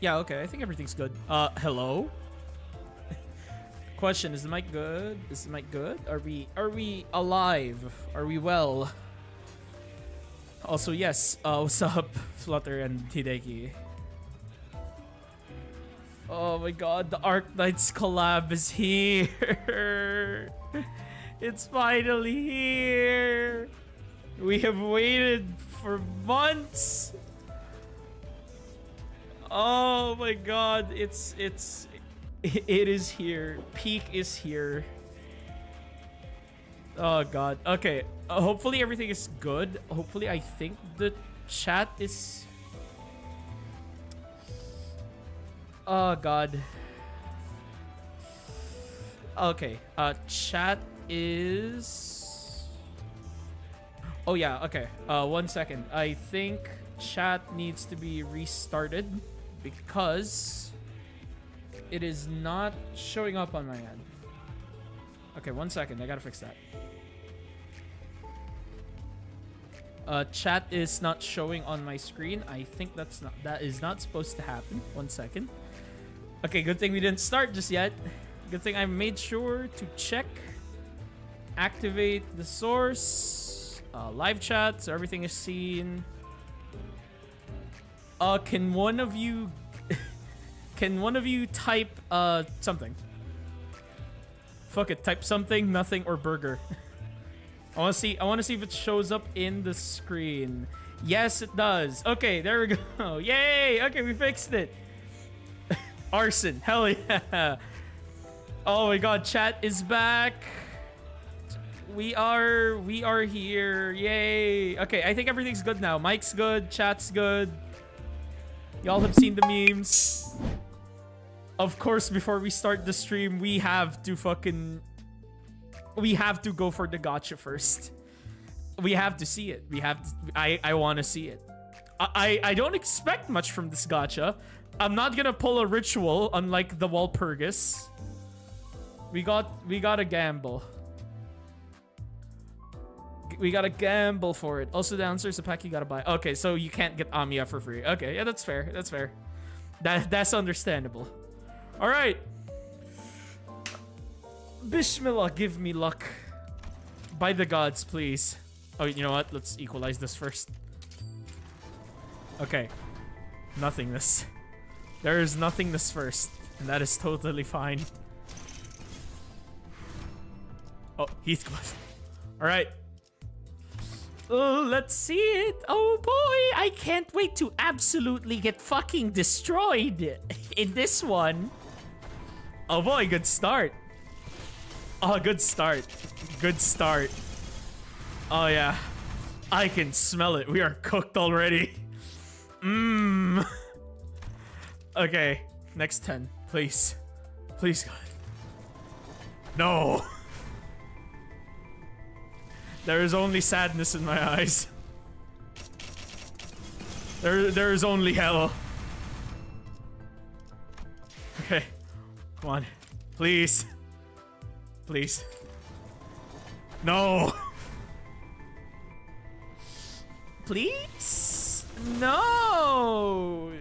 Yeah, okay, I think everything's good. Hello? Question, is the mic good? Is the mic good? Are we alive? Are we well? Also, yes, what's up, Flutter and Hideki? Oh my god, the Arknights Collab is here! It's finally here! We have waited for months! Oh my god, it is here. Peak is here. Oh god. Okay, hopefully everything is good. Hopefully, I think the chat is... Oh god. Okay, chat is... Oh yeah, okay. 1 second. I think chat needs to be restarted because it is not showing up on my end. Okay, 1 second. I gotta fix that. Chat is not showing on my screen. I think that is not supposed to happen. 1 second. Okay, good thing we didn't start just yet. Good thing I made sure to check, activate the source, live chat, so everything is seen. Can one of you type something? Fuck it, type something, nothing, or burger. I want to see if it shows up in the screen. Yes, it does. Okay, there we go. Yay! Okay, we fixed it. Arson, hell yeah. Oh my god, chat is back. We are here. Yay. Okay, I think everything's good now. Mic's good, chat's good. Y'all have seen the memes. Of course, before we start the stream, we have to go for the gacha first. We have to see it. I want to see it. I don't expect much from this gacha. I'm not gonna pull a ritual unlike the Walpurgis. We gotta gamble. We gotta gamble for it. Also, downstairs a pack you gotta buy. Okay, so you can't get Amiya for free. Okay, yeah, that's fair. That's fair. That's understandable. All right. Bismillah, give me luck. By the gods, please. Oh, you know what? Let's equalize this first. Okay. Nothingness. There is nothingness first, and that is totally fine. Oh, Heathcliff. All right. Oh, let's see it. Oh boy, I can't wait to absolutely get fucking destroyed in this one. Oh boy, good start. Oh, good start. Good start. Oh yeah. I can smell it. We are cooked already. Mmm. Okay, next 10, please. Please, God. No. There is only sadness in my eyes. There is only hell. Okay. Come on. Please. Please. No. Please? No.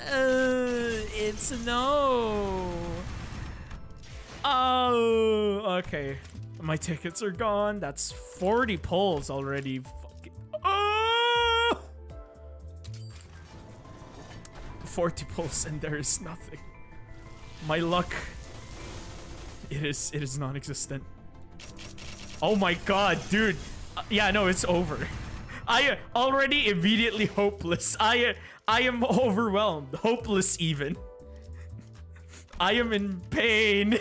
It's a no. Oh, okay. My tickets are gone. That's 40 pulls already. Fucking. Oh! 40 pulls and there is nothing. My luck. It is non-existent. Oh my god, dude. Yeah, no, it's over. I already immediately hopeless. I am overwhelmed. Hopeless even. I am in pain.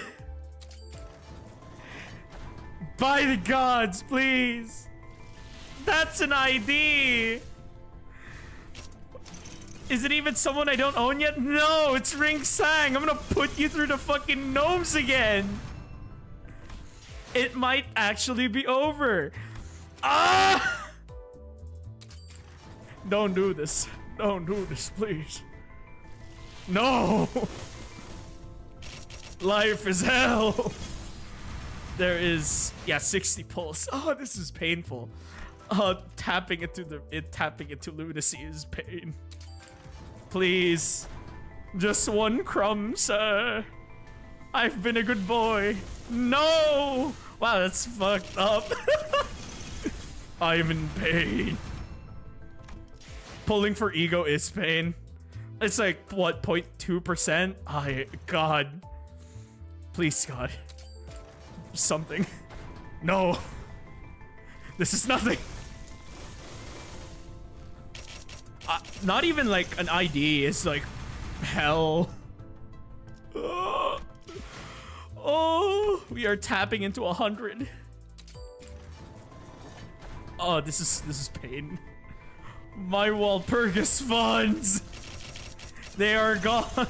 By the gods, please. That's an ID. Is it even someone I don't own yet? No, it's Ring Sang. I'm gonna put you through the fucking gnomes again. It might actually be over. Ah! Don't do this. Don't do this, please. No! Life is hell. There is, yeah, 60 pulse. Oh, this is painful. tapping into lunacy is pain. Please. Just one crumb, sir. I've been a good boy. No! Wow, that's fucked up. I'm in pain. Pulling for ego is pain. It's like, what, 0.2%? God. Please, God. Something. No. This is nothing. Not even like an ID. It's like hell. Oh, we are tapping into 100. Oh, this is pain. My Walpurgis funds. They are gone.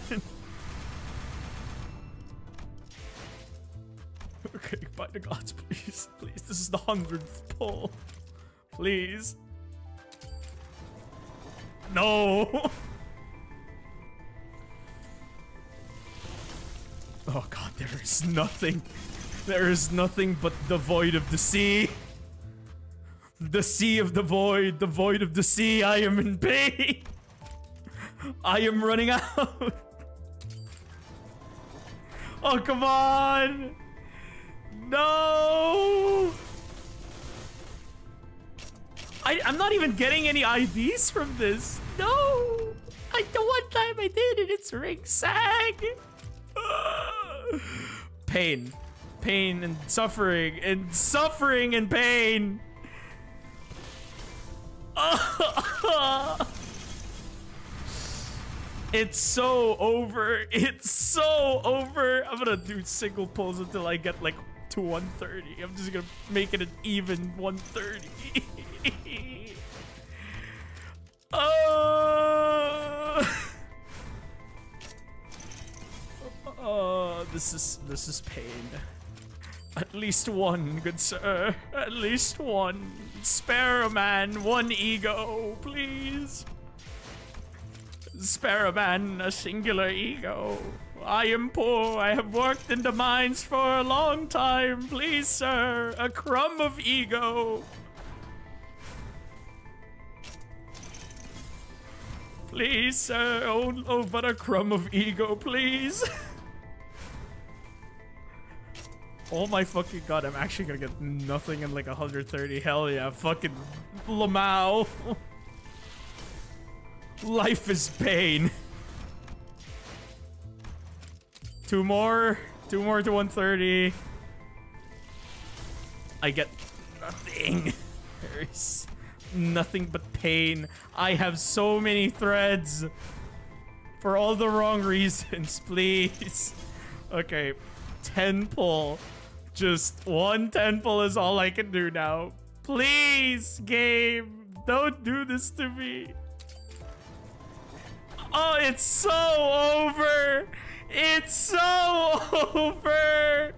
Okay, by the gods, please. Please, this is the 100th pull. Please. No. Oh god, there is nothing. There is nothing but the void of the sea. The sea of the void of the sea. I am in pain. I am running out. Oh, come on. No. I'm not even getting any IDs from this. No. The one time I did it, it's ring sag. Pain. Pain and suffering and suffering and pain. It's so over. It's so over. I'm gonna do single pulls until I get like to 130. I'm just gonna make it an even 130. This is pain. At least one, good sir. At least one. Spare a man one ego, please. Spare a man a singular ego. I am poor. I have worked in the mines for a long time. Please, sir, a crumb of ego. Please, sir. Oh, but a crumb of ego, please. Oh my fucking god, I'm actually gonna get nothing in like 130. Hell yeah, fucking Lamau. Life is pain. Two more to 130. I get nothing. There is nothing but pain. I have so many threads for all the wrong reasons, please. Okay, 10 pull. Just one 10 pull is all I can do now. Please, game, don't do this to me. Oh, it's so over. It's so over.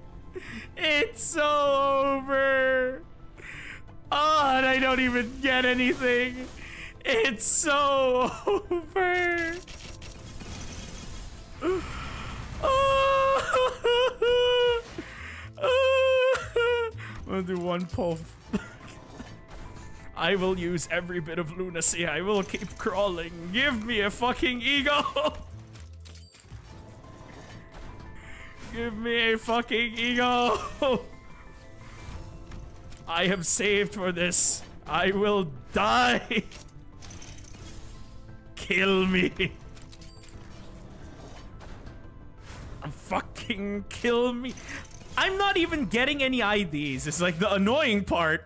It's so over. Oh, and I don't even get anything. It's so over. I'm gonna do one pull. I will use every bit of lunacy. I will keep crawling. Give me a fucking ego. Give me a fucking ego. I have saved for this. I will die. Kill me. Fucking kill me. I'm not even getting any IDs. It's like the annoying part.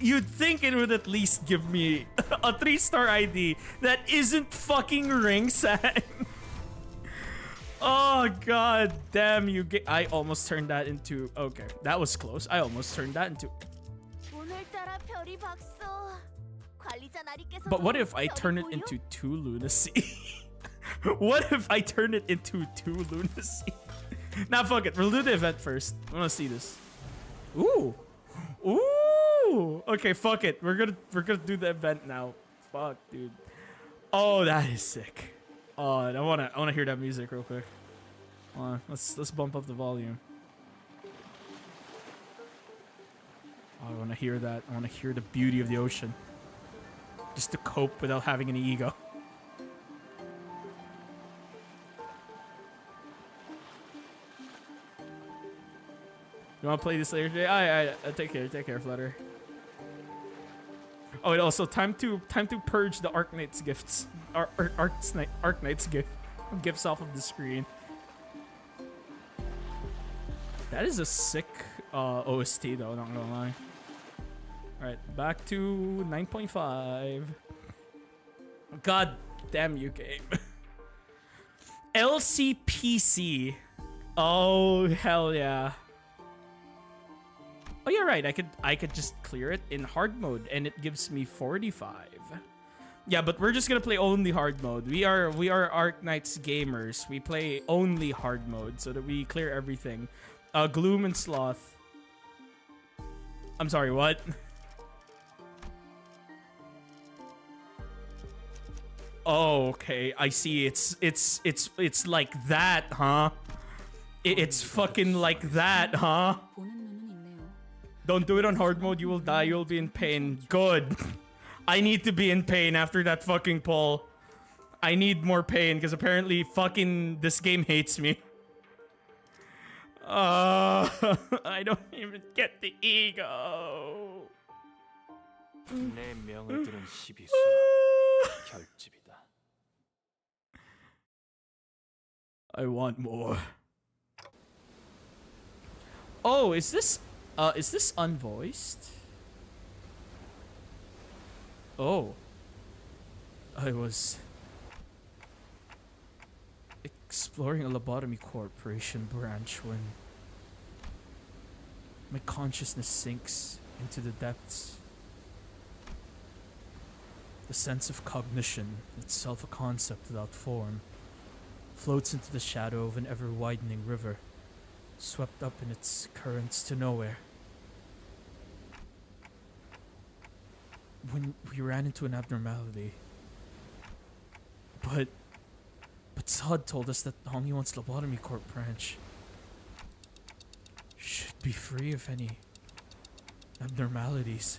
You'd think it would at least give me a 3-star ID that isn't fucking ringside. Oh god damn you. I almost turned that into. Okay, that was close. I almost turned that into. But what if I turn it into 2 lunacy? What if I turn it into 2 lunacy? Nah, fuck it. We'll do the event first. I wanna see this. Ooh. Ooh. Okay, fuck it. We're gonna do the event now. Fuck, dude. Oh, that is sick. Oh, I wanna hear that music real quick. Let's bump up the volume. Oh, I wanna hear that. I wanna hear the beauty of the ocean. Just to cope without having any ego. You want to play this later today? Alright, take care, Flutter. Oh, and also time to purge the Arknights gifts. Arknights gifts off of the screen. That is a sick OST though, not gonna lie. Alright, back to 9.5. God damn you, game. LCPC. Oh, hell yeah. Oh, you're right. I could just clear it in hard mode and it gives me 45. Yeah, but we're just gonna play only hard mode. We are Arknights gamers. We play only hard mode so that we clear everything. Gloom and Sloth. I'm sorry, what? Oh, okay. I see. It's like that, huh? It's fucking like that, huh? Don't do it on hard mode, you will die, you'll be in pain. Good. I need to be in pain after that fucking pull. I need more pain, because apparently fucking this game hates me. I don't even get the ego. I want more. Oh, is this unvoiced? Oh. I was exploring a lobotomy corporation branch when my consciousness sinks into the depths. The sense of cognition, itself a concept without form, floats into the shadow of an ever-widening river, swept up in its currents to nowhere. When we ran into an abnormality, but Sod told us that Hongwon's Lobotomy Corp branch should be free of any abnormalities.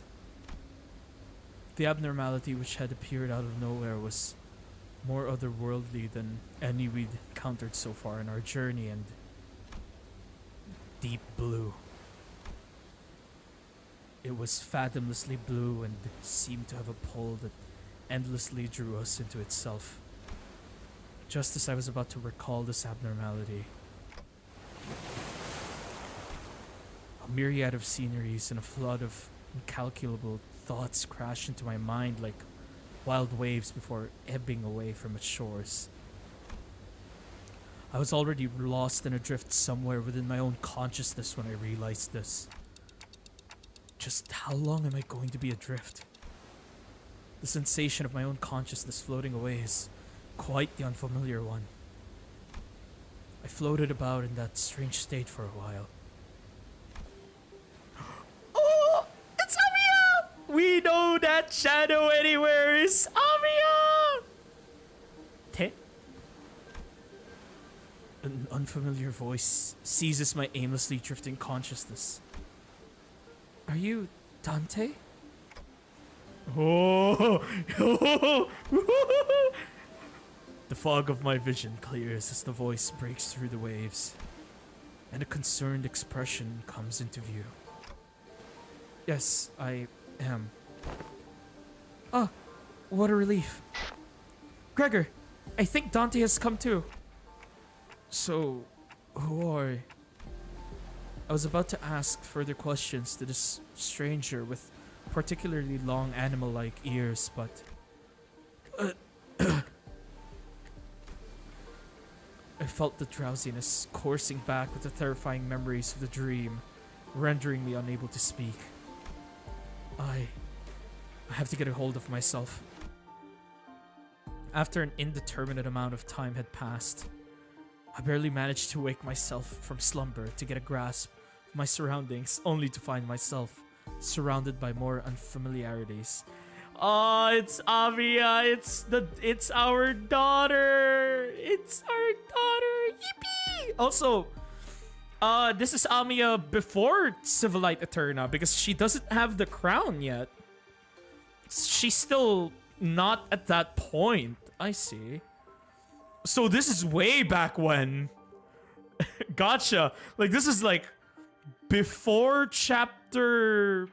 The abnormality which had appeared out of nowhere was more otherworldly than any we'd encountered so far in our journey, and deep blue. It was fathomlessly blue and seemed to have a pull that endlessly drew us into itself. Just as I was about to recall this abnormality, a myriad of sceneries and a flood of incalculable thoughts crashed into my mind like wild waves before ebbing away from its shores. I was already lost and adrift somewhere within my own consciousness when I realized this. Just how long am I going to be adrift? The sensation of my own consciousness floating away is quite the unfamiliar one. I floated about in that strange state for a while. Oh, it's Amiya! We know that shadow anywhere is Amiya! Te? An unfamiliar voice seizes my aimlessly drifting consciousness. Are you Dante? Oh! The fog of my vision clears as the voice breaks through the waves, and a concerned expression comes into view. Yes, I am. Ah, what a relief. Gregor, I think Dante has come too. So, who are you? I was about to ask further questions to this stranger with particularly long animal-like ears, but I felt the drowsiness coursing back with the terrifying memories of the dream, rendering me unable to speak. I have to get a hold of myself. After an indeterminate amount of time had passed, I barely managed to wake myself from slumber to get a grasp of my surroundings, only to find myself surrounded by more unfamiliarities. Oh, it's Avia. It's our daughter. It's our daughter. Yippee! Also, this is Amiya before Civilite Eterna because she doesn't have the crown yet. She's still not at that point. I see. So this is way back when. Gotcha. Like, this is like before chapter...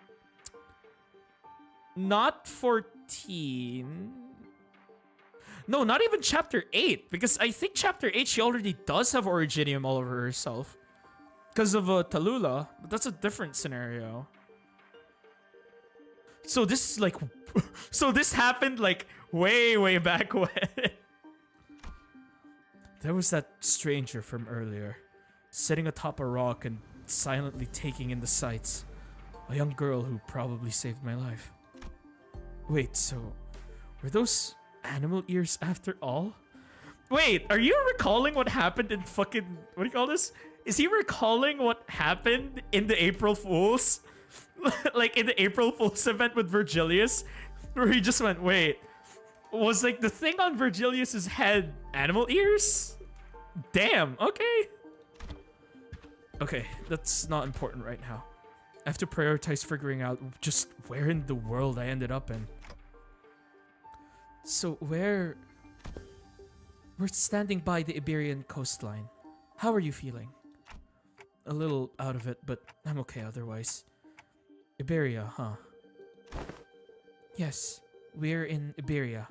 Not 14. No, not even chapter 8. Because I think chapter 8, she already does have Originium all over herself. Because of Tallulah. But that's a different scenario. So this is like... so this happened like way back when. There was that stranger from earlier. Sitting atop a rock and silently taking in the sights. A young girl who probably saved my life. Wait, so... Were those animal ears after all? Wait, are you recalling what happened in fucking... What do you call this? Is he recalling what happened in the April Fools? Like in the April Fools event with Virgilius? Where he just went, wait. Was like the thing on Virgilius's head animal ears? Damn, okay. Okay, that's not important right now. I have to prioritize figuring out just where in the world I ended up in. So we're standing by the Iberian coastline. How are you feeling? A little out of it, but I'm okay otherwise. Iberia, huh? Yes, we're in Iberia.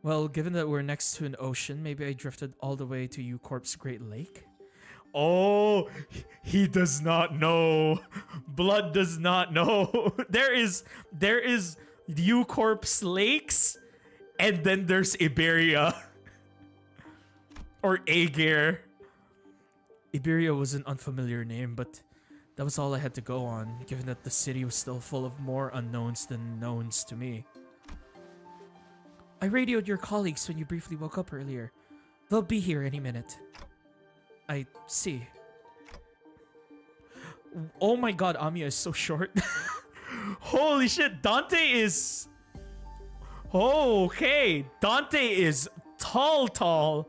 Well, given that we're next to an ocean, maybe I drifted all the way to U-Corp's Great Lake? Oh, he does not know. Blood does not know. There is U-Corp's lakes, and then there's Iberia. Or Aegir. Iberia was an unfamiliar name, but that was all I had to go on, given that the city was still full of more unknowns than knowns to me. I radioed your colleagues when you briefly woke up earlier. They'll be here any minute. I see. Oh my god, Amiya is so short. Holy shit, Dante is... Okay, Dante is tall.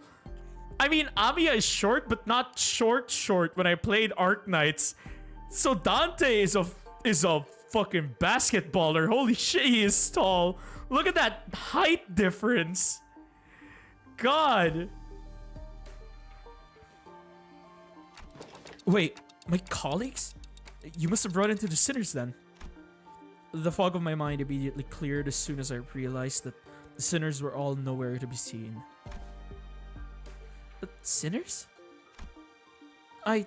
I mean, Amiya is short, but not short when I played Arknights. So Dante is a fucking basketballer. Holy shit, he is tall. Look at that height difference. God. Wait, my colleagues? You must have run into the sinners then. The fog of my mind immediately cleared as soon as I realized that the sinners were all nowhere to be seen. But sinners? I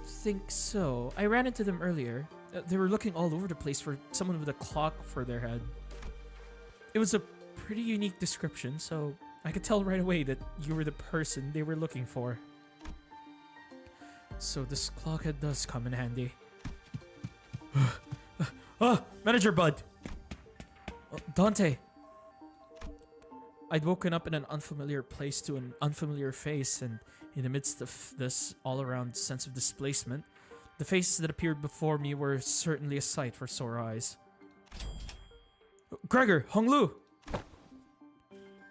think so. I ran into them earlier. They were looking all over the place for someone with a clock for their head. It was a pretty unique description, so I could tell right away that you were the person they were looking for. So this clockhead does come in handy. Manager Bud! Dante! I'd woken up in an unfamiliar place to an unfamiliar face, and in the midst of this all-around sense of displacement, the faces that appeared before me were certainly a sight for sore eyes. Gregor! Honglu!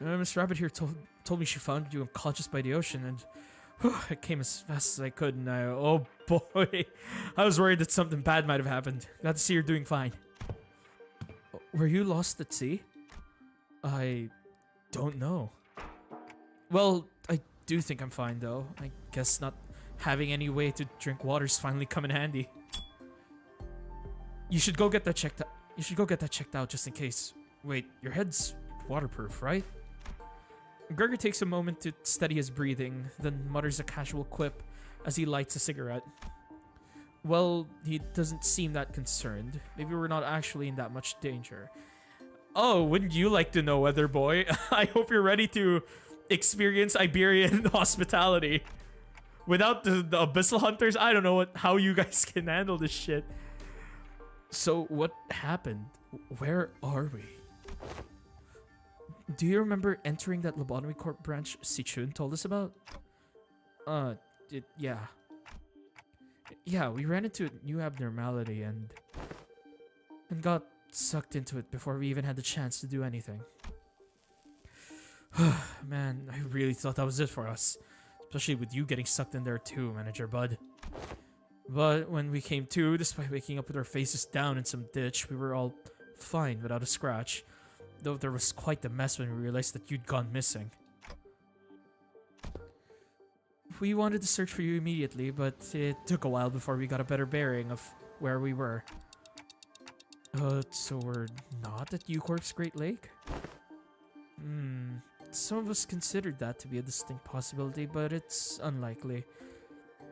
Miss Rabbit here told me she found you unconscious by the ocean, and I came as fast as I could, and oh boy, I was worried that something bad might have happened. Glad to see you're doing fine. Were you lost at sea? I don't know. Well, I do think I'm fine though. I guess not having any way to drink water's finally come in handy. You should go get that checked out. You should go get that checked out just in case. Wait, your head's waterproof, right? Gregor takes a moment to steady his breathing, then mutters a casual quip as he lights a cigarette. Well, he doesn't seem that concerned. Maybe we're not actually in that much danger. Oh, wouldn't you like to know, Weather Boy? I hope you're ready to experience Iberian hospitality. Without the Abyssal Hunters, I don't know how you guys can handle this shit. So, what happened? Where are we? Do you remember entering that Lobotomy Corp branch Sichun told us about? Yeah. Yeah, we ran into a new abnormality and got sucked into it before we even had the chance to do anything. Man, I really thought that was it for us. Especially with you getting sucked in there too, Manager Bud. But when we came to, despite waking up with our faces down in some ditch, we were all fine without a scratch. Though there was quite the mess when we realized that you'd gone missing. we wanted to search for you immediately, but it took a while before we got a better bearing of where we were. So we're not at U-Corp's Great Lake? Some of us considered that to be a distinct possibility, but it's unlikely.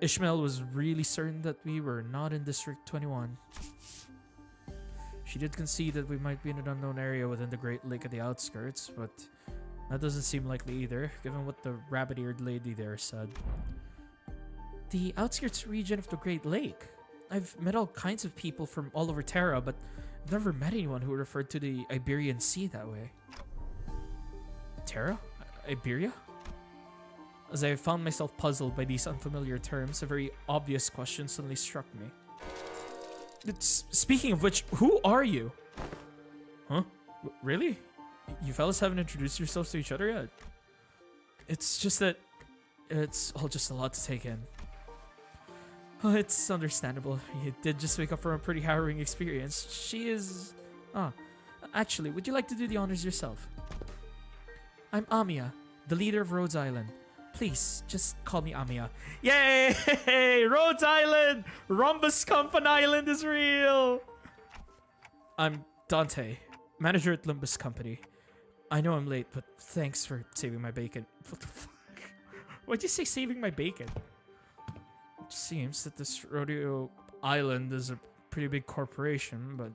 Ishmael was really certain that we were not in District 21. She did concede that we might be in an unknown area within the Great Lake at the outskirts, but that doesn't seem likely either, given what the rabbit-eared lady there said. The outskirts region of the Great Lake? I've met all kinds of people from all over Terra, but I've never met anyone who referred to the Iberian Sea that way. Terra? Iberia? As I found myself puzzled by these unfamiliar terms, a very obvious question suddenly struck me. Speaking of which, who are you? Huh? Really? You fellas haven't introduced yourselves to each other yet? It's just that it's all just a lot to take in. Oh, it's understandable. You did just wake up from a pretty harrowing experience. She is... actually, would you like to do the honors yourself? I'm Amiya, the leader of Rhodes Island. Please, just call me Amiya. Yay! Rhodes Island! Rhombus Company Island is real! I'm Dante, manager at Limbus Company. I know I'm late, but thanks for saving my bacon. What the fuck? Why'd you say saving my bacon? It seems that this Rodeo Island is a pretty big corporation, but...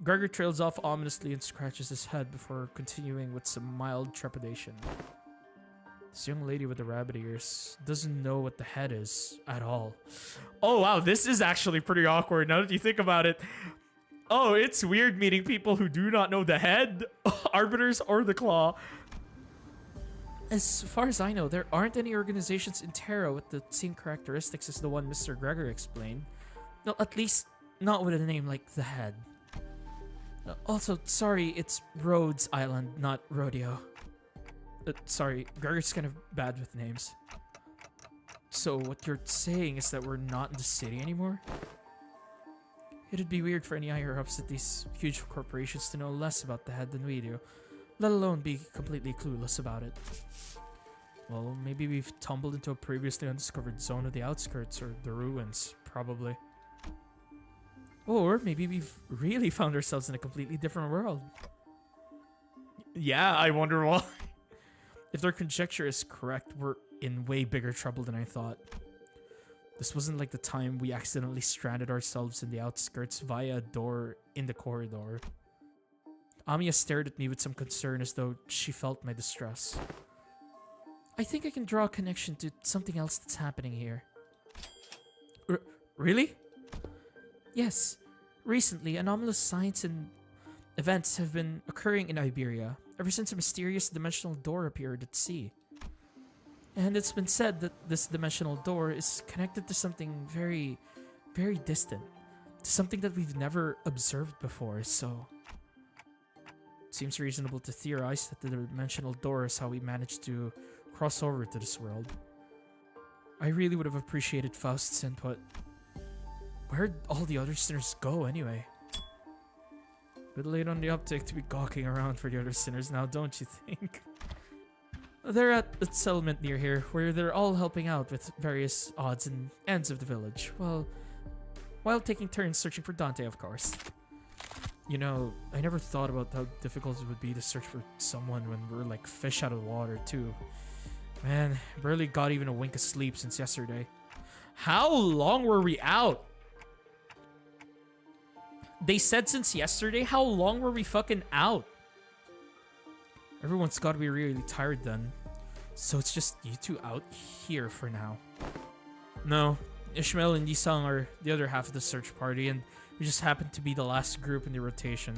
Gregor trails off ominously and scratches his head before continuing with some mild trepidation. This young lady with the rabbit ears doesn't know what the head is at all. Oh wow, this is actually pretty awkward now that you think about it. Oh, it's weird meeting people who do not know the head, arbiters, or the claw. As far as I know, there aren't any organizations in Terra with the same characteristics as the one Mr. Gregor explained. No, at least not with a name like the head. Also, sorry, it's Rhodes Island, not Rodeo. Sorry, Gregor's kind of bad with names. So what you're saying is that we're not in the city anymore? It'd be weird for any higher-ups at these huge corporations to know less about the head than we do, let alone be completely clueless about it. Well, maybe we've tumbled into a previously undiscovered zone of the outskirts, or the ruins, probably. Or maybe we've really found ourselves in a completely different world. Yeah, I wonder why. If their conjecture is correct, we're in way bigger trouble than I thought. This wasn't like the time we accidentally stranded ourselves in the outskirts via a door in the corridor. Amiya stared at me with some concern as though she felt my distress. I think I can draw a connection to something else that's happening here. Really? Yes. Recently, anomalous signs and events have been occurring in Iberia ever since a mysterious dimensional door appeared at sea. And it's been said that this dimensional door is connected to something very, very distant. To something that we've never observed before, so... It seems reasonable to theorize that the dimensional door is how we managed to cross over to this world. I really would have appreciated Faust's input. Where'd all the other sinners go, anyway? Bit late on the uptake to be gawking around for the other sinners now, don't you think? They're at a settlement near here, where they're all helping out with various odds and ends of the village. Well, while taking turns searching for Dante, of course. You know, I never thought about how difficult it would be to search for someone when we're like fish out of water, too. Man, barely got even a wink of sleep since yesterday. How long were we out? They said since yesterday? How long were we fucking out? Everyone's gotta be really tired then. So it's just you two out here for now. No, Ishmael and Yisang are the other half of the search party, and we just happen to be the last group in the rotation.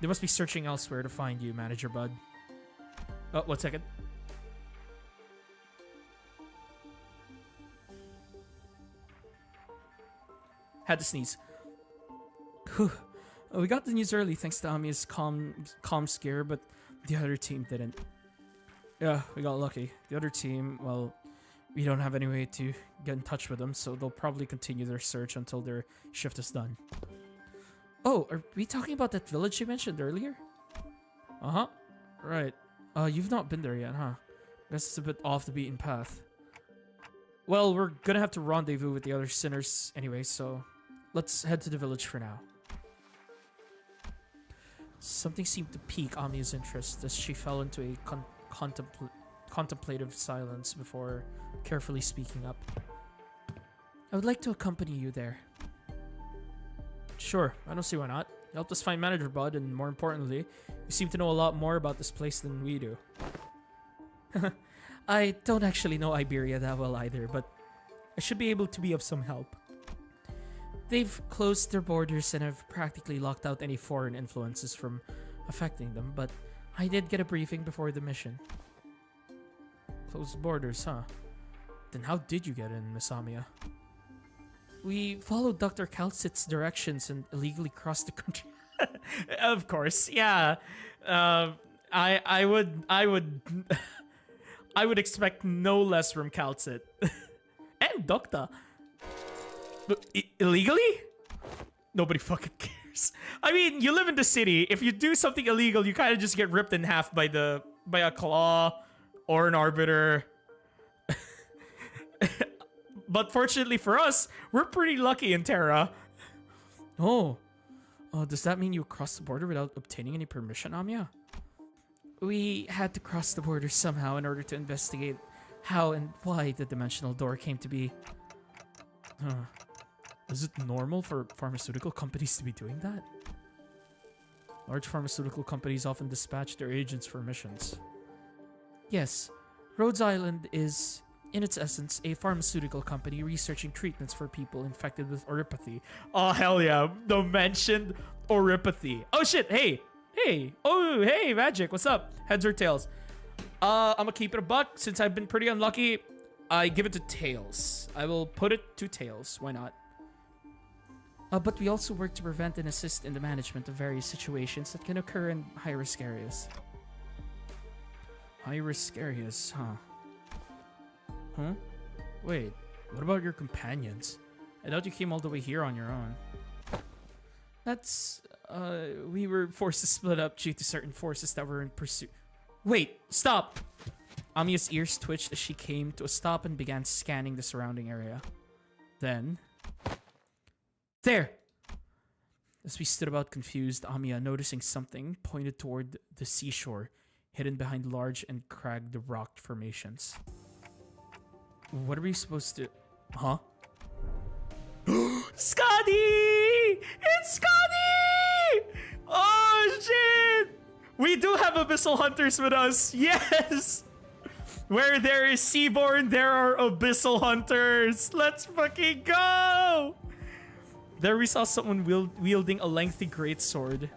They must be searching elsewhere to find you, Manager Bud. Oh, 1 second. Had to sneeze. Whew. We got the news early thanks to Amiya's calm scare, but the other team didn't. Yeah, we got lucky. The other team, well, we don't have any way to get in touch with them, so they'll probably continue their search until their shift is done. Oh, are we talking about that village you mentioned earlier? Uh-huh. Right. You've not been there yet, huh? Guess it's a bit off the beaten path. Well, we're gonna have to rendezvous with the other sinners anyway, so let's head to the village for now. Something seemed to pique Amiya's interest as she fell into a contemplative silence before carefully speaking up. I would like to accompany you there. Sure, I don't see why not. You helped us find Manager Bud, and more importantly, you seem to know a lot more about this place than we do. I don't actually know Iberia that well either, but I should be able to be of some help. They've closed their borders and have practically locked out any foreign influences from affecting them, but I did get a briefing before the mission. Closed borders, huh? Then how did you get in, Miss Amiya? We followed Dr. Calcit's directions and illegally crossed the country. Of course, yeah. I would expect no less from Calcit. And Doctor. But illegally? Nobody fucking cares. I mean, you live in the city. If you do something illegal, you kind of just get ripped in half by a claw or an arbiter. But fortunately for us, we're pretty lucky in Terra. Oh, does that mean you crossed the border without obtaining any permission, Amiya? We had to cross the border somehow in order to investigate how and why the dimensional door came to be. Is it normal for pharmaceutical companies to be doing that? Large pharmaceutical companies often dispatch their agents for missions. Yes, Rhodes Island is, in its essence, a pharmaceutical company researching treatments for people infected with oripathy. Oh, hell yeah. The mentioned oripathy. Oh, shit. Hey. Oh, hey, Magic. What's up? Heads or tails? I'm gonna keep it a buck. Since I've been pretty unlucky, I give it to tails. I will put it to tails. Why not? But we also work to prevent and assist in the management of various situations that can occur in high-risk areas. High-risk areas, huh? Huh? Wait, what about your companions? I thought you came all the way here on your own. That's, we were forced to split up due to certain forces that were in pursuit. Wait, stop! Amiya's ears twitched as she came to a stop and began scanning the surrounding area. Then... There! As we stood about confused, Amiya, noticing something, pointed toward the seashore, hidden behind large and cragged rock formations. What are we supposed to... Huh? Scotty! It's Scotty! Oh, shit! We do have Abyssal Hunters with us. Yes! Where there is Seaborn, there are Abyssal Hunters. Let's fucking go! There we saw someone wielding a lengthy greatsword,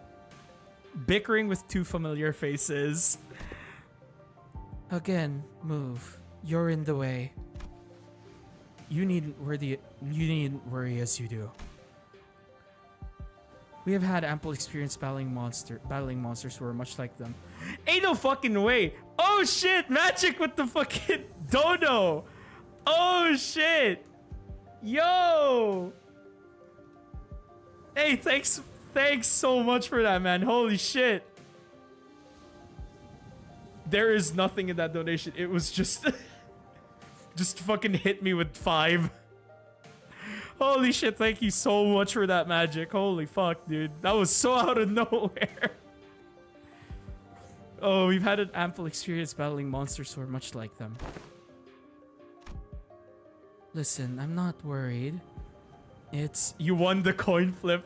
bickering with two familiar faces. Again, move. You're in the way. You needn't worry as you do. We have had ample experience battling monsters who are much like them. Ain't no fucking way! Oh shit! Magic with the fucking dodo! Oh shit! Yo! Hey, thanks so much for that, man. Holy shit. There is nothing in that donation. It was just... just fucking hit me with 5. Holy shit, thank you so much for that, Magic. Holy fuck, dude. That was so out of nowhere. Oh, we've had an ample experience battling monsters who are much like them. Listen, I'm not worried. It's... You won the coin flip.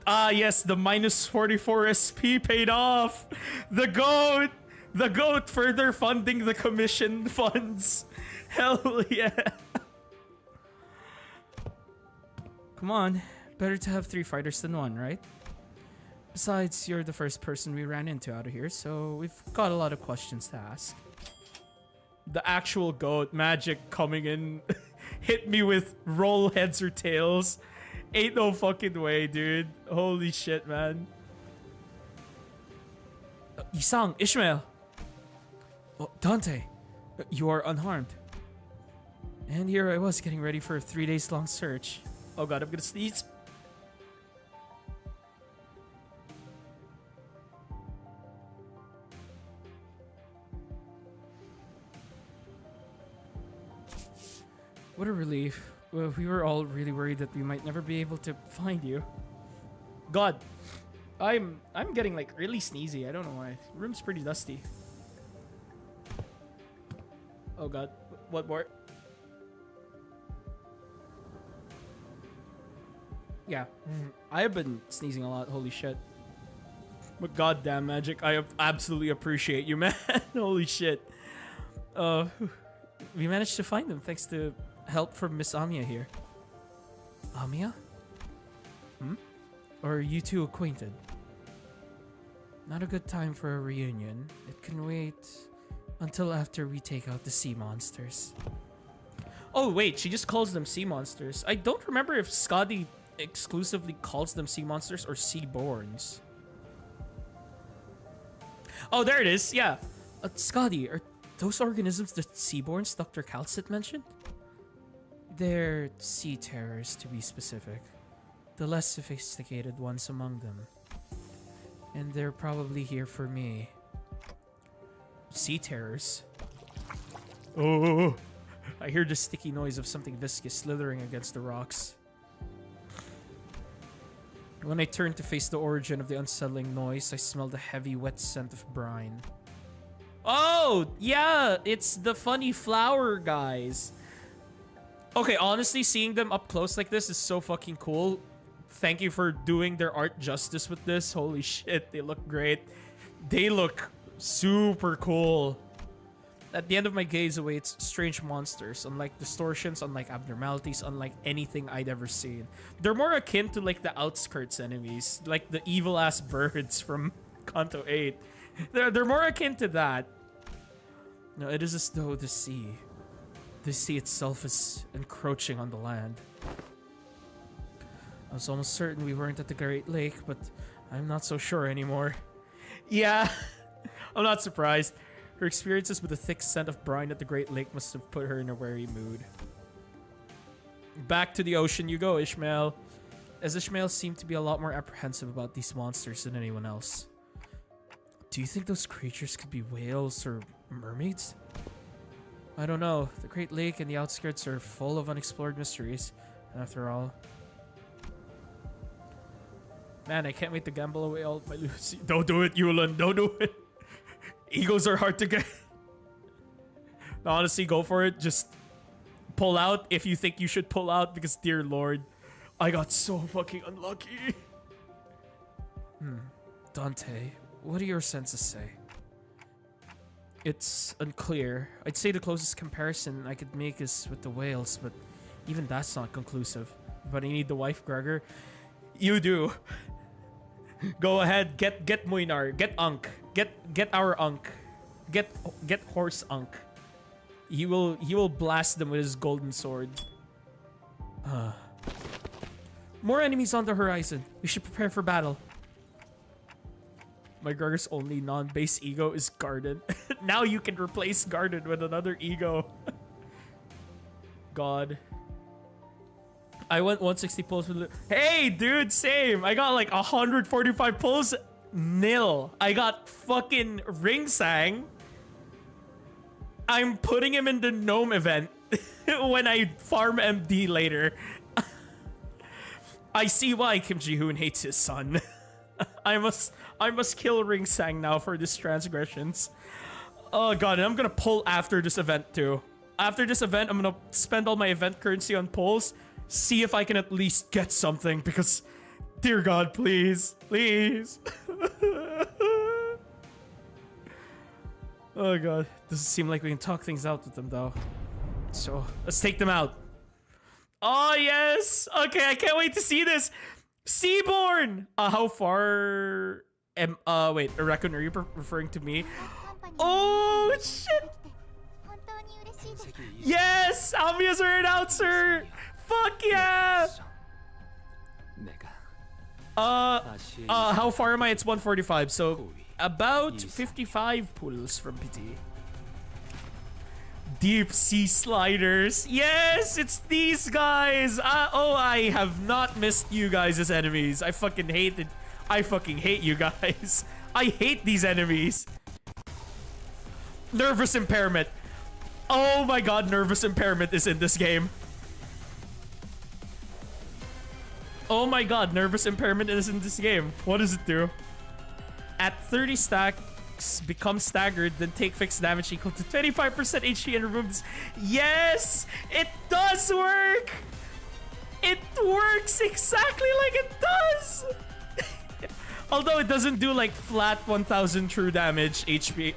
Ah, yes, the minus 44 SP paid off. The GOAT! The GOAT further funding the commission funds. Hell yeah. Come on. Better to have 3 fighters than 1, right? Besides, you're the first person we ran into out of here, so we've got a lot of questions to ask. The actual GOAT, Magic, coming in, hit me with roll heads or tails. Ain't no fucking way, dude. Holy shit, man. Isang, Ishmael. Oh, Dante, you are unharmed. And here I was getting ready for a 3 days long search. Oh god, I'm gonna sneeze. What a relief. Well, we were all really worried that we might never be able to find you. God, I'm getting like really sneezy. I don't know why. Room's pretty dusty. Oh God, what more? Yeah, I have been sneezing a lot. Holy shit. But goddamn magic, I absolutely appreciate you, man. Holy shit. We managed to find them thanks to help from Miss Amia here. Amia? Or are you two acquainted? Not a good time for a reunion. It can wait until after we take out the sea monsters. Oh wait, she just calls them sea monsters. I don't remember if Skadi exclusively calls them sea monsters or seaborns. Oh, there it is. Yeah. Skadi, are those organisms the seaborns Dr. Calcit mentioned? They're sea terrors, to be specific. The less sophisticated ones among them. And they're probably here for me. Sea terrors? Oh, I hear the sticky noise of something viscous slithering against the rocks. When I turn to face the origin of the unsettling noise, I smell the heavy, wet scent of brine. Oh, yeah, it's the funny flower guys. Okay, honestly, seeing them up close like this is so fucking cool. Thank you for doing their art justice with this. Holy shit, they look great. They look super cool. At the end of my gaze awaits strange monsters, unlike distortions, unlike abnormalities, unlike anything I'd ever seen. They're more akin to like the outskirts enemies, like the evil-ass birds from Kanto 8. They're more akin to that. No, it is as though the sea itself is encroaching on the land. I was almost certain we weren't at the Great Lake, but I'm not so sure anymore. Yeah, I'm not surprised. Her experiences with the thick scent of brine at the Great Lake must have put her in a wary mood. Back to the ocean you go, Ishmael. As Ishmael seemed to be a lot more apprehensive about these monsters than anyone else. Do you think those creatures could be whales or mermaids? I don't know. The Great Lake and the outskirts are full of unexplored mysteries. And after all... Man, I can't wait to gamble away all my Lucy. Don't do it, Yulan. Don't do it. Egos are hard to get. No, honestly, go for it. Just pull out if you think you should pull out, because dear lord, I got so fucking unlucky. Dante, what do your senses say? It's unclear. I'd say the closest comparison I could make is with the whales, but even that's not conclusive. But I need the wife, Gregor. You do. Go ahead, get Muinar, get Unk, get our Unk, get horse Unk. He will blast them with his golden sword. More enemies on the horizon. We should prepare for battle. My Gregor's only non-base ego is Garden. Now you can replace Garden with another ego. God. I went 160 pulls with... Hey, dude, same. I got like 145 pulls. Nil. I got fucking Ringsang. I'm putting him in the Gnome event when I farm MD later. I see why Kim Ji-hoon hates his son. I must kill Ringsang now for these transgressions. Oh god, and I'm gonna pull after this event too. After this event, I'm gonna spend all my event currency on pulls. See if I can at least get something, because dear god, please, please. Oh god, doesn't seem like we can talk things out with them though. So let's take them out. Oh yes, okay, I can't wait to see this. Seaborn. How far am wait, Arakun, are you referring to me? Oh shit. Yes, Amiya's our announcer. Fuck yeah! How far am I? It's 145, so about 55 pulls from PT. Deep sea sliders. Yes, it's these guys. Oh, I have not missed you guys as enemies. I fucking hate it. I fucking hate you guys. I hate these enemies. Nervous impairment. Oh my god, nervous impairment is in this game. Oh my god, nervous impairment is in this game. What does it do? At 30 stacks, become staggered, then take fixed damage equal to 25% HP and removes. Yes! It does work! It works exactly like it does! Although it doesn't do like flat 1000 true damage HP.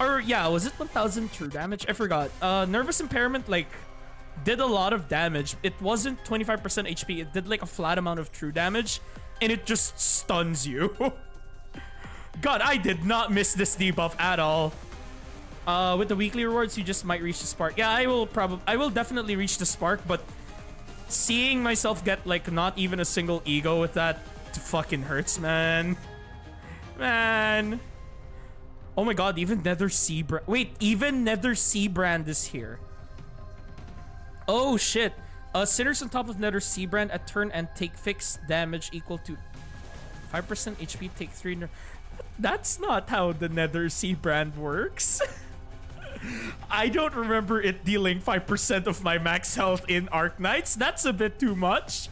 Or yeah, was it 1000 true damage? I forgot. Nervous impairment like did a lot of damage. It wasn't 25% HP. It did like a flat amount of true damage, and it just stuns you. God, I did not miss this debuff at all. With the weekly rewards, you just might reach the spark. Yeah, I will definitely reach the spark, but seeing myself get like not even a single ego with that fucking hurts, man. Man. Oh my god, even Nether Sea Brand. Wait, even Nether Sea Brand is here. Oh shit. Sinners on top of Nether Sea Brand at turn and take fixed damage equal to 5% HP, take 3. That's not how the Nether Sea Brand works. I don't remember it dealing 5% of my max health in Arknights. That's a bit too much.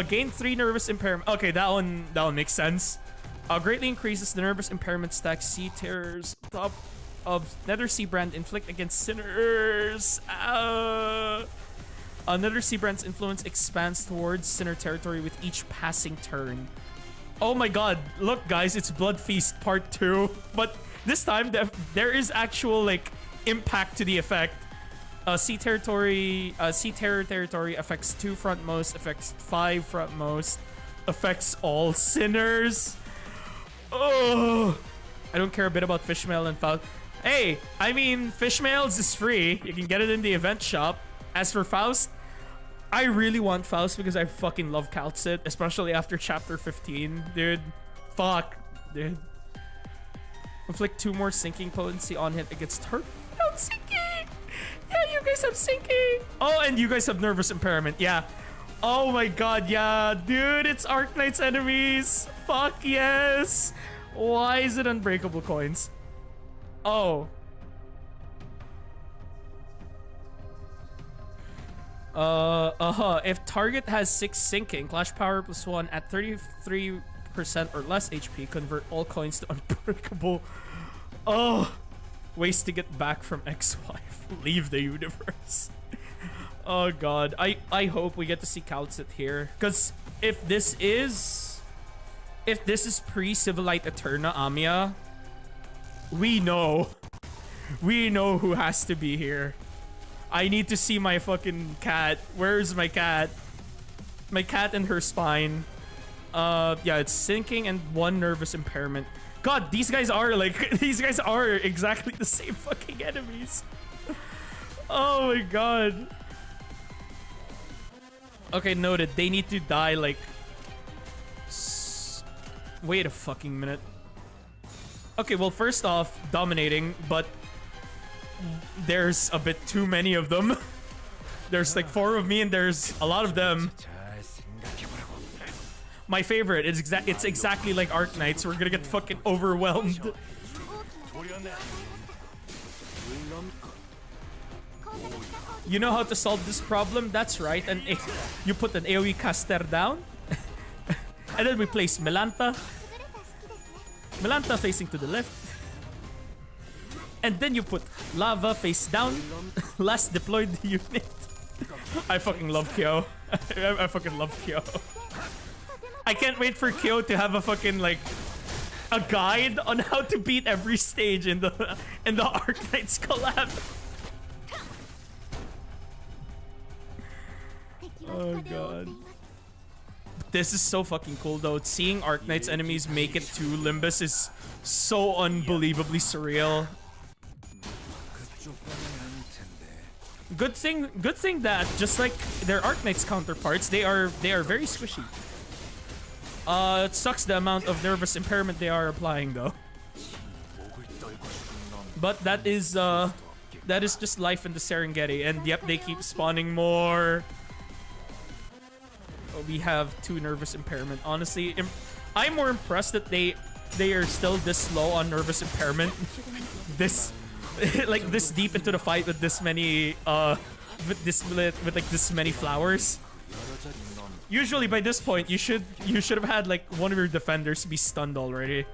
Gain 3 nervous impairment. Okay, that one makes sense. Greatly increases the nervous impairment stack sea terrors top of Nether Sea Brand inflict against sinners. Nether Sea Brand's influence expands towards sinner territory with each passing turn. Oh my god, look guys, it's Blood Feast Part 2. But this time there is actual like impact to the effect. Sea Terror territory affects 2 frontmost, affects 5 frontmost, affects all sinners. Oh, I don't care a bit about Fishmail and Faust. Hey, I mean, Fishmails is free. You can get it in the event shop. As for Faust, I really want Faust because I fucking love Calcit, especially after chapter 15. Dude, fuck, dude. Inflict 2 more sinking potency on hit against turtle without sinking. Yeah, you guys have sinking. Oh, and you guys have nervous impairment. Yeah. Oh my god, yeah. Dude, it's Arknights enemies. Fuck yes. Why is it unbreakable coins? Oh. If target has 6 sinking, Clash Power +1 at 33% or less HP, convert all coins to unbreakable. Oh. Ways to get back from ex-wife. Leave the universe. Oh god. I hope we get to see Calcit here. Because if this is pre-Civilite Eterna Amiya, we know who has to be here. I need to see my fucking cat. Where's my cat? My cat and her spine. Yeah, it's sinking and 1 nervous impairment. God, these guys are exactly the same fucking enemies. Oh my god. Okay, noted. They need to die like... Wait a fucking minute. Okay, well, first off, dominating, but there's a bit too many of them. There's like 4 of me and there's a lot of them. My favorite, it's exactly like Arknights. We're gonna get fucking overwhelmed. You know how to solve this problem? That's right. And you put an AoE caster down. And then we place Melanta. Melanta facing to the left. And then you put Lava face down. Last deployed unit. I fucking love Kyo. I fucking love Kyo. I can't wait for Kyo to have a fucking like a guide on how to beat every stage in the Arknights collab. Oh god. This is so fucking cool though. Seeing Arknights enemies make it to Limbus is so unbelievably surreal. Good thing that just like their Arknights counterparts, they are very squishy. It sucks the amount of nervous impairment they are applying though. But that is just life in the Serengeti, and yep, they keep spawning more. Oh, we have 2 nervous impairment. Honestly, I'm more impressed that they are still this low on nervous impairment. This like this deep into the fight with this many with like this many flowers. Usually by this point, you should have had like one of your defenders be stunned already.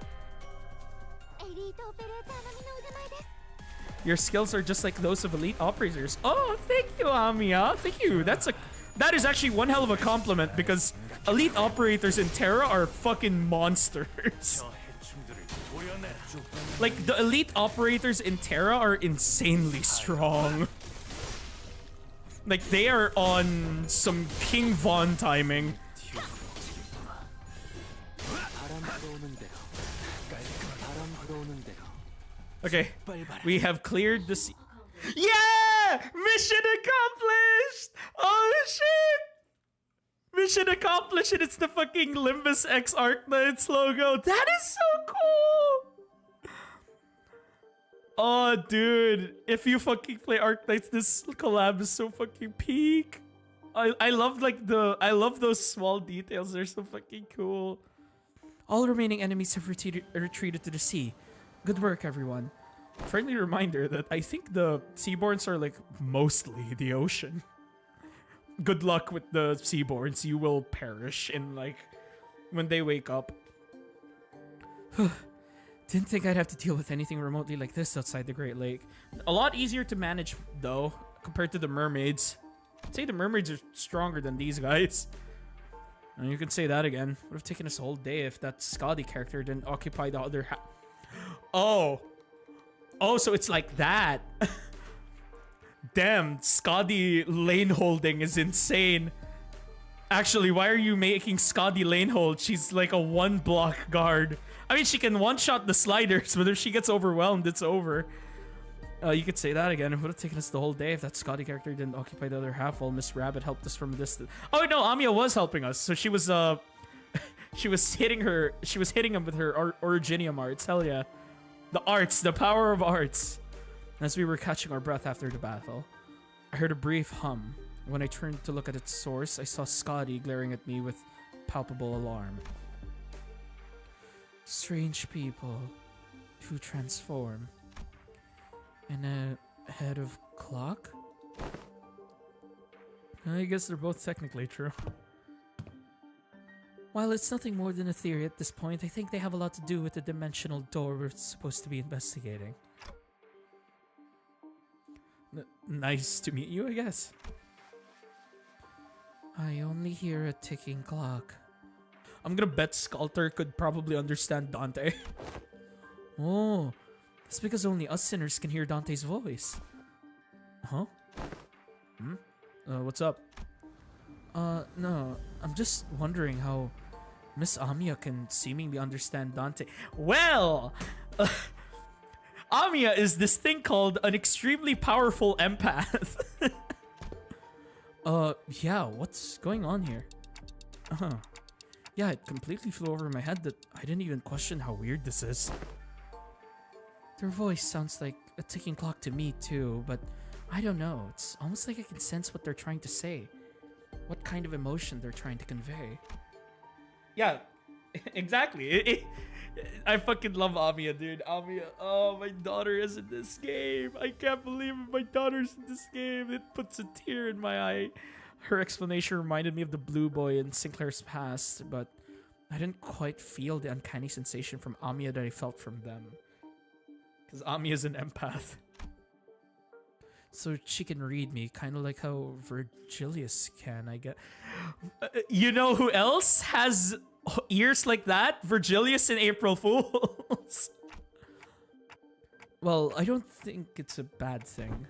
Your skills are just like those of elite operators. Oh, thank you, Amiya. Thank you. That is actually one hell of a compliment because elite operators in Terra are fucking monsters. Like the elite operators in Terra are insanely strong. Like they are on some King Von timing. Okay, we have cleared the sea. Yeah! Mission accomplished! Oh shit! Mission accomplished and it's the fucking Limbus X Arknights logo. That is so cool! Oh dude, if you fucking play Arknights, this collab is so fucking peak. I love like I love those small details, they're so fucking cool. All remaining enemies have retreated to the sea. Good work, everyone. Friendly reminder that I think the Seaborns are like mostly the ocean. Good luck with the Seaborns. You will perish in like when they wake up. Didn't think I'd have to deal with anything remotely like this outside the Great Lake. A lot easier to manage though compared to the mermaids. I'd say the mermaids are stronger than these guys. And you can say that again. Would have taken us a whole day if that Scotty character didn't occupy the other half. Oh, so it's like that. Damn, Scotty lane holding is insane. Actually, why are you making Scotty lane hold? She's like a one block guard. I mean, she can one-shot the sliders, but if she gets overwhelmed, it's over. You could say that again. It would have taken us the whole day if that Scotty character didn't occupy the other half while Miss Rabbit helped us from a distance. Oh no, Amiya was helping us. So she was she was hitting him with her Originium arts. Hell yeah. The arts, the power of arts. As we were catching our breath after the battle, I heard a brief hum. When I turned to look at its source, I saw Scotty glaring at me with palpable alarm. Strange people who transform. And a head of clock? I guess they're both technically true. While it's nothing more than a theory at this point, I think they have a lot to do with the dimensional door we're supposed to be investigating. Nice to meet you, I guess. I only hear a ticking clock. I'm gonna bet Sculptor could probably understand Dante. Oh, that's because only us sinners can hear Dante's voice. Huh? What's up? No, I'm just wondering how Miss Amiya can seemingly understand Dante. Well, Amiya is this thing called an extremely powerful empath. Yeah, what's going on here? Yeah, it completely flew over my head that I didn't even question how weird this is. Their voice sounds like a ticking clock to me too, but I don't know. It's almost like I can sense what they're trying to say. What kind of emotion they're trying to convey. Yeah, exactly. I fucking love Amiya, dude. Amiya, oh, my daughter is in this game. I can't believe my daughter's in this game. It puts a tear in my eye. Her explanation reminded me of the Blue Boy in Sinclair's past, but I didn't quite feel the uncanny sensation from Amiya that I felt from them. Because Amiya's an empath. So she can read me, kind of like how Virgilius can, I guess. You know who else has ears like that? Virgilius and April Fools. Well, I don't think it's a bad thing.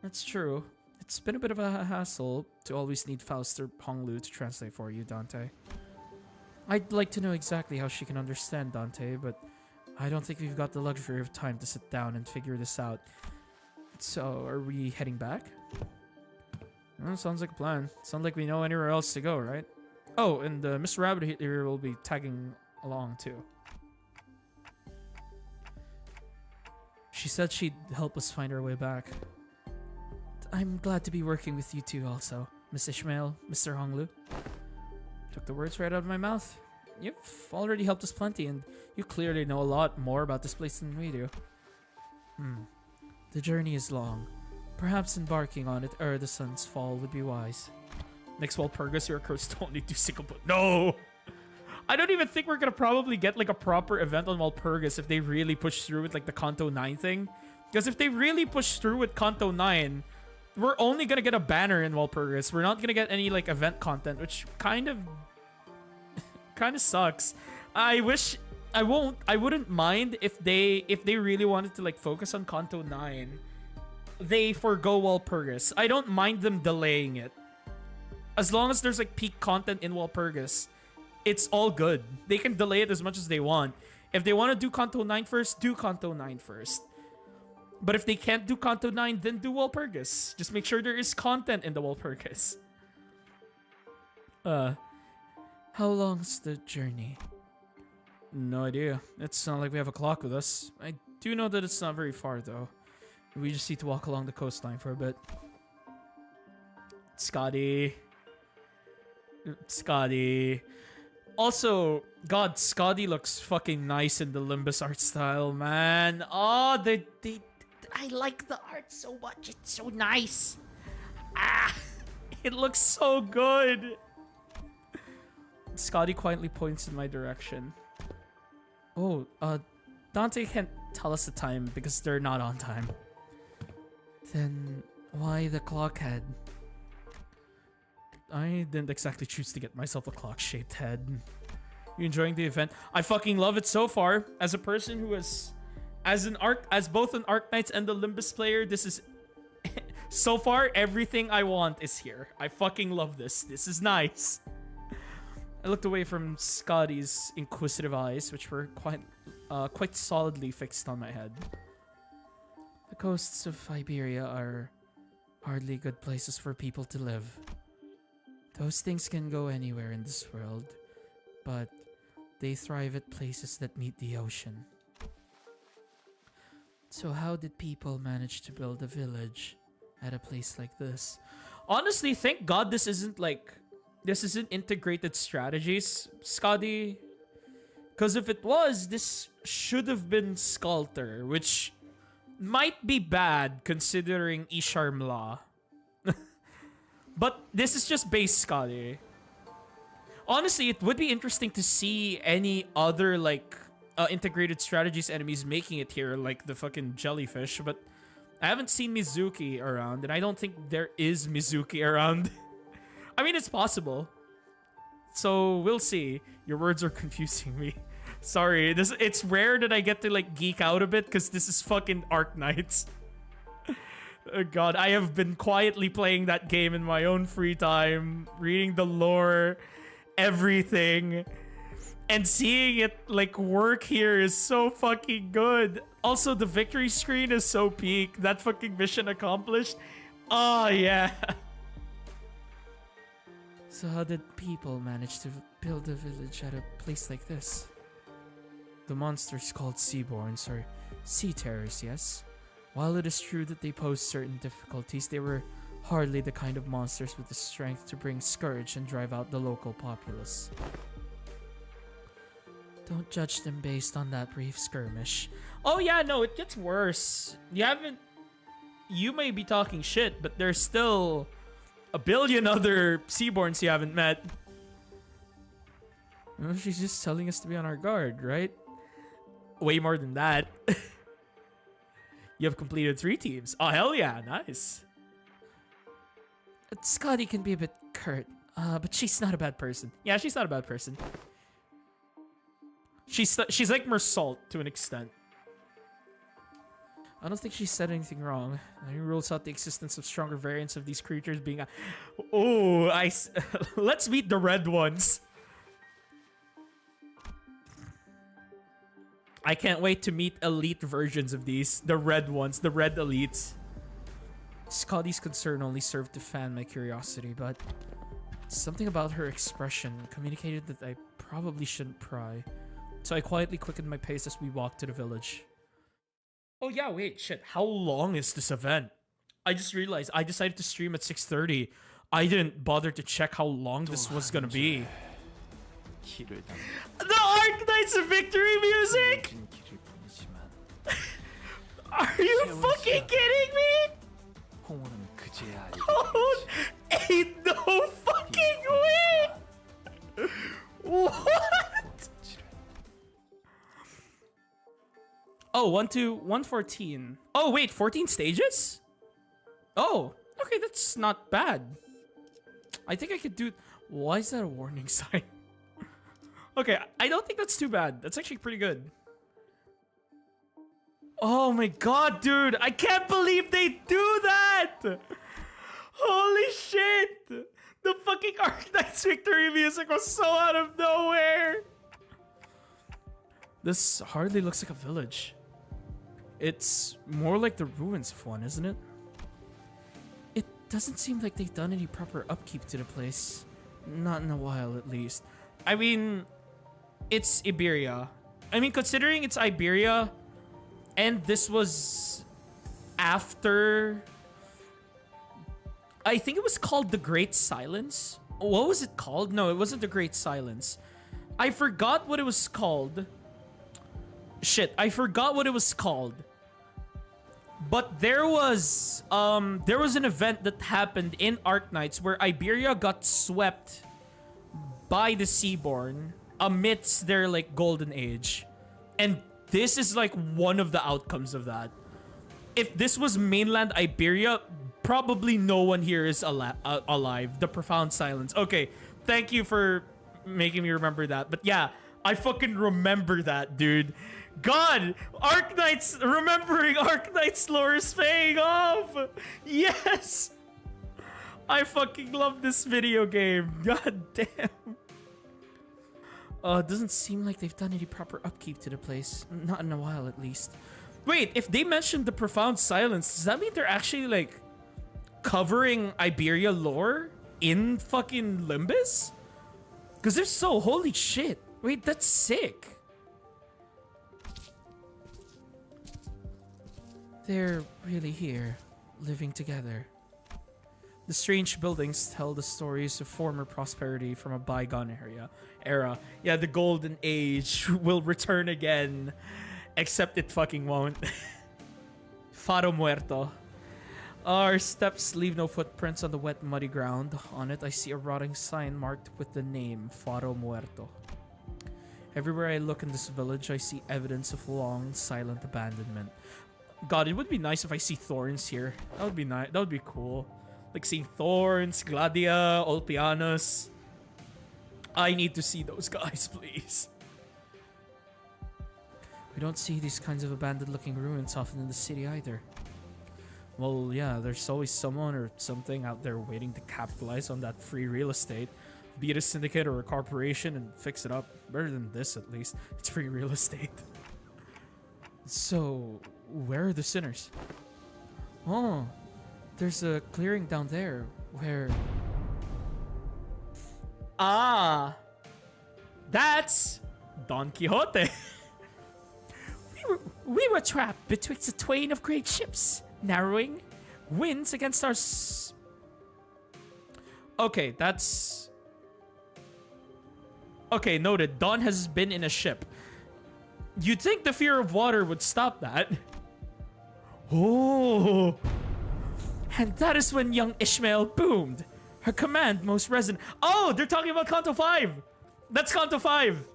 That's true. It's been a bit of a hassle to always need Faust or Honglu to translate for you, Dante. I'd like to know exactly how she can understand Dante, but I don't think we've got the luxury of time to sit down and figure this out. So, are we heading back? Well, sounds like a plan. Sounds like we know anywhere else to go, right? Oh, and Mr. Rabbit here will be tagging along too. She said she'd help us find our way back. I'm glad to be working with you two also, Miss Ishmael, Mr. Honglu. Took the words right out of my mouth. You've already helped us plenty, and you clearly know a lot more about this place than we do. The journey is long. Perhaps embarking on it ere the sun's fall would be wise. Next Walpurgis, your curse to only do single boot. No! I don't even think we're gonna probably get like a proper event on Walpurgis if they really push through with like the Kanto 9 thing. Because if they really push through with Kanto 9, we're only gonna get a banner in Walpurgis. We're not gonna get any like event content, which kind of sucks. I wouldn't mind if they really wanted to like focus on Kanto 9. They forgo Walpurgis. I don't mind them delaying it. As long as there's like peak content in Walpurgis, it's all good. They can delay it as much as they want. If they want to do Kanto 9 first, do Kanto 9 first. But if they can't do Kanto 9, then do Walpurgis. Just make sure there is content in the Walpurgis. How long's the journey? No idea. It's not like we have a clock with us. I do know that it's not very far though. We just need to walk along the coastline for a bit. Scotty. Also, God, Scotty looks fucking nice in the Limbus art style, man. Oh, I like the art so much. It's so nice. Ah, it looks so good. Scotty quietly points in my direction. Oh, Dante can't tell us the time because they're not on time. Then why the clock head? I didn't exactly choose to get myself a clock-shaped head. You enjoying the event? I fucking love it so far. As a person who is, as both an Arknights and a Limbus player, this is so far everything I want is here. I fucking love this. This is nice. I looked away from Scotty's inquisitive eyes, which were quite solidly fixed on my head. The coasts of Iberia are hardly good places for people to live. Those things can go anywhere in this world, but they thrive at places that meet the ocean. So how did people manage to build a village at a place like this? Honestly, thank God this isn't integrated strategies, Scotty. Because if it was, this should have been Sculptor, which might be bad considering Isharmla. But this is just base Scotty. Honestly, it would be interesting to see any other like integrated strategies enemies making it here, like the fucking jellyfish, but I haven't seen Mizuki around, and I don't think there is Mizuki around. I mean, it's possible. So, we'll see. Your words are confusing me. Sorry, it's rare that I get to like geek out a bit because this is fucking Arknights. Oh God, I have been quietly playing that game in my own free time, reading the lore, everything, and seeing it like work here is so fucking good. Also, the victory screen is so peak. That fucking mission accomplished. Oh yeah. So how did people manage to build a village at a place like this? The monsters called Seaborns or Sea Terrors, yes. While it is true that they posed certain difficulties, they were hardly the kind of monsters with the strength to bring scourge and drive out the local populace. Don't judge them based on that brief skirmish. Oh yeah, no, it gets worse. You may be talking shit, but there's still a billion other Seaborns you haven't met. Well, she's just telling us to be on our guard, right? Way more than that. You have completed 3 teams. Oh, hell yeah. Nice. Scotty can be a bit curt, but she's not a bad person. Yeah, she's not a bad person. She's like Mersault to an extent. I don't think she said anything wrong. He rules out the existence of stronger variants of these creatures being... Oh, let's meet the red ones. I can't wait to meet elite versions of these. The red ones, the red elites. Scotty's concern only served to fan my curiosity, but something about her expression communicated that I probably shouldn't pry. So I quietly quickened my pace as we walked to the village. Oh yeah, wait, shit. How long is this event? I just realized I decided to stream at 6:30. I didn't bother to check how long this was gonna be. The Arknights victory music? Are you fucking kidding me? Oh, ain't no fucking Oh, 1 to 114. Oh, wait, 14 stages? Oh, okay, that's not bad. I think I could do... Why is that a warning sign? Okay, I don't think that's too bad. That's actually pretty good. Oh my god, dude. I can't believe they do that! Holy shit! The fucking Arknights victory music was so out of nowhere! This hardly looks like a village. It's more like the ruins of one, isn't it? It doesn't seem like they've done any proper upkeep to the place. Not in a while, at least. I mean, it's Iberia. I mean, considering it's Iberia, and this was after... I think it was called the Great Silence. What was it called? No, it wasn't the Great Silence. I forgot what it was called. Shit, I forgot what it was called. But there was an event that happened in Arknights where Iberia got swept by the Seaborn amidst their like golden age. And this is like one of the outcomes of that. If this was mainland Iberia, probably no one here is alive. The profound silence. Okay, thank you for making me remember that. But yeah, I fucking remember that, dude. God, Arknights, remembering Arknights lore is paying off. Yes. I fucking love this video game. God damn. It doesn't seem like they've done any proper upkeep to the place. Not in a while, at least. Wait, if they mentioned the profound silence, does that mean they're actually like covering Iberia lore in fucking Limbus? Because if so, holy shit. Wait, that's sick. They're really here, living together. The strange buildings tell the stories of former prosperity from a bygone era. Yeah, the golden age will return again. Except it fucking won't. Faro muerto. Our steps leave no footprints on the wet, muddy ground. On it, I see a rotting sign marked with the name Faro muerto. Everywhere I look in this village, I see evidence of long, silent abandonment. God, it would be nice if I see thorns here. That would be nice. That would be cool. Like seeing thorns, gladia, olpianos. I need to see those guys, please. We don't see these kinds of abandoned-looking ruins often in the city either. Well, yeah, there's always someone or something out there waiting to capitalize on that free real estate. Be it a syndicate or a corporation and fix it up. Better than this, at least. It's free real estate. So, where are the sinners? Oh, there's a clearing down there where... Ah! That's Don Quixote. We were trapped betwixt a twain of great ships, narrowing winds against our... Okay, that's... Okay, noted. Don has been in a ship. You'd think the fear of water would stop that. Oh. And that is when young Ishmael boomed. Her command most resonant. Oh, they're talking about Kanto 5. That's Kanto 5.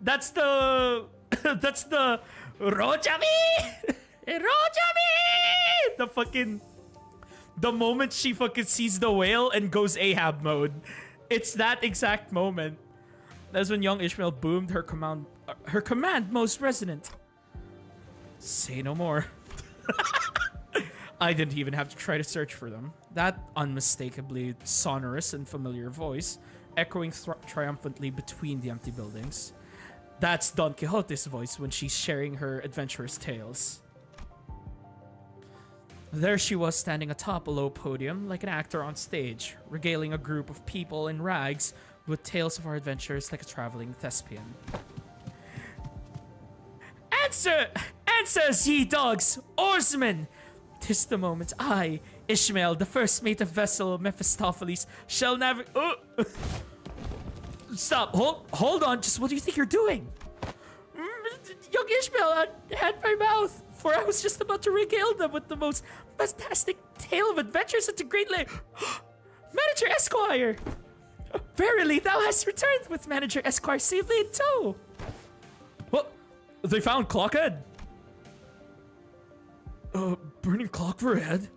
That's the... that's the... Rojami! Rojami! The fucking... The moment she fucking sees the whale and goes Ahab mode. It's that exact moment. That's when young Ishmael boomed. Her command most resonant. Say no more. I didn't even have to try to search for them. That unmistakably sonorous and familiar voice, echoing triumphantly between the empty buildings. That's Don Quixote's voice when she's sharing her adventurous tales. There she was standing atop a low podium like an actor on stage, regaling a group of people in rags with tales of our adventures like a traveling thespian. Answers, ye dogs, oarsmen! 'Tis the moment I, Ishmael, the first mate of vessel Mephistopheles, shall navigate... Oh. Stop, hold on, just what do you think you're doing? Young Ishmael had my mouth, for I was just about to regale them with the most fantastic tale of adventures at the Great Lake. Manager Esquire! Verily, thou hast returned with Manager Esquire safely in tow. What? They found Clockhead? Burning clock for a head?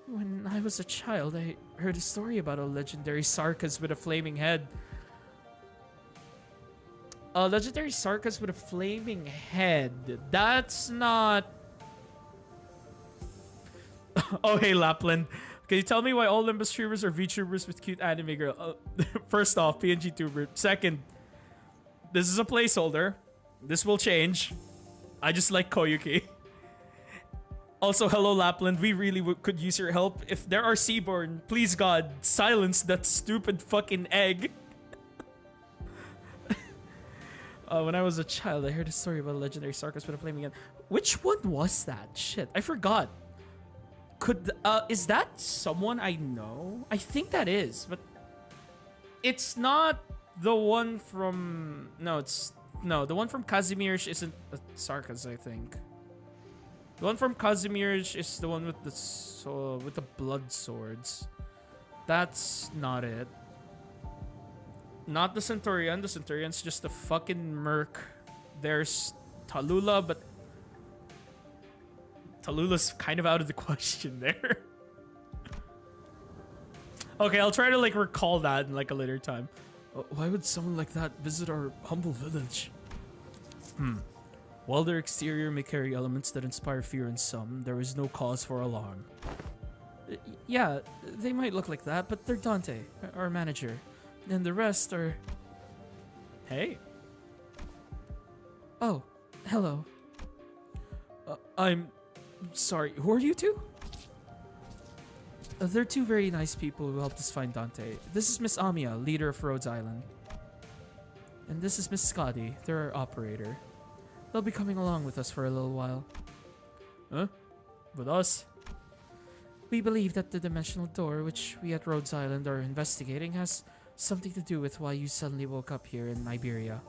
When I was a child, I heard a story about a legendary Sarkaz with a flaming head. A legendary Sarkaz with a flaming head. That's not... Oh, hey, Lapland. Can you tell me why all Limbus streamers are VTubers with cute anime girl? First off, PNG tuber. Second, this is a placeholder. This will change. I just like Koyuki. Also, hello, Lapland. We really could use your help. If there are Seaborn, please God, silence that stupid fucking egg. When I was a child, I heard a story about a legendary Sarkaz with a flaming head. Which one was that? Shit, I forgot. Is that someone I know? I think that is, but it's not the one from... No, the one from Kazimierz isn't a Sarkaz, I think. The one from Kazimierz is the one with the blood swords. That's not it. Not the Centurion. The Centurion's just a fucking merc. There's Tallulah, but Tallulah's kind of out of the question there. Okay, I'll try to like recall that in like a later time. Why would someone like that visit our humble village? While their exterior may carry elements that inspire fear in some, there is no cause for alarm. Yeah, they might look like that, but they're Dante, our manager. And the rest are... Hey. Oh, hello. I'm sorry, who are you two? They're two very nice people who helped us find Dante. This is Miss Amiya, leader of Rhodes Island. And this is Miss Scotty, their operator. They'll be coming along with us for a little while. Huh? With us? We believe that the dimensional door, which we at Rhodes Island are investigating, has something to do with why you suddenly woke up here in Iberia.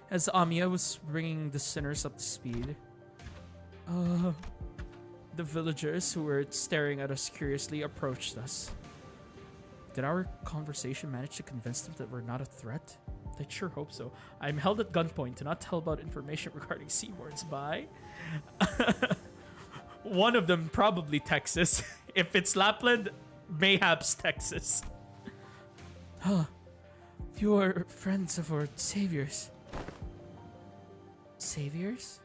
As Amiya was bringing the sinners up to speed, the villagers who were staring at us curiously approached us. Did our conversation manage to convince them that we're not a threat? I sure hope so. I'm held at gunpoint to not tell about information regarding Seaborns by... One of them probably Texas. If it's Lapland, mayhaps Texas. Huh. You are friends of our saviors. Saviors?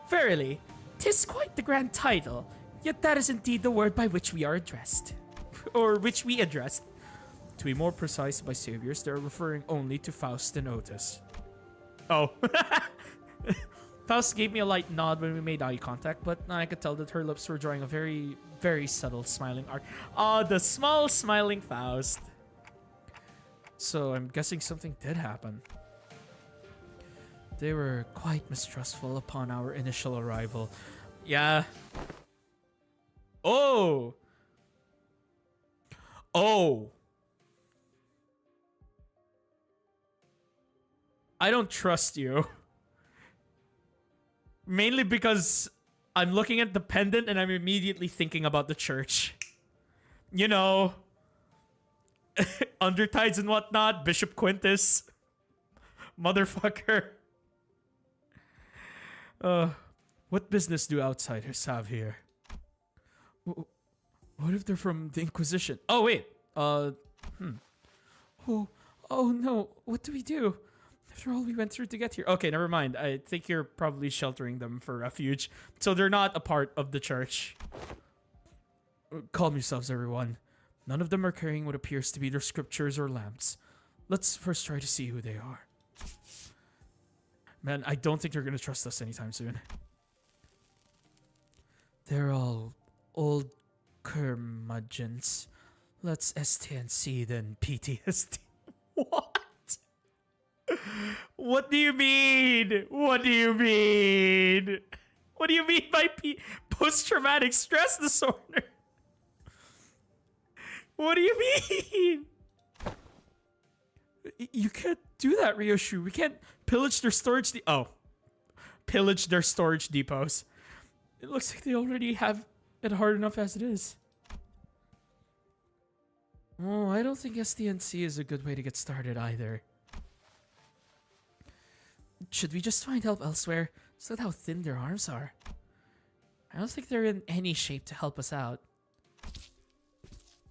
Verily, 'tis quite the grand title, yet that is indeed the word by which we are addressed. Or which we addressed. To be more precise, by saviors, they're referring only to Faust and Otis. Oh. Faust gave me a light nod when we made eye contact, but I could tell that her lips were drawing a very, very subtle smiling arc. Ah, the small smiling Faust. So I'm guessing something did happen. They were quite mistrustful upon our initial arrival. Yeah. Oh! Oh! I don't trust you. Mainly because I'm looking at the pendant and I'm immediately thinking about the church. You know, Undertides and whatnot, Bishop Quintus. Motherfucker. What business do outsiders have here? What if they're from the Inquisition? Oh, wait. Oh no. What do we do? After all we went through to get here. Okay, never mind. I think you're probably sheltering them for refuge. So they're not a part of the church. Calm yourselves, everyone. None of them are carrying what appears to be their scriptures or lamps. Let's first try to see who they are. Man, I don't think they're going to trust us anytime soon. They're all old curmudgeons. Let's STNC then PTSD. What? What do you mean? What do you mean? What do you mean by post-traumatic stress disorder? What do you mean? You can't do that, Ryoshu. We can't pillage their storage pillage their storage depots. It looks like they already have it hard enough as it is. Oh, I don't think SDNC is a good way to get started either. Should we just find help elsewhere? Just look at how thin their arms are. I don't think they're in any shape to help us out.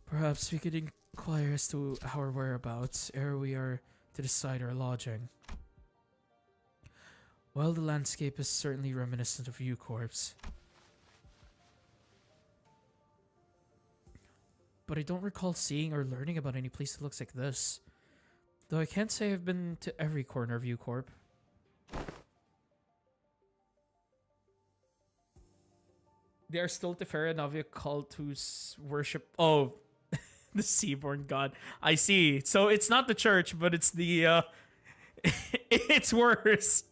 Perhaps we could inquire as to our whereabouts ere we are to decide our lodging. Well, the landscape is certainly reminiscent of U-Corps. But I don't recall seeing or learning about any place that looks like this. Though I can't say I've been to every corner of U-Corp. They are still Teferi Navia cult whose worship... Oh, the Seaborn God. I see. So it's not the church, but it's the... it's worse.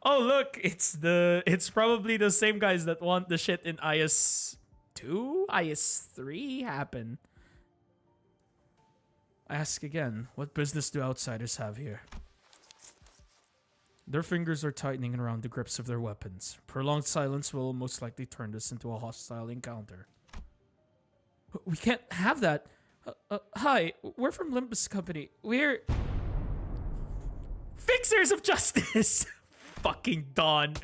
Oh, look. It's probably the same guys that want the shit in IS-2? IS-3 happen. I ask again, what business do outsiders have here? Their fingers are tightening around the grips of their weapons. Prolonged silence will most likely turn this into a hostile encounter. We can't have that. Hi, we're from Limbus Company. We're... Fixers of Justice! Fucking Dawn.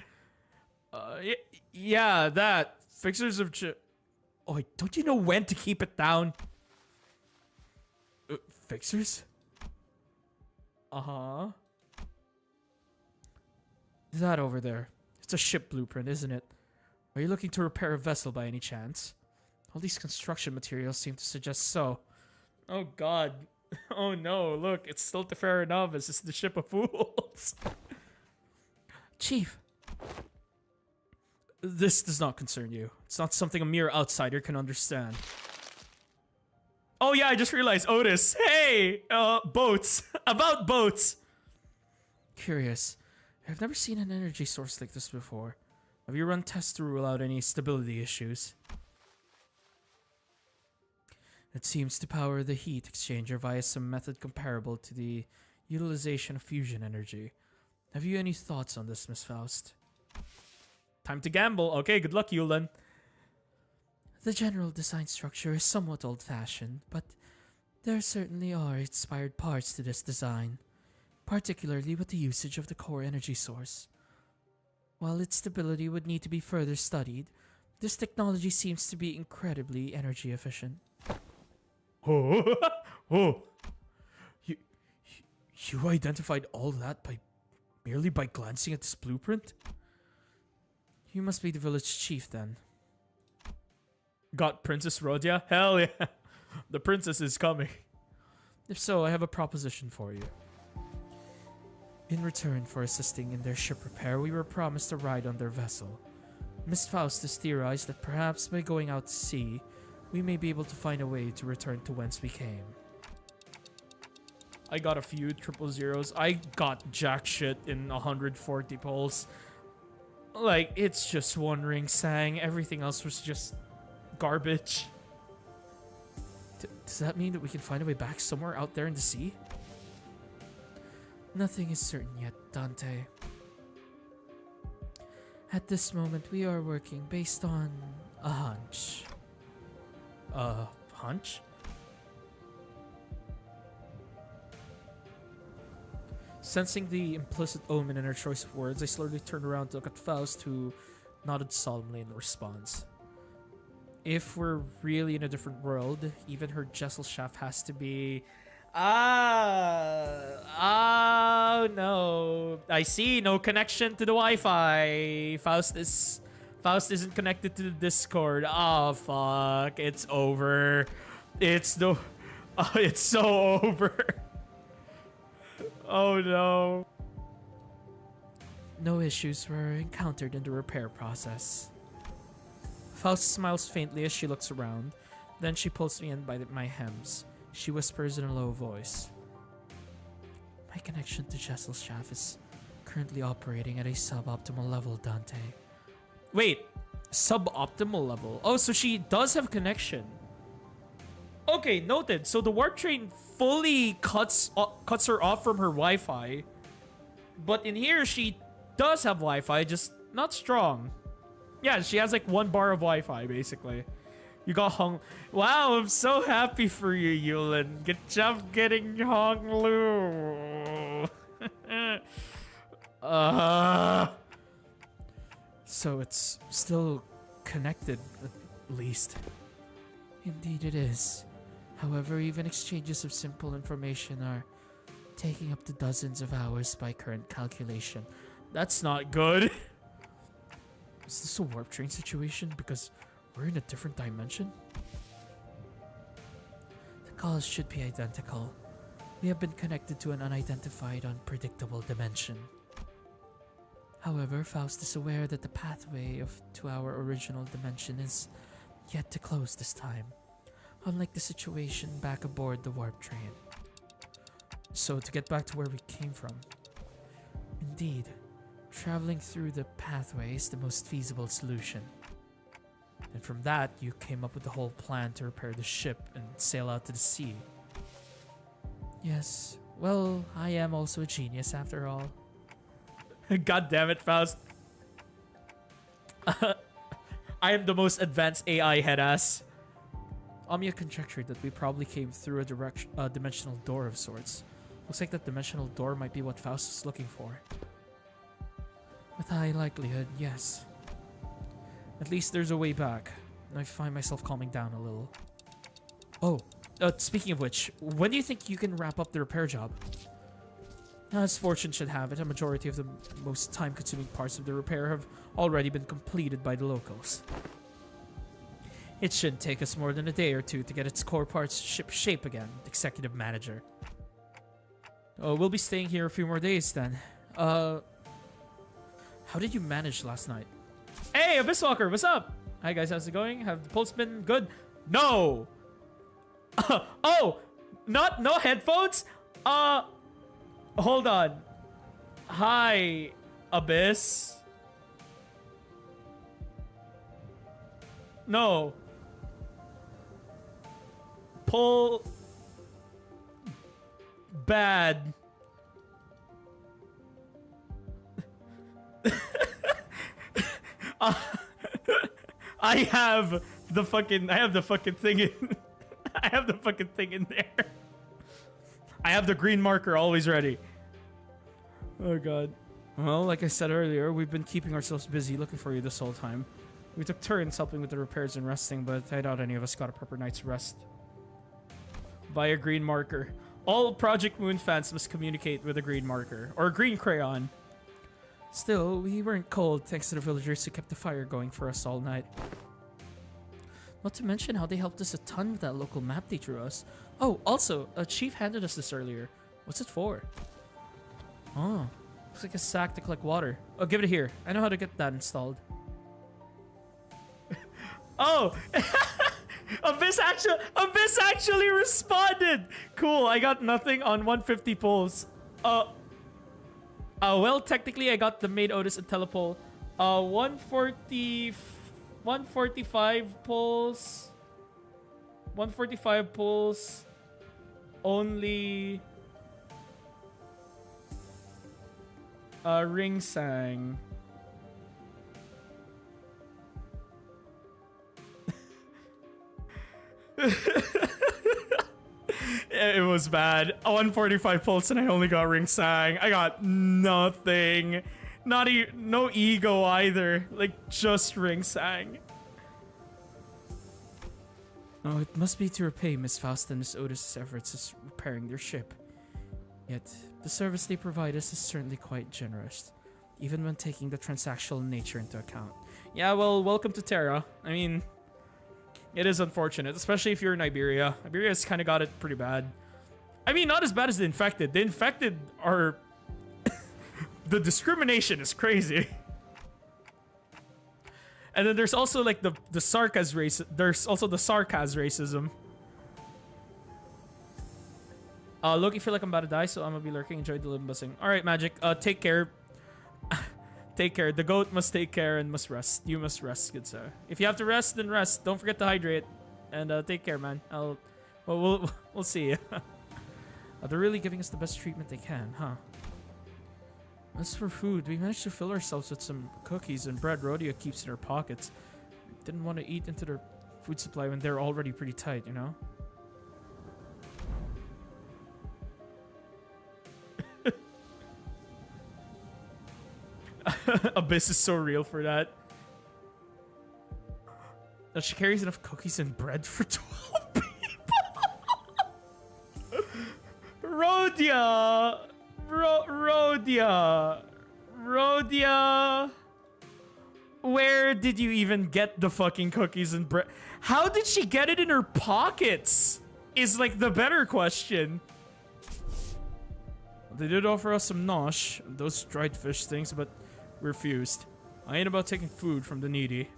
Yeah, that. Fixers of Oh, don't you know when to keep it down? Fixers? Uh-huh. That over there. It's a ship blueprint, isn't it? Are you looking to repair a vessel by any chance? All these construction materials seem to suggest so. Oh god. Oh no, look, it's still the Teferi Novice. It's the ship of fools. Chief. This does not concern you. It's not something a mere outsider can understand. Oh yeah, I just realized, Otis. Hey! Boats. About boats. Curious. I've never seen an energy source like this before. Have you run tests to rule out any stability issues? It seems to power the heat exchanger via some method comparable to the utilization of fusion energy. Have you any thoughts on this, Miss Faust? Time to gamble. Okay, good luck, Yulin. The general design structure is somewhat old-fashioned, but there certainly are inspired parts to this design, particularly with the usage of the core energy source. While its stability would need to be further studied, this technology seems to be incredibly energy efficient. Oh, oh. You identified all that merely by glancing at this blueprint? You must be the village chief then. Got Princess Rhodia? Hell yeah. The princess is coming. If so, I have a proposition for you. In return for assisting in their ship repair, we were promised a ride on their vessel. Miss Faust has theorized that perhaps by going out to sea, we may be able to find a way to return to whence we came. I got a few 000s. I got jack shit in 140 polls. Like, it's just one ring sang. Everything else was just garbage. Does that mean that we can find a way back somewhere out there in the sea? Nothing is certain yet, Dante. At this moment, we are working based on a hunch. A hunch? Sensing the implicit omen in her choice of words, I slowly turned around to look at Faust, who nodded solemnly in response. If we're really in a different world, even her Jesselchaff has to be... Oh no. I see, no connection to the Wi-Fi. Faust isn't connected to the Discord. Oh fuck, it's over. It's so over. Oh no. No issues were encountered in the repair process. Faust smiles faintly as she looks around. Then she pulls me in by my hems. She whispers in a low voice. My connection to Jesselchaff is currently operating at a suboptimal level, Dante. Wait, suboptimal level? Oh, so she does have connection. Okay, noted. So the warp train fully cuts her off from her Wi-Fi. But in here, she does have Wi-Fi, just not strong. Yeah, she has like 1 bar of Wi-Fi, basically. You got hung. Wow, I'm so happy for you, Yulin. Good job getting Hong Lu. So it's still connected, at least. Indeed it is. However, even exchanges of simple information are taking up to dozens of hours by current calculation. That's not good. Is this a warp train situation? Because we're in a different dimension? The cause should be identical. We have been connected to an unidentified, unpredictable dimension. However, Faust is aware that the pathway to our original dimension is yet to close this time, unlike the situation back aboard the warp train. So to get back to where we came from. Indeed, traveling through the pathway is the most feasible solution. And from that, you came up with the whole plan to repair the ship and sail out to the sea. Yes, well, I am also a genius after all. God damn it, Faust. I am the most advanced AI headass. Amia conjectured that we probably came through a dimensional door of sorts. Looks like that dimensional door might be what Faust is looking for. With high likelihood, yes. At least there's a way back. I find myself calming down a little. Oh, speaking of which, when do you think you can wrap up the repair job? As fortune should have it, a majority of the most time-consuming parts of the repair have already been completed by the locals. It shouldn't take us more than a day or two to get its core parts ship shape again, Executive Manager. Oh, we'll be staying here a few more days then. How did you manage last night? Hey, Abyss Walker, what's up? Hi guys, how's it going? Have the pulse been good? No! Oh! No headphones? Hold on. Hi, Abyss. No. Pull. Bad. I have the fucking thing in I have the fucking thing in there. I have the green marker always ready. Oh god. Well, like I said earlier, we've been keeping ourselves busy looking for you this whole time. We took turns helping with the repairs and resting, but I doubt any of us got a proper night's rest. Via green marker. All Project Moon fans must communicate with a green marker. Or a green crayon. Still, we weren't cold thanks to the villagers who kept the fire going for us all night. Not to mention how they helped us a ton with that local map they drew us. Oh, also, a chief handed us this earlier. What's it for? Oh, looks like a sack to collect water. Oh, give it here. I know how to get that installed. Oh! Abyss actually responded! Cool, I got nothing on 150 pulls. Well, technically I got the maid Otis and telepole. 145 pulls. 145 pulls. Only ring sang. It was bad. 145 pulse and I only got ring sang. I got nothing. No ego either. Like just ring sang. Oh, it must be to repay Miss Faust and Miss Otis' efforts as repairing their ship. Yet, the service they provide us is certainly quite generous, even when taking the transactional nature into account. Yeah, well, welcome to Terra. I mean, it is unfortunate, especially if you're in Iberia. Iberia's kind of got it pretty bad. I mean, not as bad as the infected. The infected are... the discrimination is crazy. And then there's also like the sarcasm race. There's also the sarcasm racism. Loki, feel like I'm about to die, so I'm gonna be lurking. Enjoy the limbusing. All right, Magic. Take care. Take care. The goat must take care and must rest. You must rest, good sir. If you have to rest, then rest. Don't forget to hydrate. And take care, man. We'll see you. They're really giving us the best treatment they can, huh? As for food, we managed to fill ourselves with some cookies and bread Rodeo keeps in her pockets. Didn't want to eat into their food supply when they're already pretty tight, you know? Abyss is so real for that. Now she carries enough cookies and bread for 12 people. Rhodia! Rhodia! Rhodia! Where did you even get the fucking cookies and bread? How did she get it in her pockets? Is like the better question. They did offer us some nosh, those dried fish things, but we refused. I ain't about taking food from the needy.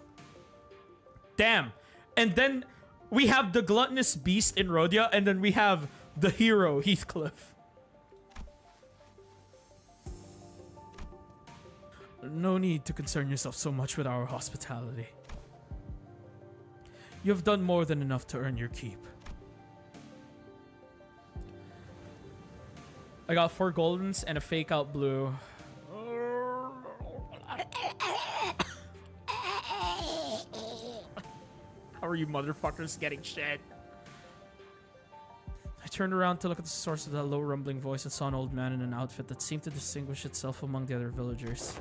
Damn. And then we have the gluttonous beast in Rhodia, and then we have the hero, Heathcliff. No need to concern yourself so much with our hospitality. You have done more than enough to earn your keep. I got 4 goldens and a fake out blue. How are you motherfuckers getting shit? I turned around to look at the source of that low rumbling voice and saw an old man in an outfit that seemed to distinguish itself among the other villagers.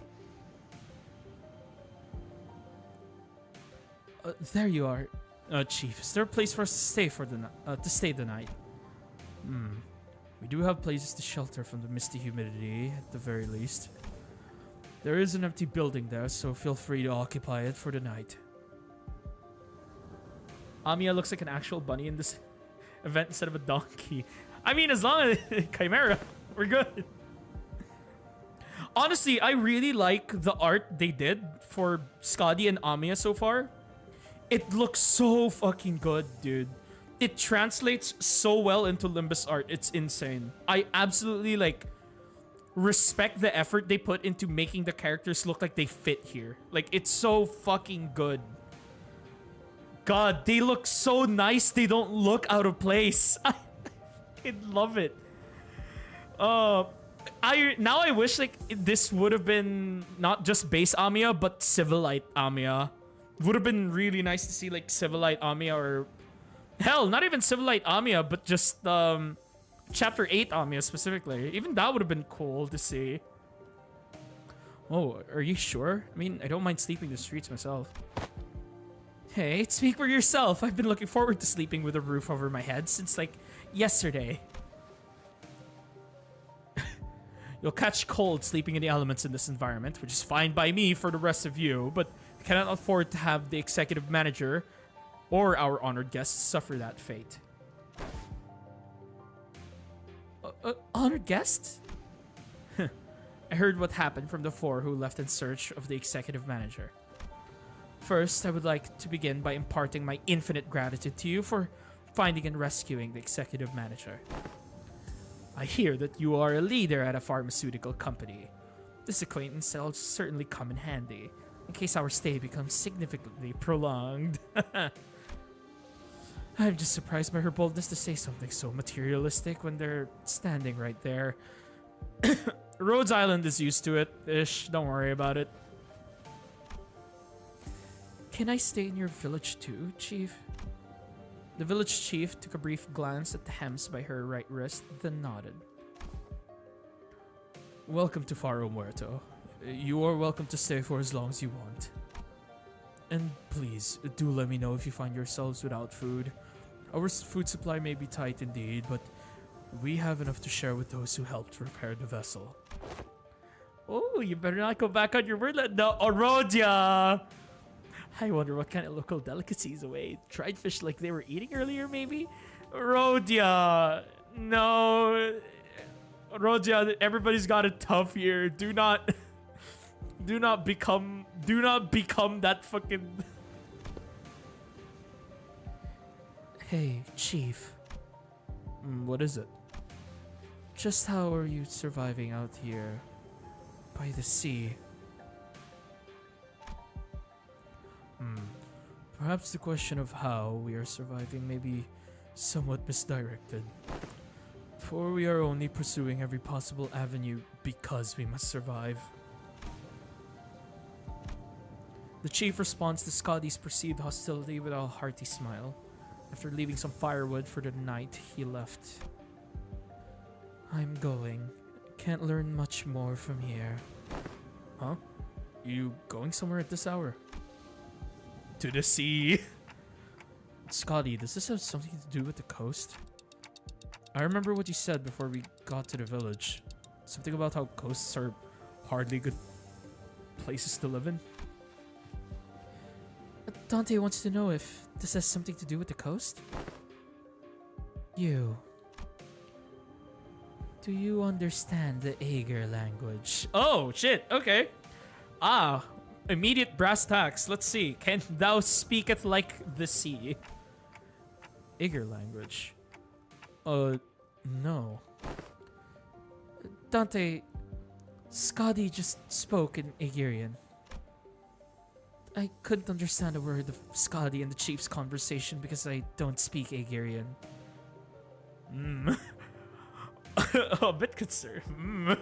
There you are, Chief. Is there a place for us to stay for the night? We do have places to shelter from the misty humidity, at the very least. There is an empty building there, so feel free to occupy it for the night. Amiya looks like an actual bunny in this event instead of a donkey. I mean, as long as Chimera, we're good. Honestly, I really like the art they did for Skadi and Amiya so far. It looks so fucking good, dude. It translates so well into Limbus art. It's insane. I absolutely like respect the effort they put into making the characters look like they fit here. Like, it's so fucking good. God, they look so nice. They don't look out of place. I love it. Now I wish like this would have been not just base Amiya, but Civilite Amiya. Would have been really nice to see like Civilite Amiya, or hell, not even Civilite Amiya, but just Chapter 8 Amiya specifically. Even that would have been cool to see. Oh, are you sure? I mean, I don't mind sleeping in the streets myself. Hey, speak for yourself. I've been looking forward to sleeping with a roof over my head since like yesterday. You'll catch cold sleeping in the elements in this environment, which is fine by me for the rest of you, but I cannot afford to have the executive manager or our honored guests suffer that fate. Honored guests? I heard what happened from the 4 who left in search of the executive manager. First, I would like to begin by imparting my infinite gratitude to you for finding and rescuing the executive manager. I hear that you are a leader at a pharmaceutical company. This acquaintance will certainly come in handy, in case our stay becomes significantly prolonged. I'm just surprised by her boldness to say something so materialistic when they're standing right there. Rhodes Island is used to it. Ish, don't worry about it. Can I stay in your village too, Chief? The village chief took a brief glance at the hems by her right wrist, then nodded. Welcome to Faro Muerto. You are welcome to stay for as long as you want. And please, do let me know if you find yourselves without food. Our food supply may be tight indeed, but we have enough to share with those who helped repair the vessel. Oh, you better not go back on your word. No, Orodia! I wonder what kind of local delicacies away. Dried fish like they were eating earlier, maybe? Rhodia! No. Rhodia, everybody's got it tough here. Do not become that fucking... Hey, Chief. What is it? Just how are you surviving out here by the sea? Perhaps the question of how we are surviving may be somewhat misdirected. For we are only pursuing every possible avenue because we must survive. The chief responds to Scotty's perceived hostility with a hearty smile. After leaving some firewood for the night, he left. I'm going. Can't learn much more from here. Huh? You going somewhere at this hour? To the sea. Scotty, does this have something to do with the coast? I remember what you said before we got to the village. Something about how coasts are hardly good places to live in. Dante wants to know if this has something to do with the coast. You. Do you understand the Ager language? Oh, shit. Okay. Ah, immediate brass tacks. Let's see. Can thou speaketh like the sea? Ager language? No. Dante, Scotty just spoke in Agerian. I couldn't understand a word of Scotty and the chief's conversation because I don't speak Agerian. A bit concerned.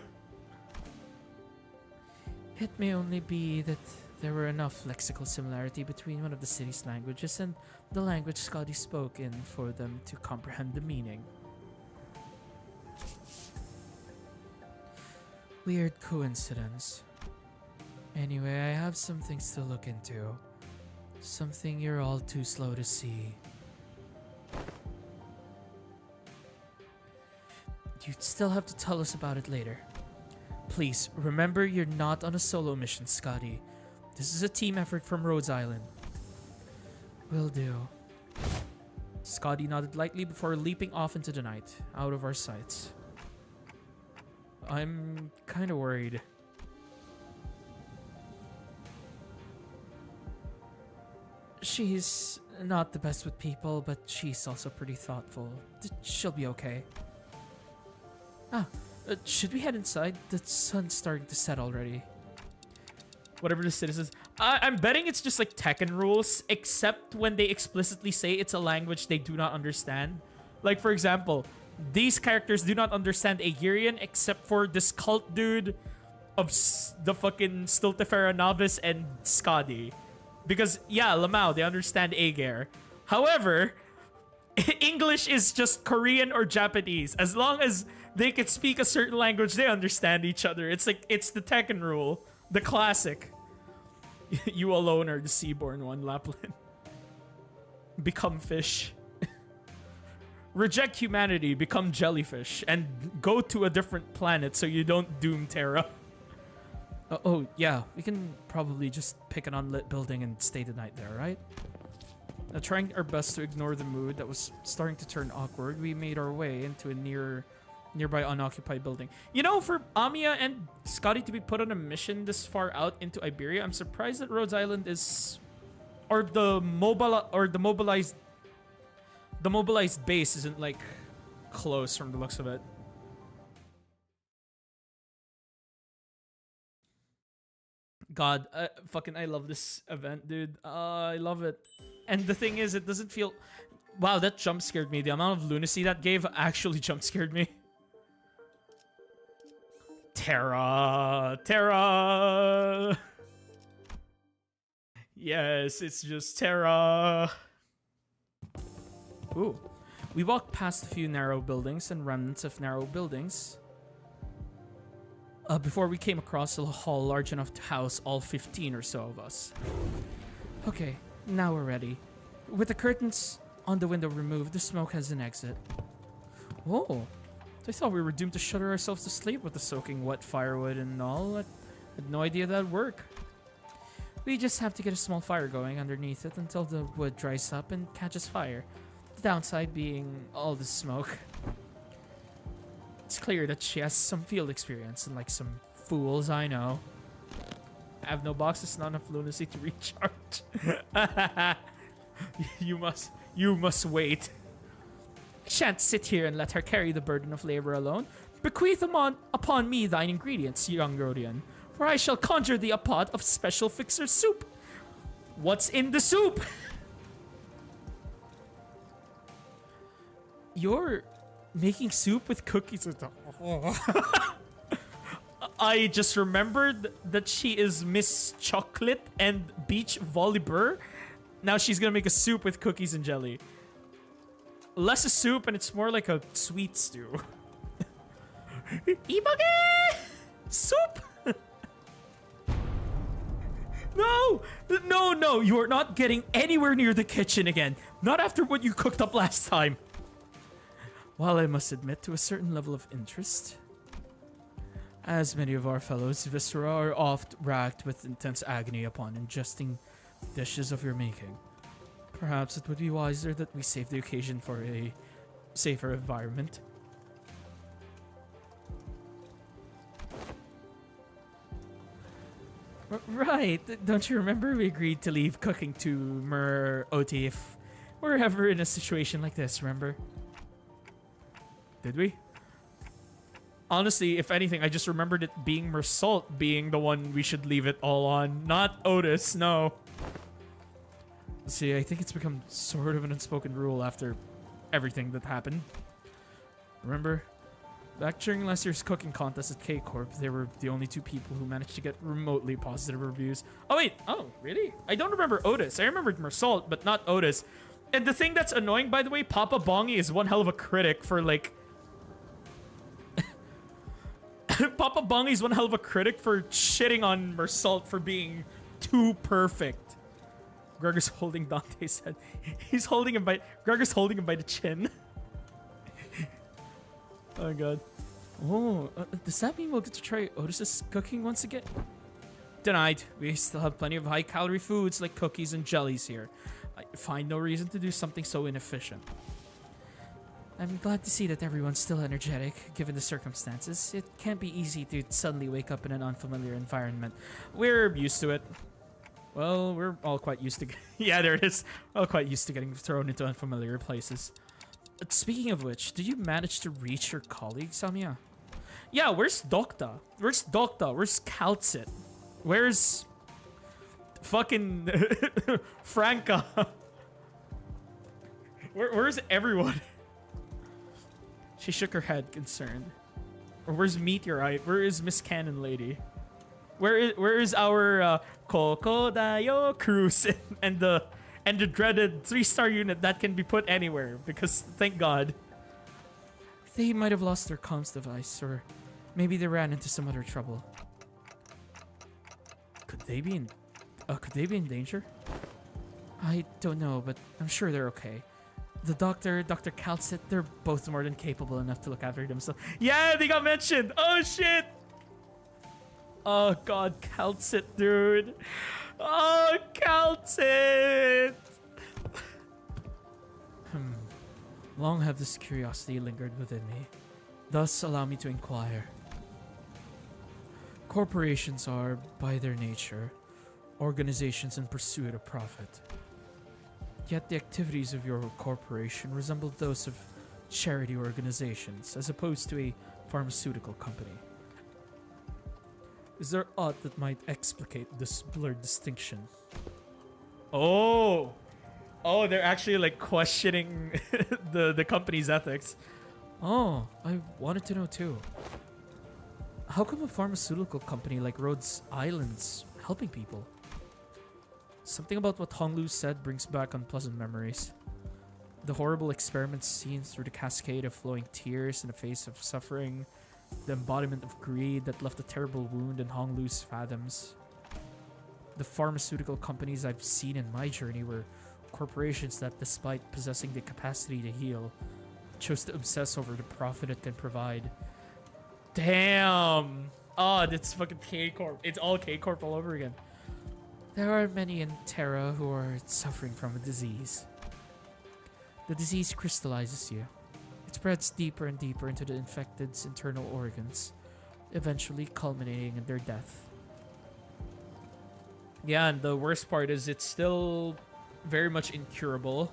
It may only be that there were enough lexical similarity between one of the city's languages and the language Scotty spoke in for them to comprehend the meaning. Weird coincidence. Anyway, I have some things to look into. Something you're all too slow to see. You'd still have to tell us about it later. Please, remember you're not on a solo mission, Scotty. This is a team effort from Rhodes Island. Will do. Scotty nodded lightly before leaping off into the night, out of our sights. I'm kinda worried. She's not the best with people, but she's also pretty thoughtful. She'll be okay. Should we head inside? The sun's starting to set already. Whatever the citizens... I'm betting it's just like Tekken rules, except when they explicitly say it's a language they do not understand. Like, for example, these characters do not understand Agerian except for this cult dude of the fucking Stiltefera Novice and Scotty. Because, yeah, Lamau, they understand Ager. However, English is just Korean or Japanese. As long as they can speak a certain language, they understand each other. It's like, it's the Tekken rule. The classic. You alone are the seaborn one, Lapland. Become fish. Reject humanity, become jellyfish, and go to a different planet so you don't doom Terra. Oh, yeah. We can probably just pick an unlit building and stay the night there, right? Trying our best to ignore the mood that was starting to turn awkward, we made our way into a nearby unoccupied building. You know, for Amiya and Scotty to be put on a mission this far out into Iberia, I'm surprised that Rhodes Island is... Or the mobilized base isn't, like, close from the looks of it. God, I love this event, dude. I love it. And the thing is, it doesn't feel... Wow, that jump scared me. The amount of lunacy that gave actually jump scared me. Terra! Terra! Yes, it's just Terra. Ooh. We walked past a few narrow buildings and remnants of narrow buildings before we came across a hall large enough to house all 15 or so of us. Okay, now we're ready. With the curtains on the window removed, the smoke has an exit. Whoa. I thought we were doomed to shudder ourselves to sleep with the soaking wet firewood and all. I had no idea that'd work. We just have to get a small fire going underneath it until the wood dries up and catches fire. The downside being all the smoke. It's clear that she has some field experience, and like some fools I know, I have no boxes, not enough lunacy to recharge. You must wait. I shan't sit here and let her carry the burden of labor alone. Bequeath upon me thine ingredients, young Rodian, for I shall conjure thee a pot of special fixer soup. What's in the soup? You're making soup with cookies. I just remembered that she is Miss Chocolate and Beach Volleyball. Now she's gonna make a soup with cookies and jelly. Less a soup and it's more like a sweet stew. Ibage! Soup! No! No, no, you are not getting anywhere near the kitchen again. Not after what you cooked up last time. While I must admit to a certain level of interest, as many of our fellows, viscera are oft racked with intense agony upon ingesting dishes of your making. Perhaps it would be wiser that we save the occasion for a safer environment. Right, don't you remember we agreed to leave cooking to Mer Oti if we're ever in a situation like this, remember? Did we? Honestly, if anything, I just remembered it being Mersalt being the one we should leave it all on, not Otis, no. See, I think it's become sort of an unspoken rule after everything that happened. Remember? Back during last year's cooking contest at K-Corp, they were the only two people who managed to get remotely positive reviews. Oh wait, oh really? I don't remember Otis. I remembered Mersalt, but not Otis. And the thing that's annoying, by the way, Papa Bongi is one hell of a critic for like... Papa Bongi is one hell of a critic for shitting on Mersalt for being too perfect. Gregor's holding Dante's head. He's holding him by... Gregor's holding him by the chin. Oh my god. Oh, does that mean we'll get to try Otis's cooking once again? Denied. We still have plenty of high-calorie foods like cookies and jellies here. I find no reason to do something so inefficient. I'm glad to see that everyone's still energetic, given the circumstances. It can't be easy to suddenly wake up in an unfamiliar environment. We're used to it. Well, we're all quite used to... Yeah, there it is. All quite used to getting thrown into unfamiliar places. Speaking of which, did you manage to reach your colleague, Samia? Yeah, where's Dokta? Where's Dokta? Where's Kaltsit? Where's... fucking... Franca? Where's everyone? She shook her head, concerned. Or where's Meteorite? Where is Miss Cannon Lady? Where is our Koko Dayo Cruise and the dreaded 3-star unit that can be put anywhere? Because thank God. They might have lost their comms device, or maybe they ran into some other trouble. Could they be in danger? I don't know, but I'm sure they're okay. The doctor, Dr. Kaltsit, they're both more than capable enough to look after themselves. Yeah, they got mentioned. Oh shit. Oh god, Kaltsit, dude. Oh, Kaltsit. Long have this curiosity lingered within me. Thus, allow me to inquire. Corporations are, by their nature, organizations in pursuit of profit. Yet the activities of your corporation resemble those of charity organizations, as opposed to a pharmaceutical company. Is there aught that might explicate this blurred distinction? Oh, they're actually like questioning the company's ethics. Oh, I wanted to know too. How come a pharmaceutical company like Rhodes Island's helping people? Something about what Honglu said brings back unpleasant memories. The horrible experiments seen through the cascade of flowing tears in the face of suffering, the embodiment of greed that left a terrible wound in Honglu's fathoms. The pharmaceutical companies I've seen in my journey were corporations that, despite possessing the capacity to heal, chose to obsess over the profit it can provide. Damn. Oh, that's fucking K-Corp. It's all K-Corp all over again. There are many in Terra who are suffering from a disease. The disease crystallizes you. It spreads deeper and deeper into the infected's internal organs, eventually culminating in their death. Yeah, and the worst part is it's still very much incurable.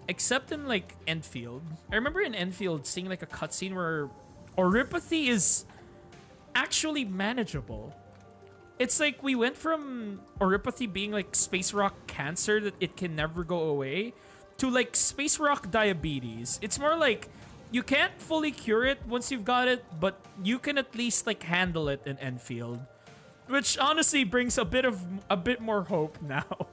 Except in, like, Enfield. I remember in Enfield seeing, like, a cutscene where Oripathy is actually manageable. It's like we went from Oripathy being, like, space rock cancer that it can never go away to, like, space rock diabetes. It's more like you can't fully cure it once you've got it, but you can at least, like, handle it in Enfield. Which honestly brings a bit more hope now.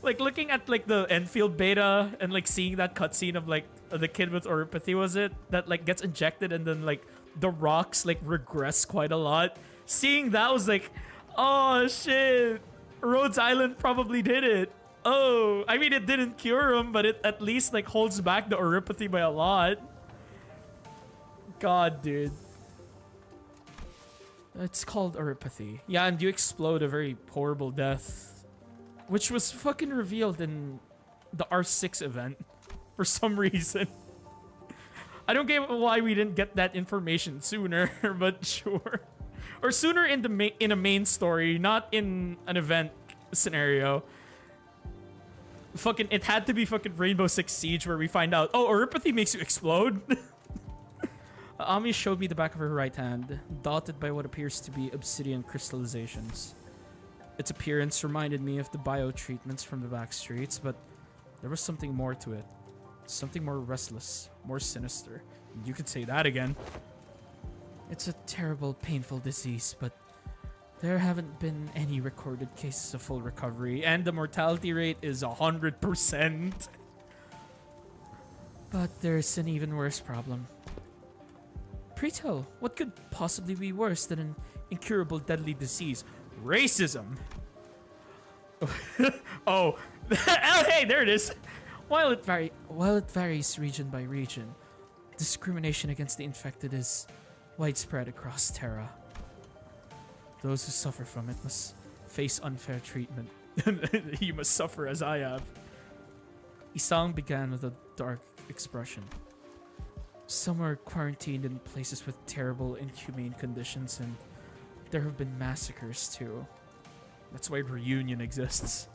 Like, looking at, like, the Enfield beta and, like, seeing that cutscene of, like, the kid with Oripathy, was it? That, like, gets injected and then, like, the rocks, like, regress quite a lot. Seeing that was like, Oh shit! Rhodes Island probably did it. Oh, I mean it didn't cure him, but it at least like holds back the oropathy by a lot. God, dude. It's called oropathy. Yeah, and you explode a very horrible death, Which was fucking revealed in the R6 event, for some reason. I don't get why we didn't get that information sooner, but sure. Or sooner in the in a main story, not in an event scenario. Fucking, it had to be fucking Rainbow Six Siege where we find out, oh, oropathy makes you explode. Ami showed me the back of her right hand, dotted by what appears to be obsidian crystallizations. Its appearance reminded me of the bio-treatments from the back streets, but there was something more to it. Something more restless, more sinister. You could say that again. It's a terrible, painful disease, but there haven't been any recorded cases of full recovery, And the mortality rate is 100%. but there's an even worse problem. Pre-tell, what could possibly be worse than an incurable deadly disease? Racism. Oh. Oh, hey, there it is. While it varies region by region, discrimination against the infected is widespread across Terra. Those who suffer from it must face unfair treatment. You must suffer as I have. Isang began with a dark expression. Some are quarantined in places with terrible, inhumane conditions, and there have been massacres too. That's why Reunion exists.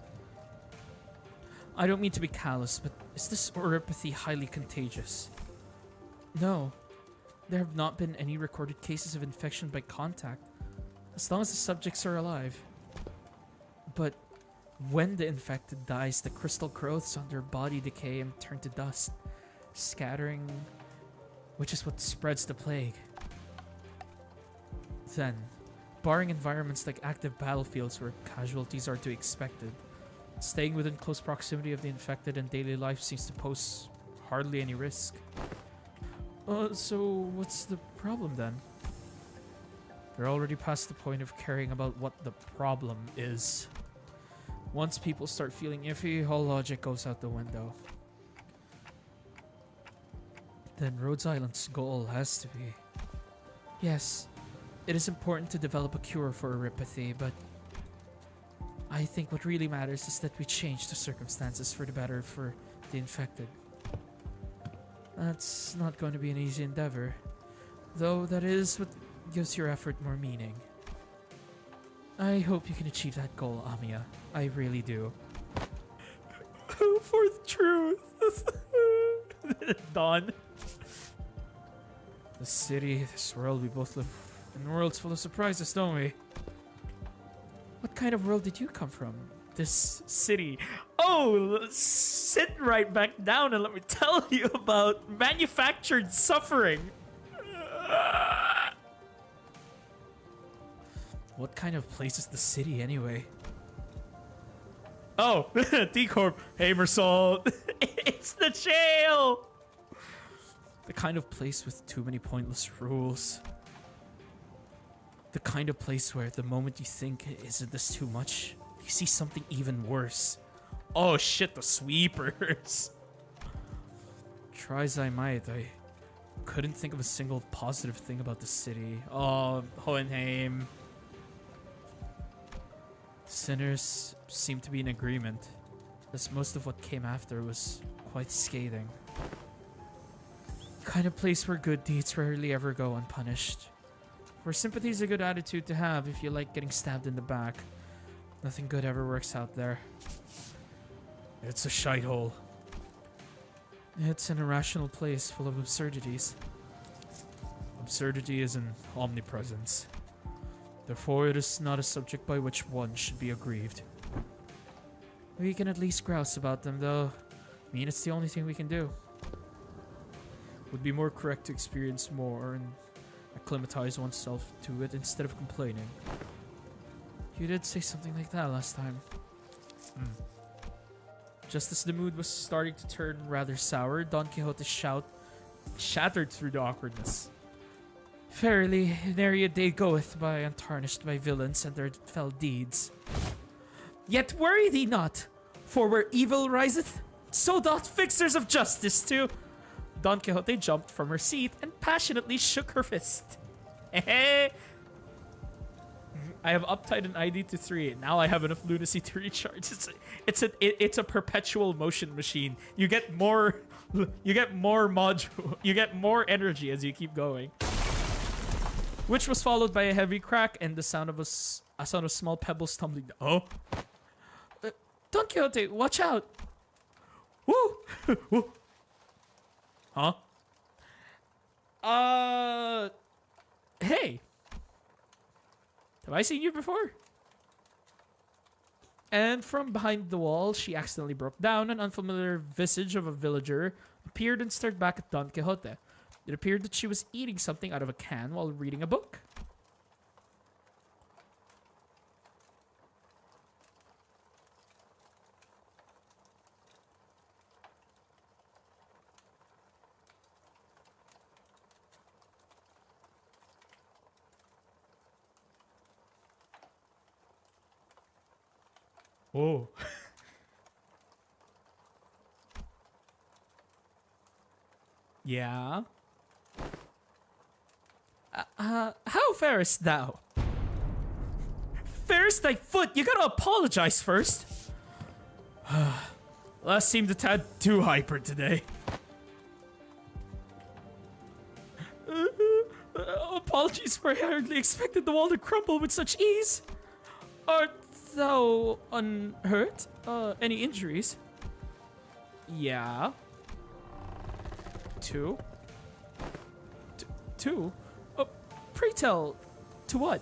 I don't mean to be callous, but is this oropathy highly contagious? No. There have not been any recorded cases of infection by contact, as long as the subjects are alive. But when the infected dies, the crystal growths on their body decay and turn to dust, scattering, which is what spreads the plague. Then, barring environments like active battlefields where casualties are to be expected, staying within close proximity of the infected and daily life seems to pose hardly any risk. So what's the problem then? They're already past the point of caring about what the problem is. Once people start feeling iffy, all logic goes out the window. Then Rhodes Island's goal has to be... Yes, it is important to develop a cure for oropathy, but I think what really matters is that we change the circumstances for the better for the infected. That's not going to be an easy endeavor, though that is what gives your effort more meaning. I hope you can achieve that goal, Amiya. I really do. For the truth. Dawn. The city, this world, we both live in worlds full of surprises, don't we? What kind of world did you come from? This city. Oh, sit right back down and let me tell you about manufactured suffering. What kind of place is the city anyway? Oh, T-Corp. Hey, Mersalt. It's the jail. The kind of place with too many pointless rules. The kind of place where the moment you think, isn't this too much, you see something even worse. Oh shit, the sweepers. Try as I might, I couldn't think of a single positive thing about the city. Oh, Hohenheim. Sinners seem to be in agreement, as most of what came after was quite scathing. Kind of place where good deeds rarely ever go unpunished. Where sympathy is a good attitude to have if you like getting stabbed in the back. Nothing good ever works out there. It's a shithole. It's an irrational place full of absurdities. Absurdity is an omnipresence. Therefore, it is not a subject by which one should be aggrieved. We can at least grouse about them, though. I mean, it's the only thing we can do. Would be more correct to experience more and acclimatize oneself to it instead of complaining. You did say something like that last time. Just as the mood was starting to turn rather sour, Don Quixote's shout shattered through the awkwardness. Verily, nary a day goeth by untarnished by villains and their fell deeds. Yet worry thee not, for where evil riseth, so doth fixers of justice too. Don Quixote jumped from her seat and passionately shook her fist. I have uptied an ID to 3. Now I have enough lunacy to recharge. It's a perpetual motion machine. You get more module. You get more energy as you keep going. Which was followed by a heavy crack and the sound of a sound of small pebbles tumbling down. Oh, Don Quixote, watch out! Woo! Woo! Huh? Hey! Have I seen you before? And from behind the wall, she accidentally broke down. An unfamiliar visage of a villager appeared and stared back at Don Quixote. It appeared that she was eating something out of a can while reading a book. Oh. Yeah. How farest thou? Farest thy foot? You gotta apologize first. Last seemed a tad too hyper today. Apologies, for I hardly expected the wall to crumble with such ease. Art thou unhurt? Any injuries? Yeah. Two? Two? Pray tell, to what?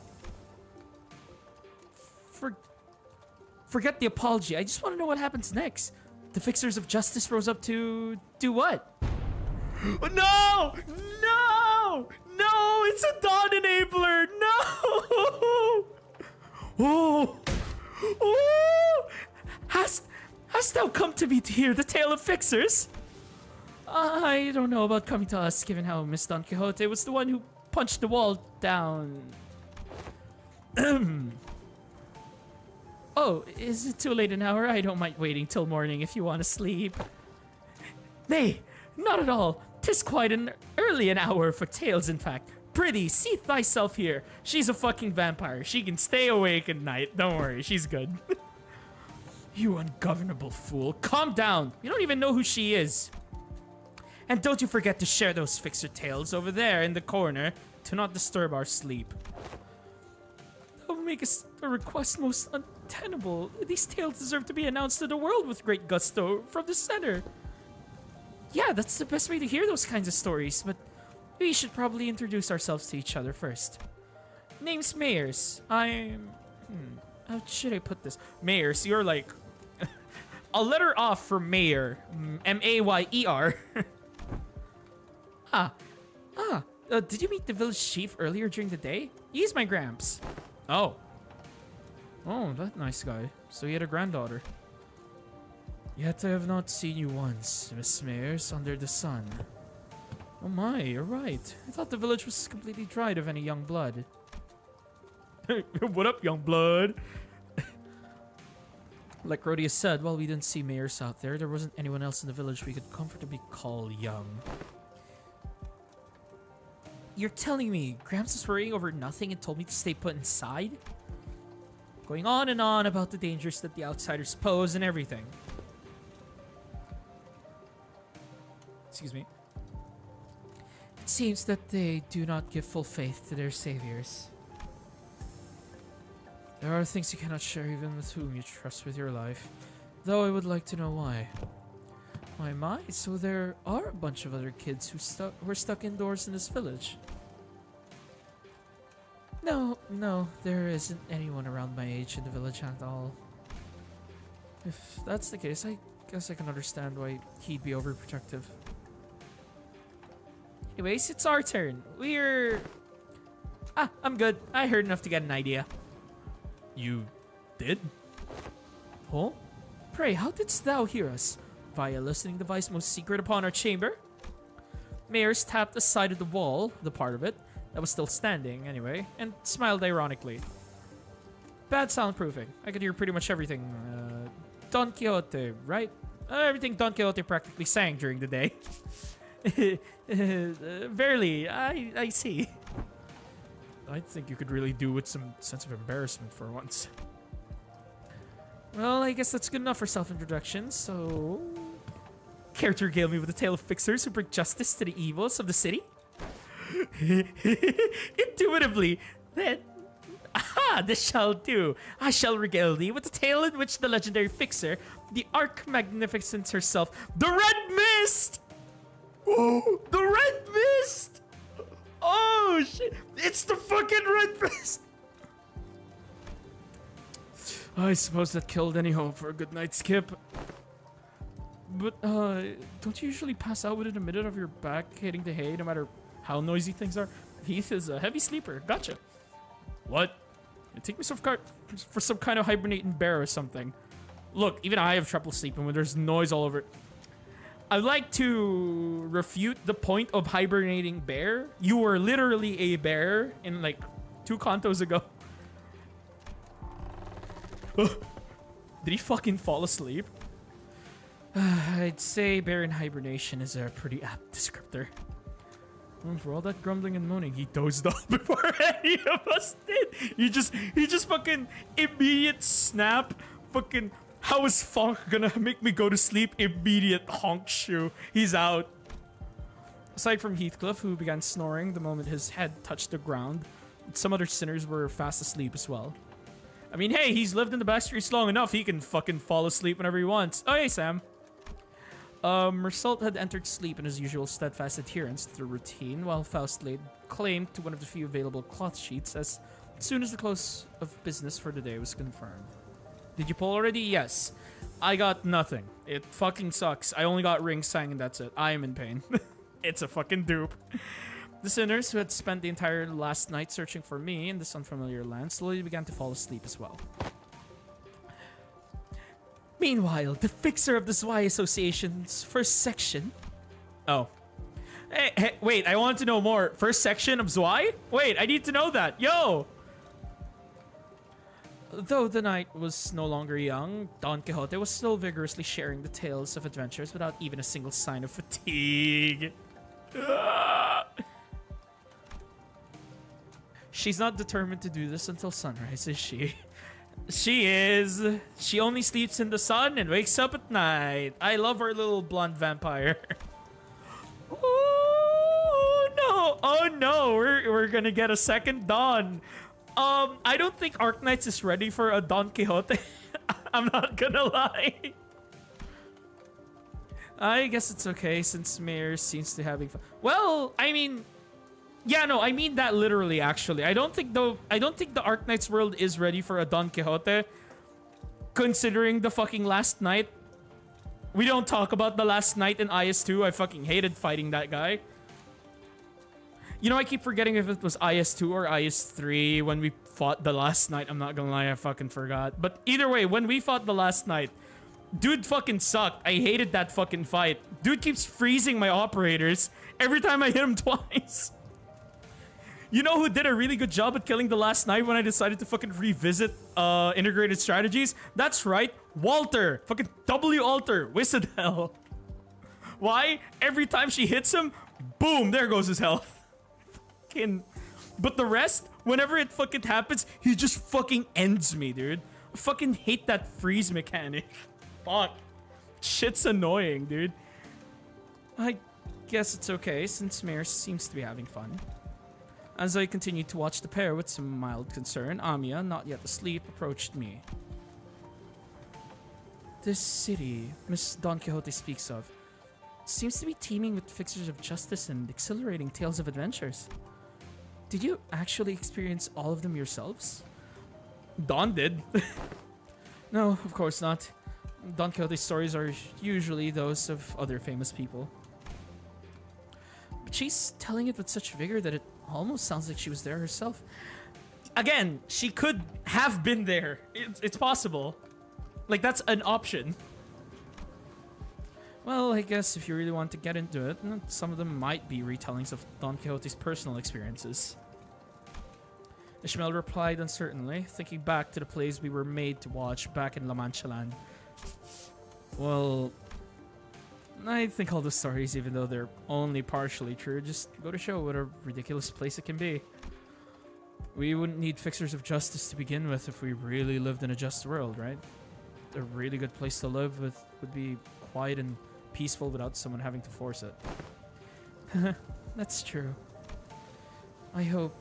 Forget the apology. I just want to know what happens next. The fixers of justice rose up to do what? No! No! No! It's a dawn enabler! No! Oh! Oh! Hast thou come to me to hear the tale of fixers? I don't know about coming to us, given how Miss Don Quixote was the one who punched the wall down. Oh, is it too late an hour? I don't mind waiting till morning if you want to sleep. Nay, not at all. 'Tis quite an early an hour for tales, in fact. Prithee, seat thyself here. She's a fucking vampire. She can stay awake at night. Don't worry, she's good. You ungovernable fool. Calm down. You don't even know who she is. And don't you forget to share those fixer tales over there in the corner to not disturb our sleep. That will make a request most untenable. These tales deserve to be announced to the world with great gusto from the center. Yeah, that's the best way to hear those kinds of stories, but we should probably introduce ourselves to each other first. Name's Mayers. I'm... how should I put this? Mayers, you're like... a letter off for mayor. M-A-Y-E-R. Did you meet the village chief earlier during the day? He's my gramps. Oh, that nice guy. So he had a granddaughter. Yet I have not seen you once, Miss Mayers, under the sun. Oh my, you're right. I thought the village was completely dried of any young blood. What up, young blood? Like Rhodia said, while we didn't see Mayers out there, there wasn't anyone else in the village we could comfortably call young. You're telling me Gramps was worrying over nothing and told me to stay put inside? Going on and on about the dangers that the outsiders pose and everything. Excuse me. It seems that they do not give full faith to their saviors. There are things you cannot share even with whom you trust with your life, though I would like to know why. My, so there are a bunch of other kids who were stuck indoors in this village. No, there isn't anyone around my age in the village at all. If that's the case, I guess I can understand why he'd be overprotective. Anyways, it's our turn. I'm good. I heard enough to get an idea. You did? Huh? Pray, how didst thou hear us? Via listening device most secret upon our chamber? Mayers tapped the side of the wall, the part of it, that was still standing anyway, and smiled ironically. Bad soundproofing. I could hear pretty much everything. Don Quixote, right? Everything Don Quixote practically sang during the day. Barely, I see. I think you could really do with some sense of embarrassment for once. Well, I guess that's good enough for self-introduction, so... Care to regale me with a tale of fixers who bring justice to the evils of the city? Intuitively, then... Aha! This shall do. I shall regale thee with a tale in which the legendary fixer, the Arch-Magnificence herself, the Red Mist! Oh, the Red Mist! Oh, shit! It's the fucking Red Mist! I suppose that killed any hope for a good night's skip. But, don't you usually pass out within a minute of your back hitting the hay, no matter how noisy things are? Heath is a heavy sleeper. Gotcha. What? You take me for some kind of hibernating bear or something. Look, even I have trouble sleeping when there's noise all over. I'd like to refute the point of hibernating bear. You were literally a bear in like 2 cantos ago. Did he fucking fall asleep? I'd say bear in hibernation is a pretty apt descriptor. And for all that grumbling and moaning, he dozed off before any of us did. He just fucking immediate snap. Fucking, how is Funk gonna make me go to sleep? Immediate honk shoe. He's out. Aside from Heathcliff, who began snoring the moment his head touched the ground, some other sinners were fast asleep as well. I mean, hey, he's lived in the back streets long enough. He can fucking fall asleep whenever he wants. Oh, hey, Sam. Mersault had entered sleep in his usual steadfast adherence to the routine, while Faust laid claim to one of the few available cloth sheets as soon as the close of business for the day was confirmed. Did you pull already? Yes. I got nothing. It fucking sucks. I only got ring sang and that's it. I am in pain. It's a fucking dupe. The sinners who had spent the entire last night searching for me in this unfamiliar land slowly began to fall asleep as well. Meanwhile, the fixer of the Zwei Association's first section... Oh. Hey, wait, I want to know more. First section of Zwei? Wait, I need to know that. Yo! Though the night was no longer young, Don Quixote was still vigorously sharing the tales of adventures without even a single sign of fatigue. She's not determined to do this until sunrise, is she? She is. She only sleeps in the sun and wakes up at night. I love our little blonde vampire. Oh no! Oh no! We're gonna get a second Don. I don't think Arknights is ready for a Don Quixote. I'm not gonna lie. I guess it's okay since Mayor seems to be having fun. Well, I mean, yeah, no, I mean that literally. Actually, I don't think the Arknights world is ready for a Don Quixote. Considering the fucking last night, we don't talk about the last night in IS2. I fucking hated fighting that guy. You know, I keep forgetting if it was IS2 or IS3 when we fought the last night. I'm not gonna lie, I fucking forgot. But either way, when we fought the last night, dude fucking sucked. I hated that fucking fight. Dude keeps freezing my operators every time I hit him twice. You know who did a really good job at killing the last night when I decided to fucking revisit integrated strategies? That's right, Walter. Fucking W Alter, Wizard Hell. Why? Every time she hits him, boom, there goes his health. But the rest, whenever it fucking happens, he just fucking ends me, dude. I fucking hate that freeze mechanic. Fuck. Shit's annoying, dude. I guess it's okay, since Mayor seems to be having fun. As I continued to watch the pair with some mild concern, Amiya, not yet asleep, approached me. This city Miss Don Quixote speaks of seems to be teeming with fixers of justice and exhilarating tales of adventures. Did you actually experience all of them yourselves? Don did. No, of course not. Don Quixote's stories are usually those of other famous people. But she's telling it with such vigor that it almost sounds like she was there herself. Again, she could have been there. It's possible. Like, that's an option. Well, I guess if you really want to get into it, some of them might be retellings of Don Quixote's personal experiences. Ishmael replied uncertainly, thinking back to the plays we were made to watch back in La Mancha Land. Well, I think all the stories, even though they're only partially true, just go to show what a ridiculous place it can be. We wouldn't need fixers of justice to begin with if we really lived in a just world, right? A really good place to live with would be quiet and peaceful without someone having to force it. That's true. I hope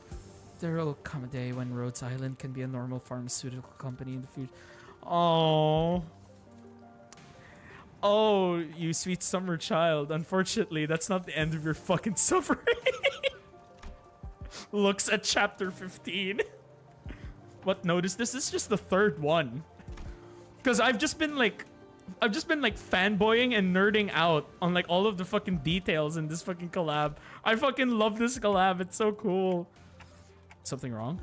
there will come a day when Rhodes Island can be a normal pharmaceutical company in the future. Oh. Oh, you sweet summer child. Unfortunately, that's not the end of your fucking suffering. Looks at chapter 15. What, notice this is just the third one. Because I've just been like fanboying and nerding out on like all of the fucking details in this fucking collab. I fucking love this collab. It's so cool. Something wrong?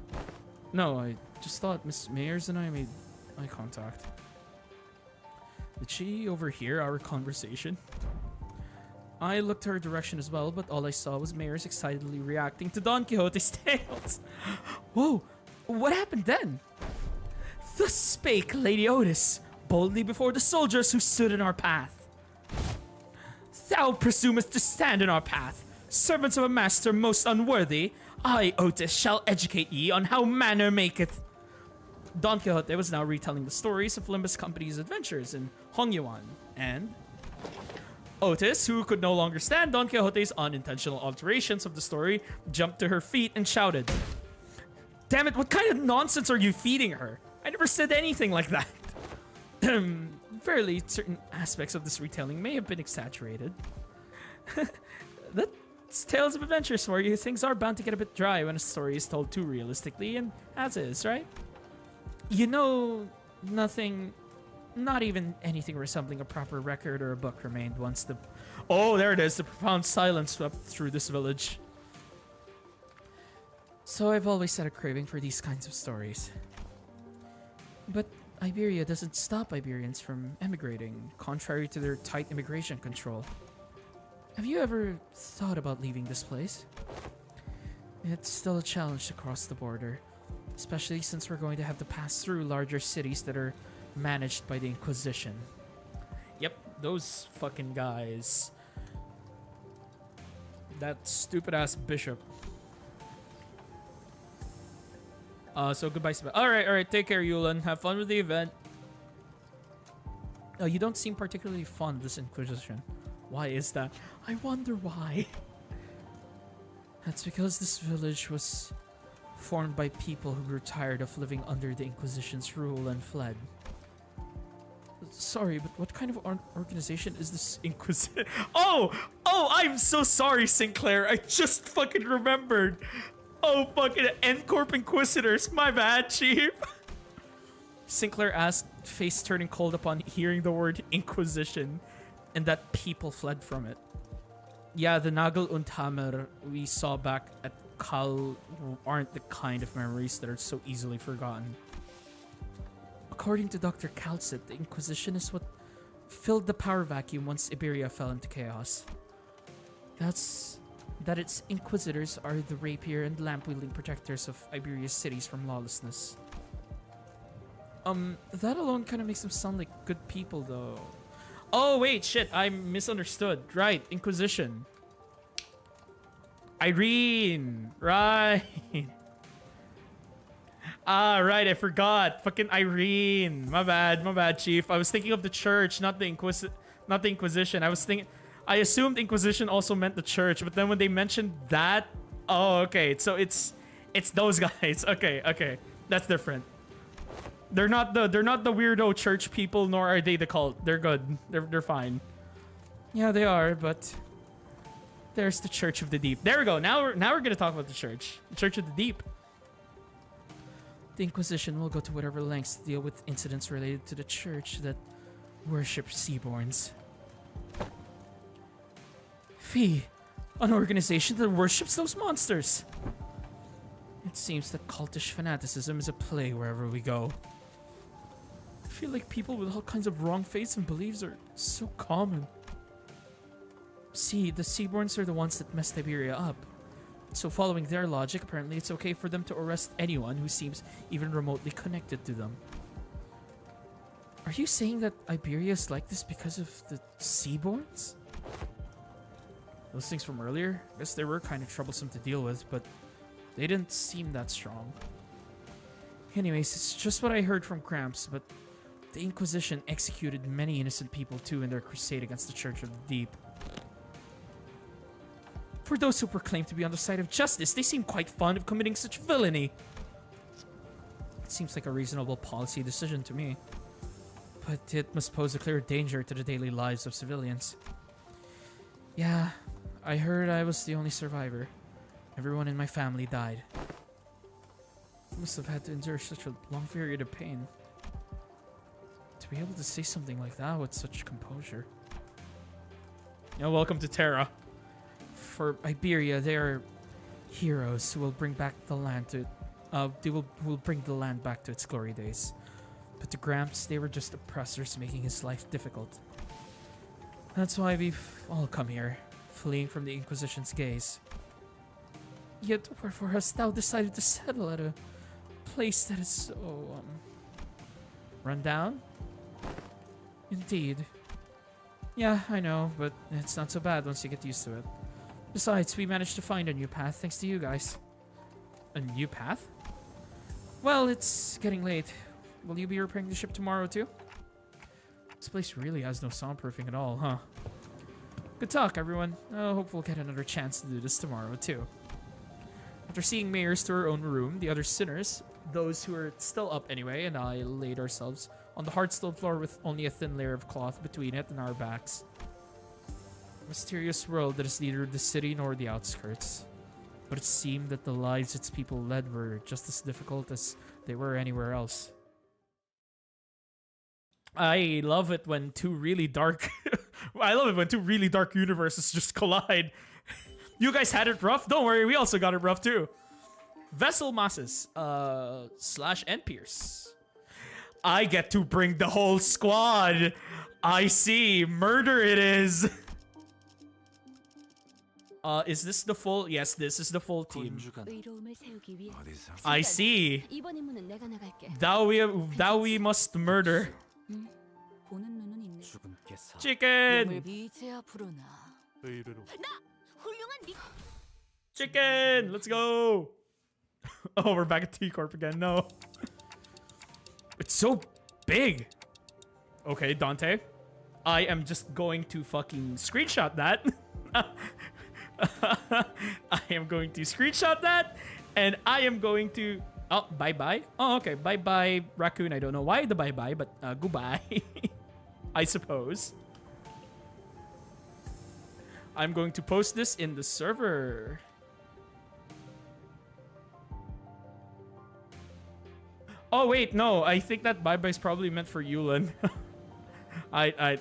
No, I just thought Miss Mayers and I made eye contact. Did she overhear our conversation? I looked her direction as well, but all I saw was Mayers excitedly reacting to Don Quixote's tales. Whoa, what happened then? Thus spake Lady Otis, boldly before the soldiers who stood in our path. Thou presumest to stand in our path, servants of a master most unworthy. I, Otis, shall educate ye on how manner maketh. Don Quixote was now retelling the stories of Limbus Company's adventures in Hongyuan, and Otis, who could no longer stand Don Quixote's unintentional alterations of the story, jumped to her feet and shouted, "Damn it, what kind of nonsense are you feeding her? I never said anything like that." Fairly, certain aspects of this retelling may have been exaggerated. That's tales of adventures for you. Things are bound to get a bit dry when a story is told too realistically, and as is, right? You know, nothing, not even anything resembling a proper record or a book remained once the... Oh, there it is. The profound silence swept through this village. So I've always had a craving for these kinds of stories. But Iberia doesn't stop Iberians from emigrating, contrary to their tight immigration control. Have you ever thought about leaving this place? It's still a challenge to cross the border, especially since we're going to have to pass through larger cities that are managed by the Inquisition. Yep, those fucking guys. That stupid-ass bishop. So goodbye, Sebastian. Alright, take care, Yulan. Have fun with the event. Oh, you don't seem particularly fond of this Inquisition. Why is that? I wonder why. That's because this village was formed by people who grew tired of living under the Inquisition's rule and fled. Sorry, but what kind of organization is this Inquisition? Oh, I'm so sorry, Sinclair. I just fucking remembered. Oh, fucking N-Corp Inquisitors. My bad, Chief. Sinclair asked, face turning cold upon hearing the word Inquisition, and that people fled from it. Yeah, the Nagel und Hammer we saw back at Kal aren't the kind of memories that are so easily forgotten. According to Dr. Calcit, the Inquisition is what filled the power vacuum once Iberia fell into chaos. That its inquisitors are the rapier and lamp-wielding protectors of Iberia's cities from lawlessness. That alone kind of makes them sound like good people, though. Oh, wait, shit, I misunderstood. Right, Inquisition. Irene, right. Ah, right, I forgot. Fucking Irene. My bad, Chief. I was thinking of the church, not the Inquisition. I assumed Inquisition also meant the church, but then when they mentioned that, oh, okay. So it's those guys. Okay. That's different. They're not the weirdo church people, nor are they the cult. They're good. They're fine. Yeah, they are, but there's the Church of the Deep. There we go. Now we're gonna talk about the church. The Church of the Deep. The Inquisition will go to whatever lengths to deal with incidents related to the church that worship Seaborns. Fee, an organization that worships those monsters. It seems that cultish fanaticism is at play wherever we go. I feel like people with all kinds of wrong faiths and beliefs are so common. See, the Seaborns are the ones that messed Iberia up. So following their logic, apparently it's okay for them to arrest anyone who seems even remotely connected to them. Are you saying that Iberia is like this because of the Seaborns? Those things from earlier, I guess they were kind of troublesome to deal with, but they didn't seem that strong. Anyways, it's just what I heard from Gramps, but the Inquisition executed many innocent people too in their crusade against the Church of the Deep. For those who proclaim to be on the side of justice, they seem quite fond of committing such villainy. It seems like a reasonable policy decision to me. But it must pose a clear danger to the daily lives of civilians. Yeah, I heard I was the only survivor. Everyone in my family died. I must have had to endure such a long period of pain. To be able to say something like that with such composure. Welcome to Terra. For Iberia, they are heroes who will bring back the land to will bring the land back to its glory days. But to Gramps, they were just oppressors making his life difficult. That's why we've all come here, fleeing from the Inquisition's gaze. Yet wherefore hast thou decided to settle at a place that is so, run down? Indeed. Yeah, I know, but it's not so bad once you get used to it. Besides, we managed to find a new path thanks to you guys. A new path? Well, it's getting late. Will you be repairing the ship tomorrow too? This place really has no soundproofing at all, huh? Good talk, everyone. I hope we'll get another chance to do this tomorrow too. After seeing Mayors to our own room, the other sinners, those who are still up anyway, and I laid ourselves on the hard stone floor with only a thin layer of cloth between it and our backs. A mysterious world that is neither the city nor the outskirts. But it seemed that the lives its people led were just as difficult as they were anywhere else. I love it when two really dark universes just collide. You guys had it rough? Don't worry, we also got it rough too. Vessel masses, slash and Pierce. I get to bring the whole squad. I see. Murder it is. Is this the full? Yes, this is the full team. I see. Thou we must murder. Chicken! Chicken! Let's go! Oh, we're back at T-Corp again. No. It's so big. Okay, Dante. I am just going to fucking screenshot that. I am going to screenshot that. And I am going to... Oh, bye-bye. Oh, okay. Bye-bye, raccoon. I don't know why the bye-bye, but goodbye. I suppose. I'm going to post this in the server. Oh, wait. No, I think that bye-bye is probably meant for Yulin. I...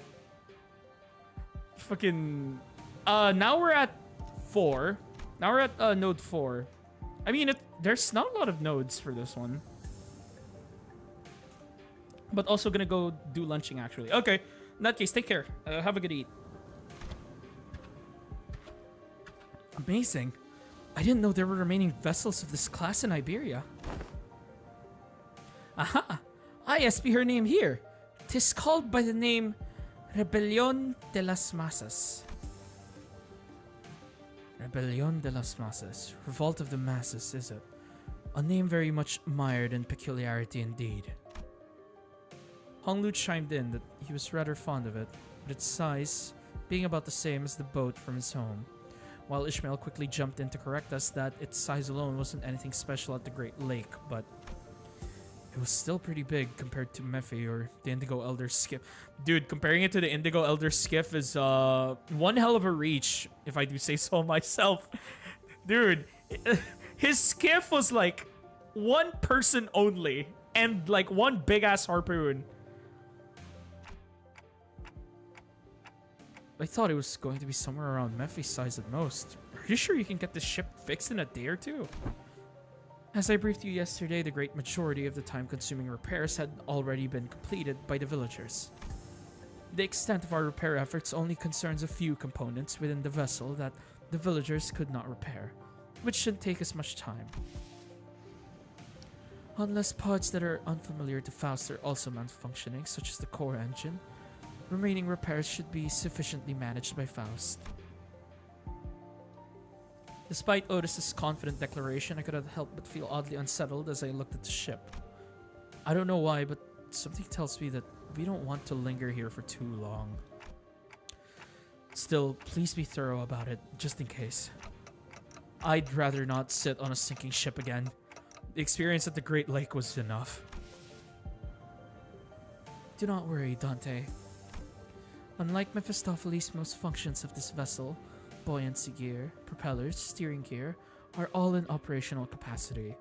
Fucking... Now we're at 4. Now we're at node 4. I mean, there's not a lot of nodes for this one. But also gonna go do lunching, actually. Okay, in that case, take care. Have a good eat. Amazing. I didn't know there were remaining vessels of this class in Iberia. Aha! I SB her name here. 'Tis called by the name Rebelión de las Masas. Rebelión de las Masas. Revolt of the Masses, is it? A name very much mired in peculiarity indeed. Honglu chimed in that he was rather fond of it, but its size being about the same as the boat from his home, while Ishmael quickly jumped in to correct us that its size alone wasn't anything special at the Great Lake, but it was still pretty big compared to Mephi or the Indigo Elder Skiff. Dude, comparing it to the Indigo Elder Skiff is one hell of a reach, if I do say so myself. Dude, his skiff was like one person only and like one big ass harpoon. I thought it was going to be somewhere around Mephi's size at most. Are you sure you can get this ship fixed in a day or two? As I briefed you yesterday, the great majority of the time-consuming repairs had already been completed by the villagers. The extent of our repair efforts only concerns a few components within the vessel that the villagers could not repair. which shouldn't take as much time. Unless pods that are unfamiliar to Faust are also malfunctioning, such as the core engine, remaining repairs should be sufficiently managed by Faust. Despite Otis's confident declaration, I could not help but feel oddly unsettled as I looked at the ship. I don't know why, but something tells me that we don't want to linger here for too long. Still, please be thorough about it, just in case. I'd rather not sit on a sinking ship again. The experience at the Great Lake was enough. Do not worry, Dante. Unlike Mephistopheles, most functions of this vessel, buoyancy gear, propellers, steering gear, are all in operational capacity.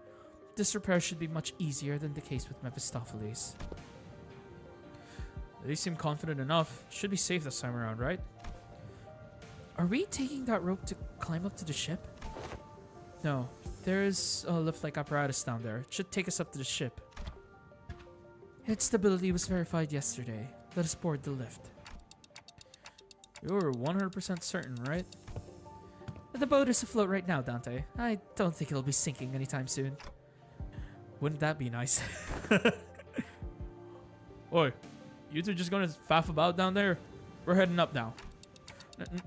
This repair should be much easier than the case with Mephistopheles. They seem confident enough. Should be safe this time around, right? Are we taking that rope to climb up to the ship? No. There's a lift-like apparatus down there. It should take us up to the ship. Its stability was verified yesterday. Let us board the lift. You're 100% certain, right? The boat is afloat right now, Dante. I don't think it'll be sinking anytime soon. Wouldn't that be nice? Oi, you two just gonna faff about down there? We're heading up now.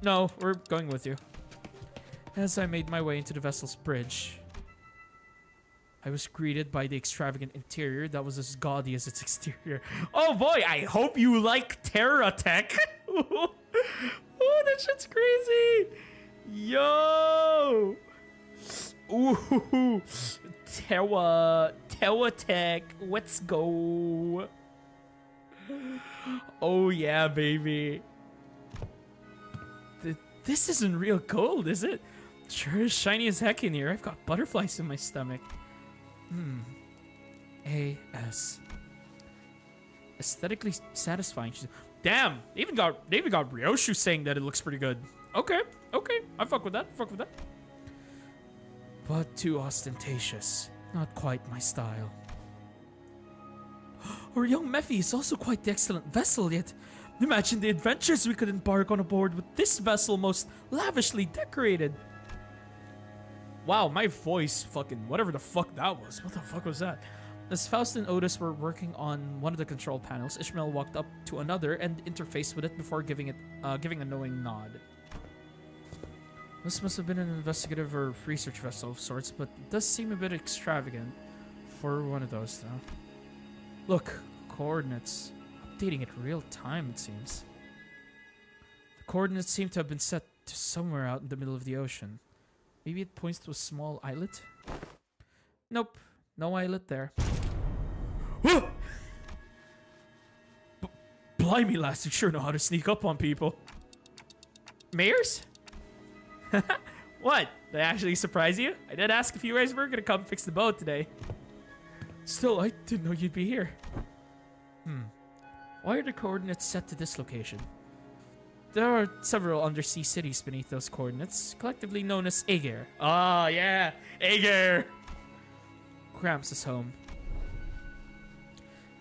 No, we're going with you. As I made my way into the vessel's bridge, I was greeted by the extravagant interior that was as gaudy as its exterior. Oh boy, I hope you like Terra Tech. Oh, that shit's crazy. Yo. Ooh. Terra Tech. Let's go. Oh yeah, baby. This isn't real gold, is it? Sure is shiny as heck in here. I've got butterflies in my stomach. A.S. Aesthetically satisfying. Damn, they even got Ryoshu saying that it looks pretty good. Okay, I fuck with that. But too ostentatious. Not quite my style. Our young Mephi is also quite the excellent vessel, yet imagine the adventures we could embark on aboard with this vessel most lavishly decorated. Wow, my voice fucking whatever the fuck that was. What the fuck was that? As Faust and Otis were working on one of the control panels, Ishmael walked up to another and interfaced with it before giving a knowing nod. This must have been an investigative or research vessel of sorts, but it does seem a bit extravagant for one of those, though. Look, coordinates. Updating it real time, it seems. The coordinates seem to have been set to somewhere out in the middle of the ocean. Maybe it points to a small islet? Nope, no islet there. Blimey, lass, you sure know how to sneak up on people. Mayors? What? Did I actually surprise you? I did ask if you guys were gonna come fix the boat today. Still, I didn't know you'd be here. Why are the coordinates set to this location? There are several undersea cities beneath those coordinates, collectively known as Aegir. Ah, yeah, Aegir. Gramps' home.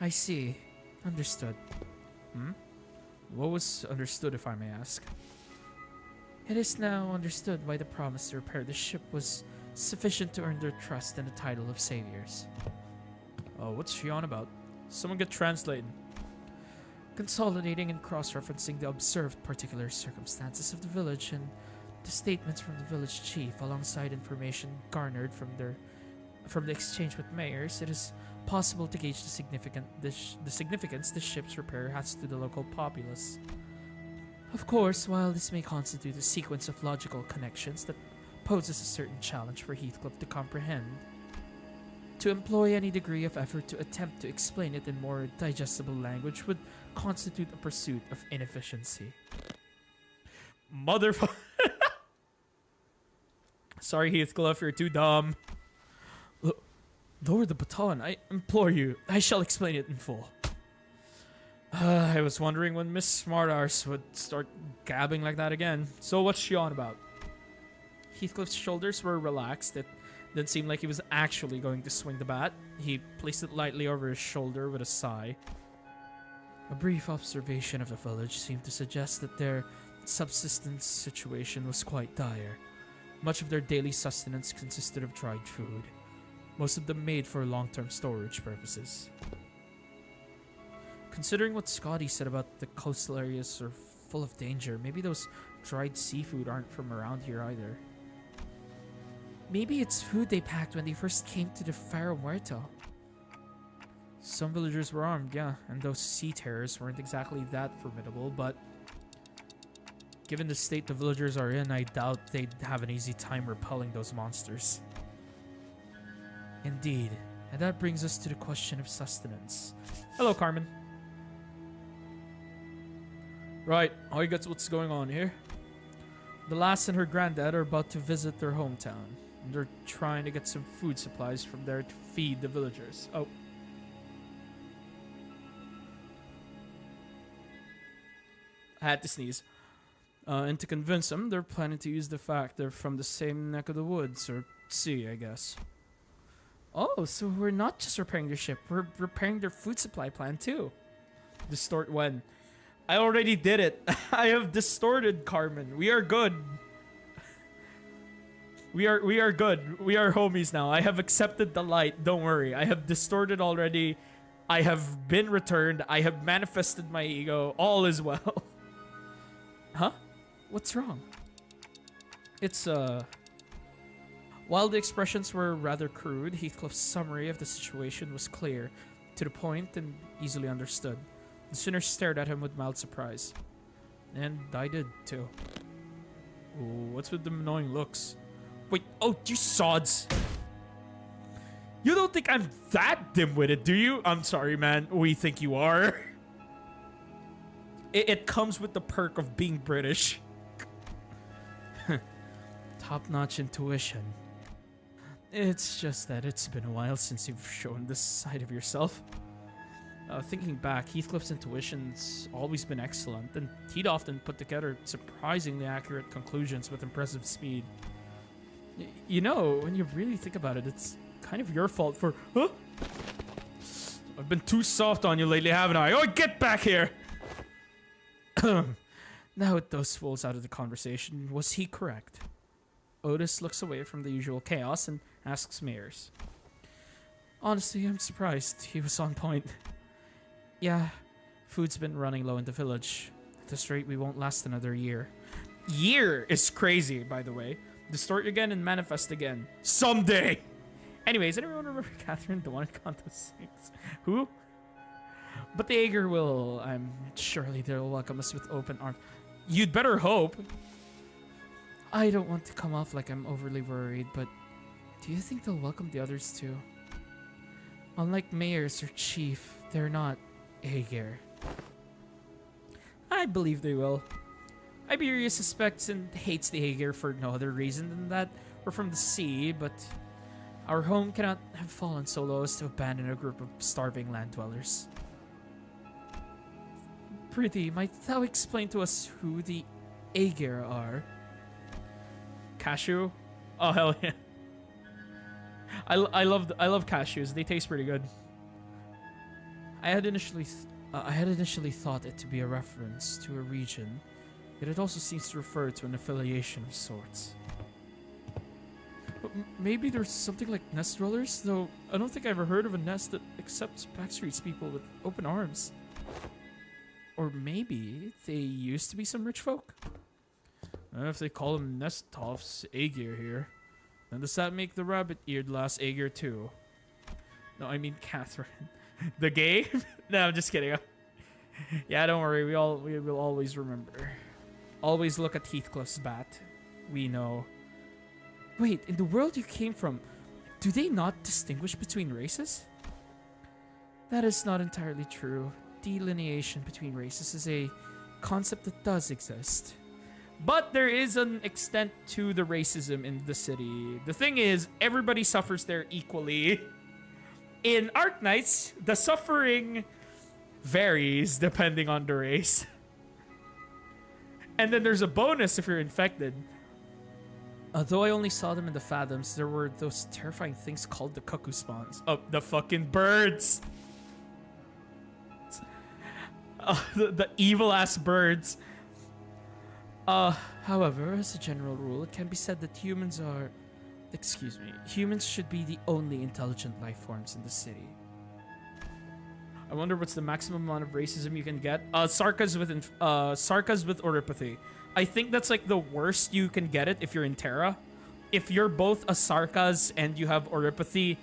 I see. Understood. What was understood, if I may ask? It is now understood why the promise to repair the ship was sufficient to earn their trust and the title of saviors. Oh, what's she on about? Someone get translating. Consolidating and cross-referencing the observed particular circumstances of the village and the statements from the village chief alongside information garnered from the exchange with mayors, it is possible to gauge the significance the ship's repair has to the local populace. Of course, while this may constitute a sequence of logical connections that poses a certain challenge for Heathcliff to comprehend, to employ any degree of effort to attempt to explain it in more digestible language would constitute a pursuit of inefficiency. Motherfucker. Sorry, Heathcliff, you're too dumb. Lower the baton, I implore you. I shall explain it in full. I was wondering when Miss Smartarse would start gabbing like that again. So what's she on about? Heathcliff's shoulders were relaxed. It didn't seem like he was actually going to swing the bat. He placed it lightly over his shoulder with a sigh. A brief observation of the village seemed to suggest that their subsistence situation was quite dire. Much of their daily sustenance consisted of dried food, most of them made for long-term storage purposes. Considering what Scotty said about the coastal areas are full of danger, maybe those dried seafood aren't from around here either. Maybe it's food they packed when they first came to the Faro Muerto. Some villagers were armed, yeah, and those sea terrors weren't exactly that formidable, but given the state the villagers are in, I doubt they'd have an easy time repelling those monsters. Indeed, and that brings us to the question of sustenance. Hello, Carmen. Right, I get what's going on here. The lass and her granddad are about to visit their hometown, and they're trying to get some food supplies from there to feed the villagers. Oh. I had to sneeze. And to convince them, they're planning to use the fact they're from the same neck of the woods, or sea, I guess. Oh, so we're not just repairing their ship, we're repairing their food supply plan too. Distort when? I already did it. I have distorted Carmen. We are good. We are good. We are homies now. I have accepted the light. Don't worry. I have distorted already. I have been returned. I have manifested my ego. All is well. Huh? What's wrong? It's, While the expressions were rather crude, Heathcliff's summary of the situation was clear, to the point, and easily understood. The sinner stared at him with mild surprise. And I did, too. Ooh, what's with the annoying looks? Wait, oh, you sods! You don't think I'm that dim-witted, do you? I'm sorry, man. We think you are. It comes with the perk of being British. Top-notch intuition. It's just that it's been a while since you've shown this side of yourself. Thinking back, Heathcliff's intuition's always been excellent, and he'd often put together surprisingly accurate conclusions with impressive speed. You know, when you really think about it, it's kind of your fault for... Huh? I've been too soft on you lately, haven't I? Oh, get back here! Now with those fools out of the conversation, was he correct? Otis looks away from the usual chaos and asks Mayers. Honestly, I'm surprised. He was on point. Yeah, food's been running low in the village. At this rate, we won't last another year. Year is crazy, by the way. Distort again and manifest again. Someday! Anyways, anyone remember Catherine, the one who got those things? Who? But the Aegir will... surely they'll welcome us with open arms. You'd better hope. I don't want to come off like I'm overly worried, but do you think they'll welcome the others too? Unlike mayors or chief, they're not Aegir. I believe they will. Iberia suspects and hates the Aegir for no other reason than that we're from the sea, but our home cannot have fallen so low as to abandon a group of starving land dwellers. Prithee, might thou explain to us who the Aegir are? Cashew? Oh, hell yeah. I love cashews. They taste pretty good. I had initially thought it to be a reference to a region, yet it also seems to refer to an affiliation of sorts. But maybe there's something like nest dwellers, though I don't think I ever heard of a nest that accepts backstreets people with open arms. Or maybe they used to be some rich folk? If they call them nest toffs Aegir here, then does that make the rabbit-eared lass Aegir too? No, I mean Catherine. The game? No, I'm just kidding. Yeah, don't worry. We will always remember. Always look at Heathcliff's bat. We know. Wait, in the world you came from, do they not distinguish between races? That is not entirely true. Delineation between races is a concept that does exist. But there is an extent to the racism in the city. The thing is, everybody suffers there equally. In Arknights, the suffering varies depending on the race. And then there's a bonus if you're infected. Although I only saw them in the Fathoms, there were those terrifying things called the cuckoo spawns. Oh, the fucking birds. The evil-ass birds. However, as a general rule, it can be said that humans should be the only intelligent life forms in the city. I wonder what's the maximum amount of racism you can get. Sarcas with oripathy. I think that's like the worst you can get it if you're in Terra. If you're both a Sarkas and you have oripathy,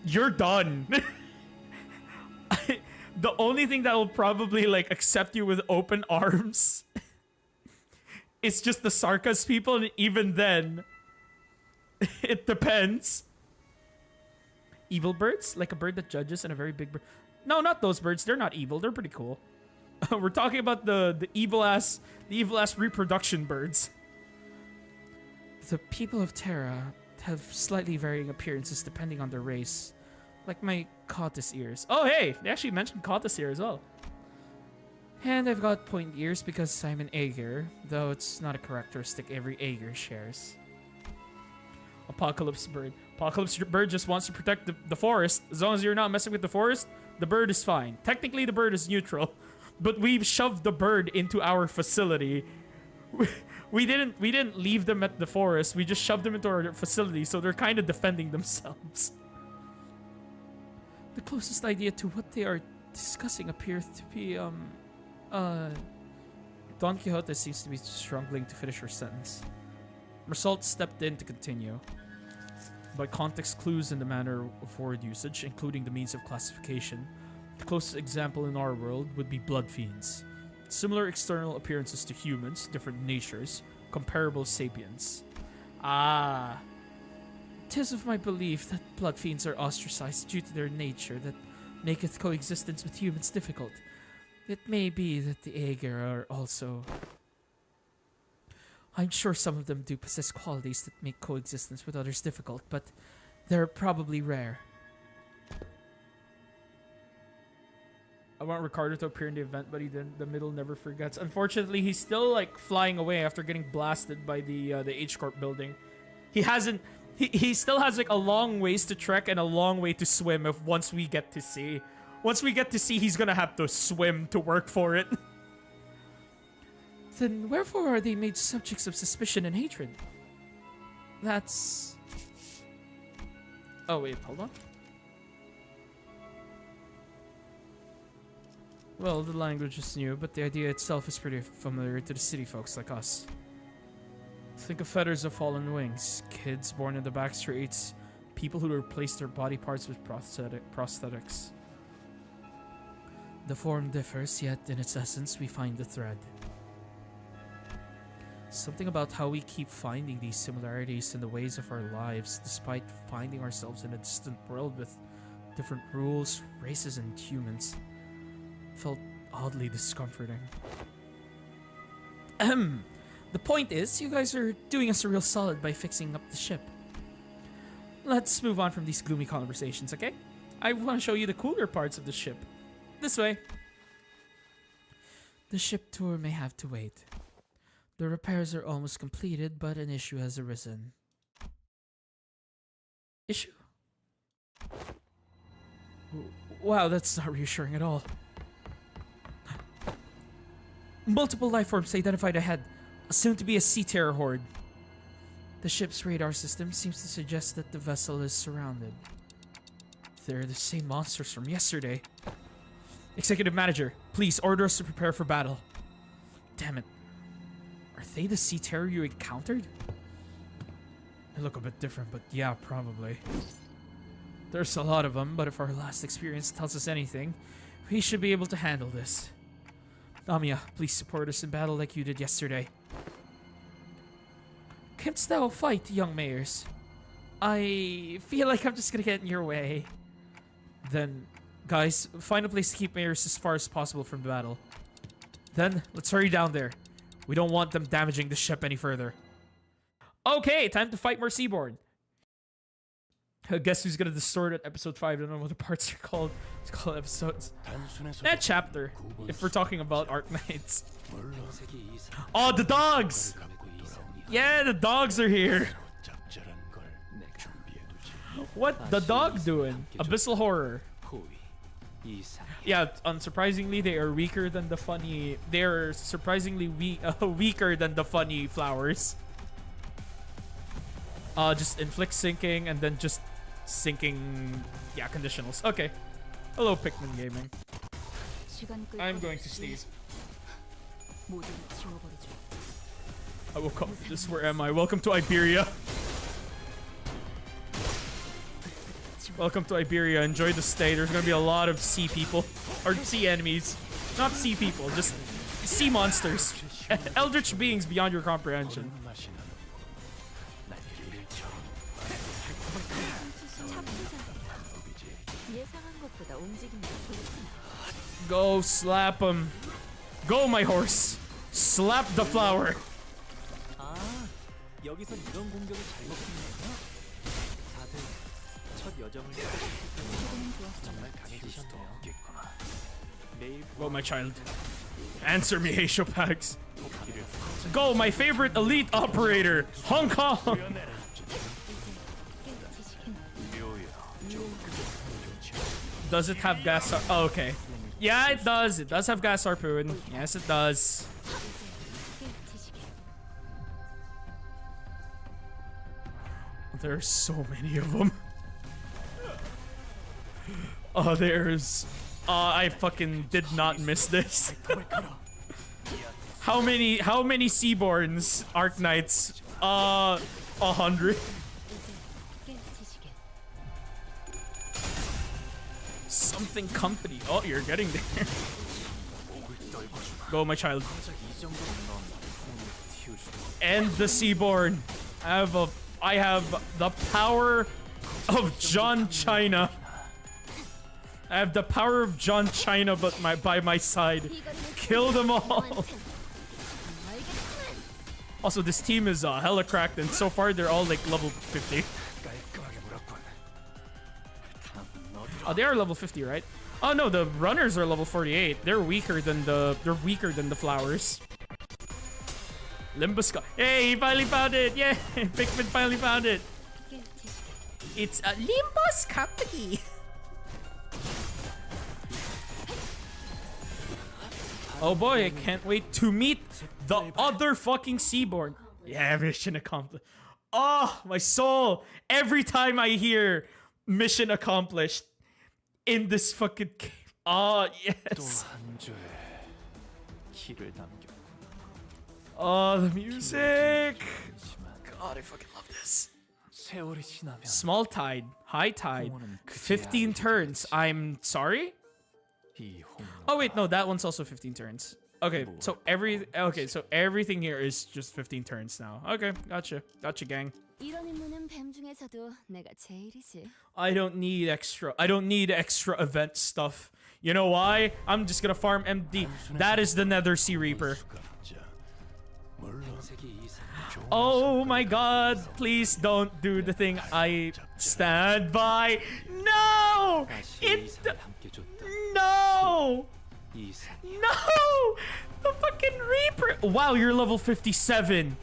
you're done. The only thing that will probably like accept you with open arms is just the Sarkas people, and even then, it depends. Evil birds? Like a bird that judges and a very big bird. No, not those birds. They're not evil. They're pretty cool. We're talking about the evil ass reproduction birds. The people of Terra have slightly varying appearances depending on their race. Like my cautus ears. Oh, hey! They actually mentioned cautus here as well. And I've got point ears because I'm an Aegir, though it's not a characteristic every Aegir shares. Apocalypse bird. Apocalypse bird just wants to protect the forest. As long as you're not messing with the forest, the bird is fine. Technically, the bird is neutral, but we've shoved the bird into our facility. We didn't leave them at the forest. We just shoved them into our facility, so they're kind of defending themselves. The closest idea to what they are discussing appears to be, Don Quixote seems to be struggling to finish her sentence. Mersault stepped in to continue. By context clues in the manner of word usage, including the means of classification, the closest example in our world would be blood fiends. Similar external appearances to humans, different natures, comparable sapiens. Ah. 'Tis of my belief that blood fiends are ostracized due to their nature that maketh coexistence with humans difficult. It may be that the Aegir are also... I'm sure some of them do possess qualities that make coexistence with others difficult, but they're probably rare. I want Ricardo to appear in the event, but he didn't. The middle never forgets. Unfortunately, he's still like flying away after getting blasted by the H-Corp building. He hasn't... He still has like a long ways to trek and a long way to swim once we get to sea. Once we get to sea, he's gonna have to swim to work for it. Then wherefore are they made subjects of suspicion and hatred? That's... Oh wait, hold on. Well, the language is new, but the idea itself is pretty familiar to the city folks like us. Think of feathers of fallen wings, kids born in the back streets, people who replace their body parts with prosthetics. The form differs, yet in its essence we find the thread. Something about how we keep finding these similarities in the ways of our lives, despite finding ourselves in a distant world with different rules, races, and humans, felt oddly discomforting. The point is, you guys are doing us a real solid by fixing up the ship. Let's move on from these gloomy conversations, okay? I want to show you the cooler parts of the ship. This way. The ship tour may have to wait. The repairs are almost completed, but an issue has arisen. Issue? Wow, that's not reassuring at all. Multiple life forms identified ahead, assumed to be a sea terror horde. The ship's radar system seems to suggest that the vessel is surrounded. They're the same monsters from yesterday. Executive Manager, please order us to prepare for battle. Damn it. Are they the sea terror you encountered? They look a bit different, but yeah, probably. There's a lot of them, but if our last experience tells us anything, we should be able to handle this. Amiya, please support us in battle like you did yesterday. Canst thou fight, young mayors? I feel like I'm just gonna get in your way. Then, guys, find a place to keep mayors as far as possible from the battle. Then, let's hurry down there. We don't want them damaging the ship any further. Okay, time to fight more Seaborn. Guess who's gonna distort it? Episode 5. I don't know what the parts are called. It's called episodes. That chapter, if we're talking about Arknights. Oh, the dogs! Yeah, the dogs are here. What the dog doing? Abyssal Horror. Yeah, unsurprisingly, they are weaker than the funny. They're surprisingly weaker than the funny flowers. Just inflict sinking and then just sinking. Yeah, conditionals. Okay. Hello, Pikmin Gaming. I'm going to sneeze. I woke up to this. Where am I? Welcome to Iberia. Welcome to Iberia. Enjoy the stay. There's gonna be a lot of sea people. Or sea enemies. Not sea people, just sea monsters. Eldritch beings beyond your comprehension. Go slap him. Go, my horse. Slap the flower. Go, my child. Answer me, Aeshopax. Go, my favorite elite operator, Hong Kong. Does it have gas? Oh, okay. Yeah, it does. It does have gas harpoon. Yes, it does. There are so many of them. Oh, there's... I fucking did not miss this. How many Seaborns, Arknights? 100. Something company. Oh, you're getting there. Go, my child. And the Seaborn. I have the power of John China. I have the power of John China, but by my side. Kill them all. Also, this team is hella cracked, and so far they're all like level 50. Oh, they are level 50, right? Oh no, the runners are level 48. They're weaker than the flowers. Limbus. Hey, he finally found it! Yeah, Pikmin finally found it. It's a Limbus company. Oh boy, I can't wait to meet the other fucking Seaborn. Yeah, mission accomplished. Oh, my soul. Every time I hear mission accomplished in this fucking game. Oh, yes. Oh, the music. God, I fucking love this. Small tide, high tide, 15 turns. I'm sorry? Oh wait, no, that one's also 15 turns. Okay, so everything here is just 15 turns now. Okay, gotcha, gang. I don't need extra event stuff. You know why? I'm just gonna farm MD. That is the Nether Sea Reaper. Oh my god, please don't do the thing I stand by. No! No! No! The fucking Reaper! Wow, you're level 57.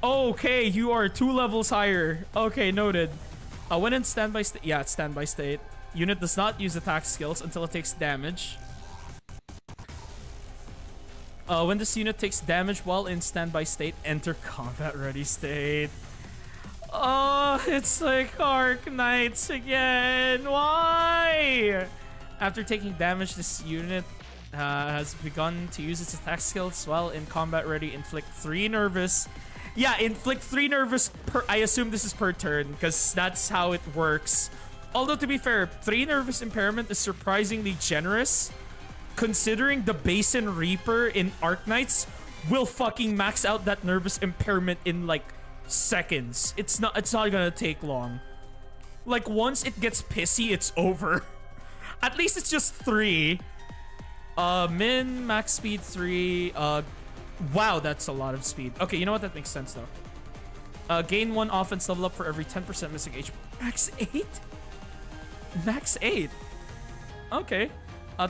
Okay, you are 2 levels higher. Okay, noted. When in standby state. Yeah, it's standby state. Unit does not use attack skills until it takes damage. When this unit takes damage while in standby state, enter combat ready state. Oh, it's like Arknights again. Why? After taking damage, this unit has begun to use its attack skills while in combat ready. Inflict 3 nervous. Yeah, inflict 3 nervous per. I assume this is per turn because that's how it works. Although, to be fair, 3 nervous impairment is surprisingly generous, considering the Basin Reaper in Arknights will fucking max out that nervous impairment in like seconds. It's not gonna take long. Like, once it gets pissy, it's over. At least it's just 3. Min max speed 3. Wow, that's a lot of speed. Okay, you know what? That makes sense though. Gain 1 offense level up for every 10% missing HP. Max 8? Max 8. Okay.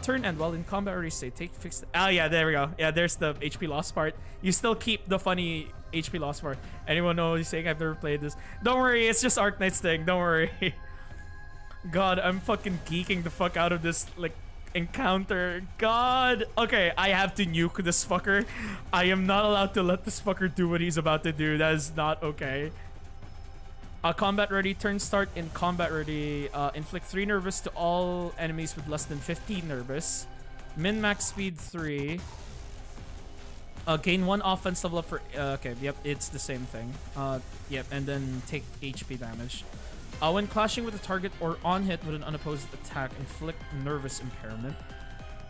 Turn end while in combat ready state. Take fixed. Ah, yeah, there we go. Yeah, there's the HP loss part. You still keep the funny HP loss part. Anyone know what he's saying? I've never played this. Don't worry, it's just Arknights thing. Don't worry. God, I'm fucking geeking the fuck out of this, like, encounter. God. Okay, I have to nuke this fucker. I am not allowed to let this fucker do what he's about to do. That is not okay. Combat ready. Turn start in combat ready. Inflict 3 nervous to all enemies with less than 15 nervous. Min max speed 3. Gain 1 offense level up for... okay, yep, it's the same thing. Yep, and then take HP damage. When clashing with a target or on hit with an unopposed attack, inflict nervous impairment.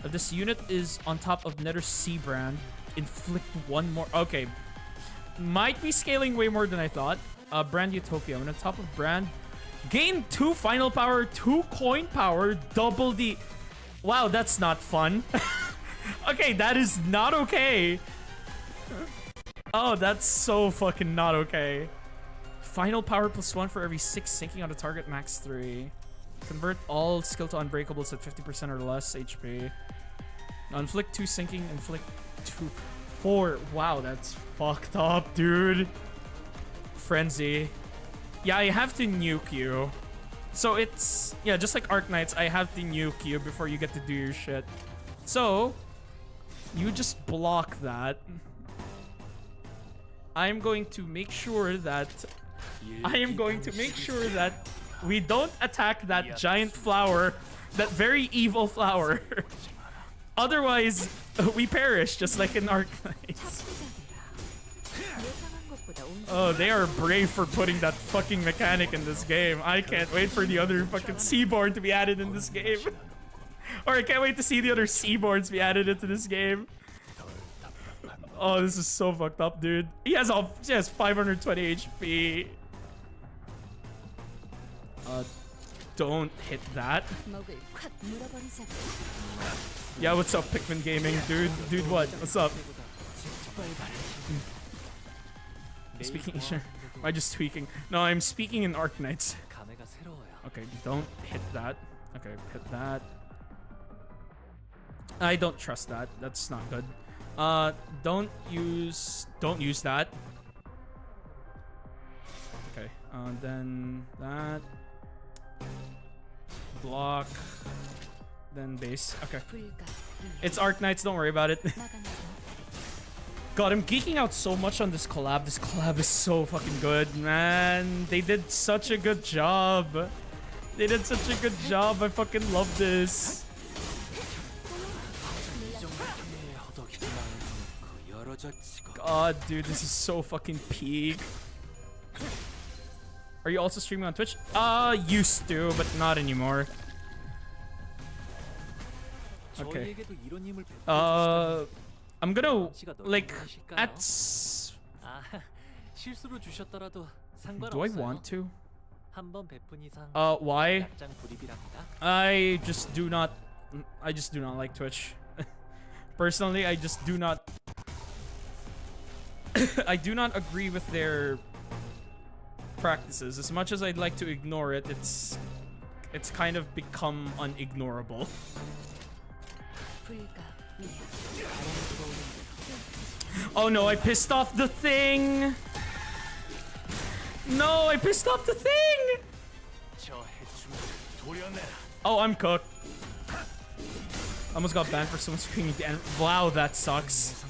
If this unit is on top of Nether Sea Brand, inflict 1 more... Okay. Might be scaling way more than I thought. Brand Utopia. When on top of Brand, gain 2 final power, 2 coin power, double the... Wow, that's not fun. Okay, that is not okay. Oh, that's so fucking not okay. Final power +1 for every 6 sinking on a target, max 3. Convert all skill to unbreakables at 50% or less HP. Inflict 2 sinking, inflict 4. Wow, that's fucked up, dude. Frenzy. Yeah, I have to nuke you. So it's... Yeah, just like Arknights, I have to nuke you before you get to do your shit. So, you just block that. I'm going to make sure that... we don't attack that giant flower. That very evil flower. Otherwise, we perish, just like in Arknights. Oh, they are brave for putting that fucking mechanic in this game. I can't wait for the other fucking Seaborn to be added in this game. Or I can't wait to see the other Seaborns be added into this game. Oh, this is so fucked up, dude. He has 520 HP. Don't hit that. Yeah, what's up, Pikmin Gaming? Dude, what? What's up? Speaking, sure. Am I just tweaking? No, I'm speaking in Arknights. Okay, don't hit that. Okay, hit that. I don't trust that. That's not good. Don't use that. Okay, then that. Block. Then base. Okay. It's Arknights, don't worry about it. God, I'm geeking out so much on this collab. This collab is so fucking good, man. They did such a good job. They did such a good job. I fucking love this. God, dude, this is so fucking peak. Are you also streaming on Twitch? Used to, but not anymore. Okay. I'm gonna, like, do I want to? Why? I just do not like Twitch. Personally, I just do not... I do not agree with their practices. As much as I'd like to ignore it, it's kind of become unignorable. Oh no, I pissed off the thing! No, I pissed off the thing! Oh, I'm cooked. Almost got banned for someone screaming the end. Wow, that sucks.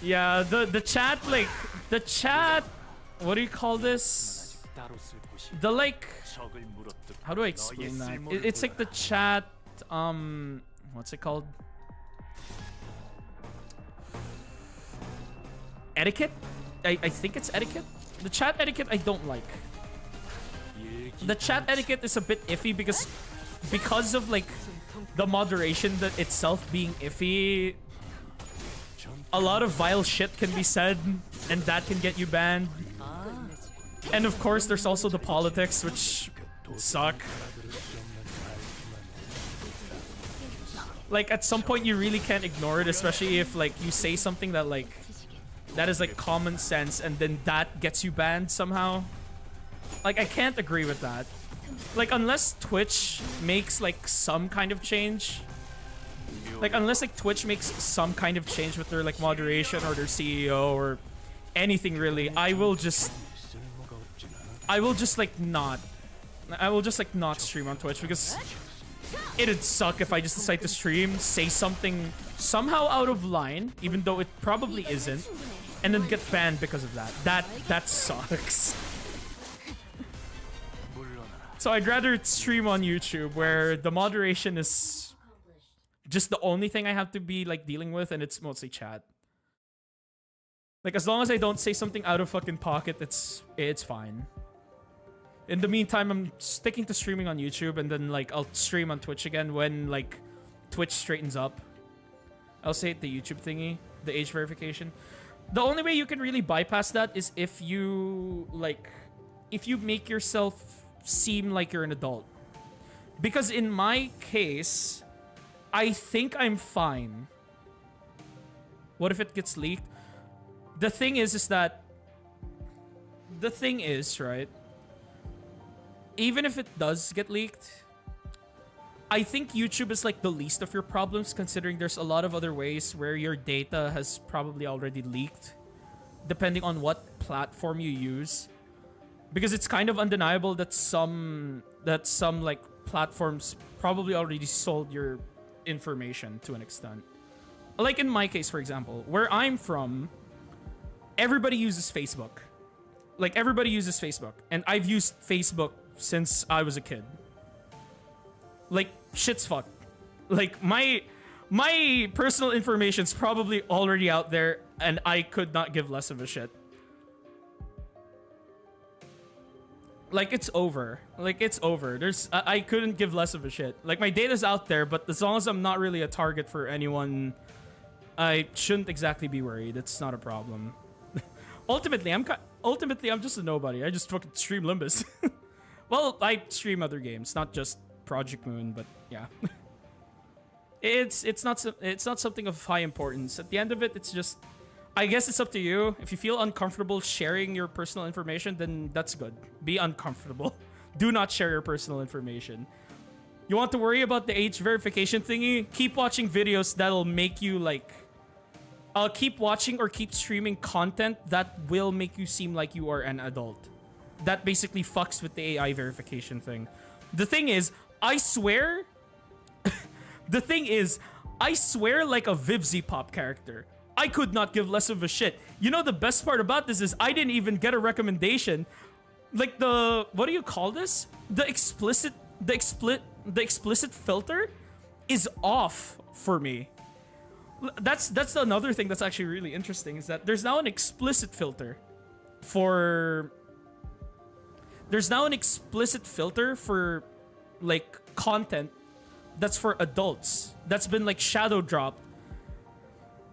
Yeah, the chat, like, the chat, what do you call this? The, like, how do I explain that? It's like the chat, what's it called? Etiquette? I think it's etiquette. The chat etiquette I don't like. The chat etiquette is a bit iffy because of, like, the moderation that itself being iffy. A lot of vile shit can be said, and that can get you banned. And of course, there's also the politics, which suck. Like, at some point, you really can't ignore it, especially if, like, you say something that, like, that is, like, common sense, and then that gets you banned somehow. Like, I can't agree with that. Like, unless Twitch makes, like, some kind of change. Like, unless, like, Twitch makes some kind of change with their, like, moderation or their CEO or anything, really, I will just, like, not. I will just like not stream on Twitch because it'd suck if I just decide to stream, say something somehow out of line, even though it probably isn't, and then get banned because of that. That sucks. So I'd rather stream on YouTube where the moderation is just the only thing I have to be like dealing with, and it's mostly chat. Like as long as I don't say something out of fucking pocket, it's fine. In the meantime, I'm sticking to streaming on YouTube, and then like I'll stream on Twitch again when like Twitch straightens up. I'll say it, the YouTube thingy, the age verification. The only way you can really bypass that is if you make yourself seem like you're an adult. Because in my case, I think I'm fine. What if it gets leaked? The thing is right? Even if it does get leaked, I think YouTube is like the least of your problems, considering there's a lot of other ways where your data has probably already leaked, depending on what platform you use. Because it's kind of undeniable that some like platforms probably already sold your information to an extent. Like in my case, for example, where I'm from, everybody uses Facebook. Like everybody uses Facebook, and I've used Facebook since I was a kid. Like shit's fucked. Like my personal information's probably already out there, and I could not give less of a shit. Like it's over. Like it's over. I couldn't give less of a shit. Like my data's out there, but as long as I'm not really a target for anyone, I shouldn't exactly be worried. It's not a problem. Ultimately, I'm just a nobody. I just fucking stream Limbus. Well, I stream other games, not just Project Moon, but yeah. It's not something of high importance. At the end of it, it's just, I guess it's up to you. If you feel uncomfortable sharing your personal information, then that's good. Be uncomfortable. Do not share your personal information. You want to worry about the age verification thingy? Keep watching videos that'll make you like... keep watching or keep streaming content that will make you seem like you are an adult. That basically fucks with the AI verification thing. The thing is, I swear... I swear like a Vivzy Pop character. I could not give less of a shit. You know, the best part about this is I didn't even get a recommendation. Like the... What do you call this? The explicit filter is off for me. That's another thing that's actually really interesting, is that there's now an explicit filter for... There's now an explicit filter for, like, content that's for adults. That's been, like, shadow dropped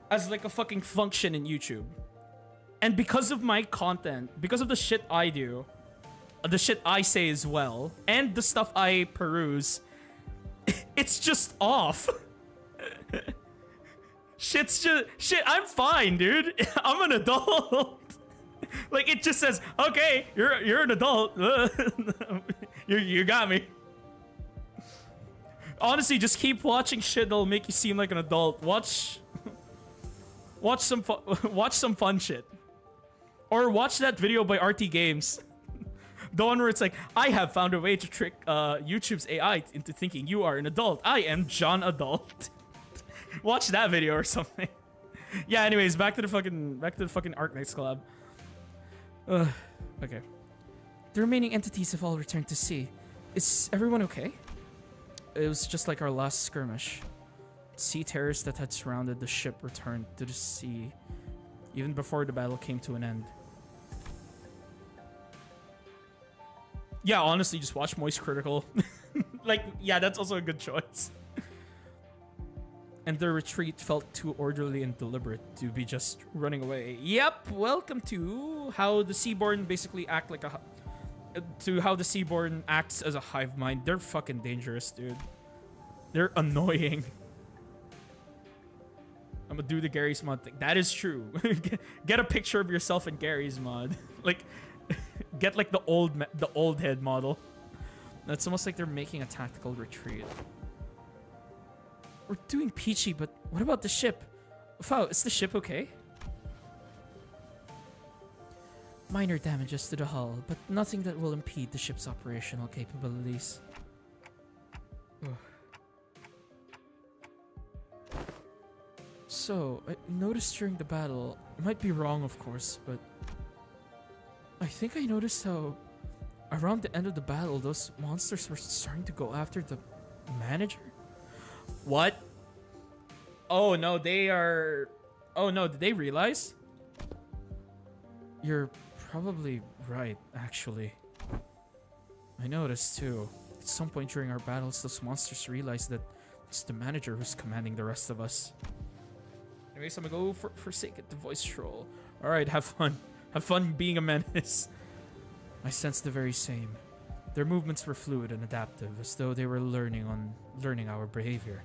as, like, a fucking function in YouTube. And because of my content, because of the shit I do, the shit I say as well, and the stuff I peruse, it's just off. Shit, I'm fine, dude. I'm an adult. Like, it just says, okay, you're an adult. you got me. Honestly, just keep watching shit that'll make you seem like an adult. Watch some fun shit. Or watch that video by RT Games. The one where it's like, I have found a way to trick YouTube's AI into thinking you are an adult. I am John Adult. Watch that video or something. Yeah, anyways, back to the fucking Arknights Collab. Okay. The remaining entities have all returned to sea. Is everyone okay? It was just like our last skirmish. Sea terrors that had surrounded the ship returned to the sea even before the battle came to an end. Yeah, honestly, just watch Moist Critical. Like, yeah, that's also a good choice. And their retreat felt too orderly and deliberate to be just running away. Yep, welcome to how the Seaborn basically act like a... To how the Seaborn acts as a hive mind. They're fucking dangerous, dude. They're annoying. I'm gonna do the Gary's mod thing. That is true. Get a picture of yourself in Gary's mod. Like, get like the old head model. It's almost like they're making a tactical retreat. We're doing peachy, but what about the ship? Wow, is the ship okay? Minor damages to the hull, but nothing that will impede the ship's operational capabilities. Ugh. So, I noticed during the battle, I might be wrong of course, but I think I noticed how around the end of the battle, those monsters were starting to go after the manager? What? Oh no, they are... Oh no, did they realize? You're probably right, actually. I noticed too. At some point during our battles, those monsters realized that it's the manager who's commanding the rest of us. Anyways, I'm gonna go forsake it, the voice troll. Alright, have fun. Have fun being a menace. I sensed the very same. Their movements were fluid and adaptive, as though they were learning our behavior.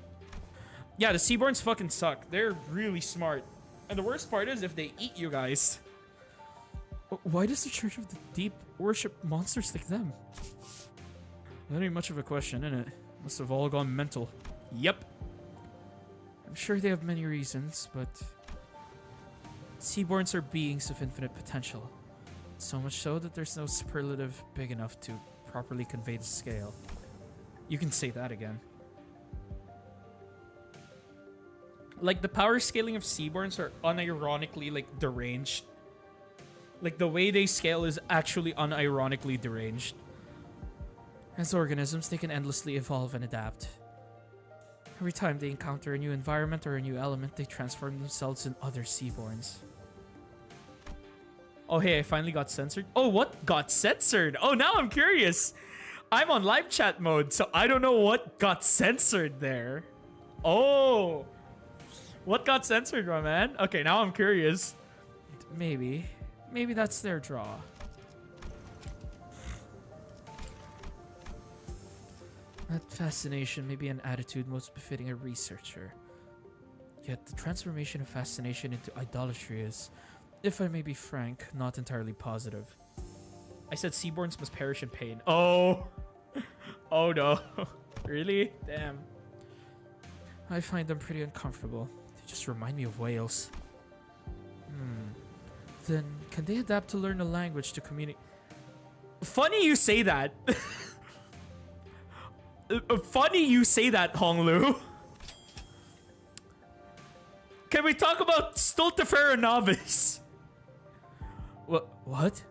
Yeah, the Seaborns fucking suck. They're really smart. And the worst part is if they eat you guys. Why does the Church of the Deep worship monsters like them? That ain't much of a question, innit? Must have all gone mental. Yep. I'm sure they have many reasons, but Seaborns are beings of infinite potential. So much so that there's no superlative big enough to properly convey the scale. You can say that again. Like, the power scaling of Seaborns are unironically, like, deranged. Like, the way they scale is actually unironically deranged. As organisms, they can endlessly evolve and adapt. Every time they encounter a new environment or a new element, they transform themselves in other Seaborns. Oh, hey, I finally got censored. Oh, what got censored? Oh, now I'm curious. I'm on live chat mode, so I don't know what got censored there. Oh. What got censored, my man? Okay, now I'm curious. Maybe. Maybe that's their draw. That fascination may be an attitude most befitting a researcher. Yet the transformation of fascination into idolatry is, if I may be frank, not entirely positive. I said Seaborns must perish in pain. Oh. Oh no. Really? Damn. I find them pretty uncomfortable. They just remind me of whales. Then, can they adapt to learn a language to communicate? Funny you say that. Funny you say that, Honglu. Can we talk about Stultifera Novice? What?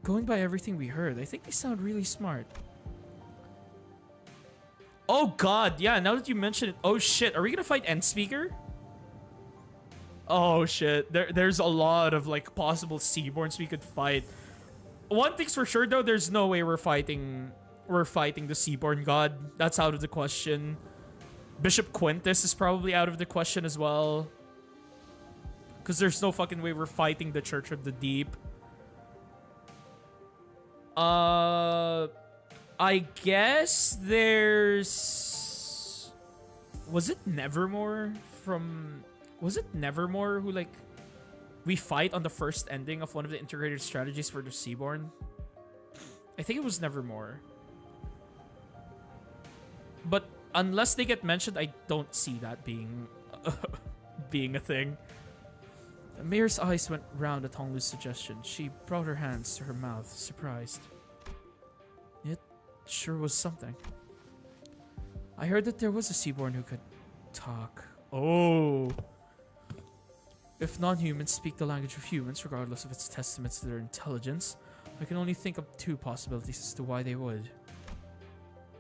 Going by everything we heard, I think they sound really smart. Oh god, yeah, now that you mention it. Oh shit, are we gonna fight End Speaker? Oh shit, there's a lot of like possible Seaborns we could fight. One thing's for sure though, there's no way we're fighting the Seaborn God. That's out of the question. Bishop Quintus is probably out of the question as well. Because there's no fucking way we're fighting the Church of the Deep. I guess there's... Was it Nevermore from... Was it Nevermore who, like, we fight on the first ending of one of the integrated strategies for the Seaborn? I think it was Nevermore. But unless they get mentioned, I don't see that being being a thing. The mayor's eyes went round at Honglu's suggestion. She brought her hands to her mouth, surprised. It sure was something. I heard that there was a Seaborn who could talk. Oh. If non-humans speak the language of humans, regardless of its testaments to their intelligence, I can only think of two possibilities as to why they would.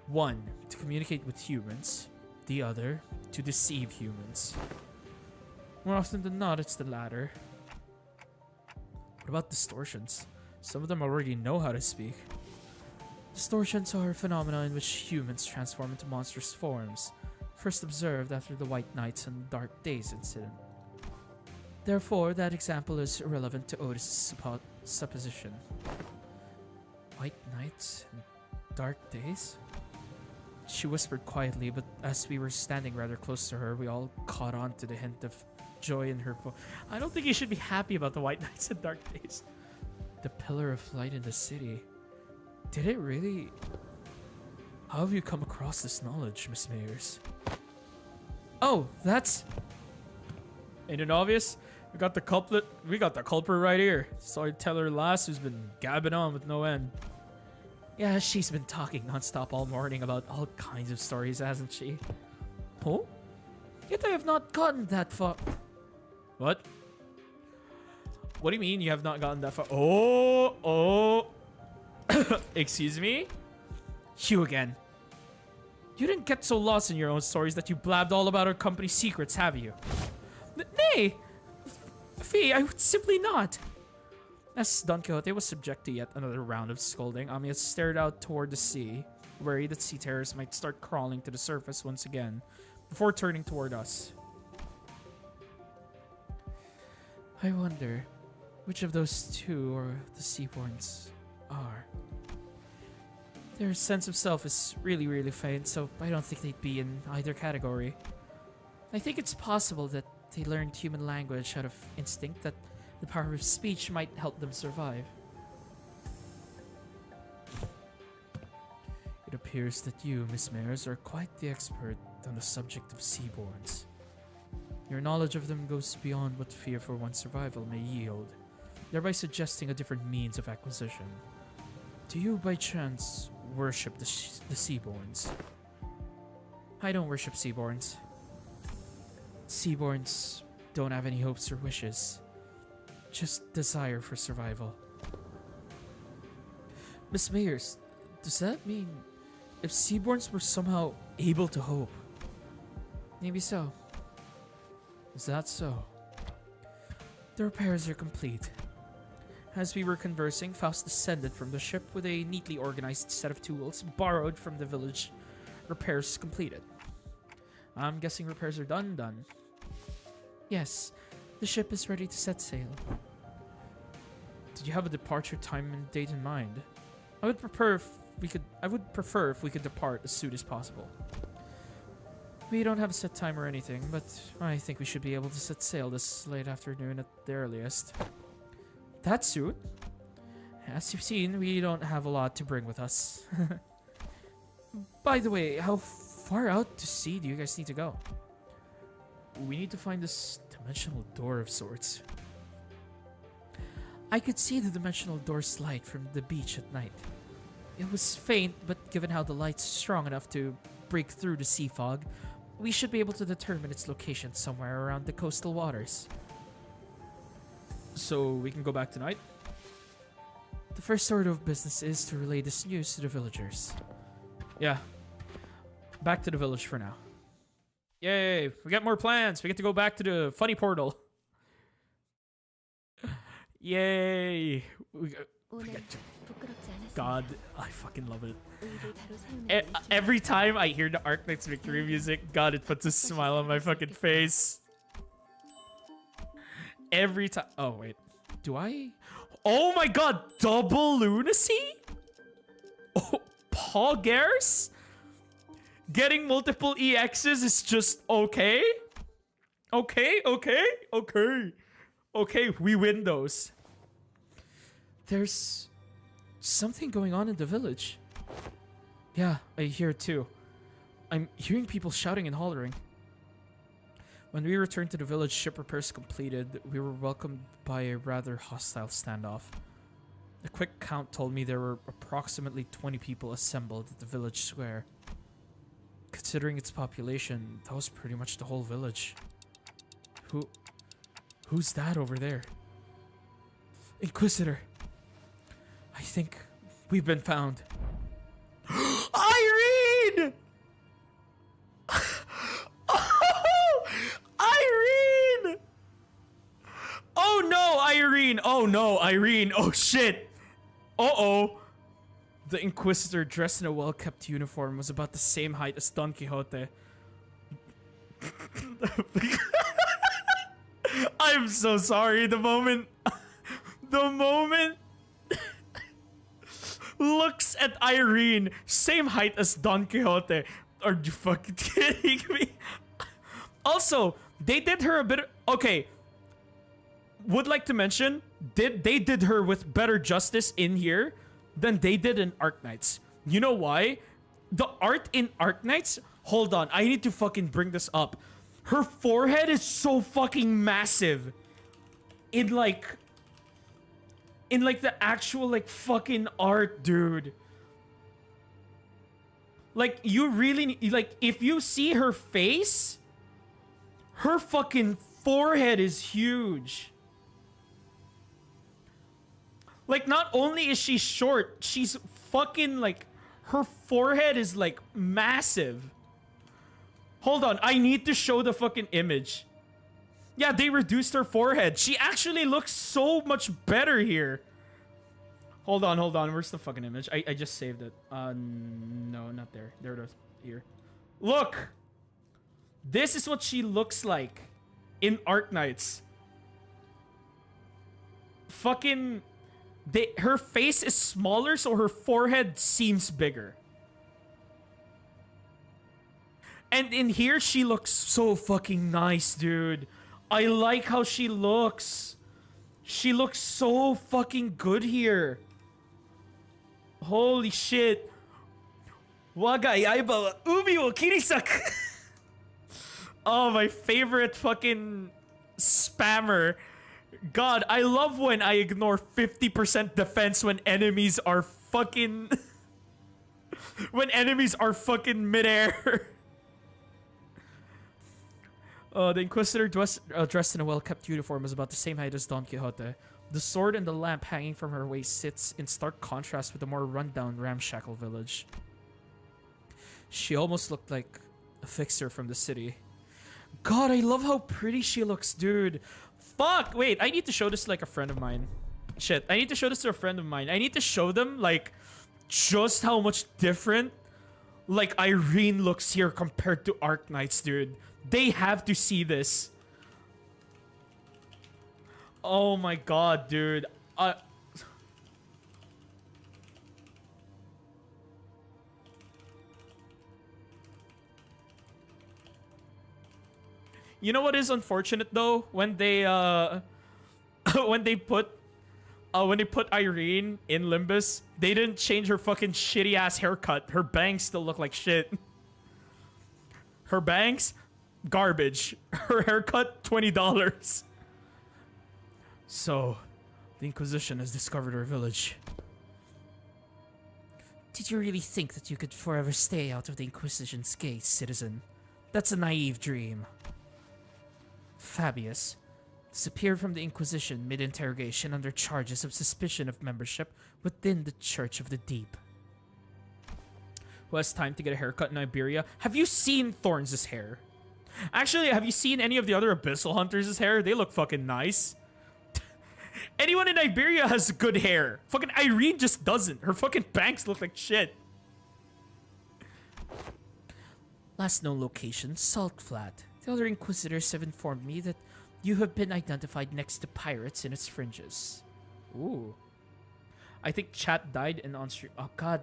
One, to communicate with humans. The other, to deceive humans. More often than not, it's the latter. What about distortions? Some of them already know how to speak. Distortions are a phenomenon in which humans transform into monstrous forms, first observed after the White Knights and Dark Days incident. Therefore, that example is irrelevant to Otis' supposition. White Knights and Dark Days? She whispered quietly, but as we were standing rather close to her, we all caught on to the hint of joy in her voice. I don't think you should be happy about the White Knights and Dark Days. The Pillar of Light in the city. Did it really? How have you come across this knowledge, Miss Mayers? Oh, that's... Ain't it obvious? We got the culprit. We got the culprit right here. Storyteller lass who's been gabbing on with no end. Yeah, she's been talking nonstop all morning about all kinds of stories, hasn't she? Oh? Yet I have not gotten that far. What? What do you mean you have not gotten that far? Oh. Excuse me? You again. You didn't get so lost in your own stories that you blabbed all about our company's secrets, have you? Nay! Fee, I would simply not. As Don Quixote was subject to yet another round of scolding, Amias stared out toward the sea, worried that sea terrors might start crawling to the surface once again, before turning toward us. I wonder which of those two or the Seaborns are. Their sense of self is really, really faint, so I don't think they'd be in either category. I think it's possible that they learned human language out of instinct, that the power of speech might help them survive. It appears that you, Miss Mayers, are quite the expert on the subject of Seaborns. Your knowledge of them goes beyond what fear for one's survival may yield, thereby suggesting a different means of acquisition. Do you, by chance, worship the Seaborns? I don't worship Seaborns. Seaborns don't have any hopes or wishes, just desire for survival. Miss Mayers, does that mean if Seaborns were somehow able to hope? Maybe so. Is that so? The repairs are complete. As we were conversing, Faust descended from the ship with a neatly organized set of tools borrowed from the village. Repairs completed. I'm guessing repairs are done. Yes, the ship is ready to set sail. Did you have a departure time and date in mind? I would prefer if we could depart as soon as possible. We don't have a set time or anything, but I think we should be able to set sail this late afternoon at the earliest. That soon? As you've seen, we don't have a lot to bring with us. By the way, how far out to sea do you guys need to go? We need to find this dimensional door of sorts. I could see the dimensional door's light from the beach at night. It was faint, but given how the light's strong enough to break through the sea fog, we should be able to determine its location somewhere around the coastal waters. So we can go back tonight? The first order of business is to relay this news to the villagers. Yeah. Back to the village for now. Yay! We got more plans! We get to go back to the funny portal. Yay! God, I fucking love it. Every time I hear the Arknights victory music, God, it puts a smile on my fucking face. Every time. Oh, wait. Do I? Oh my god, double lunacy? Oh, Poggers? Getting multiple EXs is just okay? Okay, we win those. There's something going on in the village. Yeah, I hear it too. I'm hearing people shouting and hollering. When we returned to the village, ship repairs completed, we were welcomed by a rather hostile standoff. A quick count told me there were approximately 20 people assembled at the village square. Considering its population, that was pretty much the whole village. Who's that over there? Inquisitor. I think we've been found. Irene! Oh, Irene! Oh no, Irene! Oh no, Irene! Oh shit! Uh-oh. The Inquisitor, dressed in a well-kept uniform, was about the same height as Don Quixote. I'm so sorry. The moment looks at Irene, same height as Don Quixote. Are you fucking kidding me? Also, they did her a bit. Okay, would like to mention, they did her with better justice in here than they did in Arknights. You know why? The art in Arknights. Hold on, I need to fucking bring this up. Her forehead is so fucking massive. in like the actual like fucking art, dude. Like, you really, like, if you see her face, her fucking forehead is huge. Like, not only is she short, she's fucking, like, her forehead is, like, massive. Hold on, I need to show the fucking image. Yeah, they reduced her forehead. She actually looks so much better here. Hold on. Where's the fucking image? I just saved it. No, not there. There it is. Here. Look! This is what she looks like in Arknights. Fucking... her face is smaller, so her forehead seems bigger. And in here, she looks so fucking nice, dude. I like how she looks. She looks so fucking good here. Holy shit. Waga yaiba wa umi wo kirisaku. Oh, my favorite fucking spammer. God, I love when I ignore 50% defense when enemies are fucking... when enemies are fucking midair. The Inquisitor dressed in a well-kept uniform is about the same height as Don Quixote. The sword and the lamp hanging from her waist sits in stark contrast with the more run-down, ramshackle village. She almost looked like a fixer from the city. God, I love how pretty she looks, dude. Fuck! Wait, I need to show this to, like, a friend of mine. Shit, I need to show this to a friend of mine. I need to show them, like, just how much different, like, Irene looks here compared to Arknights, dude. They have to see this. Oh my god, dude. You know what is unfortunate though? When they when they put Irene in Limbus, they didn't change her fucking shitty ass haircut. Her bangs still look like shit. Her bangs, garbage. Her haircut, $20. So, the Inquisition has discovered our village. Did you really think that you could forever stay out of the Inquisition's gates, citizen? That's a naive dream. Fabius disappeared from the Inquisition mid-interrogation under charges of suspicion of membership within the Church of the Deep. Who has time to get a haircut in Iberia? Have you seen Thorns' hair? Actually, have you seen any of the other Abyssal Hunters' hair? They look fucking nice. Anyone in Iberia has good hair. Fucking Irene just doesn't. Her fucking bangs look like shit. Last known location, Salt Flat. The other Inquisitors have informed me that you have been identified next to pirates in its fringes. Ooh. I think chat died in on-stream. Oh, God.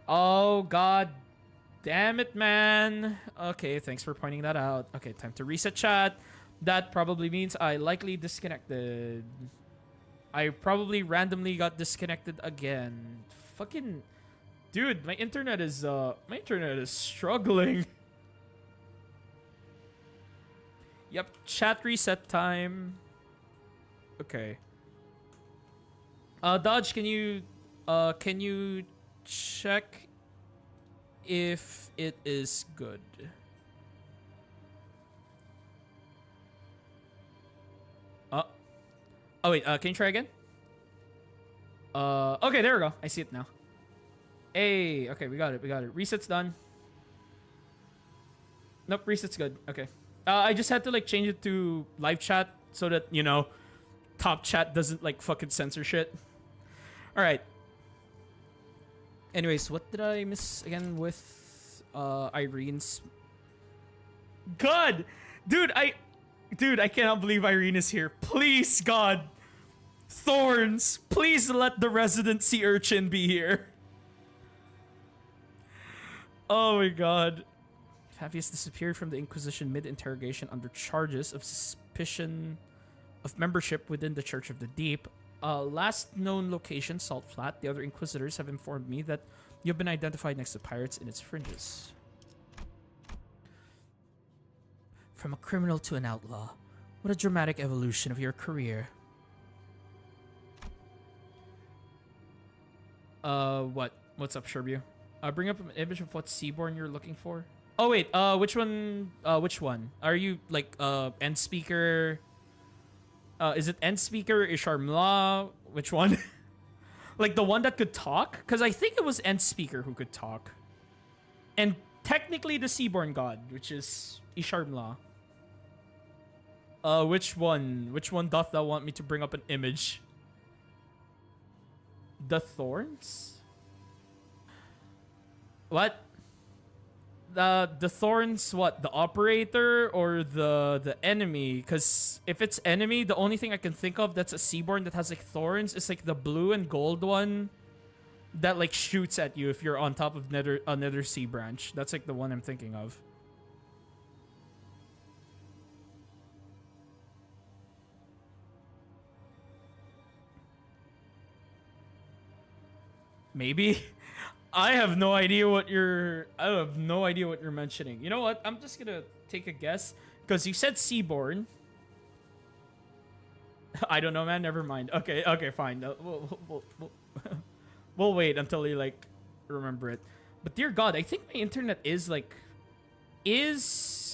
Oh, God. Damn it, man. Okay, thanks for pointing that out. Okay, time to reset chat. That probably means I likely disconnected. I probably randomly got disconnected again. Fucking... Dude, my internet is struggling. Yep, chat reset time. Okay. Dodge, can you check if it is good? Oh wait, can you try again? Okay, there we go. I see it now. Hey, okay, we got it. Reset's done. Nope, reset's good. Okay. I just had to like change it to live chat so that, you know, top chat doesn't like fucking censor shit. All right. Anyways, what did I miss again with Irene's? God, dude, I cannot believe Irene is here. Please, God, Thorns, please let the resident sea urchin be here. Oh my God. Fabius disappeared from the Inquisition mid-interrogation under charges of suspicion of membership within the Church of the Deep. Last known location, Salt Flat. The other Inquisitors have informed me that you have been identified next to pirates in its fringes. From a criminal to an outlaw, What a dramatic evolution of your career. What? What's up, Sherbu? Bring up an image of what Seaborn you're looking for. Oh wait, which one? Which one? Are you like end speaker? Is it end speaker? Isharmla? Which one? Like the one that could talk? Because I think it was end speaker who could talk. And technically the Seaborn god, which is Isharmla. Which one? Which one doth thou want me to bring up an image? The Thorns? What? The Thorns, what? The operator or the enemy? Because if it's enemy, the only thing I can think of that's a Seaborn that has like thorns is like the blue and gold one that like shoots at you if you're on top of another sea branch. That's like the one I'm thinking of. Maybe. I have no idea what you're mentioning. You know what? I'm just gonna take a guess because you said Seaborn. I don't know, man. Never mind. Okay, fine. We'll wait until you like remember it. But dear God, I think my internet is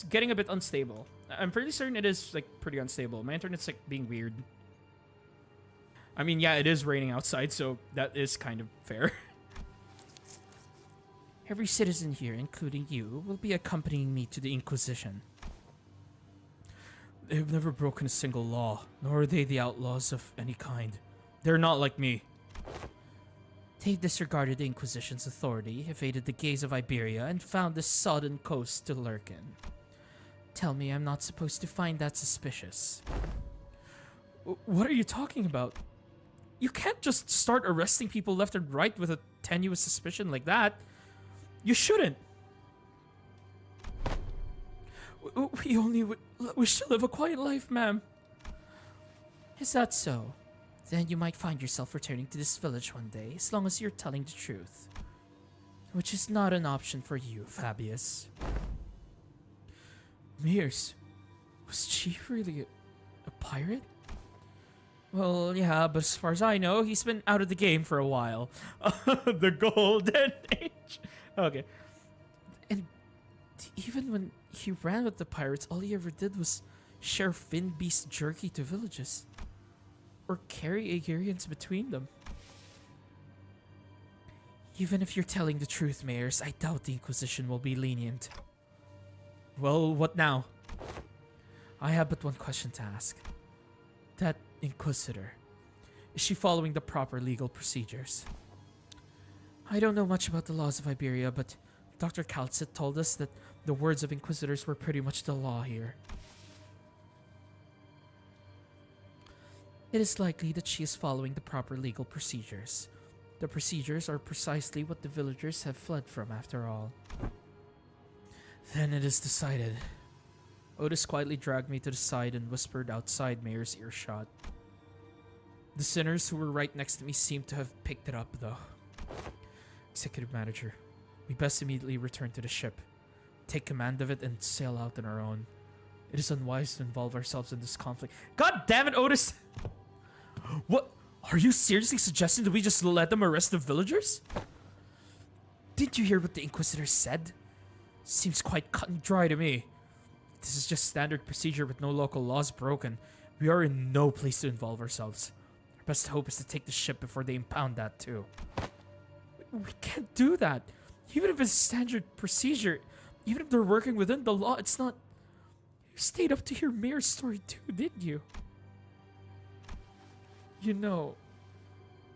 getting a bit unstable. I'm pretty certain it is like pretty unstable. My internet's like being weird. I mean, yeah, it is raining outside, so that is kind of fair. Every citizen here, including you, will be accompanying me to the Inquisition. They have never broken a single law, nor are they the outlaws of any kind. They're not like me. They've disregarded the Inquisition's authority, evaded the gaze of Iberia, and found the sodden coast to lurk in. Tell me I'm not supposed to find that suspicious. What are you talking about? You can't just start arresting people left and right with a tenuous suspicion like that. You shouldn't. We only wish to live a quiet life, ma'am. Is that so? Then you might find yourself returning to this village one day, as long as you're telling the truth. Which is not an option for you, Fabius. Mears, was Chief really a pirate? Well, yeah, but as far as I know, he's been out of the game for a while. The Golden Age. Okay. And even when he ran with the pirates, all he ever did was share fin beast jerky to villages. Or carry Aegirians between them. Even if you're telling the truth, Mayors, I doubt the Inquisition will be lenient. Well, what now? I have but one question to ask. That Inquisitor, is she following the proper legal procedures? I don't know much about the laws of Iberia, but Dr. Calcit told us that the words of Inquisitors were pretty much the law here. It is likely that she is following the proper legal procedures. The procedures are precisely what the villagers have fled from, after all. Then it is decided. Otis quietly dragged me to the side and whispered outside Mayor's earshot. The sinners who were right next to me seemed to have picked it up, though. Executive Manager, we best immediately return to the ship, take command of it, and sail out on our own. It is unwise to involve ourselves in this conflict. God damn it, Otis! What? Are you seriously suggesting that we just let them arrest the villagers? Did you hear what the Inquisitor said? Seems quite cut and dry to me. This is just standard procedure with no local laws broken. We are in no place to involve ourselves. Our best hope is to take the ship before they impound that too. We can't do that. Even if it's standard procedure, even if they're working within the law, it's not... You stayed up to hear Mayor's story too, didn't you? You know,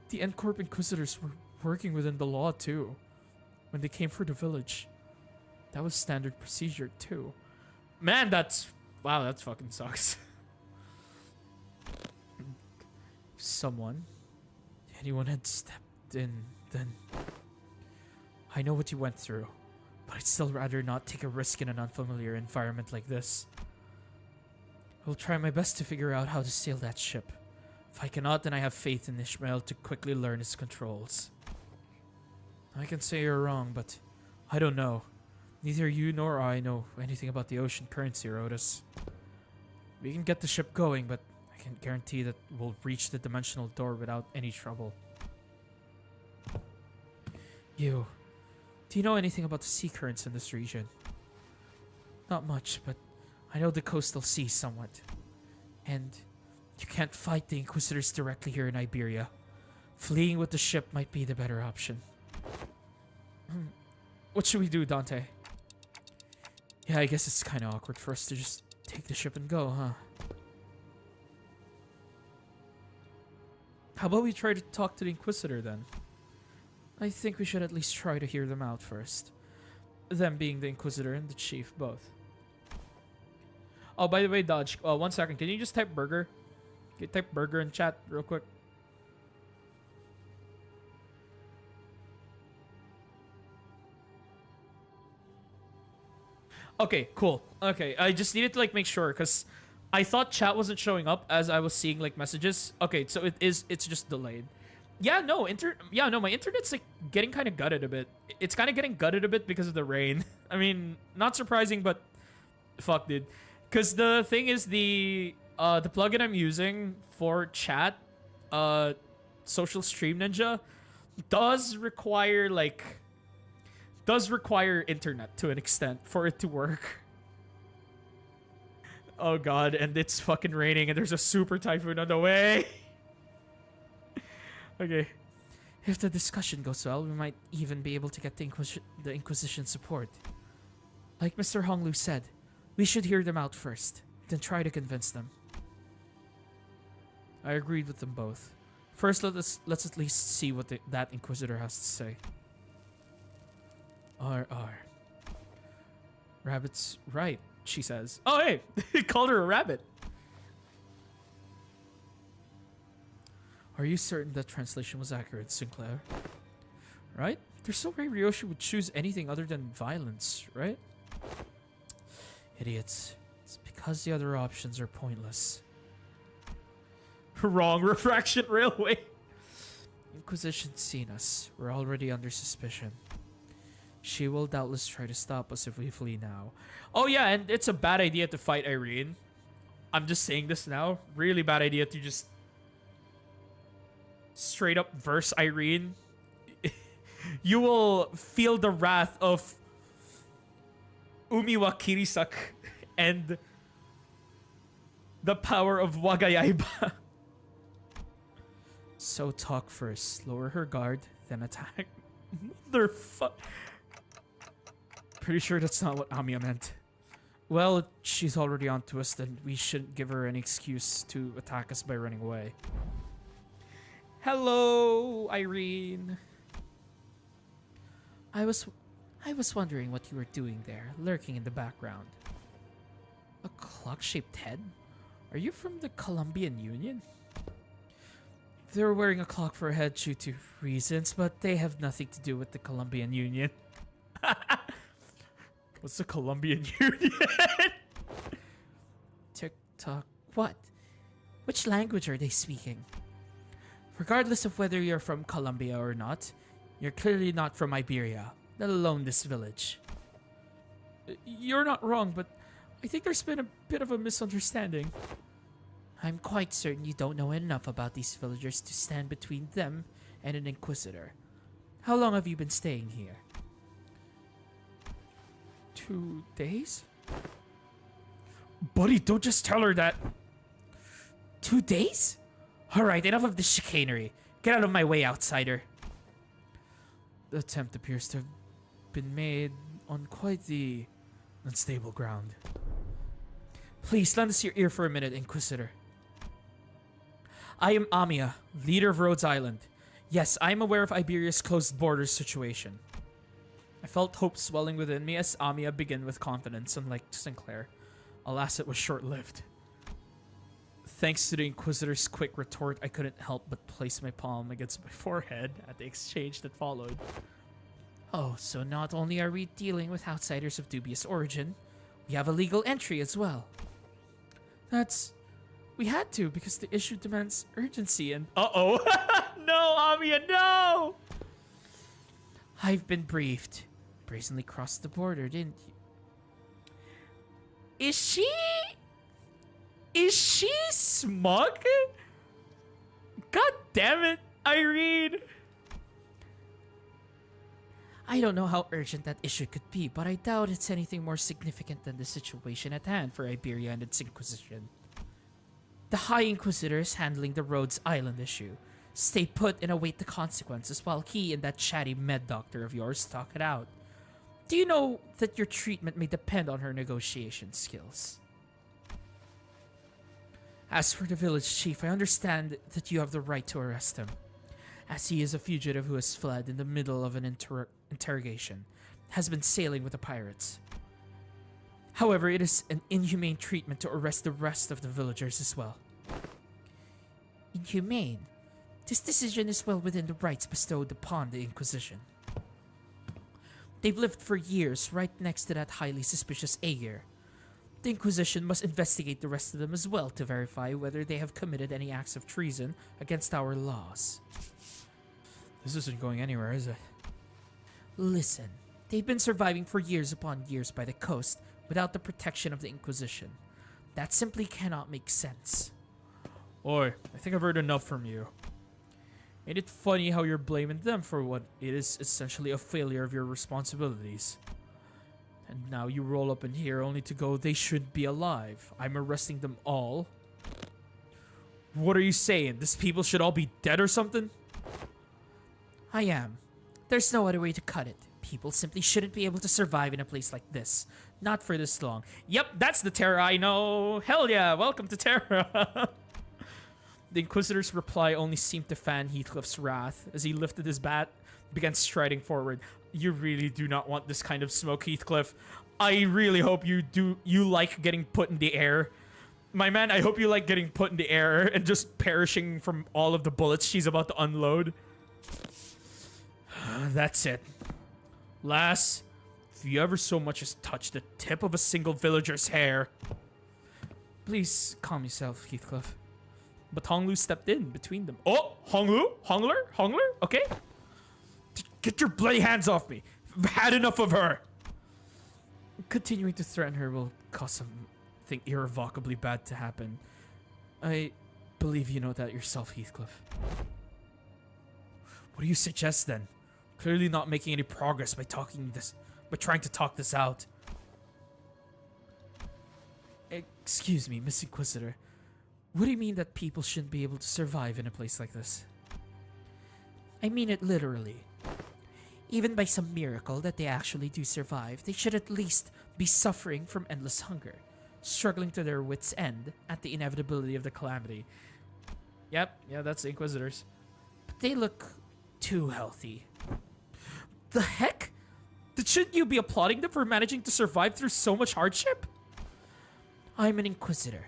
the N-Corp Inquisitors were working within the law too. When they came for the village. That was standard procedure too. Man, that's... Wow, that fucking sucks. If anyone had stepped in, then... I know what you went through, but I'd still rather not take a risk in an unfamiliar environment like this. I will try my best to figure out how to sail that ship. If I cannot, then I have faith in Ishmael to quickly learn its controls. I can say you're wrong, but I don't know. Neither you nor I know anything about the ocean currents here, Otis. We can get the ship going, but I can't guarantee that we'll reach the dimensional door without any trouble. Do you know anything about the sea currents in this region? Not much, but I know the coastal sea somewhat. And you can't fight the Inquisitors directly here in Iberia. Fleeing with the ship might be the better option. What should we do, Dante? Yeah, I guess it's kind of awkward for us to just take the ship and go, huh? How about we try to talk to the Inquisitor then? I think we should at least try to hear them out first. Them being the Inquisitor and the Chief, both. Oh, by the way, Dodge, 1 second. Can you just type burger? Can you type burger in chat real quick? Okay, cool. Okay, I just needed to like make sure because I thought chat wasn't showing up as I was seeing like messages. Okay, so it's just delayed. Yeah, no, my internet's like getting kind of gutted a bit. It's kind of getting gutted a bit because of the rain. I mean, not surprising, but fuck, dude. Because the thing is, the plugin I'm using for chat, Social Stream Ninja, does require internet to an extent for it to work. Oh god, and it's fucking raining and there's a super typhoon on the way. Okay. If the discussion goes well, we might even be able to get the Inquisition support. Like Mr. Honglu said, we should hear them out first, then try to convince them. I agreed with them both. First, let's at least see what that Inquisitor has to say. R. Rabbit's right, she says. Oh, hey! He called her a rabbit. Are you certain that translation was accurate, Sinclair? Right? There's no way Ryoshi would choose anything other than violence, right? Idiots. It's because the other options are pointless. Wrong. Refraction Railway. Inquisition's seen us. We're already under suspicion. She will doubtless try to stop us if we flee now. Oh yeah, and it's a bad idea to fight Irene. I'm just saying this now. Really bad idea to just straight up verse Irene. You will feel the wrath of Umiwa Kirisak and the power of Wagayaiba. So talk first. Lower her guard, then attack. Motherfuck. Pretty sure that's not what Amiya meant. Well, she's already onto us, then we shouldn't give her any excuse to attack us by running away. Hello, Irene. I was wondering what you were doing there, lurking in the background. A clock-shaped head? Are you from the Colombian Union? They were wearing a clock for a head due to reasons, but they have nothing to do with the Colombian Union. What's the Colombian Union? TikTok. What? Which language are they speaking? Regardless of whether you're from Colombia or not, you're clearly not from Iberia, let alone this village. You're not wrong, but I think there's been a bit of a misunderstanding. I'm quite certain you don't know enough about these villagers to stand between them and an Inquisitor. How long have you been staying here? 2 days? Buddy, don't just tell her that. 2 days? Alright, enough of this chicanery. Get out of my way, outsider. The attempt appears to have been made on quite the unstable ground. Please, lend us your ear for a minute, Inquisitor. I am Amiya, leader of Rhodes Island. Yes, I am aware of Iberia's closed borders situation. I felt hope swelling within me as Amiya began with confidence, unlike Sinclair. Alas, it was short-lived. Thanks to the Inquisitor's quick retort, I couldn't help but place my palm against my forehead at the exchange that followed. Oh, so not only are we dealing with outsiders of dubious origin, we have a legal entry as well. We had to because the issue demands urgency and... Uh-oh! No, Amiya, no! I've been briefed. Brazenly crossed the border, didn't you? Is she... Is she smug? God damn it, Irene. I don't know how urgent that issue could be, but I doubt it's anything more significant than the situation at hand for Iberia and its Inquisition. The High Inquisitor is handling the Rhodes Island issue. Stay put and await the consequences while he and that chatty med doctor of yours talk it out. Do you know that your treatment may depend on her negotiation skills? As for the village chief, I understand that you have the right to arrest him, as he is a fugitive who has fled in the middle of an interrogation, has been sailing with the pirates. However, it is an inhumane treatment to arrest the rest of the villagers as well. Inhumane? This decision is well within the rights bestowed upon the Inquisition. They've lived for years right next to that highly suspicious Aegir. The Inquisition must investigate the rest of them as well to verify whether they have committed any acts of treason against our laws. This isn't going anywhere, is it? Listen, they've been surviving for years upon years by the coast without the protection of the Inquisition. That simply cannot make sense. Oi, I think I've heard enough from you. Ain't it funny how you're blaming them for what it is essentially a failure of your responsibilities? And now you roll up in here only to go, they should be alive. I'm arresting them all. What are you saying? These people should all be dead or something? I am. There's no other way to cut it. People simply shouldn't be able to survive in a place like this. Not for this long. Yep, that's the Terra I know. Hell yeah, welcome to Terra. The Inquisitor's reply only seemed to fan Heathcliff's wrath as he lifted his bat, began striding forward. You really do not want this kind of smoke, Heathcliff. I really hope you like getting put in the air. My man, I hope you like getting put in the air and just perishing from all of the bullets she's about to unload. That's it. Lass, if you ever so much as touch the tip of a single villager's hair... Please calm yourself, Heathcliff. But Honglu stepped in between them. Oh, Honglu? Hongler? Okay. Get your bloody hands off me. I've had enough of her. Continuing to threaten her will cause something irrevocably bad to happen. I believe you know that yourself, Heathcliff. What do you suggest then? Clearly not making any progress by trying to talk this out. Excuse me, Miss Inquisitor. What do you mean that people shouldn't be able to survive in a place like this? I mean it literally. Even by some miracle that they actually do survive, they should at least be suffering from endless hunger, struggling to their wits' end at the inevitability of the calamity. Yep, yeah, that's the Inquisitors. But they look too healthy. The heck? Shouldn't you be applauding them for managing to survive through so much hardship? I'm an Inquisitor.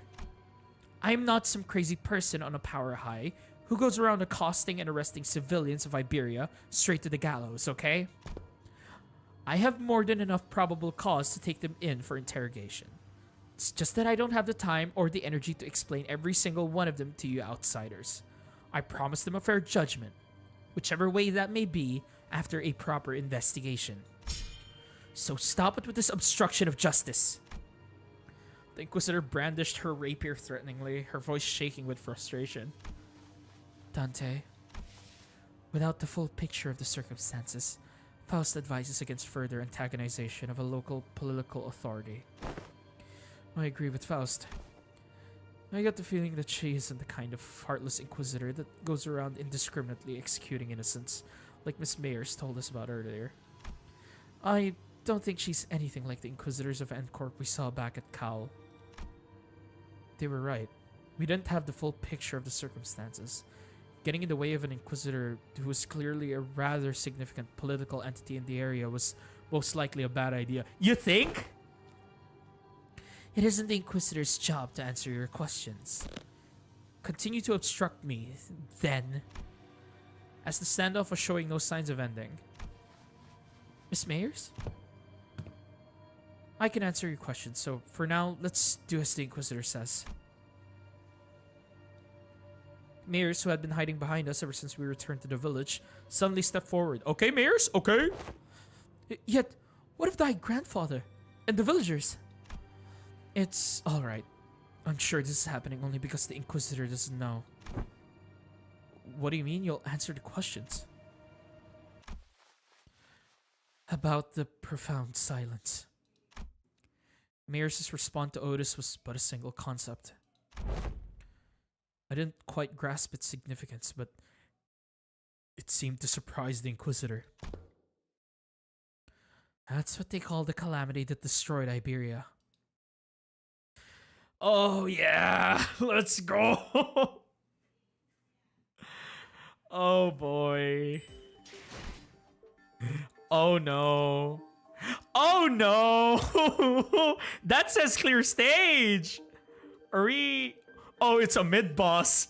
I'm not some crazy person on a power high who goes around accosting and arresting civilians of Iberia straight to the gallows, okay? I have more than enough probable cause to take them in for interrogation. It's just that I don't have the time or the energy to explain every single one of them to you outsiders. I promise them a fair judgment, whichever way that may be, after a proper investigation. So stop it with this obstruction of justice. The Inquisitor brandished her rapier threateningly, her voice shaking with frustration. Dante, without the full picture of the circumstances, Faust advises against further antagonization of a local political authority. I agree with Faust. I get the feeling that she isn't the kind of heartless Inquisitor that goes around indiscriminately executing innocents, like Miss Mayers told us about earlier. I don't think she's anything like the Inquisitors of Endcorp we saw back at Cowl. They were right. We didn't have the full picture of the circumstances. Getting in the way of an Inquisitor who was clearly a rather significant political entity in the area was most likely a bad idea. You think? It isn't the Inquisitor's job to answer your questions. Continue to obstruct me, then. As the standoff was showing no signs of ending. Miss Mayers? I can answer your questions, so for now, let's do as the Inquisitor says. Mayers, who had been hiding behind us ever since we returned to the village, suddenly stepped forward. Okay, Mayers? Okay. Yet, what of thy grandfather and the villagers? It's alright. I'm sure this is happening only because the Inquisitor doesn't know. What do you mean you'll answer the questions? About the profound silence. Mayor's response to Otis was but a single concept. I didn't quite grasp its significance, but it seemed to surprise the Inquisitor. That's what they call the calamity that destroyed Iberia. Oh yeah, let's go. Oh boy. Oh no. Oh no. That says clear stage. Are we? Oh, it's a mid boss.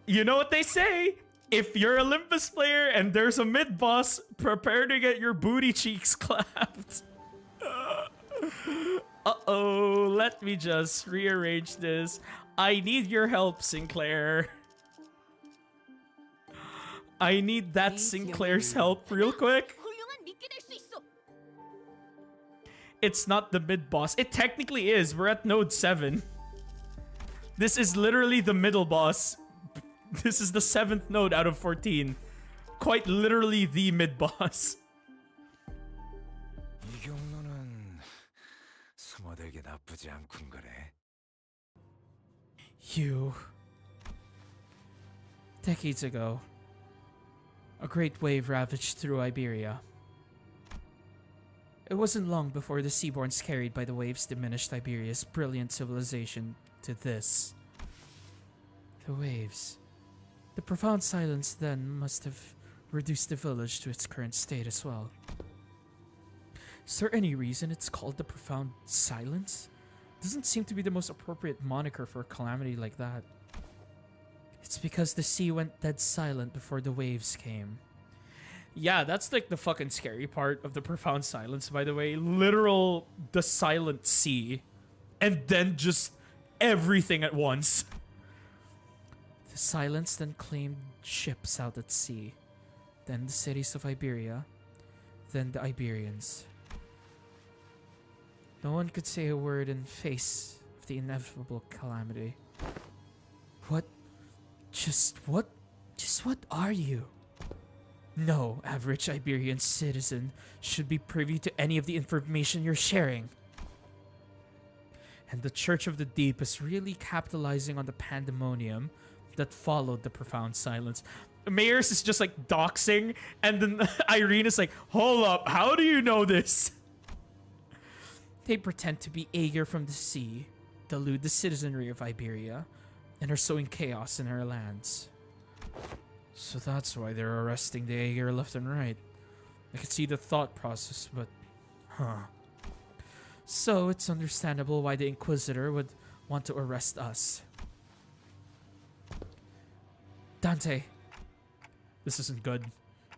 You know what they say? If you're a Limbus player and there's a mid boss, prepare to get your booty cheeks clapped. Uh-oh, let me just rearrange this. I need your help, Sinclair. I need that Sinclair's help real quick. It's not the mid boss. It technically is. We're at node 7. This is literally the middle boss. This is the 7th node out of 14. Quite literally the mid boss. You. Decades ago, a great wave ravaged through Iberia. It wasn't long before the Seaborns carried by the waves diminished Iberia's brilliant civilization to this. The waves. The profound silence then must have reduced the village to its current state as well. Is there any reason it's called the profound silence? Doesn't seem to be the most appropriate moniker for a calamity like that. It's because the sea went dead silent before the waves came. Yeah, that's like the fucking scary part of the profound silence, by the way. Literal, the silent sea. And then just everything at once. The silence then claimed ships out at sea. Then the cities of Iberia. Then the Iberians. No one could say a word in face of the inevitable calamity. What? Just what are you? No average Iberian citizen should be privy to any of the information you're sharing. And the Church of the Deep is really capitalizing on the pandemonium that followed the profound silence. Mayers is just like doxing, and then Irene is like, hold up, how do you know this? They pretend to be Aegir from the sea, delude the citizenry of Iberia, and are sowing chaos in our lands. So that's why they're arresting the Aegir left and right. I could see the thought process, but... So it's understandable why the Inquisitor would want to arrest us. Dante. This isn't good.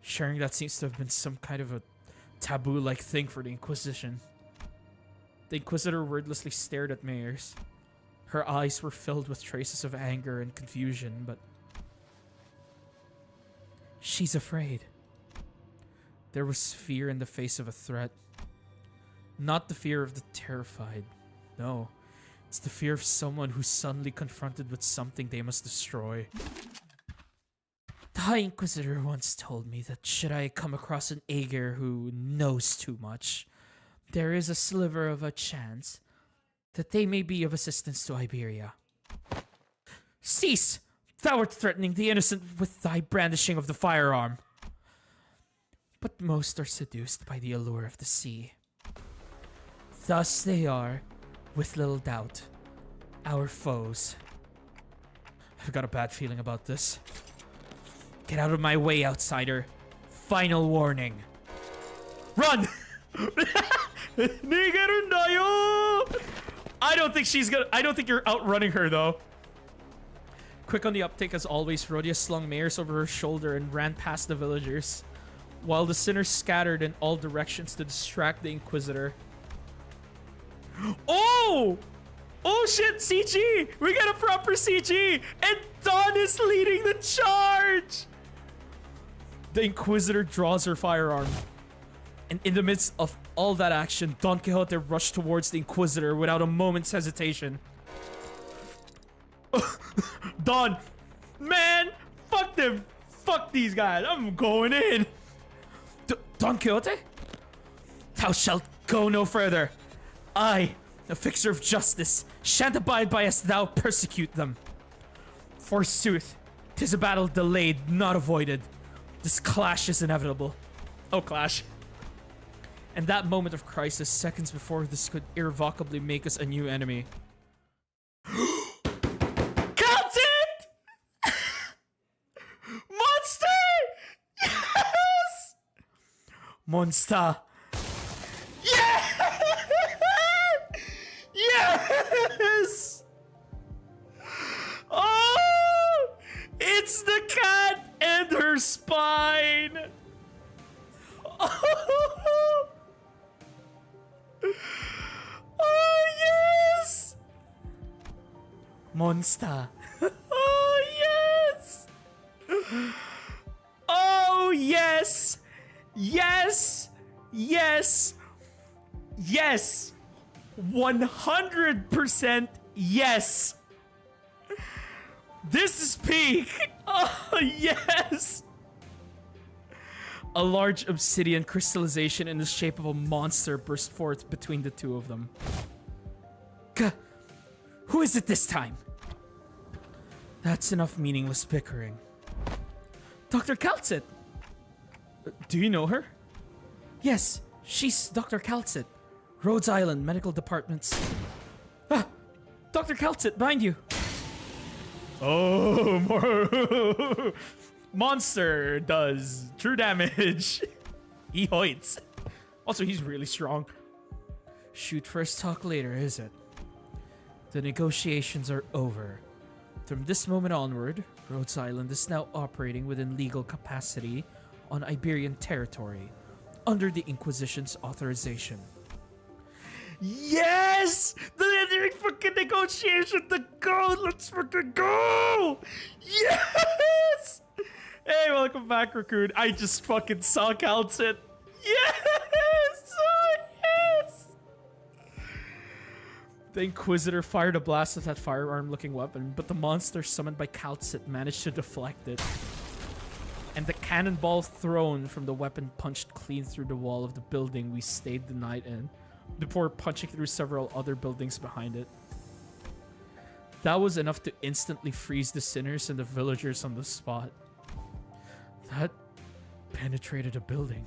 Sharing that seems to have been some kind of a taboo-like thing for the Inquisition. The Inquisitor wordlessly stared at Mayers. Her eyes were filled with traces of anger and confusion, but... she's afraid. There was fear in the face of a threat. Not the fear of the terrified. No. It's the fear of someone who's suddenly confronted with something they must destroy. The High Inquisitor once told me that should I come across an Aegir who knows too much, there is a sliver of a chance that they may be of assistance to Iberia. Cease! Thou art threatening the innocent with thy brandishing of the firearm. But most are seduced by the allure of the sea. Thus they are, with little doubt, our foes. I've got a bad feeling about this. Get out of my way, outsider. Final warning. Run! I don't think you're outrunning her though. Quick on the uptake as always, Rhodia slung Mayers over her shoulder and ran past the villagers, while the sinners scattered in all directions to distract the Inquisitor. Oh! Oh shit, CG! We got a proper CG! And Dawn is leading the charge! The Inquisitor draws her firearm. And in the midst of all that action, Don Quixote rushed towards the Inquisitor without a moment's hesitation. done. Man, fuck them. Fuck these guys. I'm going in. Don Quixote? Thou shalt go no further. I, the fixer of justice, shan't abide by as thou persecute them. Forsooth, 'tis a battle delayed, not avoided. This clash is inevitable. Oh, clash. And that moment of crisis, seconds before this could irrevocably make us a new enemy. Count it! Monster! Yes! Monster. Yeah! Yes! Oh! It's the cat and her spine! Oh, oh yes! Monster. Oh yes! Oh yes! Yes! Yes! Yes! 100% yes! This is peak! Oh yes! A large obsidian crystallization in the shape of a monster burst forth between the two of them. Who is it this time? That's enough meaningless bickering. Dr. Calcit! Do you know her? Yes, she's Dr. Calcit. Rhodes Island Medical Department's... Ah! Dr. Calcit, behind you! Oh, more... Monster does true damage. He hoits. Also, he's really strong. Shoot first, talk later, is it? The negotiations are over. From this moment onward, Rhodes Island is now operating within legal capacity on Iberian territory, under the Inquisition's authorization. Yes! The fucking negotiation to go! Let's fucking go! Yes! Hey, welcome back, Raccoon. I just fucking saw Calcit. Yes! Oh, yes! The Inquisitor fired a blast of that firearm-looking weapon, but the monster summoned by Calcit managed to deflect it. And the cannonball thrown from the weapon punched clean through the wall of the building we stayed the night in, before punching through several other buildings behind it. That was enough to instantly freeze the sinners and the villagers on the spot. That penetrated a building.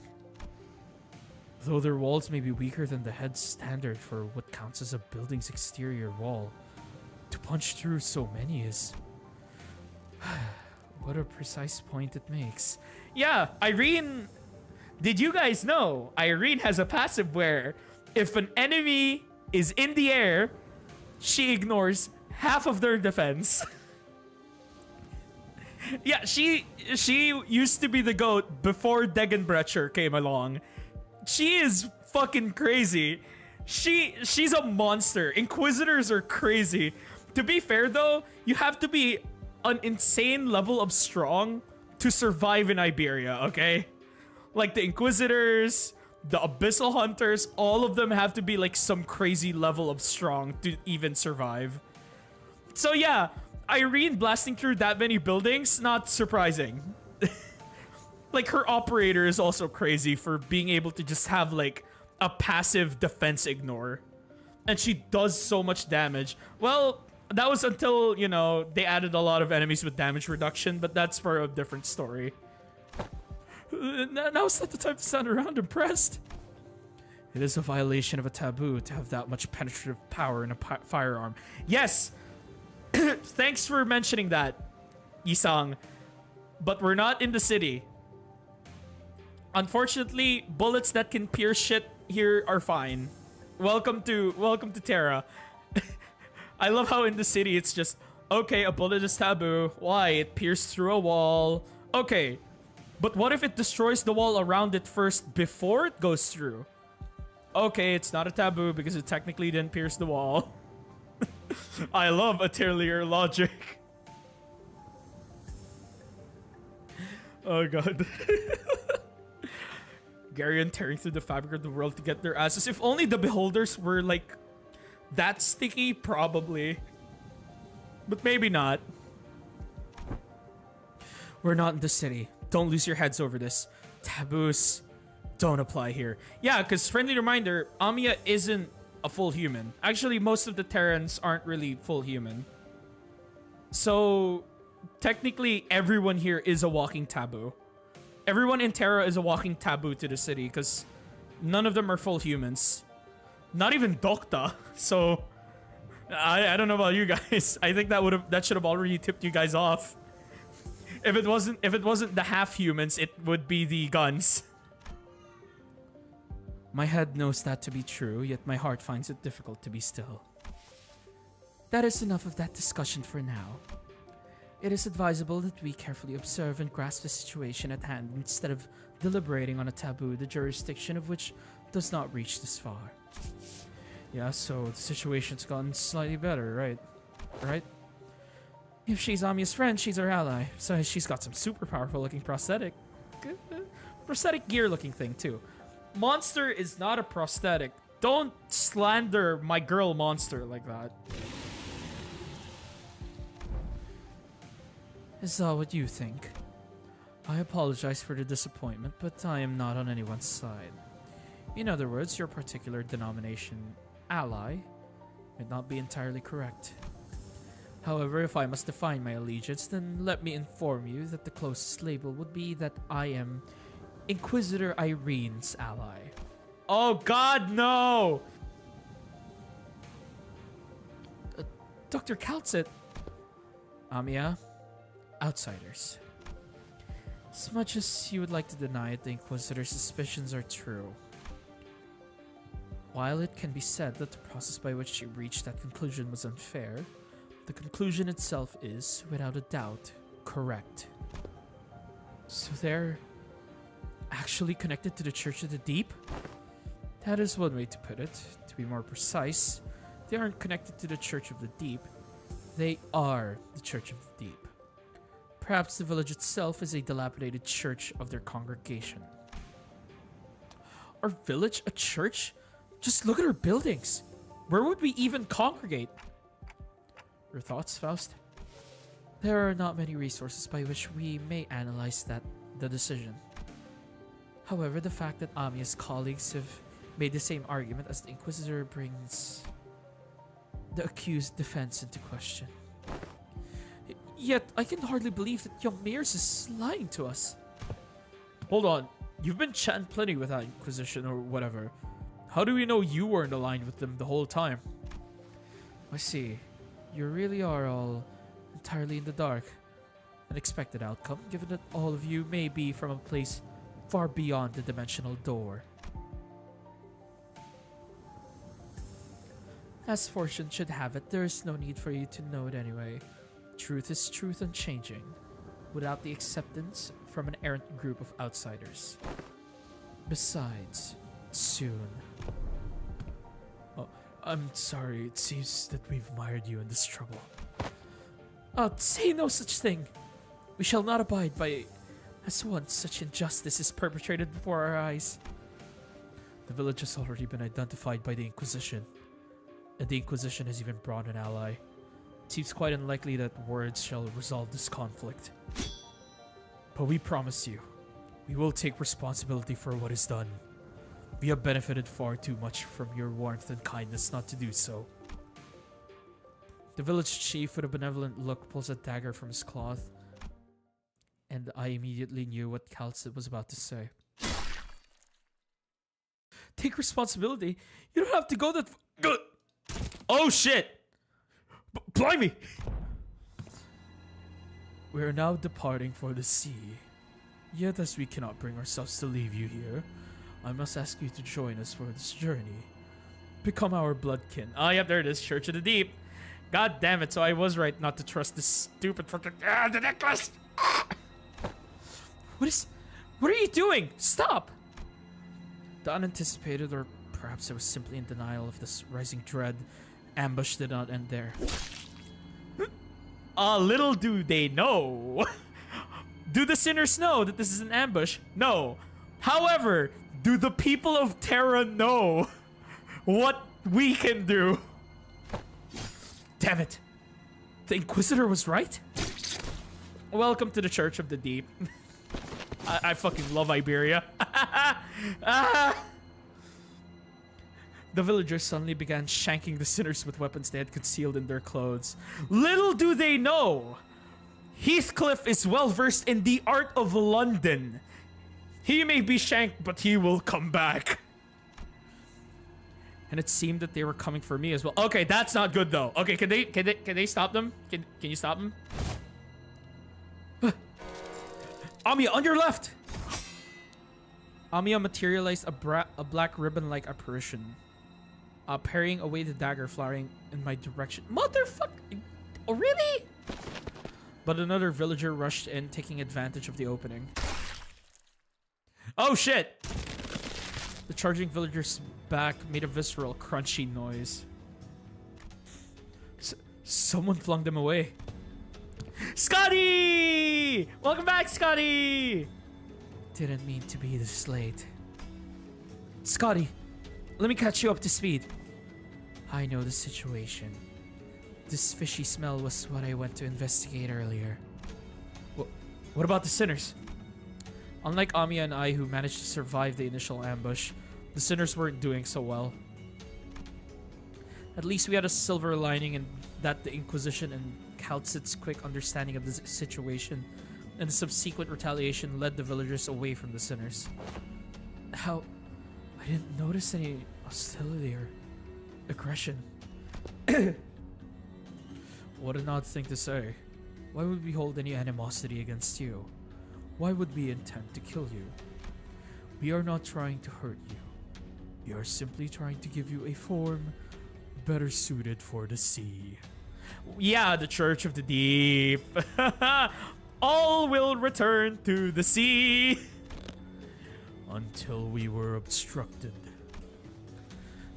Though their walls may be weaker than the head standard for what counts as a building's exterior wall, to punch through so many is... what a precise point it makes. Yeah, Irene... Did you guys know Irene has a passive where if an enemy is in the air, she ignores half of their defense. Yeah, she used to be the GOAT before Degenbrecher came along. She is fucking crazy. She's a monster. Inquisitors are crazy. To be fair though, you have to be an insane level of strong to survive in Iberia, okay? Like the Inquisitors, the Abyssal Hunters, all of them have to be like some crazy level of strong to even survive. So yeah, Irene blasting through that many buildings, not surprising. Like her operator is also crazy for being able to just have like a passive defense ignore. And she does so much damage. Well, that was until, you know, they added a lot of enemies with damage reduction, but that's for a different story. Now's not the time to stand around impressed. It is a violation of a taboo to have that much penetrative power in a firearm. Yes! Thanks for mentioning that, Yisang. But we're not in the city. Unfortunately, bullets that can pierce shit here are fine. Welcome to Terra. I love how in the city it's just, okay, a bullet is taboo. Why? It pierced through a wall. Okay, but what if it destroys the wall around it first before it goes through? Okay, it's not a taboo because it technically didn't pierce the wall. I love Atelier logic. Oh god. Garion tearing through the fabric of the world to get their asses. If only the beholders were like that sticky, probably. But maybe not. We're not in the city. Don't lose your heads over this. Taboos don't apply here. Yeah, because friendly reminder, Amiya isn't a full human. Actually, most of the Terrans aren't really full human. So, technically, everyone here is a walking taboo. Everyone in Terra is a walking taboo to the city because none of them are full humans. Not even Dokta. So, I don't know about you guys. I think that should have already tipped you guys off. If it wasn't the half humans, it would be the guns. My head knows that to be true, yet my heart finds it difficult to be still. That is enough of that discussion for now. It is advisable that we carefully observe and grasp the situation at hand instead of deliberating on a taboo, the jurisdiction of which does not reach this far. Yeah, so the situation's gotten slightly better, right? Right? If she's Amiya's friend, she's her ally. So she's got some super powerful looking prosthetic gear looking thing too. Monster is not a prosthetic. Don't slander my girl Monster like that. Is that what you think? I apologize for the disappointment, but I am not on anyone's side. In other words, your particular denomination, ally, may not be entirely correct. However, if I must define my allegiance, then let me inform you that the closest label would be that I am Inquisitor Irene's ally. Oh god, no! Dr. Kaltsit. Amiya, outsiders. As much as you would like to deny it, the Inquisitor's suspicions are true. While it can be said that the process by which she reached that conclusion was unfair, the conclusion itself is, without a doubt, correct. So they're actually connected to the Church of the Deep? That is one way to put it. To be more precise, they aren't connected to the Church of the Deep. They are the Church of the Deep. Perhaps the village itself is a dilapidated church of their congregation. Our village a church? Just look at our buildings. Where would we even congregate? Your thoughts, Faust? There are not many resources by which we may analyze the decision. However, the fact that Amiya's colleagues have made the same argument as the Inquisitor brings the accused defense into question. Yet, I can hardly believe that young Mears is lying to us. Hold on. You've been chatting plenty with that Inquisition or whatever. How do we know you weren't aligned with them the whole time? I see. You really are all entirely in the dark. An expected outcome, given that all of you may be from a place far beyond the dimensional door. As fortune should have it, there is no need for you to know it anyway. Truth is truth unchanging, without the acceptance from an errant group of outsiders. Besides, soon. Oh, I'm sorry, it seems that we've mired you in this trouble. Say no such thing. We shall not abide by as once such injustice is perpetrated before our eyes. The village has already been identified by the Inquisition, and the Inquisition has even brought an ally. It seems quite unlikely that words shall resolve this conflict. But we promise you, we will take responsibility for what is done. We have benefited far too much from your warmth and kindness not to do so. The village chief with a benevolent look pulls a dagger from his cloth, and I immediately knew what Kaltsit was about to say. Take responsibility? You don't have to go that good. Oh shit! Blimey! We are now departing for the sea. Yet as we cannot bring ourselves to leave you here, I must ask you to join us for this journey. Become our bloodkin. Ah, yep, there it is. Church of the Deep. God damn it, so I was right not to trust this stupid fucking... the necklace! What are you doing? Stop! The unanticipated, or perhaps I was simply in denial of this rising dread, ambush did not end there. Little do they know. Do the sinners know that this is an ambush? No. However, do the people of Terra know what we can do? Damn it. The Inquisitor was right? Welcome to the Church of the Deep. I fucking love Iberia. Ah! The villagers suddenly began shanking the sinners with weapons they had concealed in their clothes. Little do they know, Heathcliff is well versed in the art of London. He may be shanked, but he will come back. And it seemed that they were coming for me as well. Okay, that's not good though. Okay, can they stop them? Can you stop them? Amiya, on your left! Amiya materialized a black ribbon-like apparition, parrying away the dagger flying in my direction. Motherfucker! Oh, really? But another villager rushed in, taking advantage of the opening. Oh shit! The charging villager's back made a visceral, crunchy noise. Someone flung them away. Scotty! Welcome back, Scotty! Didn't mean to be this late. Scotty, let me catch you up to speed. I know the situation. This fishy smell was what I went to investigate earlier. What about the sinners? Unlike Amiya and I, who managed to survive the initial ambush, the sinners weren't doing so well. At least we had a silver lining in that the Inquisition and Kaltzit's quick understanding of the situation and the subsequent retaliation led the villagers away from the sinners. How? I didn't notice any hostility or aggression. What an odd thing to say. Why would we hold any animosity against you? Why would we intend to kill you? We are not trying to hurt you. We are simply trying to give you a form better suited for the sea. Yeah, the Church of the Deep. All will return to the sea. Until we were obstructed.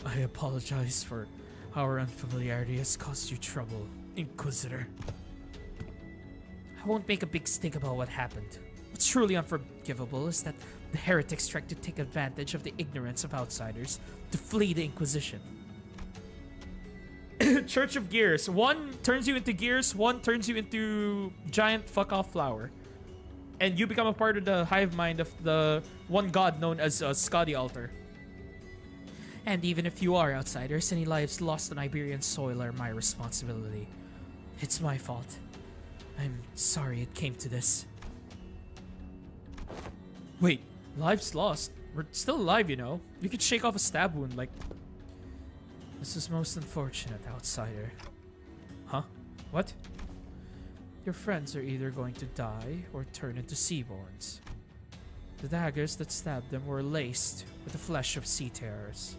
I apologize for our unfamiliarity has caused you trouble, Inquisitor. I won't make a big stink about what happened. What's truly unforgivable is that the heretics tried to take advantage of the ignorance of outsiders to flee the Inquisition. Church of Gears. One turns you into gears, one turns you into giant fuck-off flower. And you become a part of the hive mind of the one god known as Scotty Altar. And even if you are outsiders, any lives lost on Iberian soil are my responsibility. It's my fault. I'm sorry it came to this. Wait, lives lost? We're still alive, you know. We could shake off a stab wound, like... This is most unfortunate, outsider. Huh? What? Your friends are either going to die or turn into seaborns. The daggers that stabbed them were laced with the flesh of sea terrors.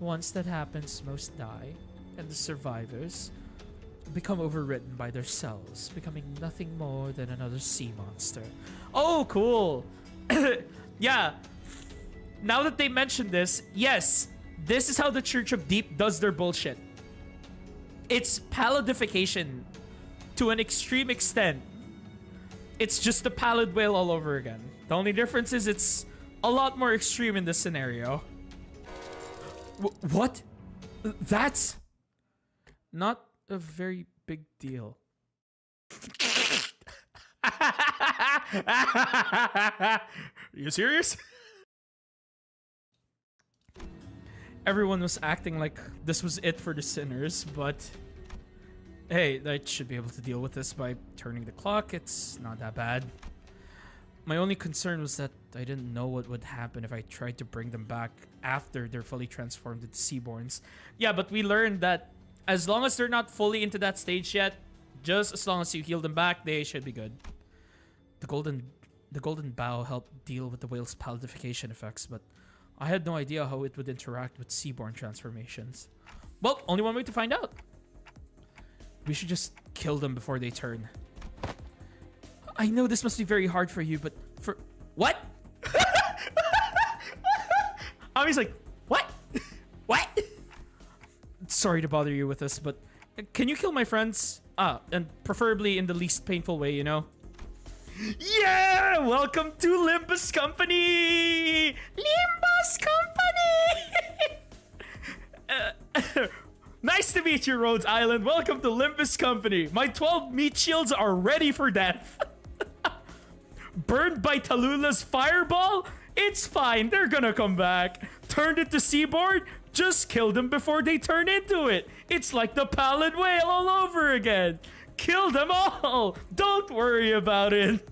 Once that happens, most die, and the survivors become overwritten by their cells, becoming nothing more than another sea monster. Oh, cool. Yeah. Now that they mentioned this, yes, this is how the Church of Deep does their bullshit. It's palladification to an extreme extent. It's just the pallid whale all over again. The only difference is it's a lot more extreme in this scenario. What? That's not a very big deal. Are you serious? Everyone was acting like this was it for the sinners, but hey, I should be able to deal with this by turning the clock. It's not that bad. My only concern was that I didn't know what would happen if I tried to bring them back after they're fully transformed into Seaborns. Yeah, but we learned that as long as they're not fully into that stage yet, just as long as you heal them back, they should be good. The golden bow helped deal with the whale's palladification effects, but I had no idea how it would interact with Seaborn transformations. Well, only one way to find out. We should just kill them before they turn. I know this must be very hard for you, but for... What? Ami's like, what? What? Sorry to bother you with this, but can you kill my friends? And preferably in the least painful way, you know? Yeah! Welcome to Limbus Company! Limbus Company! Nice to meet you, Rhodes Island. Welcome to Limbus Company. My 12 meat shields are ready for death. Burned by Tallulah fireball? It's fine, they're gonna come back. Turned into seaboard? Just kill them before they turn into it. It's like the pallid whale all over again. Kill them all. Don't worry about it.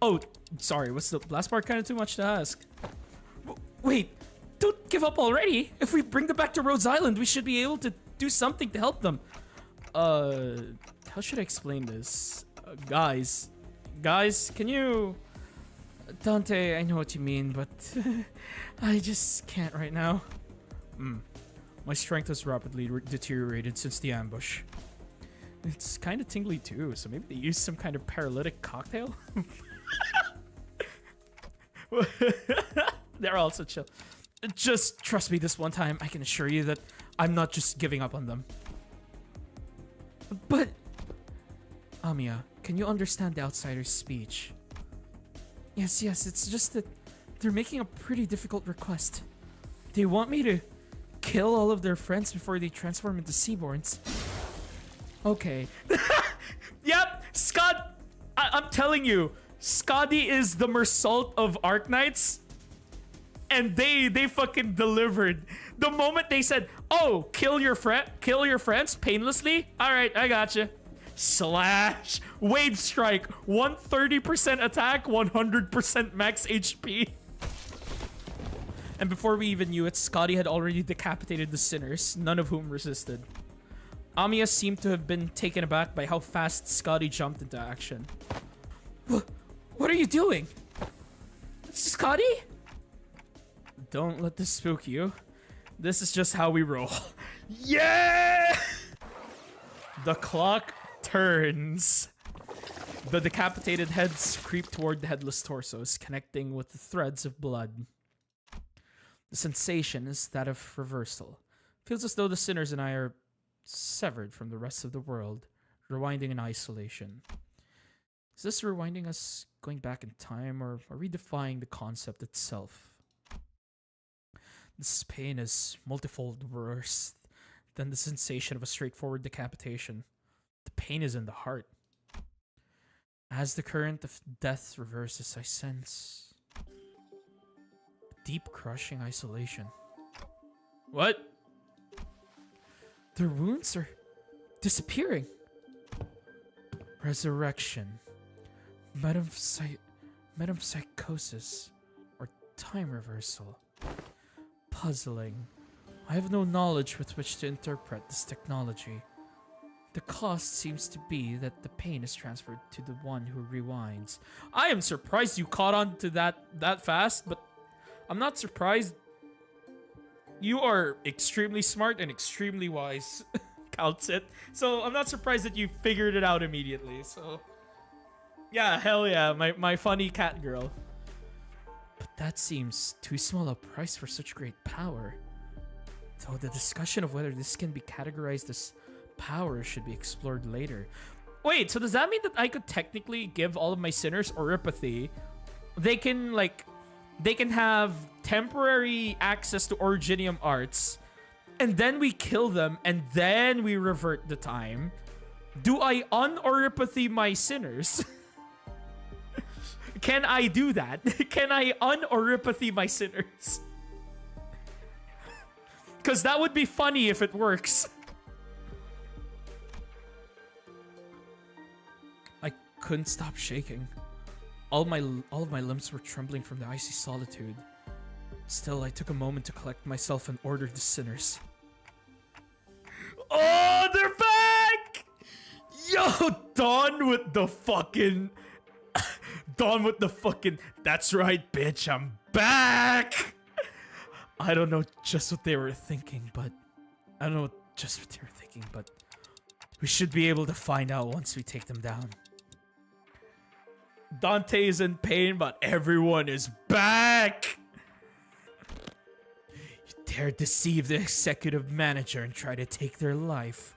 Oh, sorry, what's the last part kind of too much to ask? Wait, don't give up already. If we bring them back to Rhodes Island, we should be able to do something to help them. How should I explain this? Guys, can you... Dante, I know what you mean, but I just can't right now. My strength has rapidly deteriorated since the ambush. It's kind of tingly too, so maybe they used some kind of paralytic cocktail? They're also chill. Just trust me this one time. I can assure you that I'm not just giving up on them. But... Amiya, can you understand the outsider's speech? Yes, it's just that they're making a pretty difficult request. They want me to kill all of their friends before they transform into Seaborns. Okay. Yep, Scott, I'm telling you, Scotty is the Mersault of Arknights, and they fucking delivered. The moment they said, "Oh, kill your friends painlessly," all right, I gotcha. Slash wave strike 130% attack 100% max HP. And before we even knew it, Scotty had already decapitated the sinners, none of whom resisted. Amiya seemed to have been taken aback by how fast Scotty jumped into action. What are you doing? Scotty? Don't let this spook you. This is just how we roll. Yeah! The clock turns. The decapitated heads creep toward the headless torsos, connecting with the threads of blood. The sensation is that of reversal. Feels as though the sinners and I are severed from the rest of the world, rewinding in isolation. Is this rewinding us going back in time, or are we defying the concept itself? This pain is multifold worse than the sensation of a straightforward decapitation. The pain is in the heart. As the current of death reverses, I sense deep crushing isolation. What? Their wounds are disappearing. Resurrection. Metempsychosis. Or time reversal. Puzzling. I have no knowledge with which to interpret this technology. The cost seems to be that the pain is transferred to the one who rewinds. I am surprised you caught on to that fast, but I'm not surprised. You are extremely smart and extremely wise, Calcit. So I'm not surprised that you figured it out immediately. So yeah, hell yeah, my funny cat girl. But that seems too small a price for such great power. Though the discussion of whether this can be categorized as power should be explored later. Wait, so does that mean that I could technically give all of my sinners Oripathy? They can have temporary access to Originium arts, and then we kill them, and then we revert the time. Do I un-Oripathy my sinners? Can I do that? Can I un-Oripathy my sinners? Because that would be funny if it works. I couldn't stop shaking. All of my limbs were trembling from the icy solitude. Still, I took a moment to collect myself and ordered the sinners. Oh, they're back! Yo, Dawn with the fucking... That's right, bitch, I'm back! I don't know just what they were thinking, but... we should be able to find out once we take them down. Dante is in pain, but everyone is back! You dare deceive the executive manager and try to take their life.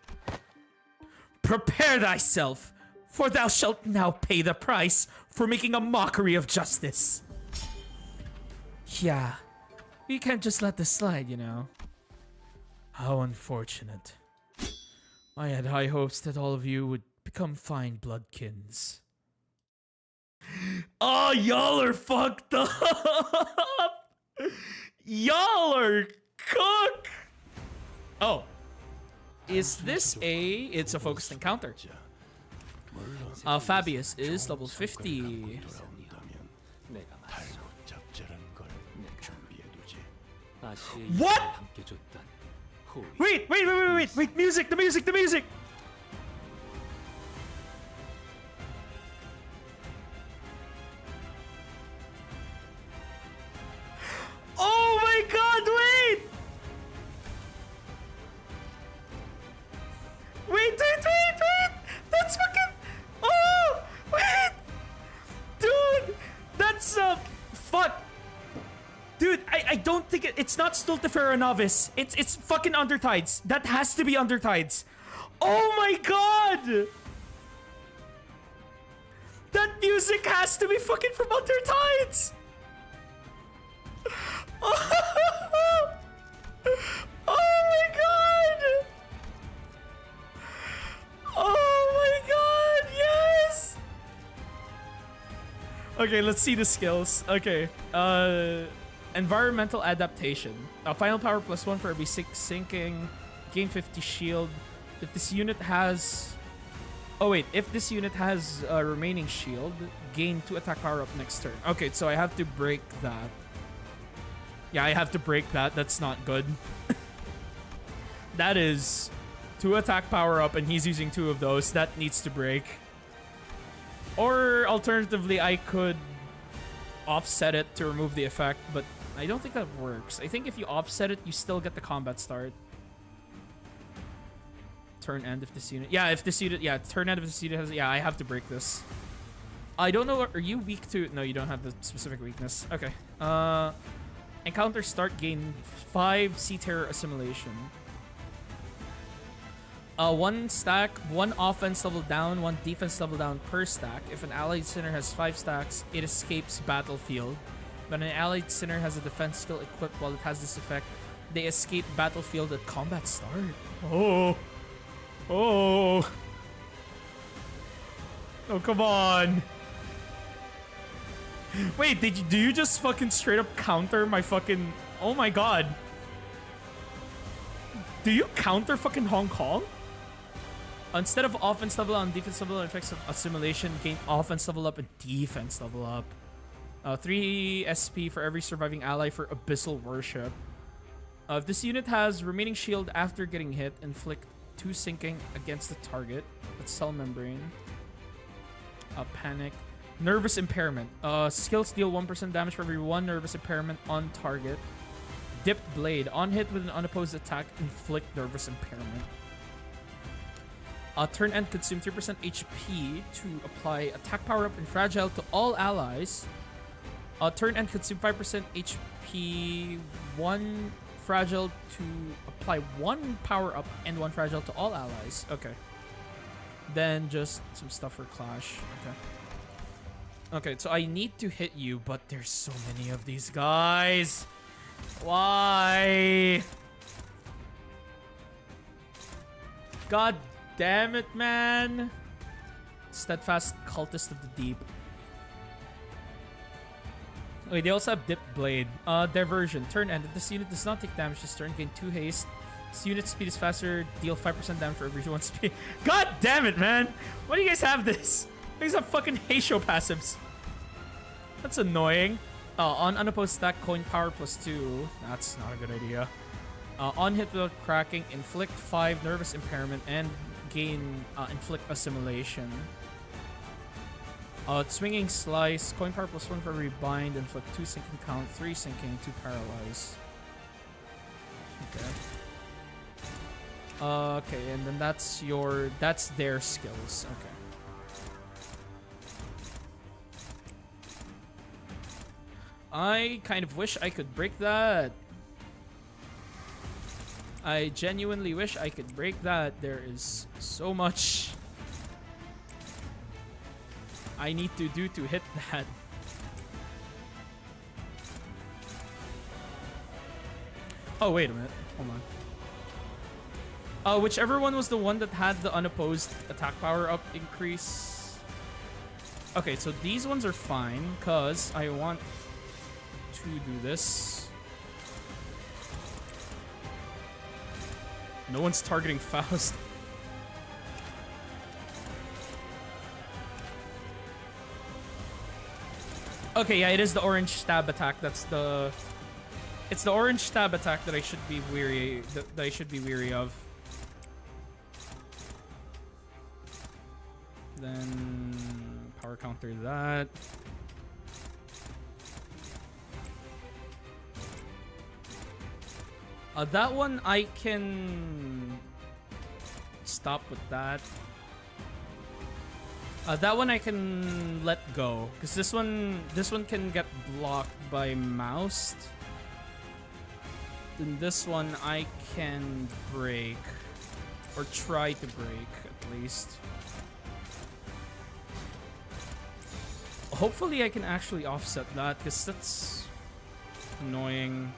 Prepare thyself, for thou shalt now pay the price for making a mockery of justice. Yeah, we can't just let this slide, you know. How unfortunate. I had high hopes that all of you would become fine bloodkins. Oh, y'all are fucked up. Y'all are cook. Oh, is this it's a focused encounter. Fabius is level 50. What? Wait, music, the music. Oh my god, wait! Wait! That's fucking... Oh! Wait! Dude! That's, fuck! Dude, I don't think it's not Stultifera Novice. It's fucking Undertides. That has to be Undertides. Oh my god! That music has to be fucking from Undertides! Oh my god! Oh my god, yes! Okay, let's see the skills. Okay, environmental adaptation. Final power +1 for every 6 sinking. Gain 50 shield. If this unit has... Oh wait, if this unit has a remaining shield, gain 2 attack power up next turn. Okay, so I have to break that. Yeah, I have to break that. That's not good. That is 2 attack power up and he's using 2 of those. That needs to break. Or alternatively, I could offset it to remove the effect, but I don't think that works. I think if you offset it, you still get the combat start. Turn end if this unit... Yeah, if this unit... Yeah, turn end if this unit has... Yeah, I have to break this. I don't know... Are you weak to... No, you don't have the specific weakness. Okay. Encounter start, gain 5 Sea Terror Assimilation. 1 stack, 1 offense level down, 1 defense level down per stack. If an allied sinner has 5 stacks, it escapes battlefield. When an allied sinner has a defense skill equipped while it has this effect, they escape battlefield at combat start. Oh, come on. Wait, do you just fucking straight up counter my fucking... Oh my god. Do you counter fucking Hong Kong? Instead of offense level up and defense level up, effects of assimilation, gain offense level up and defense level up. 3 SP for every surviving ally for Abyssal Worship. If this unit has remaining shield after getting hit, inflict 2 sinking against the target. That's Cell Membrane. Panic. Nervous Impairment. Skills deal 1% damage for every 1 nervous impairment on target. Dipped Blade. On hit with an unopposed attack, inflict nervous impairment. Turn end, consume 3% HP to apply attack power up and fragile to all allies. Turn end, consume 5% HP, 1 fragile to apply 1 power up and 1 fragile to all allies. Okay. Then just some stuff for Clash. Okay. Okay, so I need to hit you, but there's so many of these guys. Why? God damn it, man. Steadfast Cultist of the Deep. Okay, they also have Dipped Blade. Diversion. Turn end. If this unit does not take damage this turn, gain 2 haste. This unit's speed is faster. Deal 5% damage for every 1 speed. God damn it, man. Why do you guys have this? You guys have fucking Heisho passives. That's annoying. On unopposed stack, coin power +2. That's not a good idea. On hit without cracking, inflict 5 nervous impairment and gain inflict assimilation. Swinging slice, coin power +1 for every bind, inflict 2 sinking count, 3 sinking, 2 paralyze. Okay. Okay, and then that's their skills. Okay. I kind of wish I could break that. I genuinely wish I could break that. There is so much I need to do to hit that. Oh, wait a minute. Hold on. Whichever one was the one that had the unopposed attack power up increase. Okay, so these ones are fine, because I want to do this. No one's targeting Faust. Okay, yeah, it is the orange stab attack. That's the... It's the orange stab attack that I should be weary of. Then power counter that. That one I can stop with that. That one I can let go, because this one can get blocked by Moused. Then this one I can break, or try to break at least. Hopefully I can actually offset that, because that's annoying.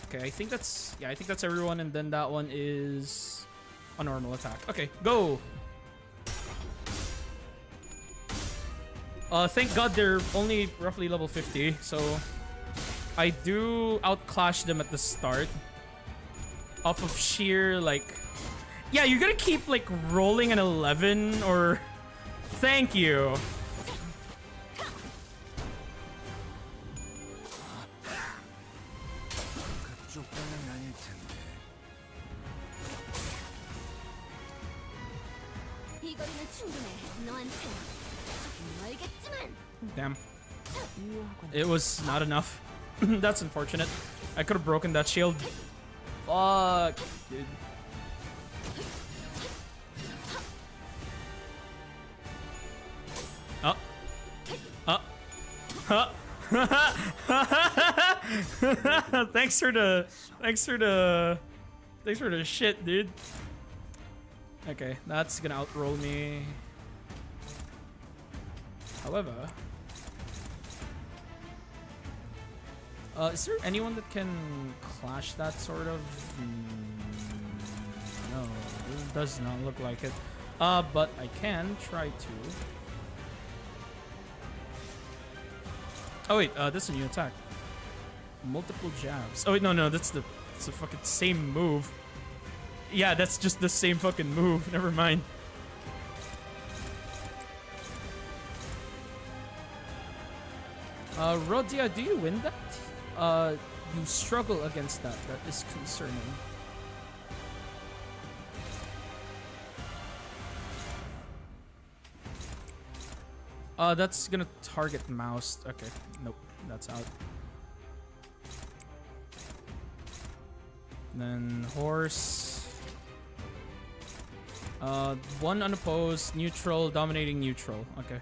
Okay, I think that's everyone, and then that one is a normal attack. Okay, go. Thank God they're only roughly level 50, so I do outclash them at the start. Off of sheer, like... Yeah, you're gonna keep, like, rolling an 11, or... Thank you. Damn. It was not enough. That's unfortunate. I could have broken that shield. Fuck, dude. Oh. Oh. Thanks for the shit, dude. Okay, that's gonna outroll me. However, is there anyone that can clash that sort of? No, it does not look like it. But I can try to. Oh wait, this is a new attack. Multiple jabs. Oh wait, no, that's the fucking same move. Yeah, that's just the same fucking move. Never mind. Rodia, do you win that? You struggle against that. That is concerning. That's gonna target Mouse. Okay, nope, that's out. Then Horse. One unopposed, neutral, dominating neutral. Okay.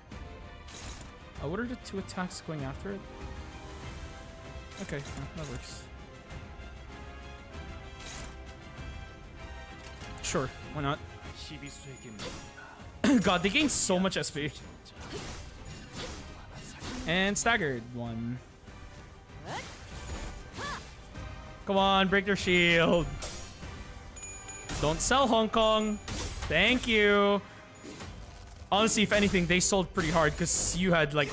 What are the two attacks going after it? Okay, that works. Sure, why not? God, they gained so much SP. And staggered one. Come on, break their shield. Don't sell Hong Kong. Thank you. Honestly, if anything, they sold pretty hard because you had like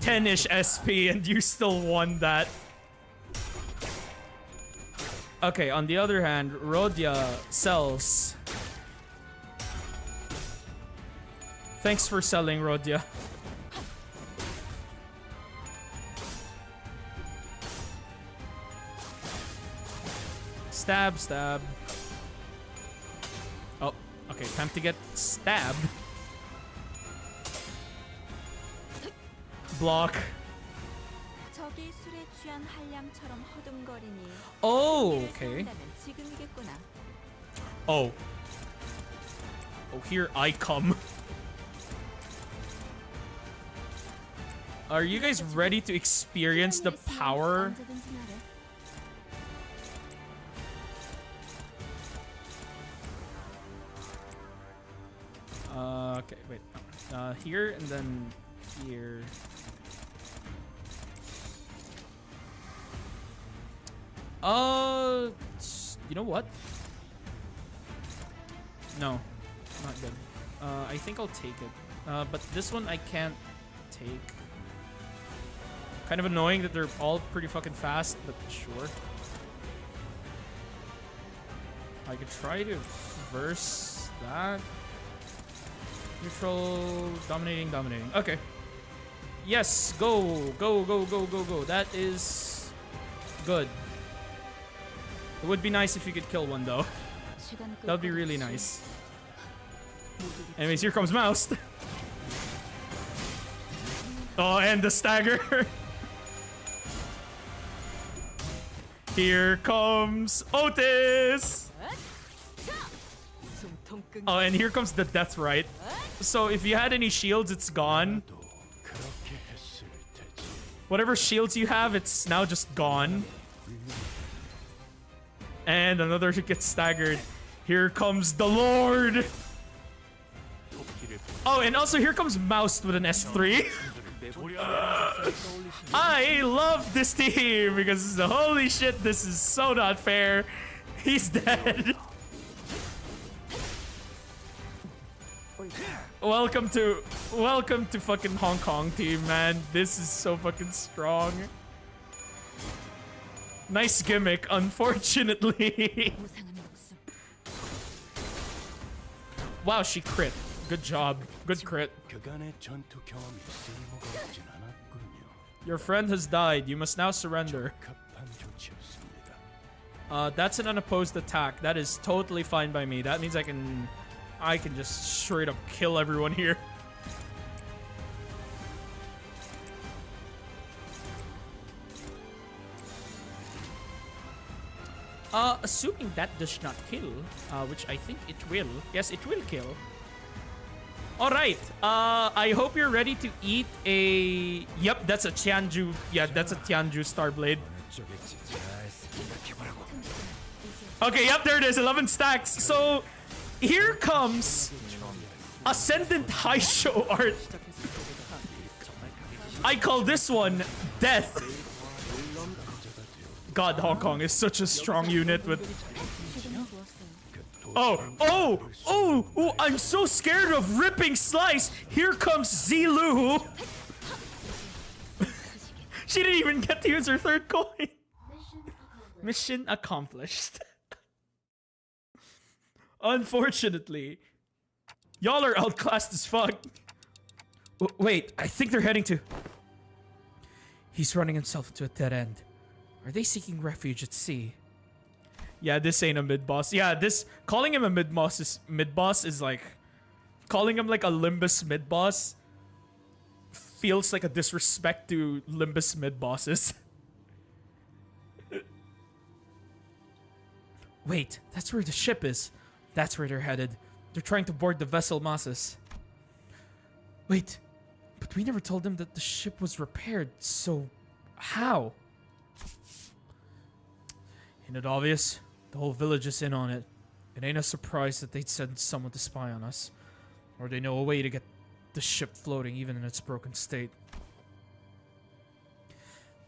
10-ish SP and you still won that. Okay, on the other hand, Rodia sells. Thanks for selling, Rodia. Stab, stab. Oh, okay, time to get stabbed. Block. Oh, okay. Oh. Oh, here I come. Are you guys ready to experience the power? Okay, wait. Here and then here. You know what? No, not good. I think I'll take it. But this one I can't take. Kind of annoying that they're all pretty fucking fast, but sure. I could try to verse that. Neutral, dominating. Okay. Yes, go. That is good. It would be nice if you could kill one though. That would be really nice. Anyways, here comes Mouse. Oh, and the stagger. Here comes Otis. Oh, and here comes the death right. So if you had any shields, it's gone. Whatever shields you have, it's now just gone. And another gets staggered. Here comes the Lord. Oh, and also here comes Mouse with an S3. I love this team because holy shit, this is so not fair. He's dead. Welcome to fucking Hong Kong team, man. This is so fucking strong. Nice gimmick, unfortunately. Wow, she crit. Good job. Good crit. Your friend has died. You must now surrender. That's an unopposed attack. That is totally fine by me. That means I can just straight up kill everyone here. Assuming that does not kill, which I think it will. Yes, it will kill. Alright, I hope you're ready to eat a... Yep, that's a Tianju. Yeah, that's a Tianju Starblade. Okay, yep, there it is. 11 stacks. So, here comes Ascendant High Show art. I call this one Death. God, Hong Kong is such a strong unit with... Oh, I'm so scared of ripping slice. Here comes Zilu. She didn't even get to use her third coin. Mission accomplished. Unfortunately, y'all are outclassed as fuck. Wait, I think they're heading to... He's running himself into a dead end. Are they seeking refuge at sea? Yeah, this ain't a mid-boss. Yeah, this... Calling him a mid-boss is like... Calling him like a Limbus mid-boss feels like a disrespect to Limbus mid-bosses. Wait, that's where the ship is. That's where they're headed. They're trying to board the vessel Masses. Wait, but we never told them that the ship was repaired, so... How? Ain't it obvious? The whole village is in on it. It ain't a surprise that they'd send someone to spy on us. Or they know a way to get the ship floating even in its broken state.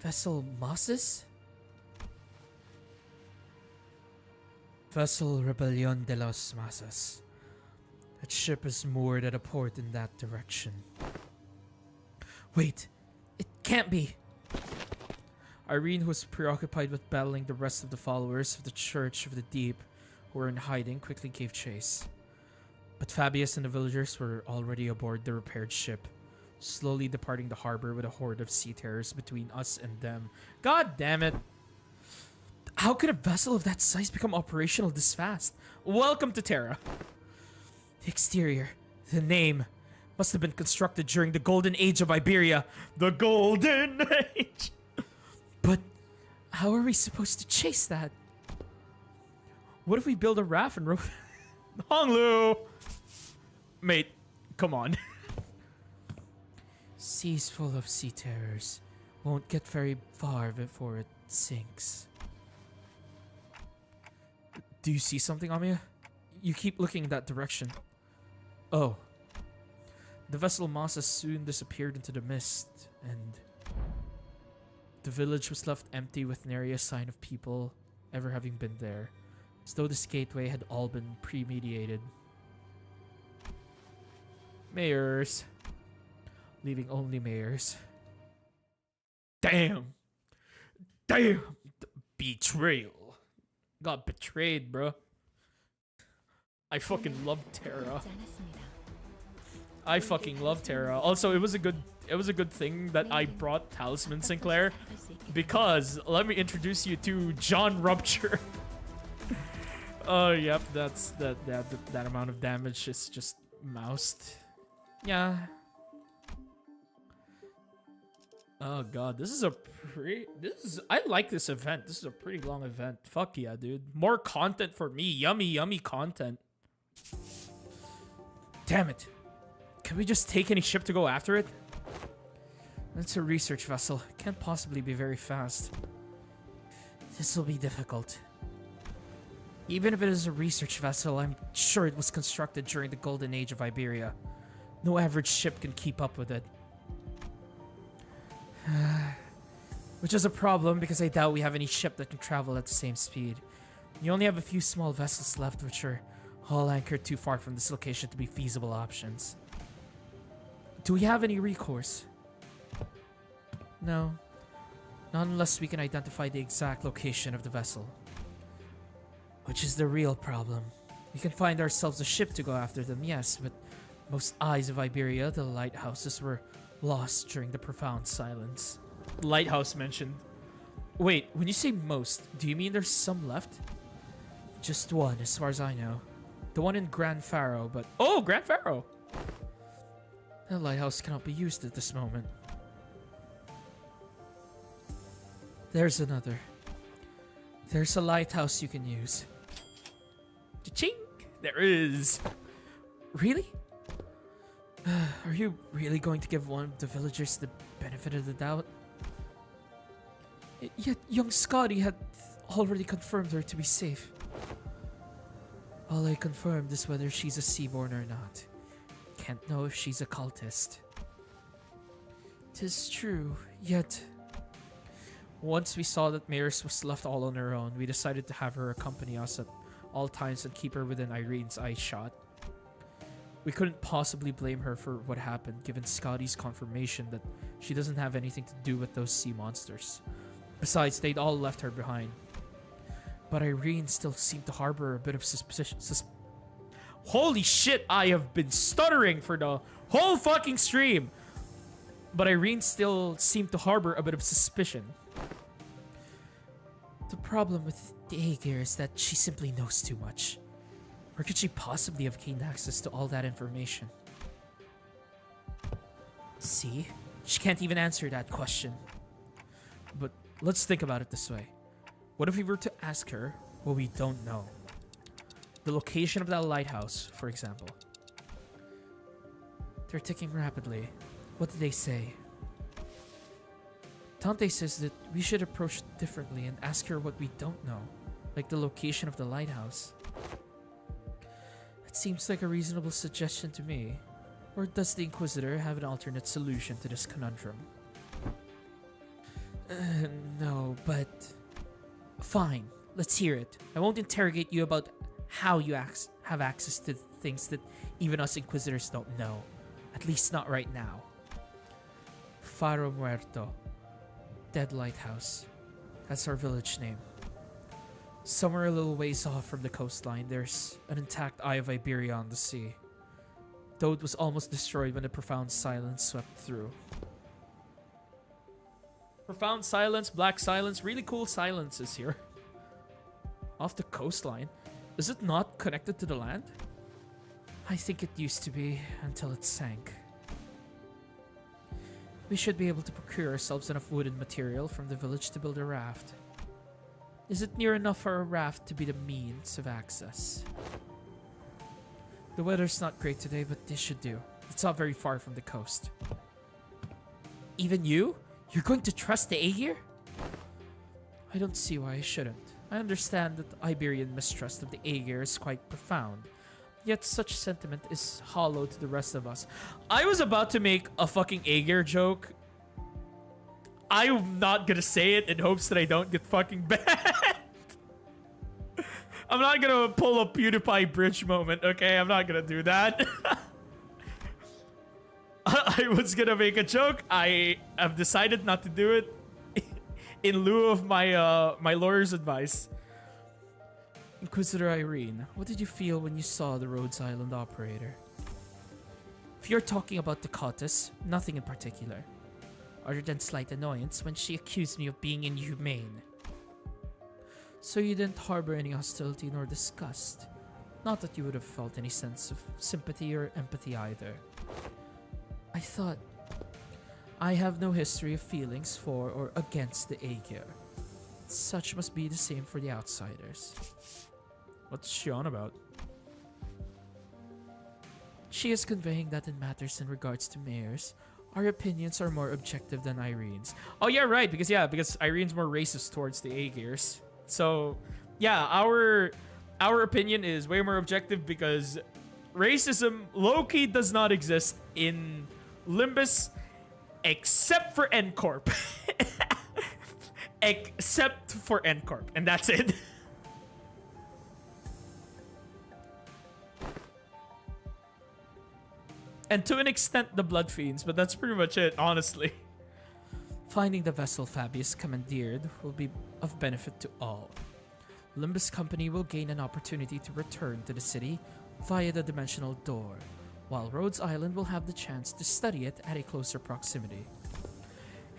Vessel Masses? Vessel Rebellion de los Masas. That ship is moored at a port in that direction. Wait, it can't be. Irene, who was preoccupied with battling the rest of the followers of the Church of the Deep, who were in hiding, quickly gave chase. But Fabius and the villagers were already aboard the repaired ship, slowly departing the harbor with a horde of sea terrors between us and them. God damn it! How could a vessel of that size become operational this fast? Welcome to Terra. The exterior, the name, must have been constructed during the Golden Age of Iberia. The Golden Age! But how are we supposed to chase that? What if we build a raft and row... Honglu! Mate, come on. Seas full of sea terrors. Won't get very far before it sinks. Do you see something, Amiya? You keep looking in that direction. Oh. The vessel Masa soon disappeared into the mist, and... the village was left empty with nary a sign of people ever having been there, as though this gateway had all been premeditated. Mayors. Leaving only mayors. Damn. Damn. Betrayal. Got betrayed, bro. I fucking love Terra. I fucking love Terra. Also, it was a good thing that I brought Talisman Sinclair, because let me introduce you to John Rupture. Oh, yep, that's that amount of damage is just moused. Yeah. Oh god, I like this event. This is a pretty long event. Fuck yeah, dude. More content for me. Yummy, yummy content. Damn it. Can we just take any ship to go after it? It's a research vessel. Can't possibly be very fast. This will be difficult. Even if it is a research vessel, I'm sure it was constructed during the golden age of Iberia. No average ship can keep up with it. Which is a problem, because I doubt we have any ship that can travel at the same speed. You only have a few small vessels left, which are all anchored too far from this location to be feasible options. Do we have any recourse? No. Not unless we can identify the exact location of the vessel. Which is the real problem. We can find ourselves a ship to go after them, yes, but most eyes of Iberia, the lighthouses, were lost during the profound silence. Lighthouse mentioned. Wait, when you say most, do you mean there's some left? Just one, as far as I know. The one in Grand Faro, but... Oh, Grand Faro! The lighthouse cannot be used at this moment. There's another. There's a lighthouse you can use. Cha-ching! There is. Really? Are you really going to give one of the villagers the benefit of the doubt? Yet young Scotty had already confirmed her to be safe. All I confirmed is whether she's a Seaborn or not. Can't know if she's a cultist. 'Tis true, yet... Once we saw that Maris was left all on her own, we decided to have her accompany us at all times and keep her within Irene's eye shot. We couldn't possibly blame her for what happened, given Scotty's confirmation that she doesn't have anything to do with those sea monsters. Besides, they'd all left her behind. But Irene still seemed to harbor a bit of suspicion. Holy shit, I have been stuttering for the whole fucking stream! But Irene still seemed to harbor a bit of suspicion. The problem with the Aegir is that she simply knows too much. Or could she possibly have gained access to all that information? See? She can't even answer that question. But let's think about it this way. What if we were to ask her what we don't know? The location of that lighthouse, for example. They're ticking rapidly. What did they say? Tante says that we should approach it differently and ask her what we don't know, like the location of the lighthouse. It seems like a reasonable suggestion to me. Or does the Inquisitor have an alternate solution to this conundrum? No, but... Fine, let's hear it. I won't interrogate you about how you have access to things that even us Inquisitors don't know. At least not right now. Faro Muerto. Dead Lighthouse. That's our village name. Somewhere a little ways off from the coastline, there's an intact Eye of Iberia on the sea. Though it was almost destroyed when the profound silence swept through. Profound silence, black silence, really cool silences here. Off the coastline? Is it not connected to the land? I think it used to be, until it sank. We should be able to procure ourselves enough wood and material from the village to build a raft. Is it near enough for a raft to be the means of access? The weather's not great today, but this should do. It's not very far from the coast. Even you? You're going to trust the Aegir? I don't see why I shouldn't. I understand that the Iberian mistrust of the Aegir is quite profound. Yet such sentiment is hollow to the rest of us. I was about to make a fucking Aegir joke. I'm not gonna say it in hopes that I don't get fucking banned. I'm not gonna pull a PewDiePie bridge moment, okay? I'm not gonna do that. I was gonna make a joke. I have decided not to do it in lieu of my my lawyer's advice. Inquisitor Irene, what did you feel when you saw the Rhodes Island operator? If you're talking about the Cotis, nothing in particular, other than slight annoyance when she accused me of being inhumane. So you didn't harbor any hostility nor disgust. Not that you would have felt any sense of sympathy or empathy either. I thought, I have no history of feelings for or against the Aegir. Such must be the same for the outsiders. What's she on about? She is conveying that in matters in regards to mayors, our opinions are more objective than Irene's. Oh yeah, right. Because Irene's more racist towards the Aegirs. So yeah, our opinion is way more objective because racism low-key does not exist in Limbus except for N-Corp. Except for N-Corp, and that's it. And to an extent, the Blood Fiends, but that's pretty much it, honestly. Finding the vessel Fabius commandeered will be of benefit to all. Limbus Company will gain an opportunity to return to the city via the dimensional door, while Rhodes Island will have the chance to study it at a closer proximity.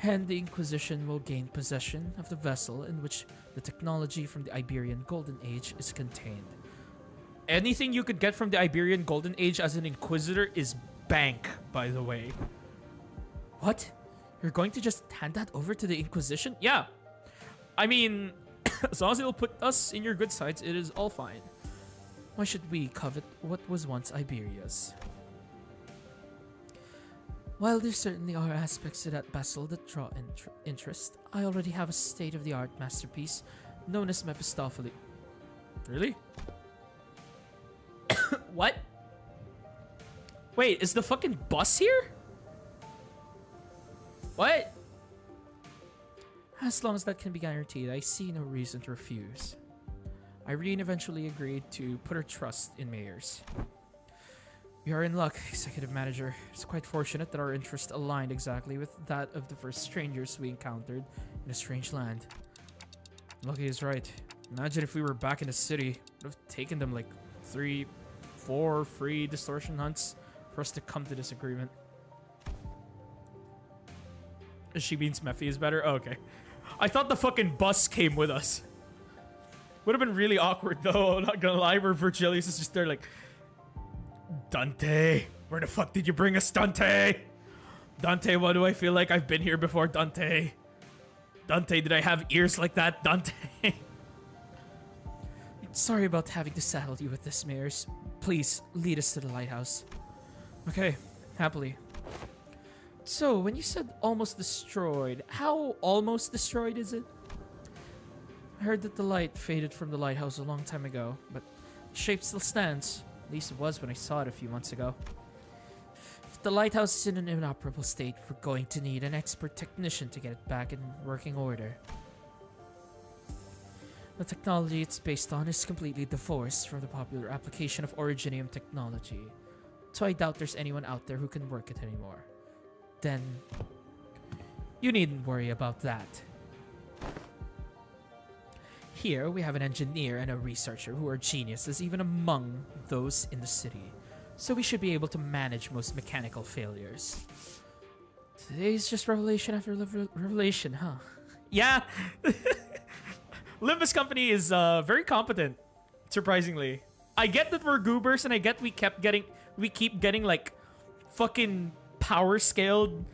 And the Inquisition will gain possession of the vessel in which the technology from the Iberian Golden Age is contained. Anything you could get from the Iberian Golden Age as an Inquisitor is bank, by the way. What? You're going to just hand that over to the Inquisition? Yeah. I mean, as long as it'll put us in your good sides, it is all fine. Why should we covet what was once Iberia's? While there certainly are aspects to that vessel that draw interest, I already have a state-of-the-art masterpiece known as Mephistopheles. Really? What? Wait, is the fucking bus here? What? As long as that can be guaranteed, I see no reason to refuse. Irene eventually agreed to put her trust in mayors. We are in luck, Executive Manager. It's quite fortunate that our interests aligned exactly with that of the first strangers we encountered in a strange land. Lucky is right. Imagine if we were back in the city. It would have taken them like 3, 4 free distortion hunts for us to come to this agreement. She means Mephi is better? Oh, okay. I thought the fucking bus came with us. Would have been really awkward though, I'm not gonna lie, where Virgilius is just there like, Dante, where the fuck did you bring us, Dante? Dante, why do I feel like I've been here before, Dante? Dante, did I have ears like that, Dante? Sorry about having to saddle you with this, Mayors. Please, lead us to the lighthouse. Okay, happily. So, when you said almost destroyed, how almost destroyed is it? I heard that the light faded from the lighthouse a long time ago, but the shape still stands. At least it was when I saw it a few months ago. If the lighthouse is in an inoperable state, we're going to need an expert technician to get it back in working order. The technology it's based on is completely divorced from the popular application of Originium technology, so I doubt there's anyone out there who can work it anymore. Then, you needn't worry about that. Here, we have an engineer and a researcher who are geniuses even among those in the city, so we should be able to manage most mechanical failures. Today's just revelation after revelation, huh? Yeah. Limbus Company is very competent, surprisingly. I get that we're goobers and I get we keep getting like fucking power scaled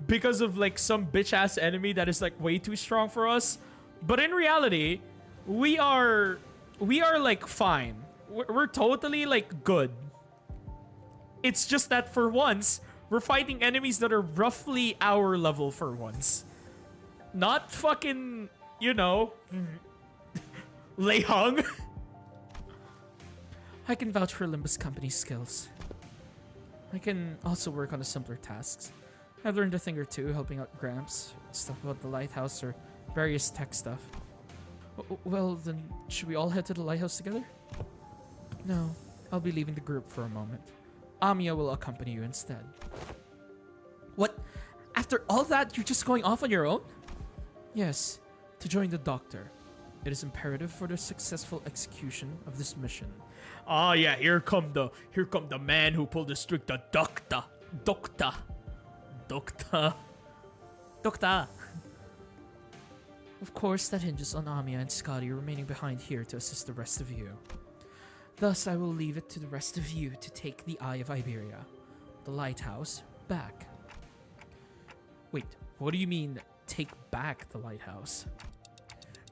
because of like some bitch ass enemy that is like way too strong for us. But in reality, we are like fine. We're totally like good. It's just that for once, we're fighting enemies that are roughly our level for once. Not fucking, you know, Lei Hung. I can vouch for Limbus Company's skills. I can also work on the simpler tasks. I've learned a thing or two helping out Gramps, stuff about the lighthouse or various tech stuff. Well, then, should we all head to the lighthouse together? No, I'll be leaving the group for a moment. Amiya will accompany you instead. What? After all that, you're just going off on your own? Yes, to join the doctor. It is imperative for the successful execution of this mission. Ah, yeah, here come the man who pulled the string, the doctor. Of course, that hinges on Amiya and Scotty remaining behind here to assist the rest of you. Thus, I will leave it to the rest of you to take the Eye of Iberia, the lighthouse, back. Wait, what do you mean, take back the lighthouse?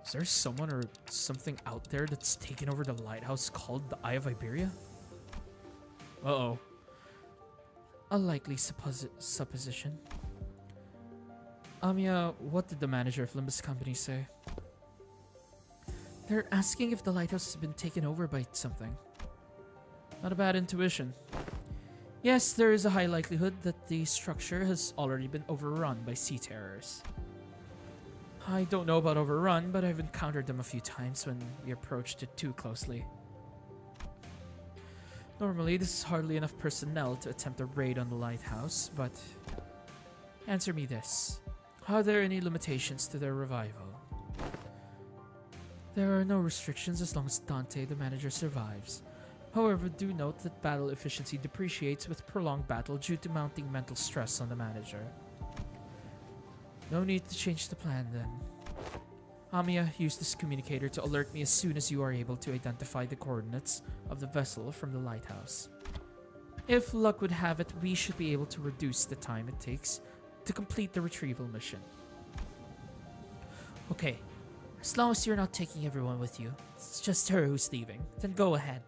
Is there someone or something out there that's taken over the lighthouse called the Eye of Iberia? Uh-oh. A likely supposition. Amiya, what did the manager of Limbus Company say? They're asking if the lighthouse has been taken over by something. Not a bad intuition. Yes, there is a high likelihood that the structure has already been overrun by sea terrors. I don't know about overrun, but I've encountered them a few times when we approached it too closely. Normally, this is hardly enough personnel to attempt a raid on the lighthouse, but answer me this. Are there any limitations to their revival? There are no restrictions as long as Dante, the manager, survives. However, do note that battle efficiency depreciates with prolonged battle due to mounting mental stress on the manager. No need to change the plan then. Amiya, use this communicator to alert me as soon as you are able to identify the coordinates of the vessel from the lighthouse. If luck would have it, we should be able to reduce the time it takes to complete the retrieval mission. Okay, as long as you're not taking everyone with you, it's just her who's leaving, then go ahead.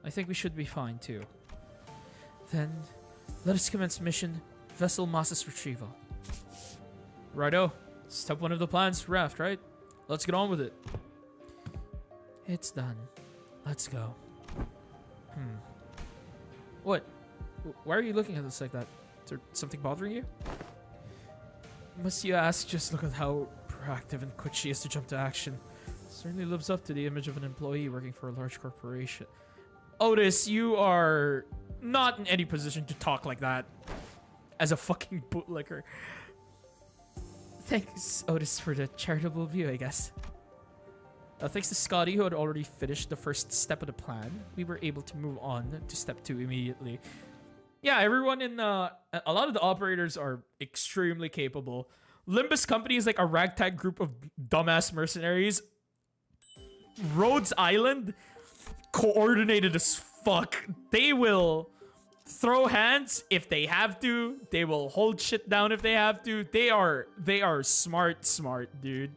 I think we should be fine too. Then, let us commence mission Vessel Moss's retrieval. Righto. Step one of the plan's raft, right? Let's get on with it. It's done. Let's go. What? Why are you looking at this like that? Is there something bothering you? Must you ask? Just look at how proactive and quick she is to jump to action. Certainly lives up to the image of an employee working for a large corporation. Otis, you are not in any position to talk like that as a fucking bootlicker. Thanks, Otis, for the charitable view, I guess. Thanks to Scotty, who had already finished the first step of the plan, we were able to move on to step 2 immediately. Yeah, everyone in a lot of the operators are extremely capable. Limbus Company is like a ragtag group of dumbass mercenaries. Rhodes Island, coordinated as fuck. They will throw hands if they have to. They will hold shit down if they have to. They are smart, dude.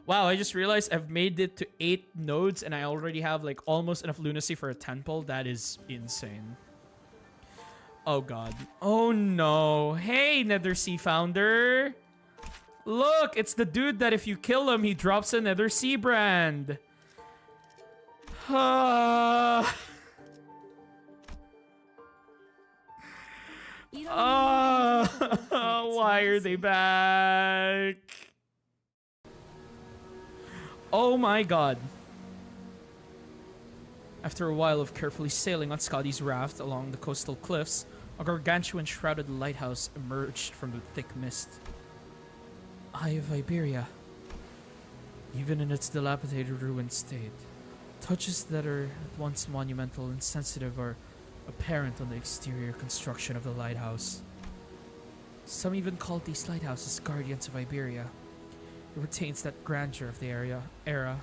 Wow, I just realized I've made it to 8 nodes and I already have like almost enough lunacy for a 10 pull. That is insane. Oh god. Oh no. Hey, Nether Sea Founder. Look, it's the dude that if you kill him, he drops a Nether Sea brand. Why are they back? Oh my god. After a while of carefully sailing on Scotty's raft along the coastal cliffs, a gargantuan shrouded lighthouse emerged from the thick mist. Eye of Iberia. Even in its dilapidated ruined state, touches that are at once monumental and sensitive are apparent on the exterior construction of the lighthouse. Some even called these lighthouses guardians of Iberia. It retains that grandeur of the era,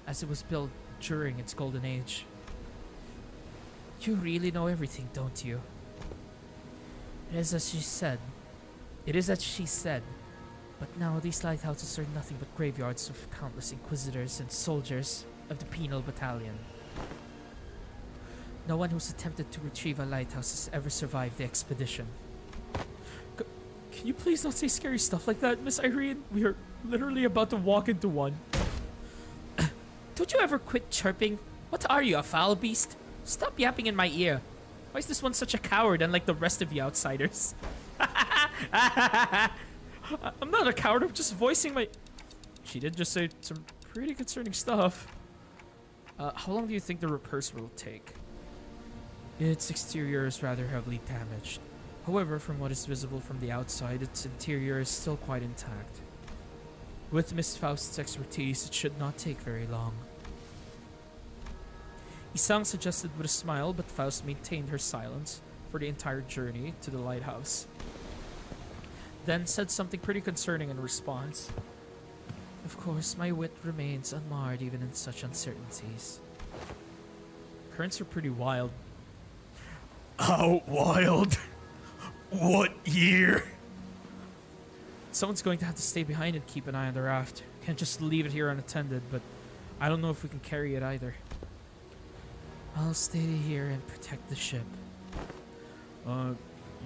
as it was built during its golden age. You really know everything, don't you? It is as she said. But now these lighthouses are nothing but graveyards of countless inquisitors and soldiers of the penal battalion. No one who's attempted to retrieve a lighthouse has ever survived the expedition. Can you please not say scary stuff like that, Miss Irene? We are literally about to walk into one. Don't you ever quit chirping? What are you, a foul beast? Stop yapping in my ear. Why is this one such a coward unlike the rest of the outsiders? I'm not a coward, I'm just voicing my... She did just say some pretty concerning stuff. How long do you think the repairs will take? Its exterior is rather heavily damaged. However, from what is visible from the outside, its interior is still quite intact. With Miss Faust's expertise, it should not take very long. Isang suggested with a smile, but Faust maintained her silence for the entire journey to the lighthouse. Then said something pretty concerning in response. Of course, my wit remains unmarred even in such uncertainties. Currents are pretty wild. How wild? What year? Someone's going to have to stay behind and keep an eye on the raft. Can't just leave it here unattended, but I don't know if we can carry it either. I'll stay here and protect the ship.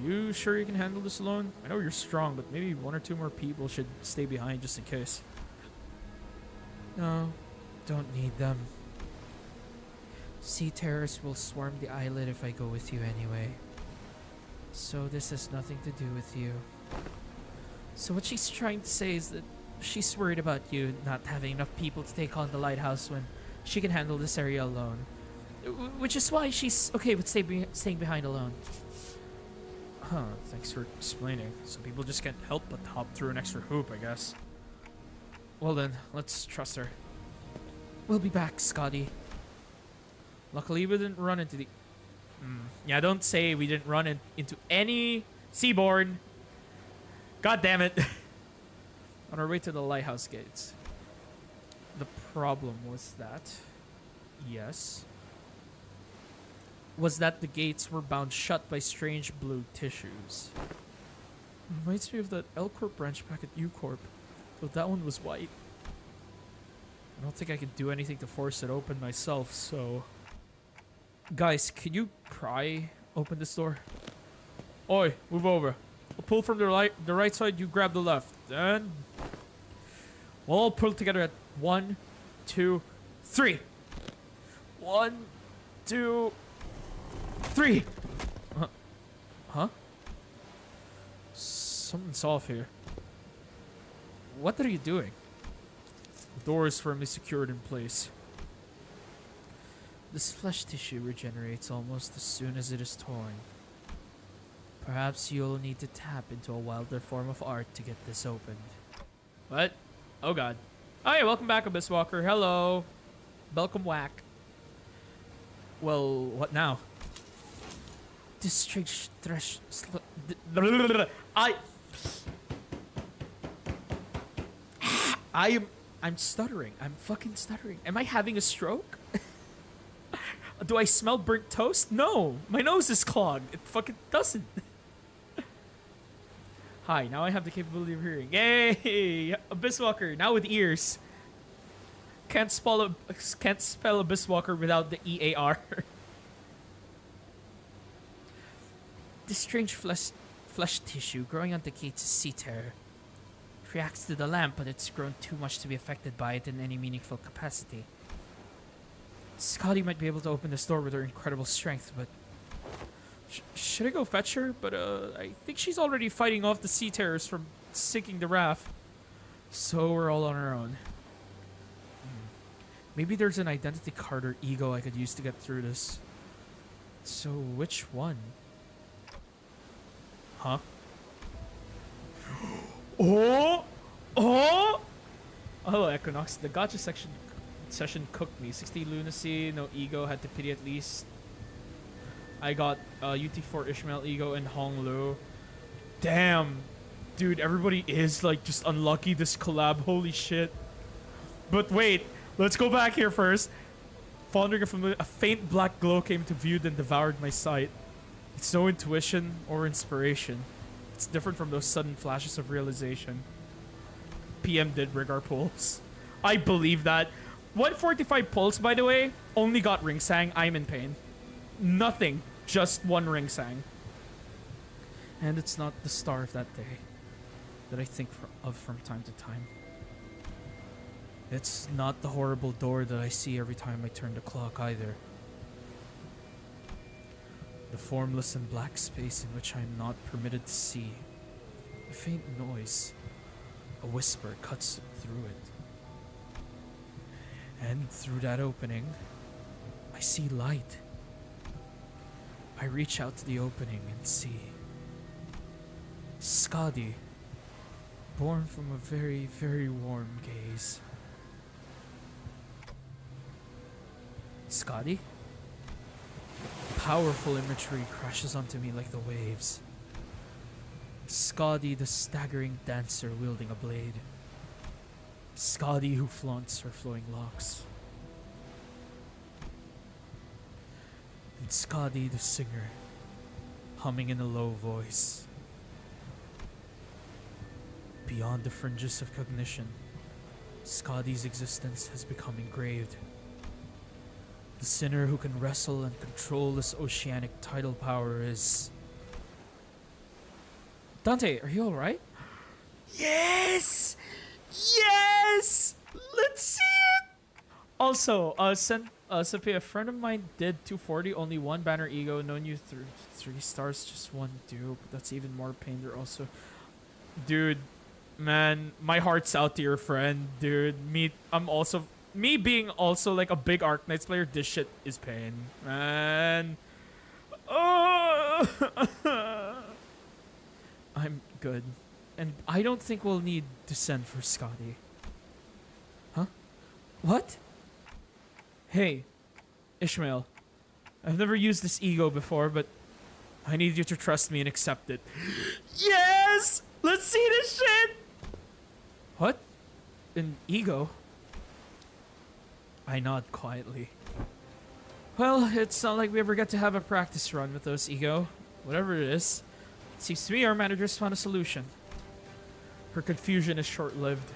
You sure you can handle this alone? I know you're strong, but maybe one or two more people should stay behind just in case. No, don't need them. Sea terrors will swarm the islet if I go with you anyway. So this has nothing to do with you. So what she's trying to say is that she's worried about you not having enough people to take on the lighthouse when she can handle this area alone. Which is why she's okay with staying behind alone. Huh, thanks for explaining. Some people just can't help but hop through an extra hoop, I guess. Well then, let's trust her. We'll be back, Scotty. Luckily, we didn't run into the... Yeah, don't say we didn't run into any seaborne. God damn it. On our way to the lighthouse gates. The problem was that... Yes. Was that the gates were bound shut by strange blue tissues. Reminds me of that L Corp branch back at U Corp. Though that one was white. I don't think I could do anything to force it open myself, so... Guys, can you pry open this door? Oi, move over. I'll pull from the right side, you grab the left. Then... We'll all pull together at 1, 2, 3. 1, 2, 3. Huh? Something's off here. What are you doing? The door is firmly secured in place. This flesh tissue regenerates almost as soon as it is torn. Perhaps you'll need to tap into a wilder form of art to get this opened. What? Oh god. Hi, welcome back, Abyss Walker. Hello. Welcome whack. Well, what now? This strange thresh... I'm stuttering. I'm fucking stuttering. Am I having a stroke? Do I smell burnt toast? No. My nose is clogged. It fucking doesn't. Hi, now I have the capability of hearing. Yay! Abyss Walker, now with ears. Can't spell Abyss Walker without the EAR. This strange flesh tissue growing on the gates is sea terror. It reacts to the lamp, but it's grown too much to be affected by it in any meaningful capacity. Scotty might be able to open this door with her incredible strength, but... should I go fetch her? But I think she's already fighting off the sea terrors from sinking the raft. So we're all on our own. Maybe there's an identity card or ego I could use to get through this. So which one? Huh? Oh! Oh! Hello, Equinox. The gotcha session cooked me. 60 lunacy, no ego, had to pity at least. I got UT4 Ishmael ego and Hong Lu. Damn. Dude, everybody is like just unlucky this collab. Holy shit. But wait, let's go back here first. Pondering a faint black glow came to view and devoured my sight. It's no intuition or inspiration. It's different from those sudden flashes of realization. PM did rig our pulse. I believe that. 145 pulse, by the way, only got ring sang. I'm in pain. Nothing. Just one ring sang. And it's not the star of that day that I think of from time to time. It's not the horrible door that I see every time I turn the clock either. The formless and black space in which I am not permitted to see. A faint noise, a whisper cuts through it. And through that opening, I see light. I reach out to the opening and see Skadi, born from a very, very warm gaze. Skadi? Powerful imagery crashes onto me like the waves. Skadi, the staggering dancer wielding a blade. Skadi who flaunts her flowing locks. And Skadi, the singer, humming in a low voice. Beyond the fringes of cognition, Skadi's existence has become engraved. The sinner who can wrestle and control this oceanic tidal power is... Dante, are you alright? Yes! Yes! Let's see it! Also, Sophia, a friend of mine did 240, only one banner ego, known you 3 stars, just one dupe. That's even more pain. They're also... Dude, man, my heart's out to your friend, dude. Me being also like a big Arknights player, this shit is pain, man. Oh! I'm good. And I don't think we'll need to send for Skadi. Huh? What? Hey, Ishmael. I've never used this ego before, but I need you to trust me and accept it. Yes! Let's see this shit! What? An ego? I nod quietly. Well, it's not like we ever get to have a practice run with those ego. Whatever it is. It seems to me our manager's found a solution. Her confusion is short-lived.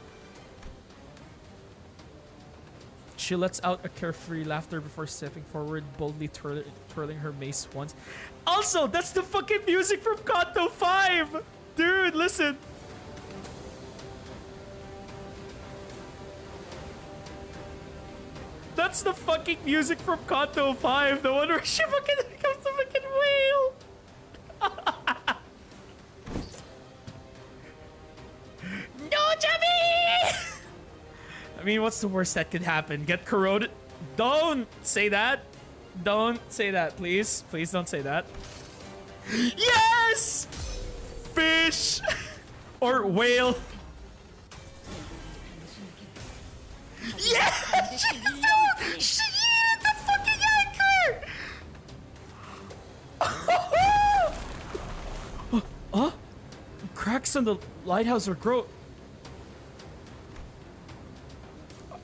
She lets out a carefree laughter before stepping forward, boldly twirling her mace once. Also, that's the fucking music from Kanto 5! Dude, listen! That's the fucking music from Kanto 5, the one where she fucking becomes the fucking whale! No, Jimmy! I mean, what's the worst that could happen? Get corroded? Don't say that. Don't say that, please. Please don't say that. Yes! Fish! Or whale. Yeah! She hit the fucking anchor! Huh? Cracks on the lighthouse are grow.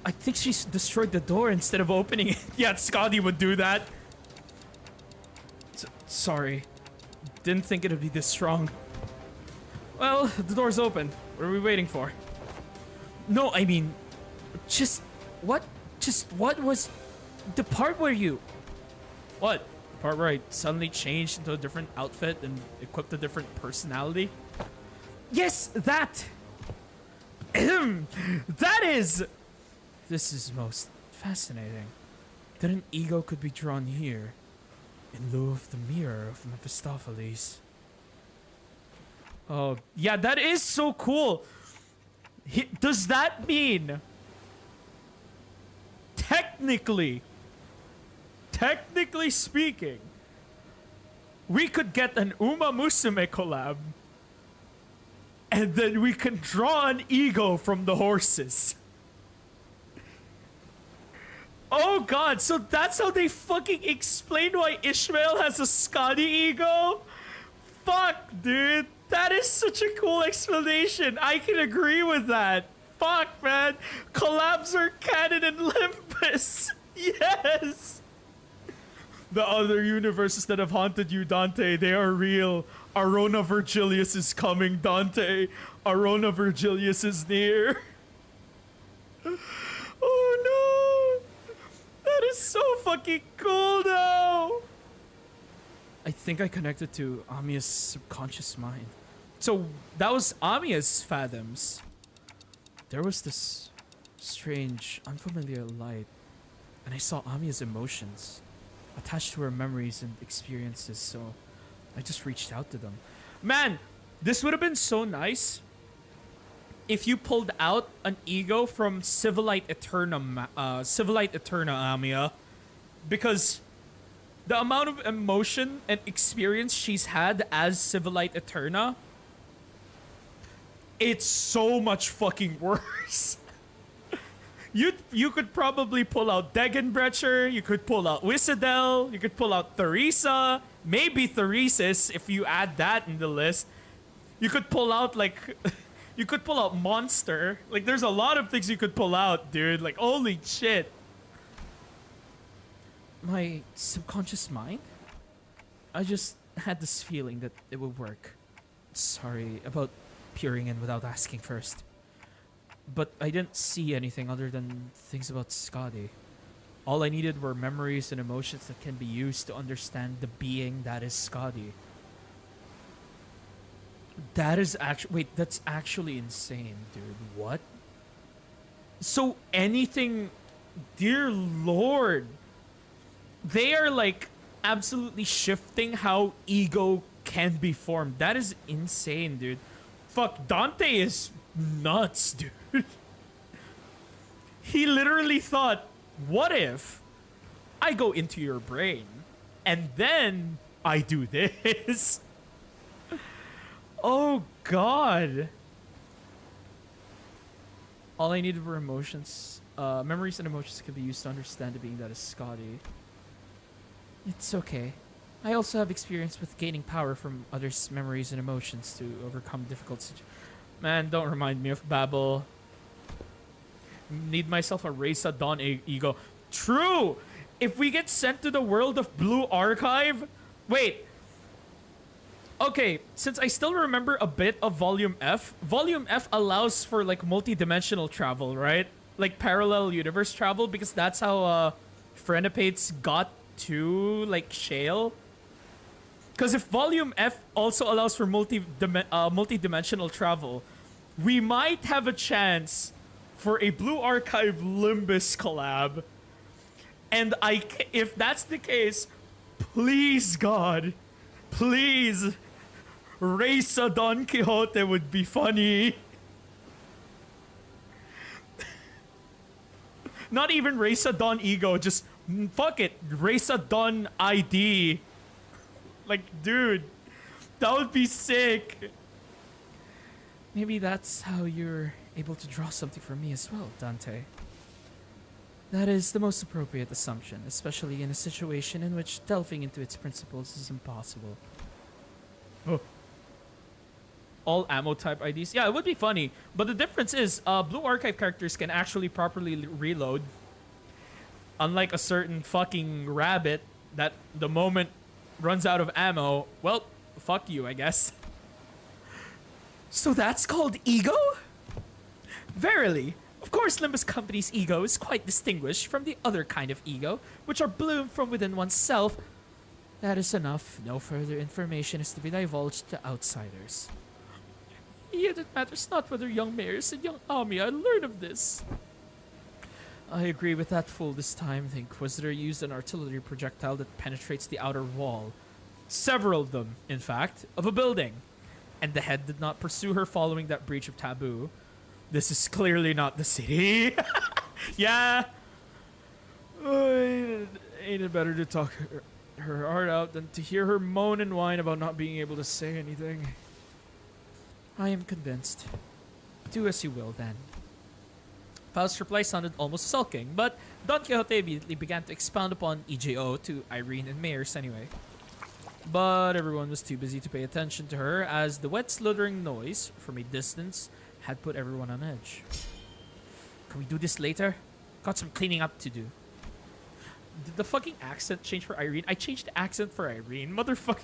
I think she's destroyed the door instead of opening it. Yeah, Skadi would do that. Sorry. Didn't think it'd be this strong. Well, the door's open. What are we waiting for? No, I mean... Just... What? Just what was... The part where you... What? The part where I suddenly changed into a different outfit and equipped a different personality? Yes, that! That is... This is most fascinating. That an ego could be drawn here, in lieu of the mirror of Mephistopheles. Oh, yeah, that is so cool. Does that mean... Technically speaking, we could get an Uma Musume collab, and then we can draw an ego from the horses. Oh god, so that's how they fucking explain why Ishmael has a Skadi ego? Fuck, dude. That is such a cool explanation. I can agree with that. Fuck, man. Collabs are canon in Limbus. Yes. The other universes that have haunted you, Dante, they are real. Arona Virgilius is coming, Dante. Arona Virgilius is near. Oh no. That is so fucking cool, though. I think I connected to Amiya's subconscious mind. So that was Amiya's fathoms. There was this strange, unfamiliar light, and I saw Amiya's emotions attached to her memories and experiences, so I just reached out to them. Man, this would have been so nice if you pulled out an ego from Civilite Eterna, Amia, because the amount of emotion and experience she's had as Civilite Eterna, it's so much fucking worse. You could probably pull out Degenbrecher, you could pull out Whissadel, you could pull out Theresa, maybe Theresis if you add that in the list. You could pull out like you could pull out Monster. Like there's a lot of things you could pull out, dude. Like holy shit. My subconscious mind? I just had this feeling that it would work. Sorry about peering in without asking first. But I didn't see anything other than things about Scotty. All I needed were memories and emotions that can be used to understand the being that is Scotty. That is actually... Wait, that's actually insane, dude. What? So anything... Dear Lord. They are like absolutely shifting how ego can be formed. That is insane, dude. Fuck, Dante is nuts, dude. He literally thought, what if I go into your brain and then I do this? Oh, God. All I needed were emotions. Memories and emotions could be used to understand the being that is Scotty. It's okay. I also have experience with gaining power from others' memories and emotions to overcome difficult situations. Man, don't remind me of Babel. Need myself a Raisa Dawn ego. True! If we get sent to the world of Blue Archive... Wait. Okay, since I still remember a bit of Volume F allows for like multi-dimensional travel, right? Like parallel universe travel, because that's how Phrenepates got to like Shale. Because if Volume F also allows for multi-dimensional travel, we might have a chance for a Blue Archive Limbus collab. And if that's the case, please God, please, Raisa Don Quixote would be funny. Not even Raisa Don Ego, just fuck it, Raisa Don ID. Like, dude, that would be sick. Maybe that's how you're able to draw something from me as well, Dante. That is the most appropriate assumption, especially in a situation in which delving into its principles is impossible. Oh. All ammo type IDs? Yeah, it would be funny, but the difference is Blue Archive characters can actually properly reload. Unlike a certain fucking rabbit that the moment runs out of ammo, well, fuck you, I guess. So that's called ego? Verily. Of course, Limbus Company's ego is quite distinguished from the other kind of ego, which are bloomed from within oneself. That is enough. No further information is to be divulged to outsiders. Yet it matters not whether young Mayors and young Amia learn of this. I agree with that fool this time. The Inquisitor used an artillery projectile that penetrates the outer wall. Several of them, in fact, of a building. And the head did not pursue her following that breach of taboo. This is clearly not the city. Yeah. Ain't it better to talk her heart out than to hear her moan and whine about not being able to say anything? I am convinced. Do as you will, then. Faust's reply sounded almost sulking, but Don Quixote immediately began to expound upon EJO to Irene and Mayors anyway. But everyone was too busy to pay attention to her, as the wet slithering noise from a distance had put everyone on edge. Can we do this later? Got some cleaning up to do. Did the fucking accent change for Irene? I changed the accent for Irene, motherfucker.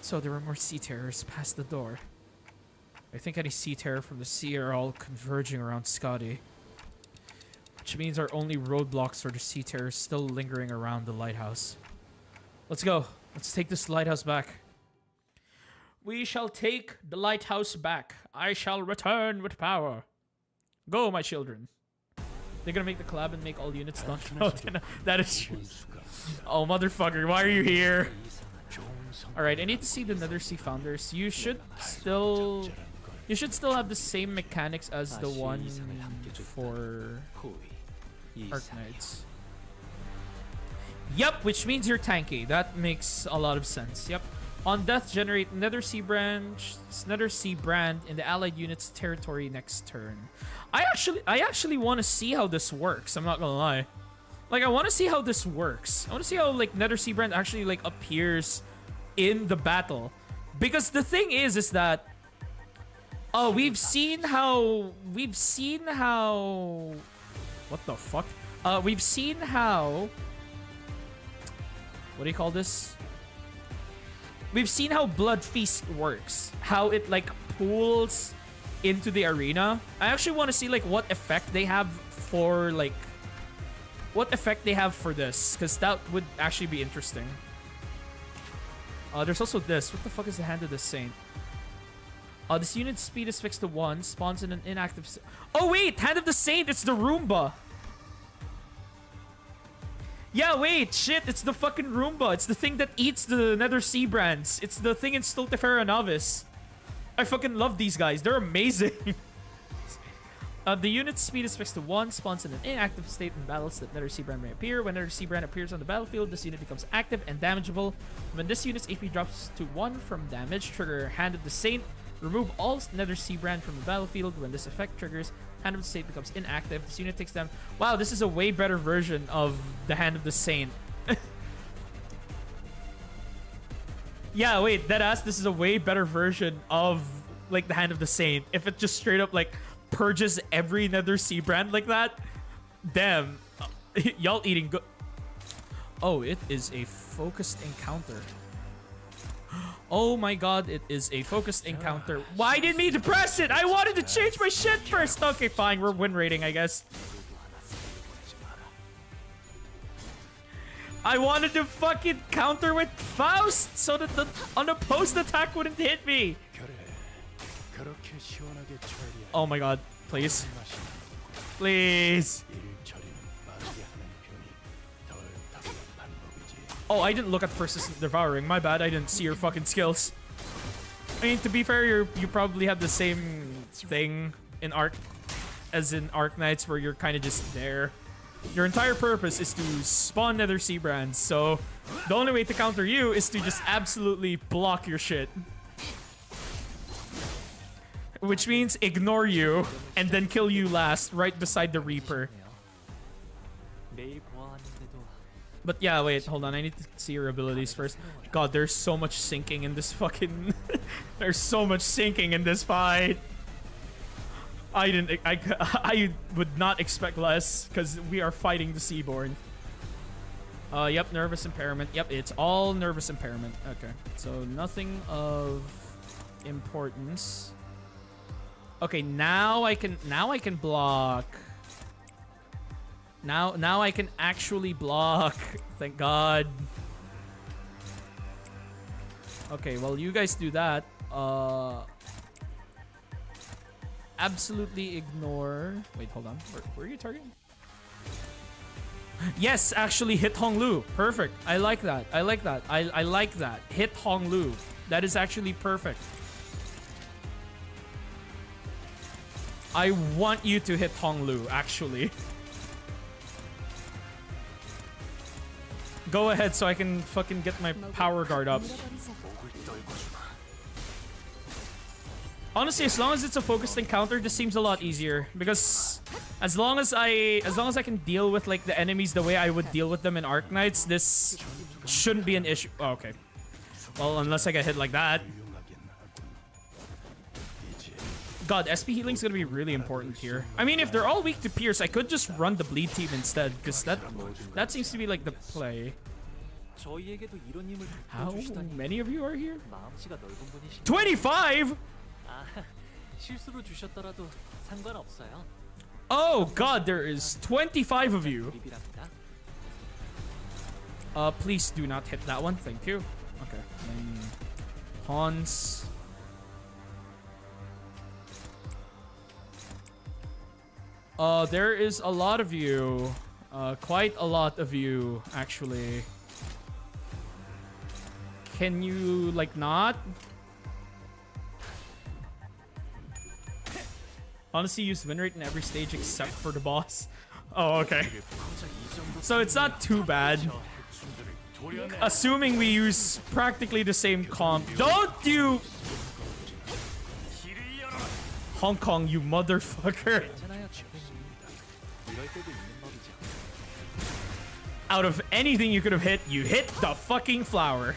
So there were more sea terrors past the door. I think any sea terror from the sea are all converging around Scotty. Which means our only roadblocks are the sea terrors still lingering around the lighthouse. Let's go. Let's take this lighthouse back. We shall take the lighthouse back. I shall return with power. Go, my children. They're gonna make the collab and make all units done. Oh, that is true. Oh, motherfucker, why are you here? Alright, I need to see the Nether Sea Founders. You should still... You should still have the same mechanics as the one for Arknights. Yep, which means you're tanky. That makes a lot of sense. Yep. On death, generate Nether Sea Brand in the allied unit's territory next turn. I actually want to see how this works. I'm not gonna lie. Like, I want to see how this works. I want to see how like Nether Sea Brand actually like appears in the battle, because the thing is that we've seen how what the fuck? We've seen how, what do you call this? We've seen how Blood Feast works. How it like pools into the arena. I actually want to see like what effect they have for like this, because that would actually be interesting. There's also this. What the fuck is the Hand of the Saint? This unit's speed is fixed to 1. Spawns in an inactive... Oh, wait! Hand of the Saint! It's the Roomba! Yeah, wait! Shit! It's the fucking Roomba! It's the thing that eats the Nether Sea Brands. It's the thing in Stultifera Novice. I fucking love these guys. They're amazing. The unit's speed is fixed to 1. Spawns in an inactive state in battles that Nether Sea Brand may appear. When Nether Sea Brand appears on the battlefield, this unit becomes active and damageable. When this unit's HP drops to 1 from damage, trigger Hand of the Saint. Remove all Nether Sea Brand from the battlefield. When this effect triggers, Hand of the Saint becomes inactive. This unit takes them. Wow, this is a way better version of the Hand of the Saint. Yeah, wait, deadass, this is a way better version of like the Hand of the Saint. If it just straight up like purges every Nether Sea Brand like that, damn, y'all eating good. Oh, it is a focused encounter. Oh my god, it is a focused encounter. Why didn't me to press it? I wanted to change my shit first. Okay, fine, we're win rating, I guess. I wanted to fucking counter with Faust so that the unopposed attack wouldn't hit me. Oh my god, please. Please. Oh, I didn't look at Persistent Devouring. My bad, I didn't see your fucking skills. I mean, to be fair, you probably have the same thing in Arknights, where you're kind of just there. Your entire purpose is to spawn Nether Sea Brands, so the only way to counter you is to just absolutely block your shit. Which means ignore you, and then kill you last, right beside the Reaper. But yeah, wait, hold on. I need to see your abilities first. God, there's so much sinking in this fucking... There's so much sinking in this fight. I would not expect less, because we are fighting the Seaborn. Yep, nervous impairment. Yep, it's all nervous impairment. Okay, so nothing of importance. Okay, now I can block. Now I can actually block. Thank God. Okay, well, you guys do that. Absolutely ignore. Wait, hold on. Where are you targeting? Yes, actually hit Hong Lu. Perfect. I like that. I like that. I like that. Hit Hong Lu. That is actually perfect. I want you to hit Hong Lu, actually. Go ahead so I can fucking get my power guard up. Honestly, as long as it's a focused encounter, this seems a lot easier, because as long as I can deal with like the enemies the way I would deal with them in Arknights, this shouldn't be an issue. Oh, okay. Well, unless I get hit like that. God, SP healing's gonna be really important here. I mean, if they're all weak to Pierce, I could just run the bleed team instead, because that seems to be like the play. How many of you are here? 25? Oh god, there is 25 of you. Please do not hit that one. Thank you. Okay. Hans. There is a lot of you. Quite a lot of you, actually. Can you, like, not? Honestly, use win rate in every stage except for the boss. Oh, okay. So it's not too bad. Assuming we use practically the same comp. Don't you... Hong Kong, you motherfucker. Out of anything you could have hit, you hit the fucking flower.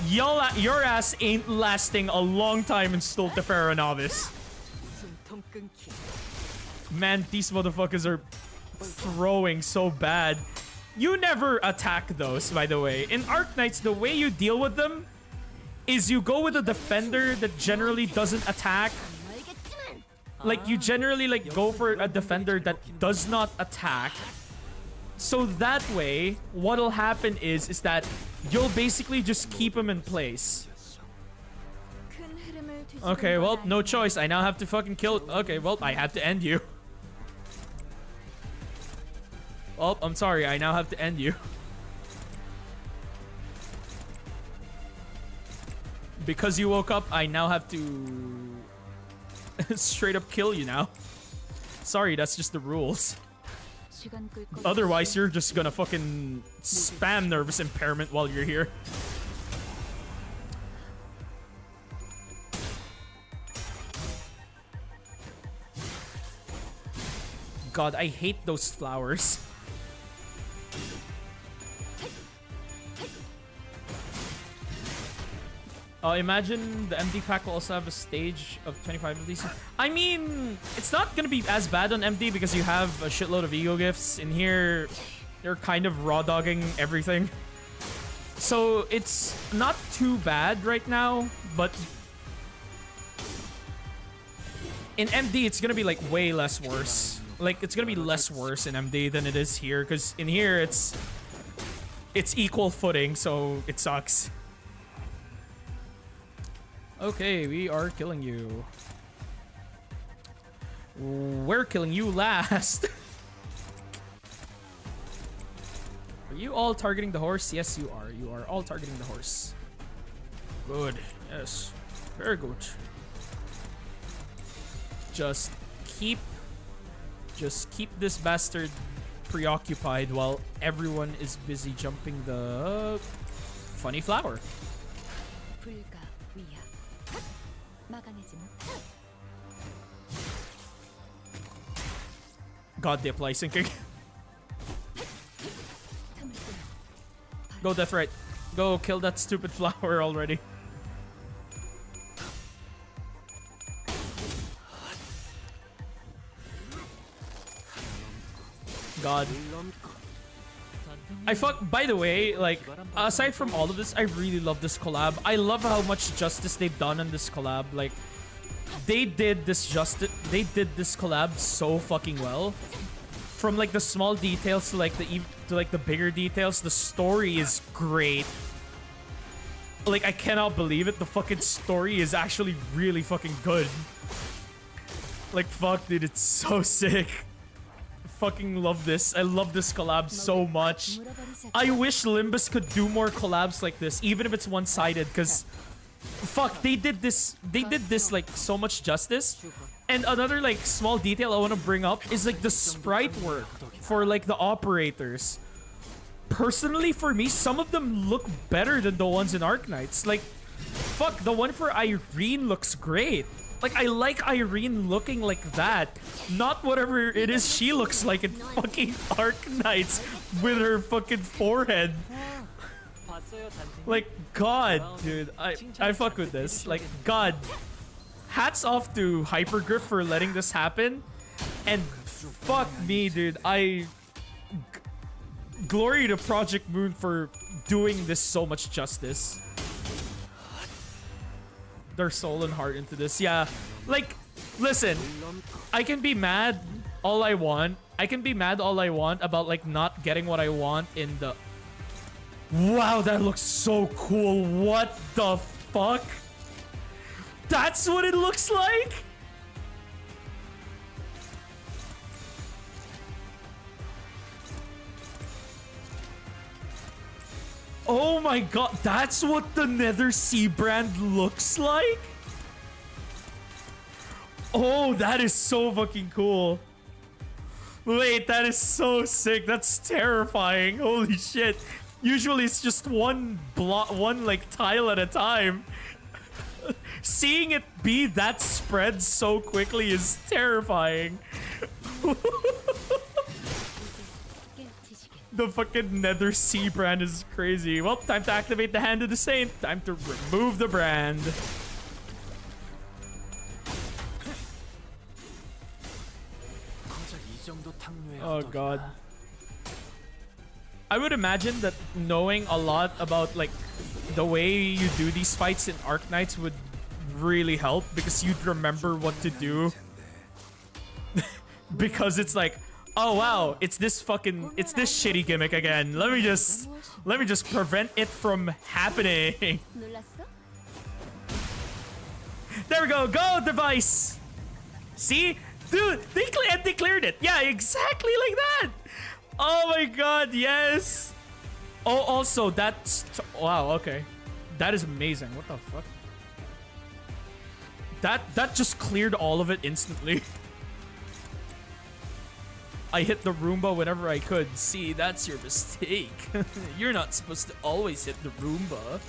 Your ass ain't lasting a long time in Stultifera Novice. Man, these motherfuckers are throwing so bad. You never attack those, by the way. In Arknights, the way you deal with them is you go with a defender that generally doesn't attack. Like, you generally, like, go for a defender that does not attack. So that way, what'll happen is that you'll basically just keep him in place. Okay, well, no choice. I now have to fucking kill... Okay, well, I have to end you. Well, I'm sorry. I now have to end you. Because you woke up, I now have to... straight up kill you now. Sorry, that's just the rules. Otherwise, you're just gonna fucking spam nervous impairment while you're here. God, I hate those flowers. Imagine the MD pack will also have a stage of 25 of these. I mean, it's not gonna be as bad on MD because you have a shitload of ego gifts. In here, they're kind of raw dogging everything. So it's not too bad right now, but in MD, it's gonna be like way less worse. Like, it's gonna be less worse in MD than it is here, because in here, it's equal footing, so it sucks. Okay, we are killing you. We're killing you last. Are you all targeting the horse? Yes, you are. You are all targeting the horse. Good. Yes. Very good. Just keep this bastard preoccupied while everyone is busy jumping the funny flower. God, they apply sinking. Go, Deathright. Go kill that stupid flower already. God. By the way, like, aside from all of this, I really love this collab. I love how much justice they've done on this collab. Like, they did this collab so fucking well. From like the small details to like the bigger details, the story is great. Like, I cannot believe it. The fucking story is actually really fucking good. Like, fuck, dude, it's so sick. Fucking love this. I love this collab so much. I wish Limbus could do more collabs like this, even if it's one-sided, because fuck, they did this like so much justice. And another like small detail I want to bring up is like the sprite work for like the operators. Personally, for me, some of them look better than the ones in Arknights. Like, fuck, the one for Irene looks great. Like, I like Irene looking like that. Not whatever it is she looks like in fucking Arknights with her fucking forehead. Like, God, dude. I fuck with this. Like, God. Hats off to Hypergriff for letting this happen. And fuck me, dude. Glory to Project Moon for doing this so much justice. Their soul and heart into this. Yeah, like, listen, I can be mad all I want. I can be mad all I want about like not getting what I want in the... Wow, that looks so cool. What the fuck? That's what it looks like? Oh my god, that's what the Nether Sea brand looks like? Oh, that is so fucking cool. Wait, that is so sick. That's terrifying. Holy shit. Usually it's just one like tile at a time. Seeing it be that spread so quickly is terrifying. The fucking Nether Sea brand is crazy. Well, time to activate the Hand of the Saint. Time to remove the brand. Oh god. I would imagine that knowing a lot about like the way you do these fights in Arknights would really help, because you'd remember what to do. Because it's like, oh wow, it's this shitty gimmick again. Let me just prevent it from happening. There we go. Go device. See? Dude, they cleared it. Yeah, exactly like that. Oh my god, yes. Oh, also, that's... Wow, okay. That is amazing. What the fuck? That just cleared all of it instantly. I hit the Roomba whenever I could. See, that's your mistake. You're not supposed to always hit the Roomba.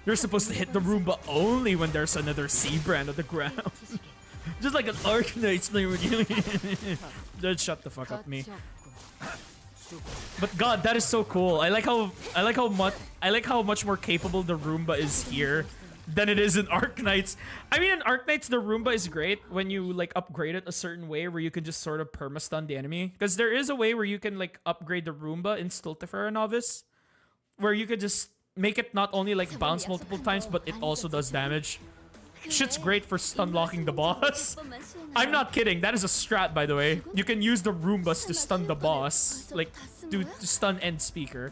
You're supposed to hit the Roomba only when there's another sea brand on the ground. Just like an Arknights player would do. Just shut the fuck up, me. But god, that is so cool. I like how much more capable the Roomba is here than it is in Arknights. I mean, in Arknights, the Roomba is great when you like upgrade it a certain way where you can just sort of perma-stun the enemy. Because there is a way where you can like upgrade the Roomba in Stultifera Novice, where you could just make it not only like bounce multiple times, but it also does damage. Shit's great for stun locking the boss. I'm not kidding. That is a strat, by the way. You can use the Roombas to stun the boss, like to stun end speaker.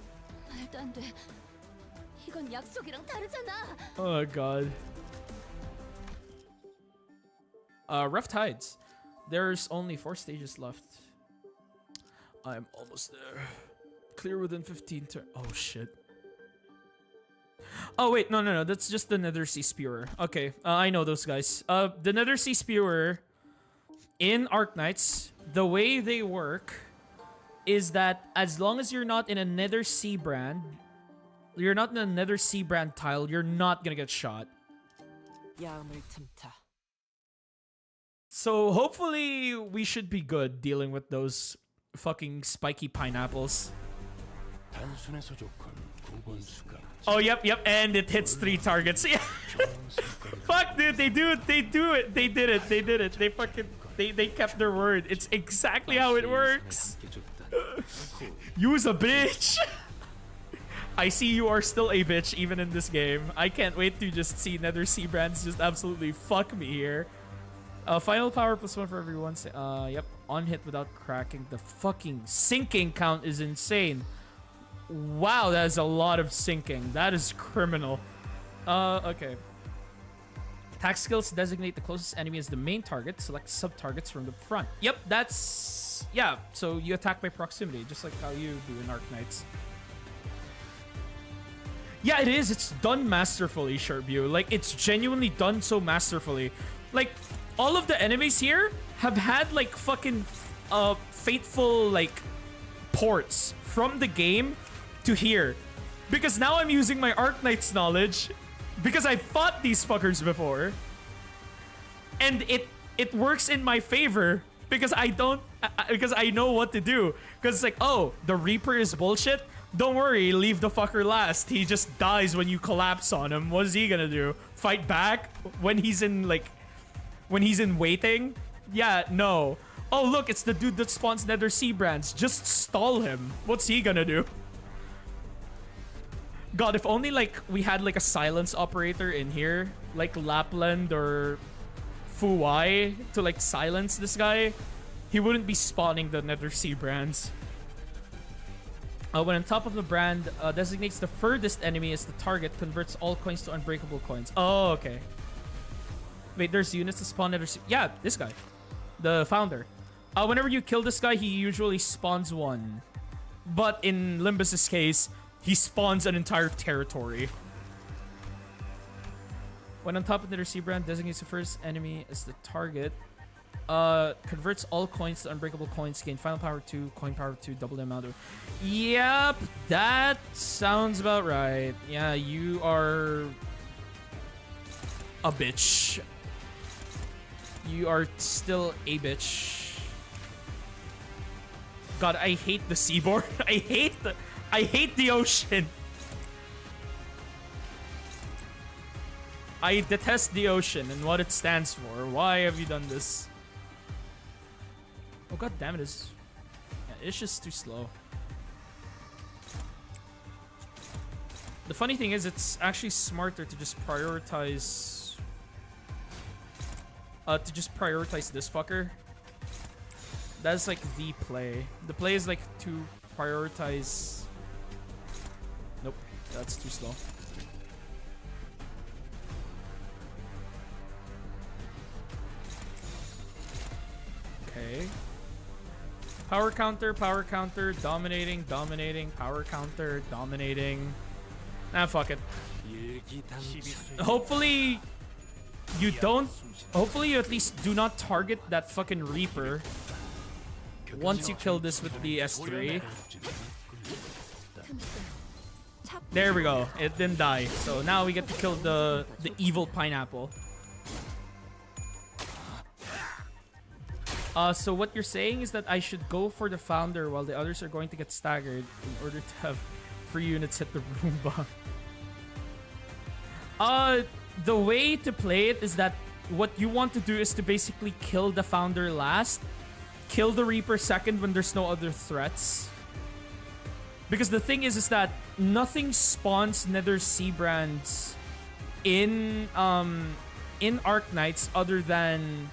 Oh god. Rough Tides. There's only 4 stages left. I'm almost there. Clear within 15 turns. Oh shit. Oh wait, no. That's just the Nether Sea Spewer. Okay, I know those guys. The Nether Sea Spewer in Arknights, the way they work is that as long as you're not in a Nether Sea brand, you're not in a Nether Sea brand tile, you're not gonna get shot. So hopefully we should be good dealing with those fucking spiky pineapples. Oh, yep, and it hits 3 targets. Yeah. Fuck, dude, they do it. They did it. They fucking, they kept their word. It's exactly how it works. Use a bitch. I see you are still a bitch even in this game. I can't wait to just see Nether Sea brands just absolutely fuck me here. Final power +1 for everyone. Yep, on hit without cracking. The fucking sinking count is insane. Wow, that is a lot of sinking. That is criminal. Okay. Attack skills designate the closest enemy as the main target. Select sub-targets from the front. Yep, that's... Yeah, so you attack by proximity, just like how you do in Arknights. Yeah, it is. It's done masterfully, Sharpview. Like, it's genuinely done so masterfully. Like, all of the enemies here have had, like, fucking fateful, like, ports from the game to here, because now I'm using my Arknights knowledge because I fought these fuckers before, and it works in my favor because because I know what to do. Because it's like, oh, the Reaper is bullshit. Don't worry, leave the fucker last. He just dies when you collapse on him. What is he gonna do? Fight back when he's in waiting? Yeah, no. Oh look, it's the dude that spawns Nether Sea brands. Just stall him. What's he gonna do? God, if only like we had like a silence operator in here, like Lapland or Fuwai, to like silence this guy, he wouldn't be spawning the Nether Sea brands. When on top of the brand, designates the furthest enemy as the target, converts all coins to unbreakable coins. Oh, okay. Wait, there's units to spawn Nether Sea. Yeah, this guy, the founder. Whenever you kill this guy, he usually spawns one, but in Limbus's case, he spawns an entire territory. When on top of the sea brand, designates the first enemy as the target. Converts all coins to unbreakable coins. Gain final power 2, coin power 2, double the amount of. Yep, that sounds about right. Yeah, you are a bitch. You are still a bitch. God, I hate the seaboard. I hate the ocean. I detest the ocean and what it stands for. Why have you done this? Oh god damn it, it's just too slow. The funny thing is, it's actually smarter to just prioritize this fucker. That's like the play. The play is like to prioritize. Nope, that's too slow. Okay. Power counter, dominating, power counter, dominating. Nah, fuck it. Hopefully you don't. Hopefully you at least do not target that fucking Reaper once you kill this with the S3. There we go. It didn't die. So now we get to kill the evil pineapple. So what you're saying is that I should go for the founder while the others are going to get staggered in order to have free units hit the Roomba. The way to play it is that what you want to do is to basically kill the founder last, kill the Reaper second when there's no other threats. Because the thing is that nothing spawns Nether Sea Brands in Arknights other than,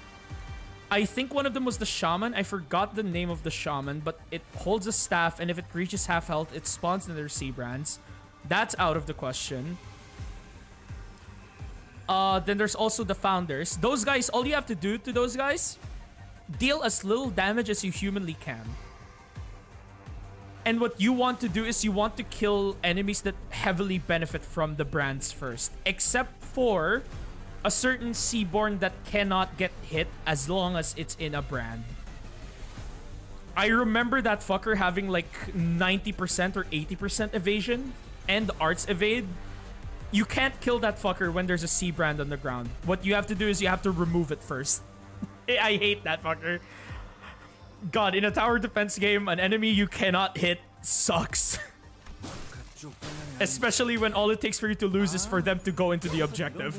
I think one of them was the Shaman. I forgot the name of the Shaman, but it holds a staff, and if it reaches half health, it spawns Nether Sea Brands. That's out of the question. Then there's also the Founders. Those guys, all you have to do to those guys, deal as little damage as you humanly can. And what you want to do is you want to kill enemies that heavily benefit from the brands first. Except for a certain Seaborn that cannot get hit as long as it's in a brand. I remember that fucker having like 90% or 80% evasion and arts evade. You can't kill that fucker when there's a sea brand on the ground. What you have to do is you have to remove it first. I hate that fucker. God, in a tower defense game, an enemy you cannot hit sucks. Especially when all it takes for you to lose is for them to go into the objective.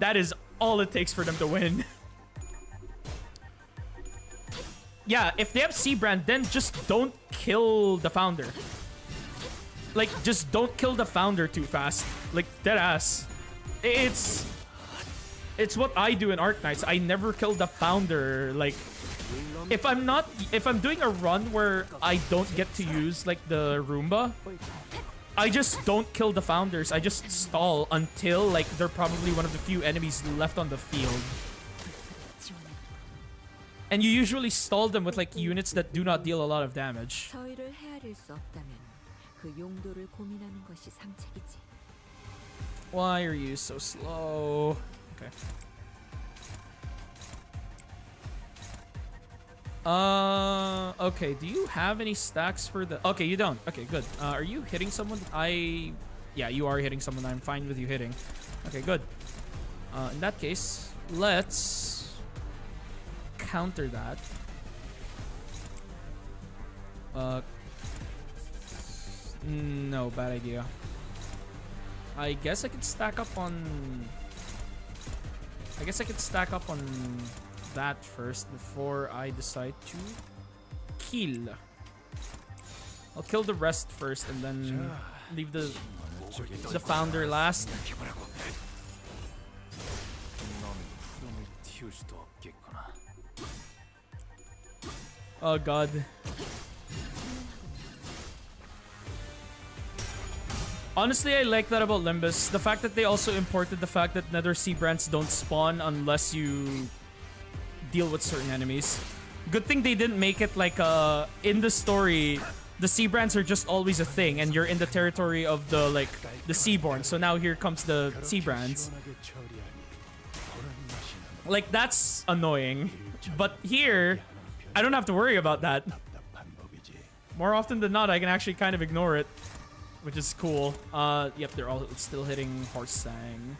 That is all it takes for them to win. Yeah, if they have Sea Brand, then just don't kill the Founder. Like, just don't kill the Founder too fast. Like, deadass. It's what I do in Arknights. I never kill the Founder. Like, if I'm doing a run where I don't get to use like the Roomba, I just don't kill the Founders. I just stall until like they're probably one of the few enemies left on the field. And you usually stall them with like units that do not deal a lot of damage. Why are you so slow? Okay. Okay, do you have any stacks for the... Okay, you don't. Okay, good. Are you hitting someone? Yeah, you are hitting someone. I'm fine with you hitting. Okay, good. In that case, let's counter that. No, bad idea. I guess I could stack up on... that first before I decide to kill. I'll kill the rest first and then leave the Founder last. Oh god. Honestly, I like that about Limbus. The fact that they also imported the fact that Nether Sea Brands don't spawn unless you deal with certain enemies. Good thing they didn't make it like in the story, the Sea Brands are just always a thing and you're in the territory of the Seaborn. So now here comes the Sea Brands. Like, that's annoying. But here, I don't have to worry about that. More often than not, I can actually kind of ignore it, which is cool. Yep, they're all still hitting Horse Sang.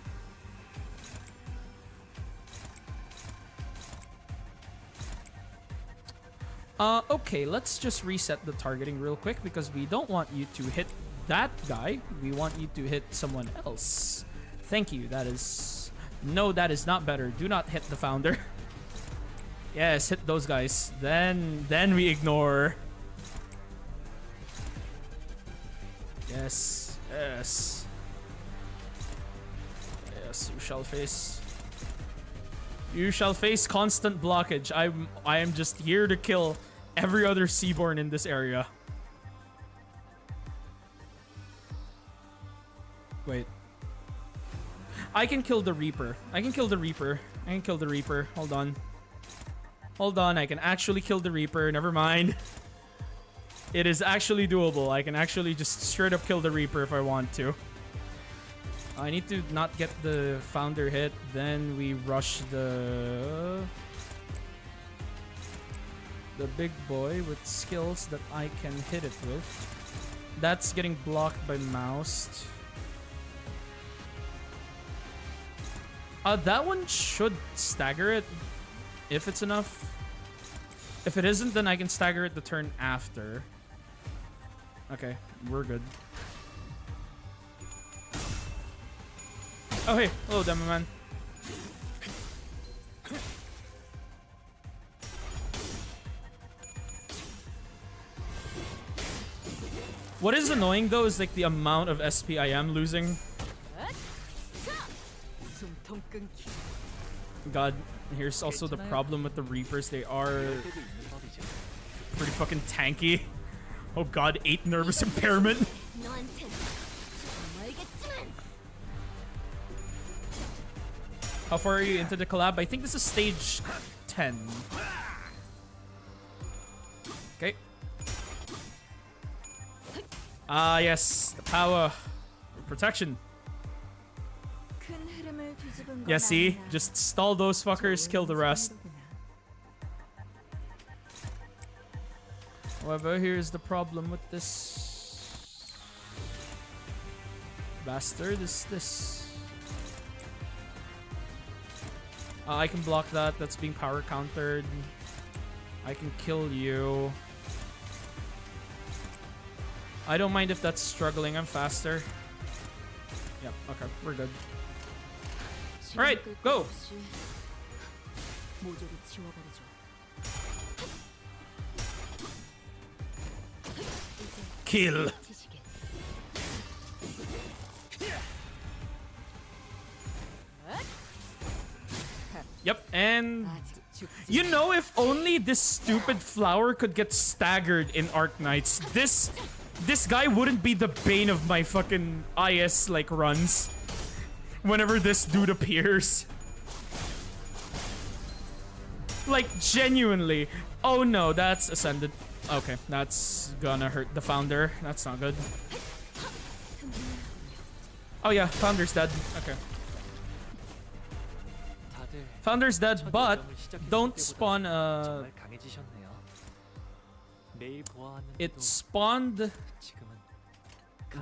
Okay, let's just reset the targeting real quick because we don't want you to hit that guy. We want you to hit someone else. Thank you. That is... No, that is not better. Do not hit the founder. Yes, hit those guys. Then we ignore. Yes. Yes. Yes, you shall face. You shall face constant blockage. I am just here to kill every other Seaborn in this area. Wait. I can kill the Reaper. I can kill the Reaper. I can kill the Reaper. Hold on. Hold on. I can actually kill the Reaper. Never mind. It is actually doable. I can actually just straight up kill the Reaper if I want to. I need to not get the founder hit. Then we rush the big boy with skills that I can hit it with. That's getting blocked by Moused. That one should stagger it if it's enough. If it isn't, then I can stagger it the turn after. Okay, we're good. Oh hey, hello Demo Man. What is annoying though is like the amount of SP I am losing. God, here's also the problem with the Reapers. They are pretty fucking tanky. Oh god, 8 nervous impairment. How far are you into the collab? I think this is stage 10. Okay. Ah, yes. The power. Protection. Yeah, see? Just stall those fuckers, kill the rest. However, here's the problem with this bastard. Is this... I can block that. That's being power countered. I can kill you. I don't mind if that's struggling. I'm faster. Yep, okay. We're good. Alright, go! Kill! Yep, and... You know, if only this stupid flower could get staggered in Arknights, this guy wouldn't be the bane of my fucking IS, like, runs. Whenever this dude appears. Like, genuinely. Oh no, that's Ascended. Okay, that's gonna hurt the founder. That's not good. Oh yeah, founder's dead. Okay. Founder's dead, but don't spawn it spawned.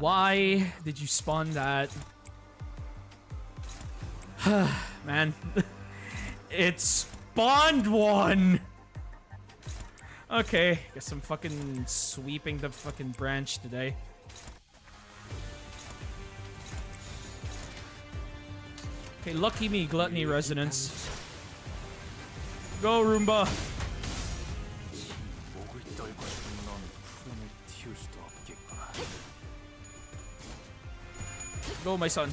Why did you spawn that? Man. It spawned one! Okay, guess I'm fucking sweeping the fucking branch today. Okay, lucky me, Gluttony Resonance. Go, Roomba! Go, my son.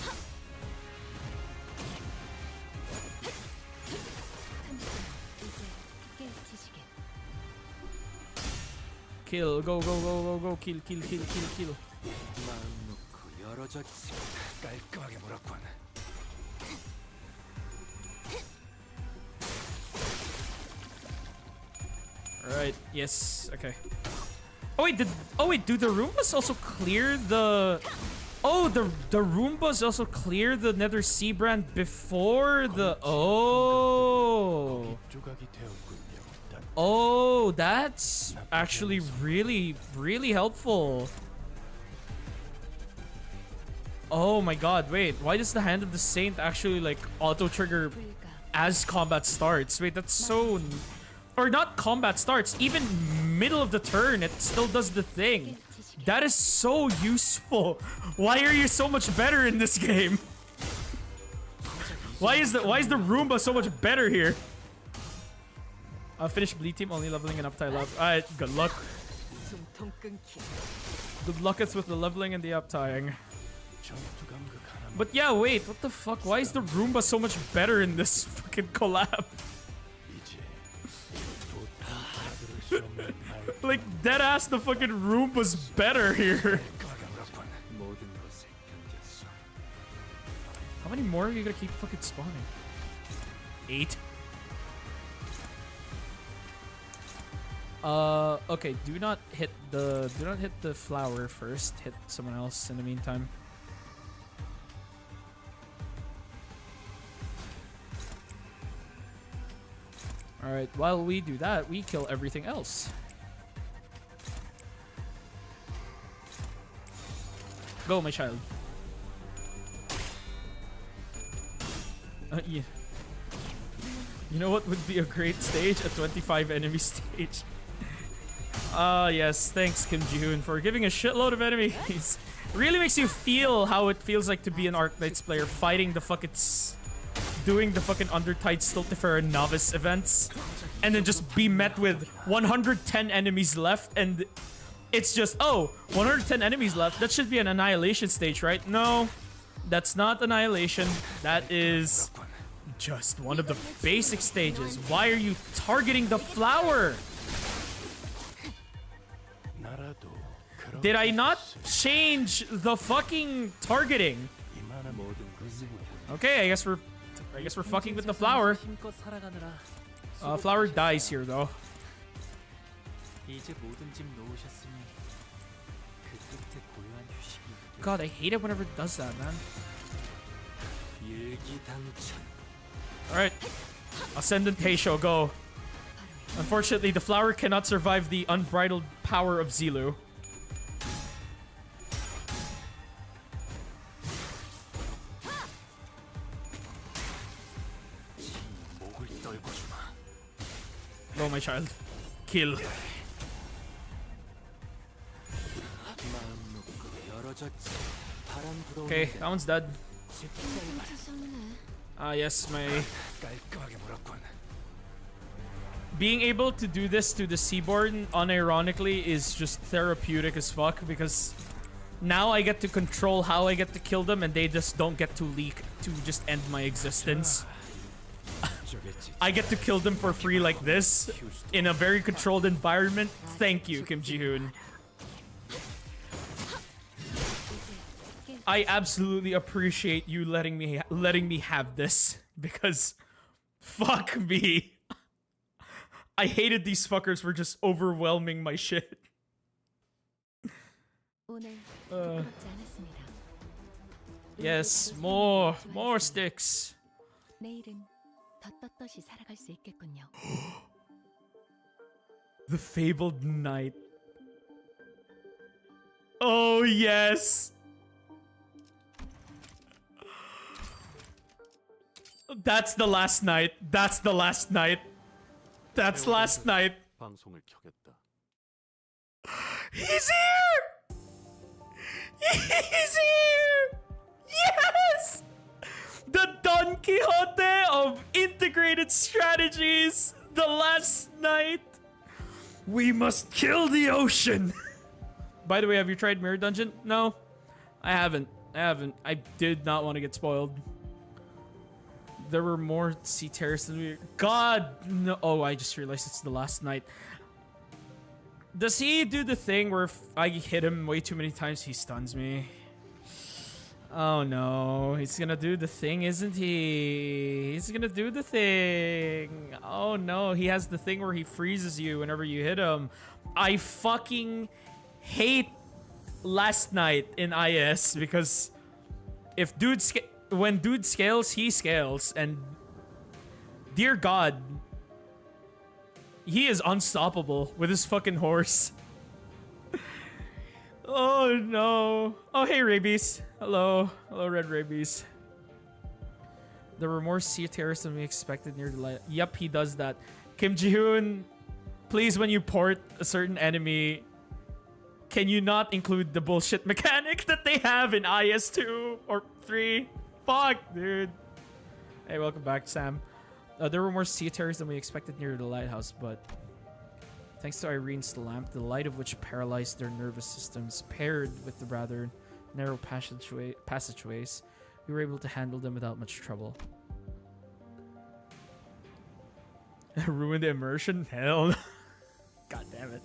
Kill, go, go, go, go, go, kill, kill, kill, kill, kill. Alright, yes, okay. Oh wait, do the Roombas also clear the Oh, the Roombas also clear the Nether Sea Brand before the... Oh. Oh, that's actually really, really helpful. Oh my god, wait. Why does the Hand of the Saint actually, like, auto-trigger as combat starts? Wait, that's so... Or not combat starts, even middle of the turn, it still does the thing. That is so useful. Why are you so much better in this game? Why is the Roomba so much better here? I'll finish Bleed Team, only leveling and uptime love. Alright, good luck. Good lucketh with the leveling and the uptying. But yeah, wait, what the fuck? Why is the Roomba so much better in this fucking collab? Like, deadass, the fucking Roomba's better here. How many more are you gonna keep fucking spawning? 8. Okay, do not hit the flower first. Hit someone else in the meantime. Alright, while we do that, we kill everything else. Go, my child. Yeah. You know what would be a great stage? A 25 enemy stage. Yes, thanks Kim Ji-hoon for giving a shitload of enemies. Really makes you feel how it feels like to be an Arknights player fighting the fucking... doing the fucking Undertide Stultifer novice events, and then just be met with 110 enemies left, and it's just, oh, 110 enemies left, that should be an annihilation stage, right? No, that's not annihilation. That is just one of the basic stages. Why are you targeting the flower? Did I not change the fucking targeting? Okay, I guess we're fucking with the flower. Flower dies here, though. God, I hate it whenever it does that, man. Alright. Ascendant Heisho, go. Unfortunately, the flower cannot survive the unbridled power of Zilu. Go, my child. Kill. Okay, that one's dead. Yes, my... Being able to do this to the Seaborn, unironically, is just therapeutic as fuck, because now I get to control how I get to kill them, and they just don't get to leak to just end my existence. I get to kill them for free like this, in a very controlled environment. Thank you, Kim Ji-hoon. I absolutely appreciate you letting me have this, because fuck me. I hated these fuckers for just overwhelming my shit. Yes, more sticks. The fabled night. Oh yes. That's the last night. That's the last night. That's last night. He's here! He's here! Yes! The Don Quixote of integrated strategies. The last night. We must kill the ocean. By the way, have you tried Mirror Dungeon? No, I haven't. I did not want to get spoiled. There were more sea terrorists than we... God, no. Oh, I just realized it's the last night. Does he do the thing where if I hit him way too many times, he stuns me? Oh no, he's gonna do the thing, isn't he? He's gonna do the thing. Oh no, he has the thing where he freezes you whenever you hit him. I fucking hate last night in IS because if when dude scales, he scales, and dear God, he is unstoppable with his fucking horse. Oh no. Oh hey Rabies. Hello. Hello Red Rabies. There were more sea terrorists than we expected near the light. Yep, he does that. Kim Ji-hoon, please when you port a certain enemy, can you not include the bullshit mechanic that they have in IS-2 or 3? Fuck, dude. Hey, welcome back, Sam. There were more sea terrorists than we expected near the lighthouse, but thanks to Irene's lamp, the light of which paralyzed their nervous systems, paired with the rather narrow passageways, we were able to handle them without much trouble. Ruin the immersion? Hell no. God damn it.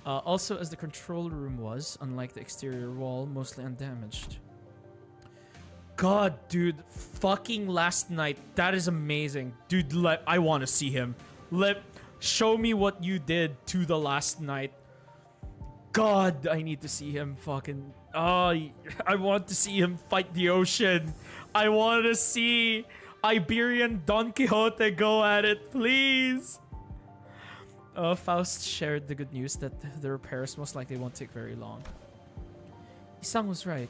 Also, as the control room was, unlike the exterior wall, mostly undamaged. God, dude. Fucking last night. That is amazing. Dude, I want to see him. Show me what you did to the last night. God, I need to see him fucking... Oh, I want to see him fight the ocean. I want to see Iberian Don Quixote go at it, please. Faust shared the good news that the repairs most likely won't take very long. Isang was right.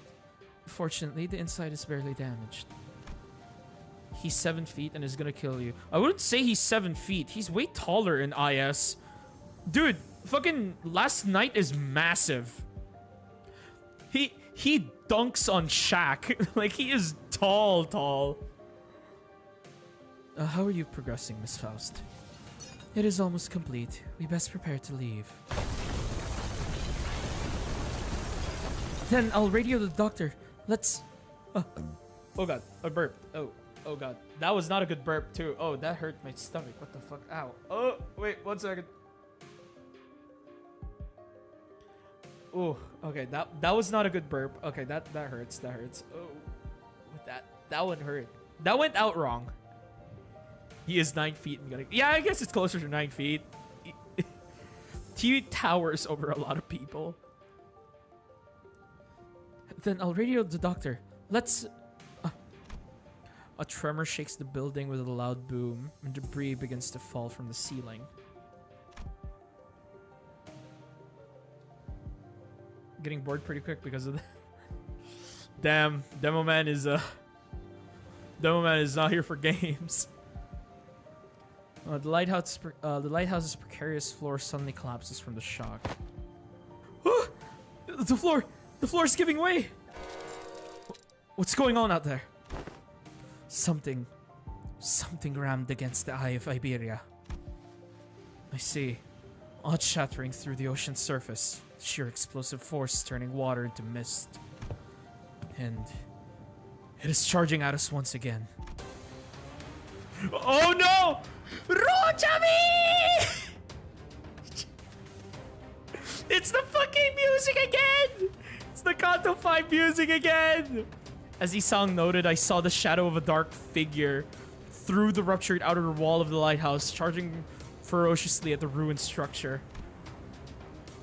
Fortunately, the inside is barely damaged. He's 7 feet and is gonna kill you. I wouldn't say he's 7 feet. He's way taller in IS. Dude, fucking last night is massive. He dunks on Shaq. Like, he is tall. How are you progressing, Miss Faust? It is almost complete. We best prepare to leave. Then I'll radio the doctor. Let's... Oh god, a burp. Oh god. That was not a good burp too. Oh, that hurt my stomach. What the fuck? Ow. Oh, wait, 1 second. Oh, okay, that was not a good burp. Okay, that hurts. Oh, that one hurt. That went out wrong. He is 9 feet and gonna... Yeah, I guess it's closer to 9 feet. He towers over a lot of people. Then I'll radio the doctor. Let's... A tremor shakes the building with a loud boom, and debris begins to fall from the ceiling. Getting bored pretty quick because of that. Damn, Demo Man is not here for games. The lighthouse's precarious floor suddenly collapses from the shock. The floor's giving way. What's going on out there? Something rammed against the eye of Iberia. I see. Odd shattering through the ocean's surface. Sheer explosive force turning water into mist. And it is charging at us once again. Oh no! Rojami! It's the fucking music again! It's the Kanto 5 music again! As Isang noted, I saw the shadow of a dark figure through the ruptured outer wall of the lighthouse, charging ferociously at the ruined structure.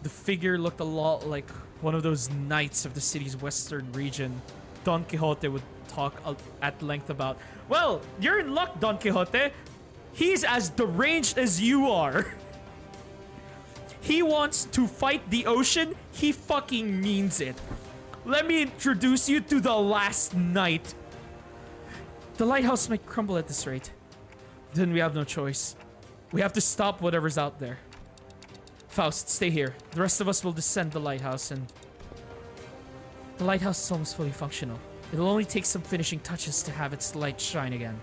The figure looked a lot like one of those knights of the city's western region Don Quixote would talk at length about. Well, you're in luck, Don Quixote. He's as deranged as you are. He wants to fight the ocean. He fucking means it. Let me introduce you to the last knight. The lighthouse might crumble at this rate. Then we have no choice. We have to stop whatever's out there. Faust, stay here. The rest of us will descend the lighthouse and... The lighthouse is almost fully functional. It'll only take some finishing touches to have its light shine again.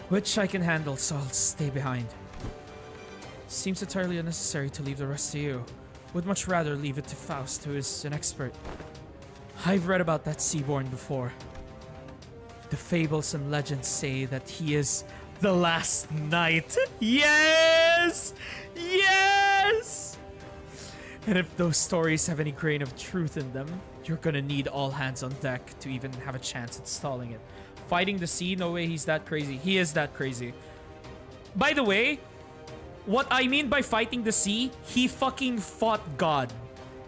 Which I can handle, so I'll stay behind. Seems entirely unnecessary to leave the rest to you. Would much rather leave it to Faust, who is an expert. I've read about that Seaborn before. The fables and legends say that he is the last knight. Yes! Yes! And if those stories have any grain of truth in them, you're gonna need all hands on deck to even have a chance at stalling it. Fighting the sea? No way he's that crazy. He is that crazy. By the way, what I mean by fighting the sea, he fucking fought God.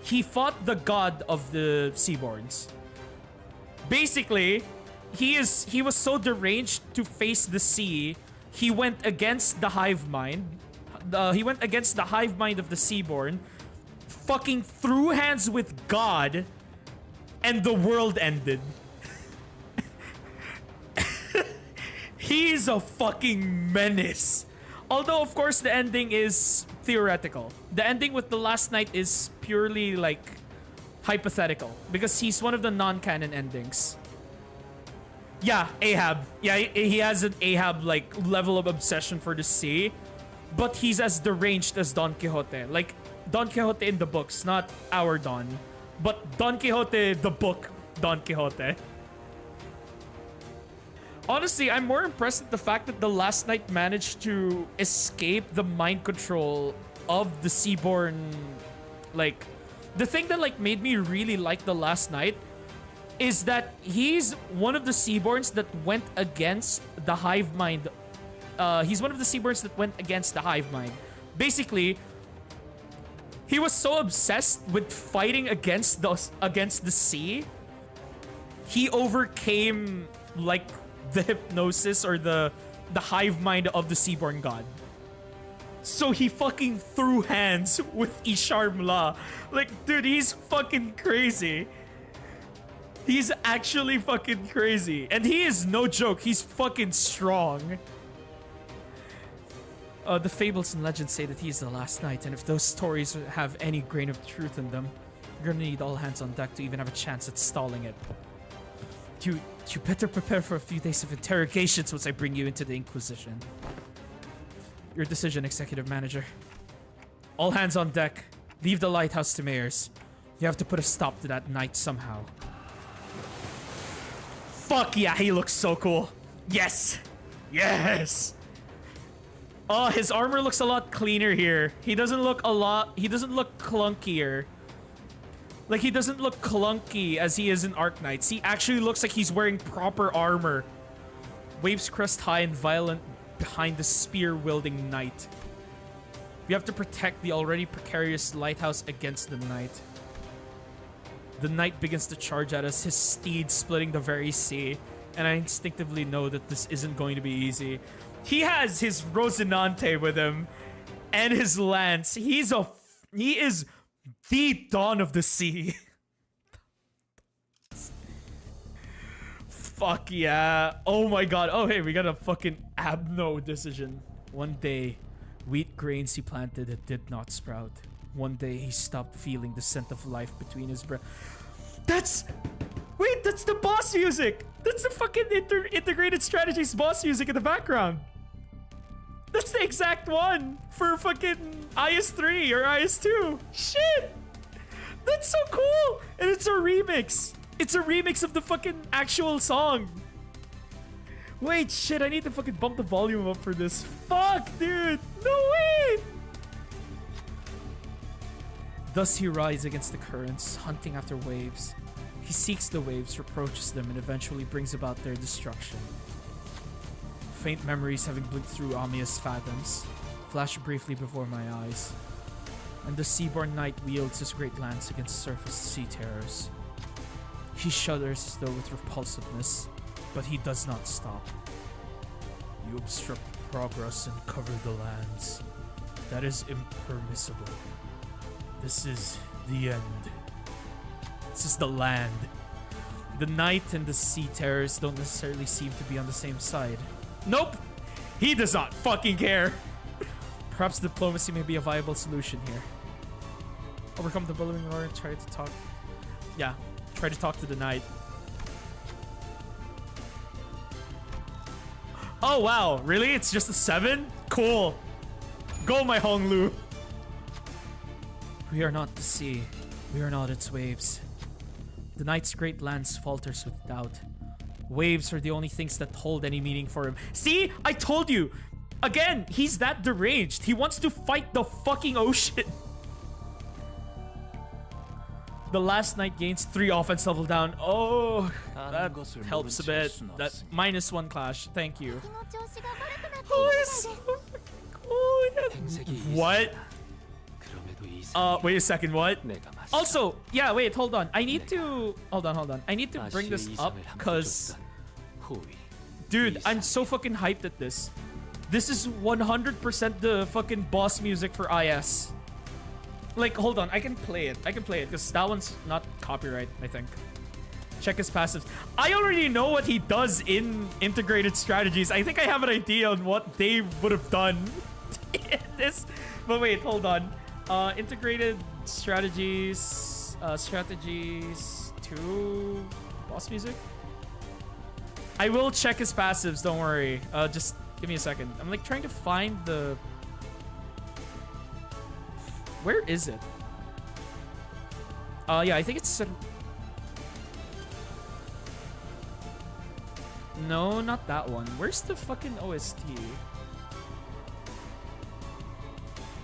he fought the god of the Seaborns. Basically, he was so deranged to face the sea, he went against the hive mind. He went against the hive mind of the Seaborn, fucking threw hands with God, and the world ended. He's a fucking menace. Although, of course, the ending is theoretical. The ending with the last night is purely, like, hypothetical. Because he's one of the non-canon endings. Yeah, Ahab. Yeah, he has an Ahab, like, level of obsession for the sea. But he's as deranged as Don Quixote. Like, Don Quixote in the books, not our Don. But Don Quixote, the book, Don Quixote. Honestly, I'm more impressed at the fact that the last night managed to escape the mind control of the Seaborn. Like, the thing that like made me really like the last night is that he's one of the Seaborns that went against the hive mind. He's one of the Seaborns that went against the hive mind. Basically, he was so obsessed with fighting against the sea, he overcame like the hypnosis or the hive mind of the Seaborn god. So he fucking threw hands with Ishar Mla. Like, dude, he's fucking crazy. He's actually fucking crazy. And he is no joke. He's fucking strong. The fables and legends say that he's the last knight, and if those stories have any grain of truth in them, you're gonna need all hands on deck to even have a chance at stalling it. You better prepare for a few days of interrogations once I bring you into the Inquisition. Your decision, Executive Manager. All hands on deck. Leave the lighthouse to Mayors. You have to put a stop to that knight somehow. Fuck yeah, he looks so cool. Yes! Yes! Oh, his armor looks a lot cleaner here. He doesn't look clunkier. Like, he doesn't look clunky as he is in Arknights. He actually looks like he's wearing proper armor. Waves crest high and violent behind the spear-wielding knight. You have to protect the already precarious lighthouse against the knight. The knight begins to charge at us, his steed splitting the very sea. And I instinctively know that this isn't going to be easy. He has his Rosinante with him and his lance. He is the Dawn of the Sea. Fuck yeah. Oh my god. Oh hey, we got a fucking Abno decision. One day, wheat grains he planted that did not sprout. One day he stopped feeling the scent of life between his breath. Wait, that's the boss music! That's the fucking integrated strategies boss music in the background. That's the exact one for fucking IS-3 or IS-2. Shit! That's so cool! And it's a remix. It's a remix of the fucking actual song. Wait, shit, I need to fucking bump the volume up for this. Fuck, dude! No way! Thus he rides against the currents, hunting after waves. He seeks the waves, approaches them, and eventually brings about their destruction. Faint memories having blinked through ominous fathoms, flash briefly before my eyes. And the Seaborn Knight wields his great lance against surface sea terrors. He shudders as though with repulsiveness, but he does not stop. You obstruct progress and cover the lands. That is impermissible. This is the end. This is the land. The knight and the sea terrors don't necessarily seem to be on the same side. Nope! He does not fucking care! Perhaps diplomacy may be a viable solution here. Overcome the billowing roar and try to talk... Yeah, try to talk to the knight. Oh wow, really? It's just a 7? Cool. Go, my Honglu! We are not the sea. We are not its waves. The knight's great lance falters with doubt. Waves are the only things that hold any meaning for him. See? I told you! Again, he's that deranged. He wants to fight the fucking ocean. The last knight gains 3 offense level down. Oh, that helps a bit. That -1 clash. Thank you. Oh, it's so cool. What? Wait a second, what? Also, yeah, wait, hold on. I need to... Hold on. I need to bring this up, because... Dude, I'm so fucking hyped at this. This is 100% the fucking boss music for IS. Like, hold on, I can play it, because that one's not copyright, I think. Check his passives. I already know what he does in integrated strategies. I think I have an idea on what they would have done in this. But wait, hold on. Integrated strategies, strategies 2, boss music. I will check his passives, don't worry. Just give me a second. I'm like trying to find the... Where is it? Yeah, I think it's... No, not that one. Where's the fucking OST?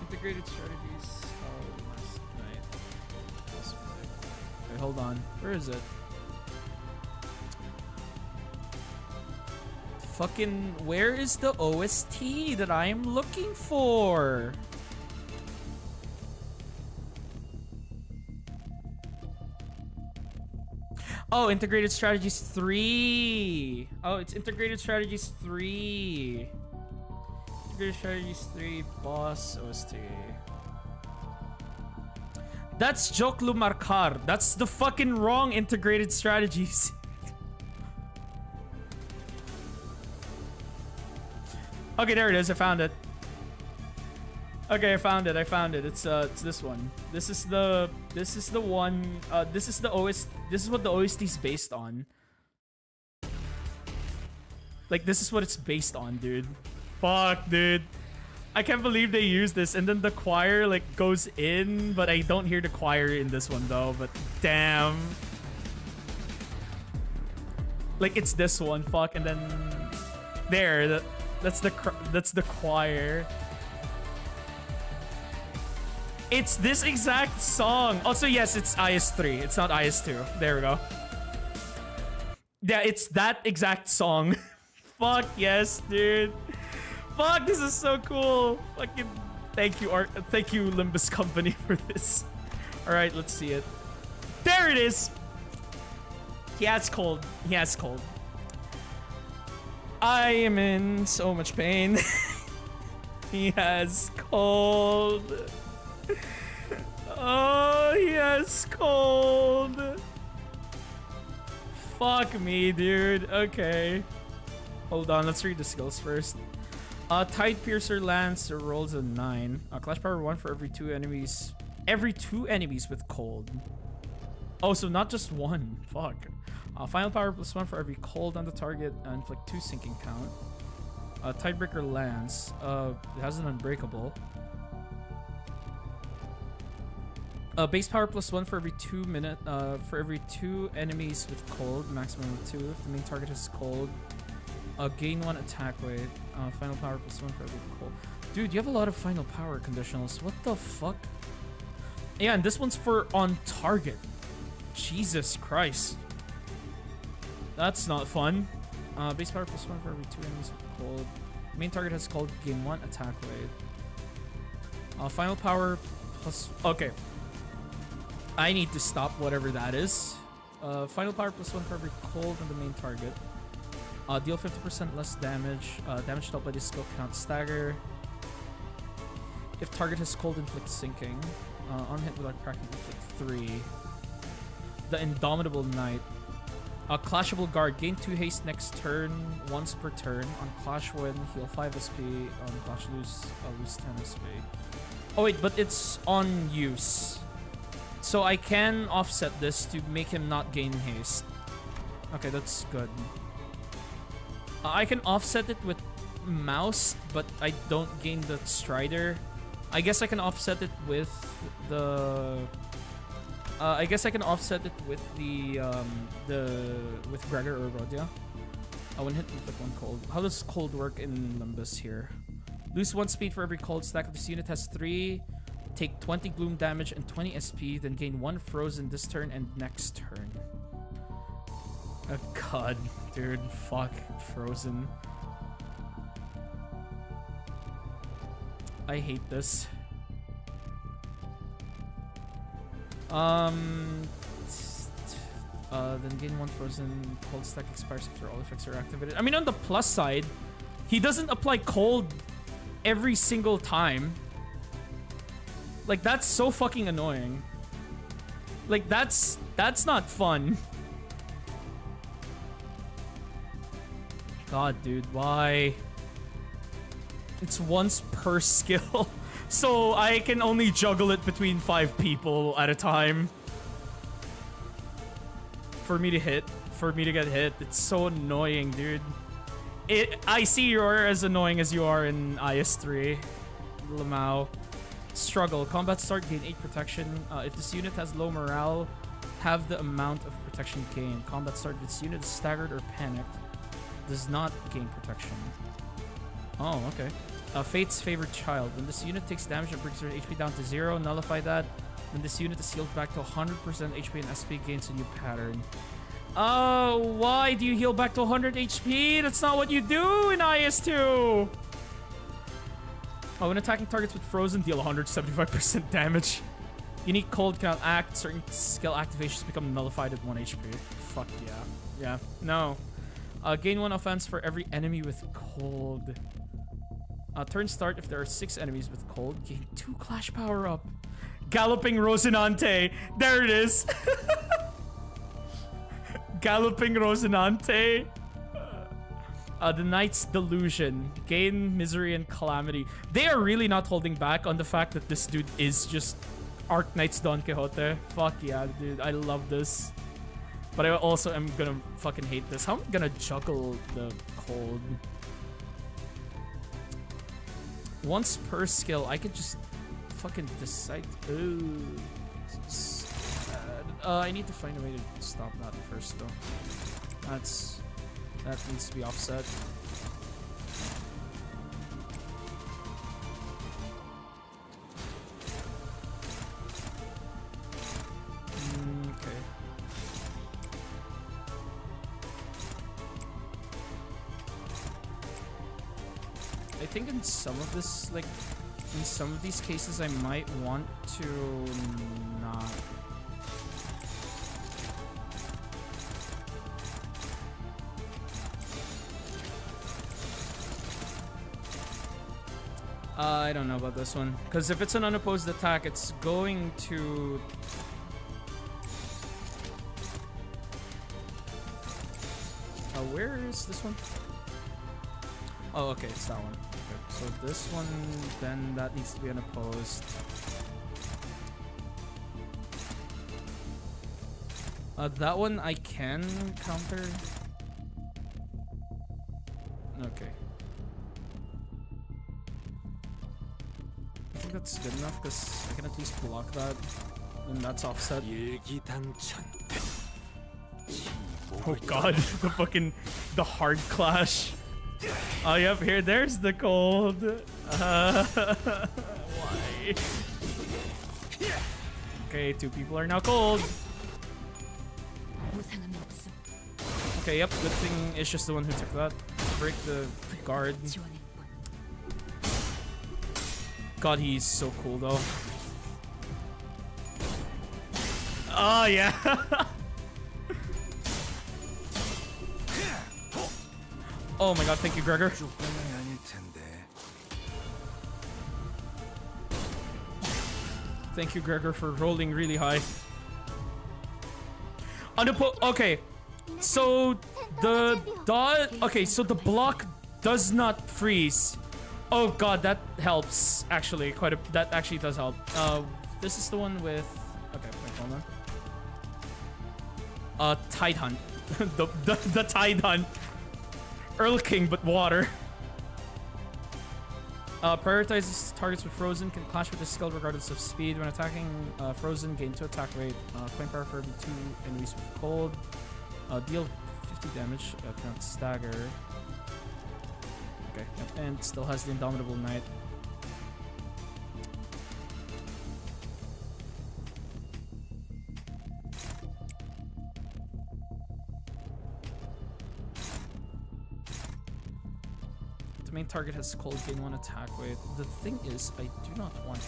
Integrated strategies. Oh, last night. Wait, hold on. Where is it? Fucking, where is the OST that I am looking for? Oh, Integrated Strategies 3. Oh, it's Integrated Strategies 3. Integrated Strategies 3 boss OST. That's Joklu Markar. That's the fucking wrong Integrated Strategies. Okay, there it is. I found it. Okay, I found it. It's this one. This is the one. This is the OST. This is what the OST is based on. Like, this is what it's based on, dude. Fuck, dude. I can't believe they use this, and then the choir like goes in, but I don't hear the choir in this one though. But damn, like it's this one. Fuck, and then there. That's the choir. It's this exact song. Also, yes, it's IS3. It's not IS2. There we go. Yeah, it's that exact song. Fuck yes, dude. Fuck, this is so cool. Fucking thank you, Limbus Company, for this. All right, let's see it. There it is. He has cold. I am in so much pain. He has cold. Oh, he has cold. Fuck me, dude. Okay. Hold on, let's read the skills first. Tide Piercer Lance rolls a 9. Clash Power 1 for every 2 enemies. Every 2 enemies with cold. Oh, so not just one. Fuck. Final Power +1 for every cold on the target. Inflict 2 sinking count. Tidebreaker Lance. It has an unbreakable. Base power +1 for every 2 minute. For every 2 enemies with cold, maximum of 2. If the main target has cold, gain 1 attack rate. Final power +1 for every cold. Dude, you have a lot of final power conditionals. What the fuck? Yeah, and this one's for on target. Jesus Christ. That's not fun. Base power +1 for every 2 enemies with cold. Main target has cold, gain 1 attack rate. Final power plus. Okay. I need to stop whatever that is. Final power +1 for every cold on the main target. Deal 50% less damage. Damage dealt by this skill cannot stagger. If target has cold, inflict sinking. On hit without cracking, inflict 3. The Indomitable Knight. Clashable Guard. Gain 2 haste next turn, once per turn. On Clash win, heal 5 SP. On Clash lose 10 SP. Oh wait, but it's on use. So I can offset this to make him not gain haste. Okay, that's good. I can offset it with mouse, but I don't gain the Strider. I guess I can offset it with the... with Gregor or Rodia. When hit with 1 cold. How does cold work in Limbus here? Lose 1 speed for every cold stack. If this unit has 3, take 20 gloom damage and 20 SP, then gain 1 frozen this turn and next turn. Oh god, dude, fuck, frozen. I hate this. Then gain 1 frozen cold stack expires after all effects are activated. I mean, on the plus side, he doesn't apply cold every single time. Like, that's so fucking annoying. Like, that's not fun. God, dude, why? It's once per skill. So I can only juggle it between 5 people at a time. For me to hit. For me to get hit. It's so annoying, dude. I see you're as annoying as you are in IS-3. Lamau. Struggle. Combat start, gain 8 protection. If this unit has low morale, have the amount of protection gained. Combat start, if this unit is staggered or panicked, does not gain protection. Oh, okay. Fate's favorite child. When this unit takes damage and brings their HP down to 0, nullify that. When this unit is healed back to 100% HP and SP, gains a new pattern. Why do you heal back to 100 HP? That's not what you do in IS-2! Oh, when attacking targets with Frozen, deal 175% damage. Unique Cold cannot act. Certain skill activations become nullified at 1 HP. Fuck yeah. Yeah. No. Gain 1 offense for every enemy with Cold. Turn start if there are 6 enemies with Cold. Gain 2 Clash power up. Galloping Rosinante. There it is. Galloping Rosinante. The Knight's Delusion. Gain Misery and Calamity. They are really not holding back on the fact that this dude is just Arknights Don Quixote. Fuck yeah, dude. I love this. But I also am gonna fucking hate this. How am I gonna juggle the Cold? Once per skill, I could just fucking decide. Ooh. I need to find a way to stop that first, though. That needs to be offset. Okay. I think in some of this, like, in some of these cases, I might want to not. I don't know about this one. Because if it's an unopposed attack, it's going to... where is this one? Oh, okay, it's that one. Okay, so this one, then that needs to be unopposed. That one I can counter. Okay. I think that's good enough because I can at least block that. And that's offset. Oh god, the hard clash. Oh yep, there's the Cold. Why? Okay, 2 people are now Cold. Okay, yep, good thing it's just the one who took that. Break the guard. God, he's so cool though. Oh yeah. Oh my god, thank you, Gregor. Thank you, Gregor, for rolling really high. Okay, so the so the block does not freeze. Oh god, that helps actually quite a. That actually does help. This is the one with. Okay, wait, hold on. Tide Hunt, the Tide Hunt. Earl King, but water. Prioritizes targets with Frozen. Can clash with the skill regardless of speed. When attacking Frozen, gain 2 attack rate. Coin power for every 2 enemies with Cold. Deal 50 damage. Cannot stagger. Okay, yep. And still has the Indomitable Knight. Main target has Cold, gain 1 attack weight. The thing is, I do not want...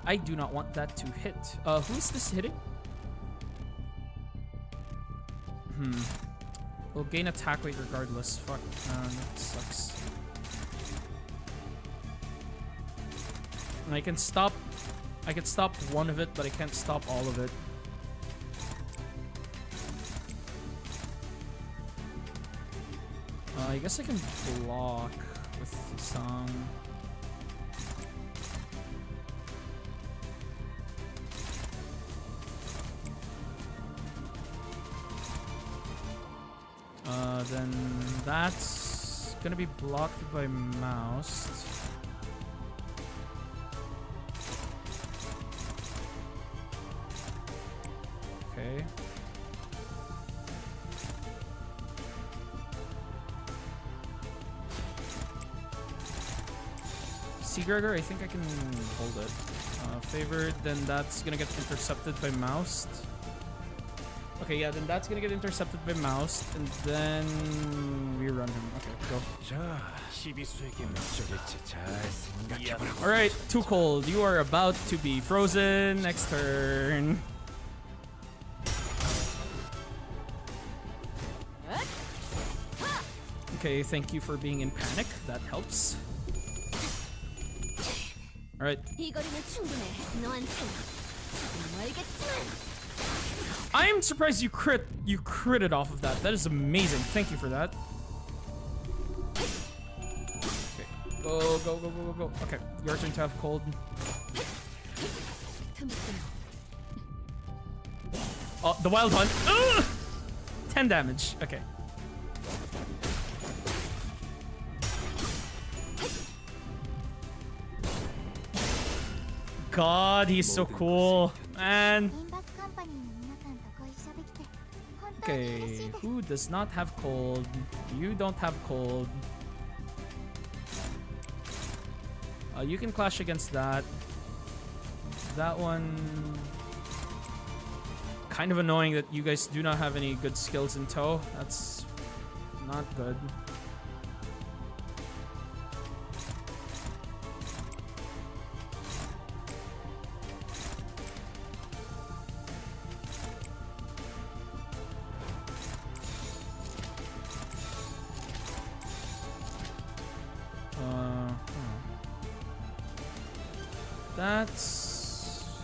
I do not want that to hit. Who's this hitting? We'll gain attack weight regardless. Fuck, man, that sucks. And I can stop one of it, but I can't stop all of it. I guess I can block with some. Then that's gonna be blocked by mouse. Okay. Sea Gregor, I think I can hold it. Favored, then that's gonna get intercepted by mouse. Okay, yeah, then that's gonna get intercepted by mouse, and then we run him. Okay, go. Yeah. Alright, too cold. You are about to be frozen. Next turn. Okay, thank you for being in panic. That helps. Alright. I'm surprised you critted off of that. That is amazing. Thank you for that. Okay. Go, go, go, go, go, go. Okay, your turn to have cold. Oh, the wild hunt. Ugh! 10 damage. Okay. God, he's so cool. Man. Okay, who does not have cold? You don't have cold. You can clash against that. That one... Kind of annoying that you guys do not have any good skills in tow. That's not good. That's...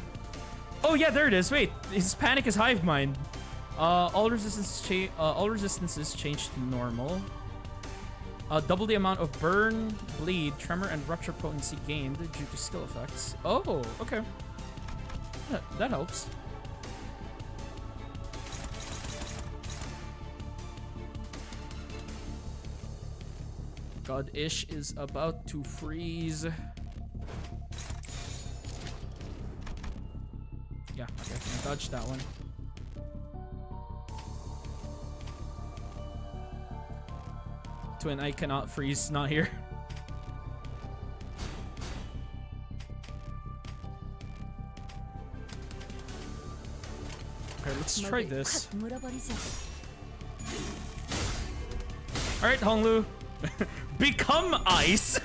Oh yeah, there it is. Wait, his panic is hive mind. All resistances change to normal. Double the amount of burn, bleed, tremor, and rupture potency gained due to skill effects. Oh, okay. That helps. God-ish is about to freeze. Yeah, okay, I dodged that one. Twin, I cannot freeze, not here. Okay, let's try this. Alright, Honglu. Become ice!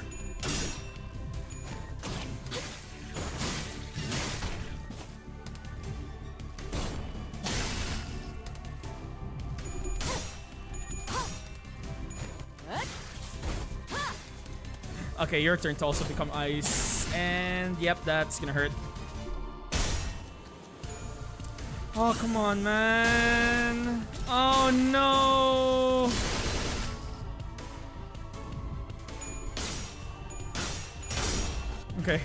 Okay, your turn to also become ice. And yep, that's gonna hurt. Oh, come on, man. Oh, no. Okay.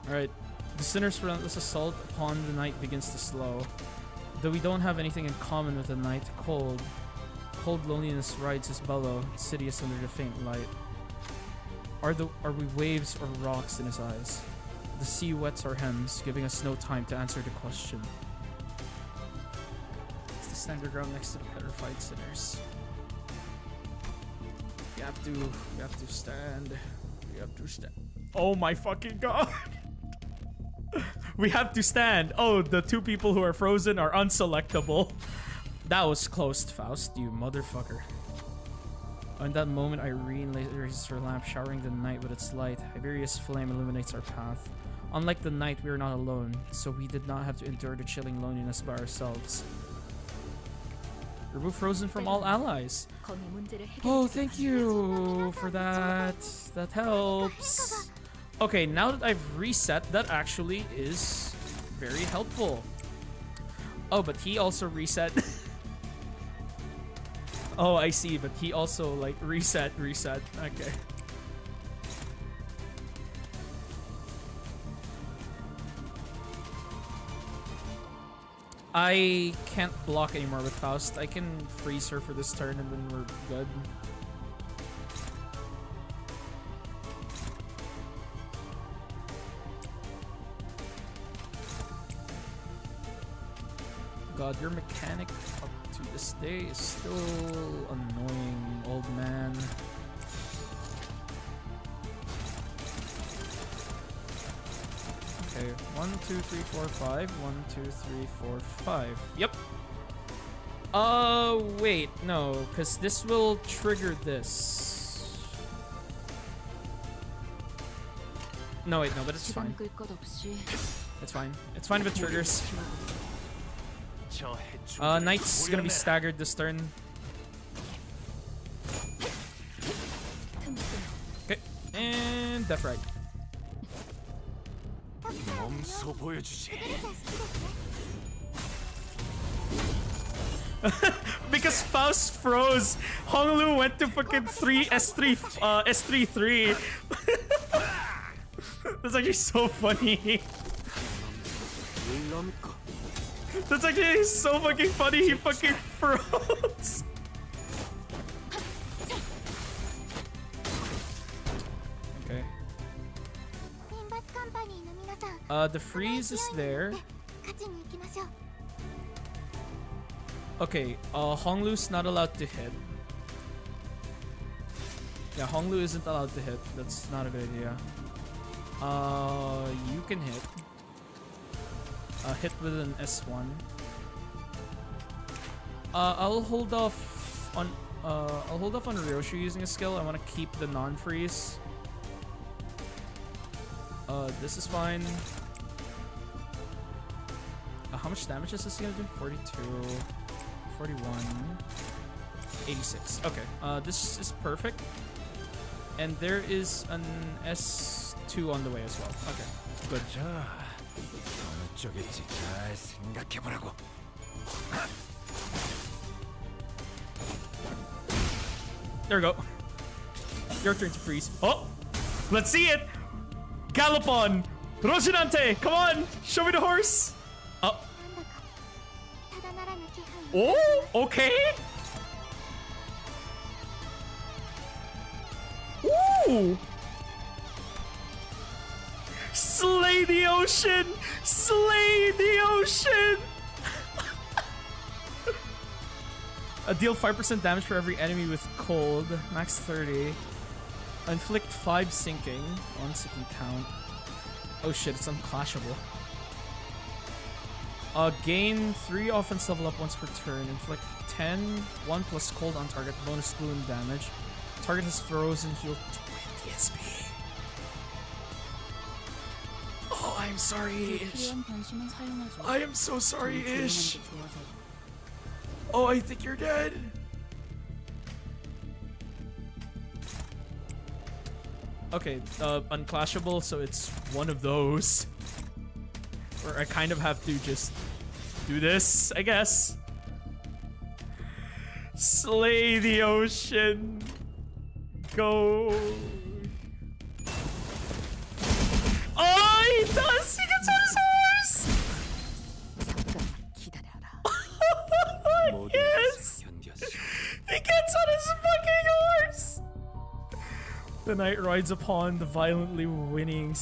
Alright. The sinner's relentless assault upon the night begins to slow. Though we don't have anything in common with the night, cold loneliness rides his bellow, insidious under the faint light. Are we waves or rocks in his eyes? The sea wets our hems, giving us no time to answer the question. It's the standard ground next to the petrified sinners. We have to stand. We have to stand. Oh my fucking god! We have to stand. Oh, the two people who are frozen are unselectable. That was close, Faust, you motherfucker. In that moment, Irene raises her lamp, showering the night with its light. Iberia's flame illuminates our path. Unlike the night, we are not alone, so we did not have to endure the chilling loneliness by ourselves. Remove Frozen from all allies. Oh, thank you for that. That helps. Okay, now that I've reset, that actually is very helpful. Oh, but he also reset. Oh, I see, but he also like reset. Okay. I can't block anymore with Faust. I can freeze her for this turn and then we're good. God, your mechanic up to this day is still annoying, old man. Okay, 1, 2, 3, 4, 5. 1, 2, 3, 4, 5. Yep. Wait, no, because this will trigger this. No, wait, no, but it's fine. It's fine. It's fine if it triggers. Knight's gonna be staggered this turn. Okay, and Death Right. Because Faust froze, Honglu went to fucking S3-3. That's actually so funny. That's actually so fucking funny, he fucking froze. Okay. The freeze is there. Okay, Honglu's not allowed to hit. Yeah, Honglu isn't allowed to hit. That's not a good idea. You can hit. Hit with an S1. I'll hold off on Ryoshu using a skill. I want to keep the non-freeze. This is fine. How much damage is this gonna do? 42, 41, 86. Okay, this is perfect. And there is an S2 on the way as well. Okay, good. There we go. Your turn to freeze. Oh, let's see it. Galopon, Rocinante, come on, show me the horse. Oh, okay. Ooh. Slay the ocean! Slay the ocean! Deal 5% damage for every enemy with cold. Max 30. Inflict 5 sinking. 1 sinking count. Oh shit, it's unclashable. Gain 3 offense level up once per turn. Inflict 10. 1 plus cold on target. Bonus balloon damage. Target has frozen. Heal 20 SP. Oh, I'm sorry, Ish. I am so sorry, Ish. Oh, I think you're dead. Okay, unclashable, so it's one of those. Or I kind of have to just do this, I guess. Slay the ocean. Go. Oh, he does! He gets on his horse! Yes! He gets on his fucking horse! The knight rides upon the violently winning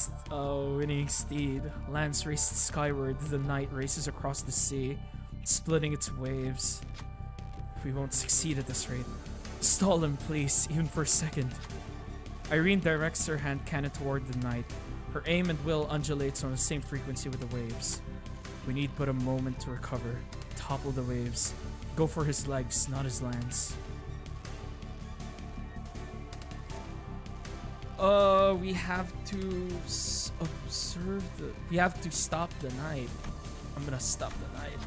steed. Lance races skyward. The knight races across the sea, splitting its waves. We won't succeed at this rate. Stall him, please, even for a second. Irene directs her hand cannon toward the knight. Her aim and will undulates on the same frequency with the waves. We need but a moment to recover, topple the waves, Go for his legs, not his lance. We have to observe the... We have to stop the night. I'm gonna stop the night.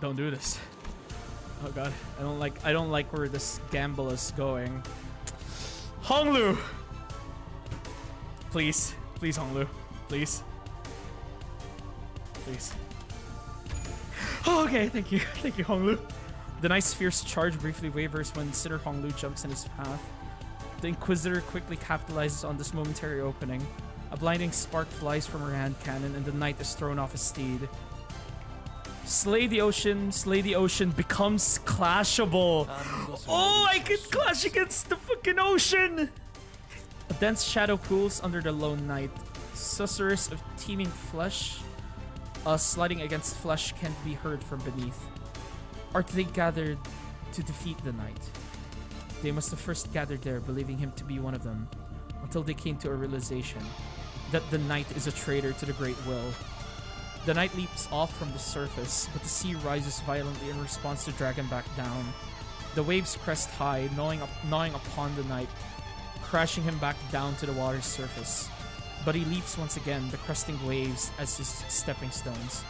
Don't do this. Oh god, I don't like where this gamble is going. Honglu! Please. Please, Honglu. Please. Please. Oh, okay, thank you. Thank you, Honglu. The knight's fierce charge briefly wavers when Sinner Honglu jumps in his path. The Inquisitor quickly capitalizes on this momentary opening. A blinding spark flies from her hand cannon, and the knight is thrown off his steed. Slay the ocean becomes clashable. Oh, I can clash against the fucking ocean! A dense shadow pools under the lone knight. Susurrus of teeming flesh, sliding against flesh can't be heard from beneath. Are they gathered to defeat the knight? They must have first gathered there, believing him to be one of them, until they came to a realization that the knight is a traitor to the Great Will. The knight leaps off from the surface, but the sea rises violently in response to drag him back down. The waves crest high, gnawing upon the knight, crashing him back down to the water's surface. But he leaps once again, the cresting waves as his stepping stones.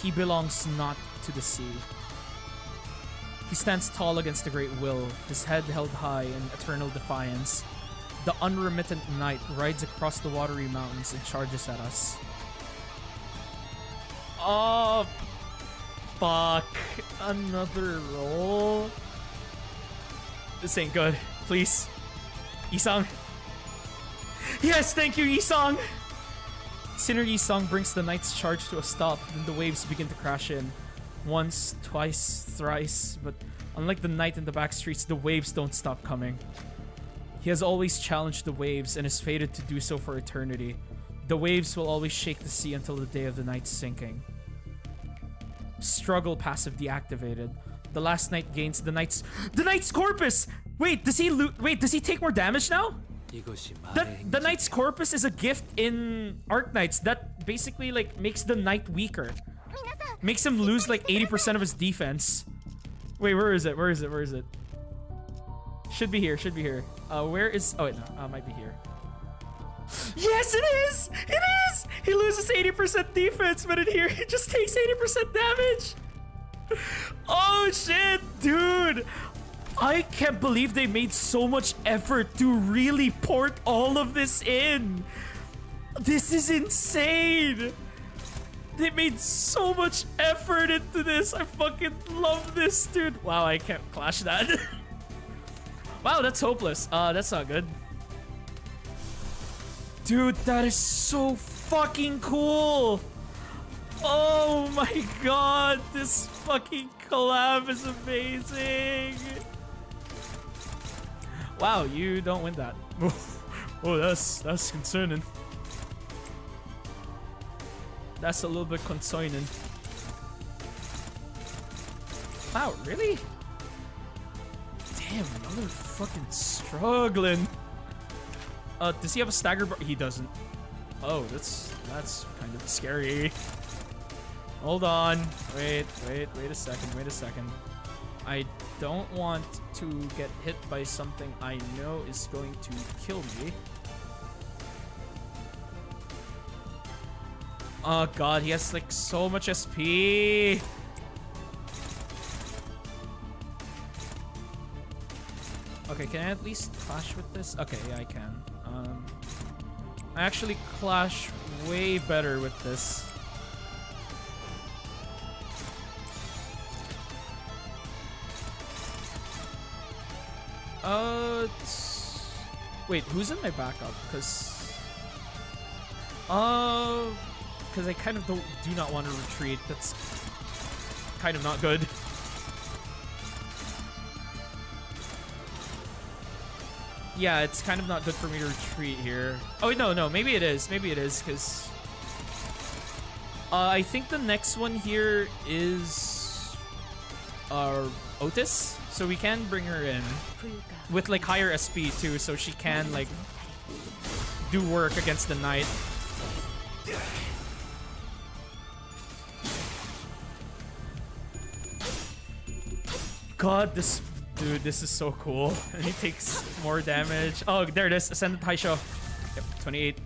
He belongs not to the sea. He stands tall against the Great Will, his head held high in eternal defiance. The unremittent knight rides across the watery mountains and charges at us. Oh, fuck. Another roll. This ain't good. Please. Isang. Yes, thank you, Isang. Sinner Isang brings the knight's charge to a stop, then the waves begin to crash in. Once, twice, thrice, but unlike the knight in the back streets, the waves don't stop coming. He has always challenged the waves and is fated to do so for eternity. The waves will always shake the sea until the day of the night's sinking. Struggle passive deactivated. The last knight gains the knight's corpus. Wait, does he take more damage now? The knight's corpus is a gift in Arknights that basically like makes the knight weaker. Makes him lose like 80% of his defense. Wait, where is it? Where is it? Where is it? Should be here. Should be here. Where is? Oh wait, no, might be here. Yes, it is! It is! He loses 80% defense, but in here he just takes 80% damage. Oh shit, dude! I can't believe they made so much effort to really port all of this in. This is insane. They made so much effort into this. I fucking love this, dude. Wow, I can't clash that. Wow, that's hopeless. That's not good. Dude, that is so fucking cool. Oh my god, this fucking collab is amazing. Wow, you don't win that. Oh, that's concerning. That's a little bit concerning. Wow, really? Damn, another fucking struggling. Does he have a stagger bar? He doesn't. Oh, that's kind of scary. Hold on. Wait a second. I don't want to get hit by something I know is going to kill me. Oh god, he has like so much SP. Okay, can I at least clash with this? Okay, yeah, I can. I actually clash way better with this. Wait, who's in my backup? Because I kind of do not want to retreat. That's kind of not good. Yeah, it's kind of not good for me to retreat here. Oh, no, maybe it is. Maybe it is, because I think the next one here is Otis. So we can bring her in with like higher SP too, so she can like do work against the knight. god, this dude, this is so cool. And he takes more damage. Oh, there it is. Ascendant High Show. Yep, 28.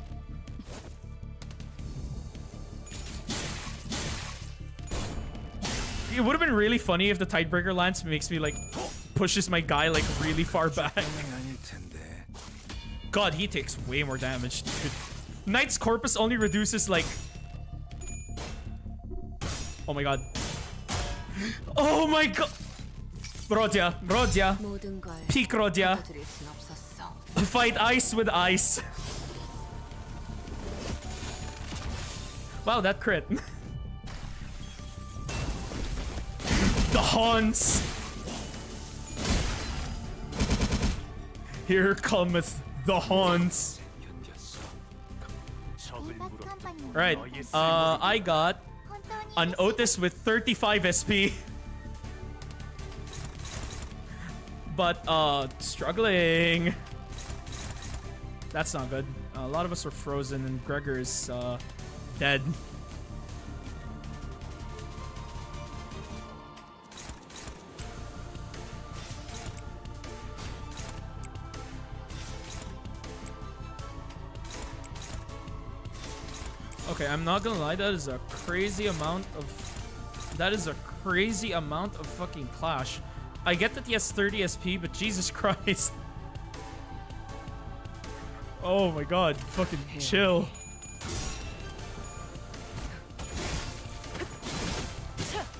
It would have been really funny if the Tidebreaker Lance makes me like pushes my guy like really far back. God, he takes way more damage, dude. Knight's Corpus only reduces like... Oh my god. Oh my god! Rodia. Peak Rodia. Fight ice with ice. Wow, that crit. The Hans. Here cometh the Hans. Right. I got an Otis with 35 SP. But, struggling. That's not good. A lot of us are frozen and Gregor is, dead. Okay, I'm not gonna lie, that is a crazy amount of fucking clash. I get that he has 30 SP, but Jesus Christ. Oh my god, fucking chill.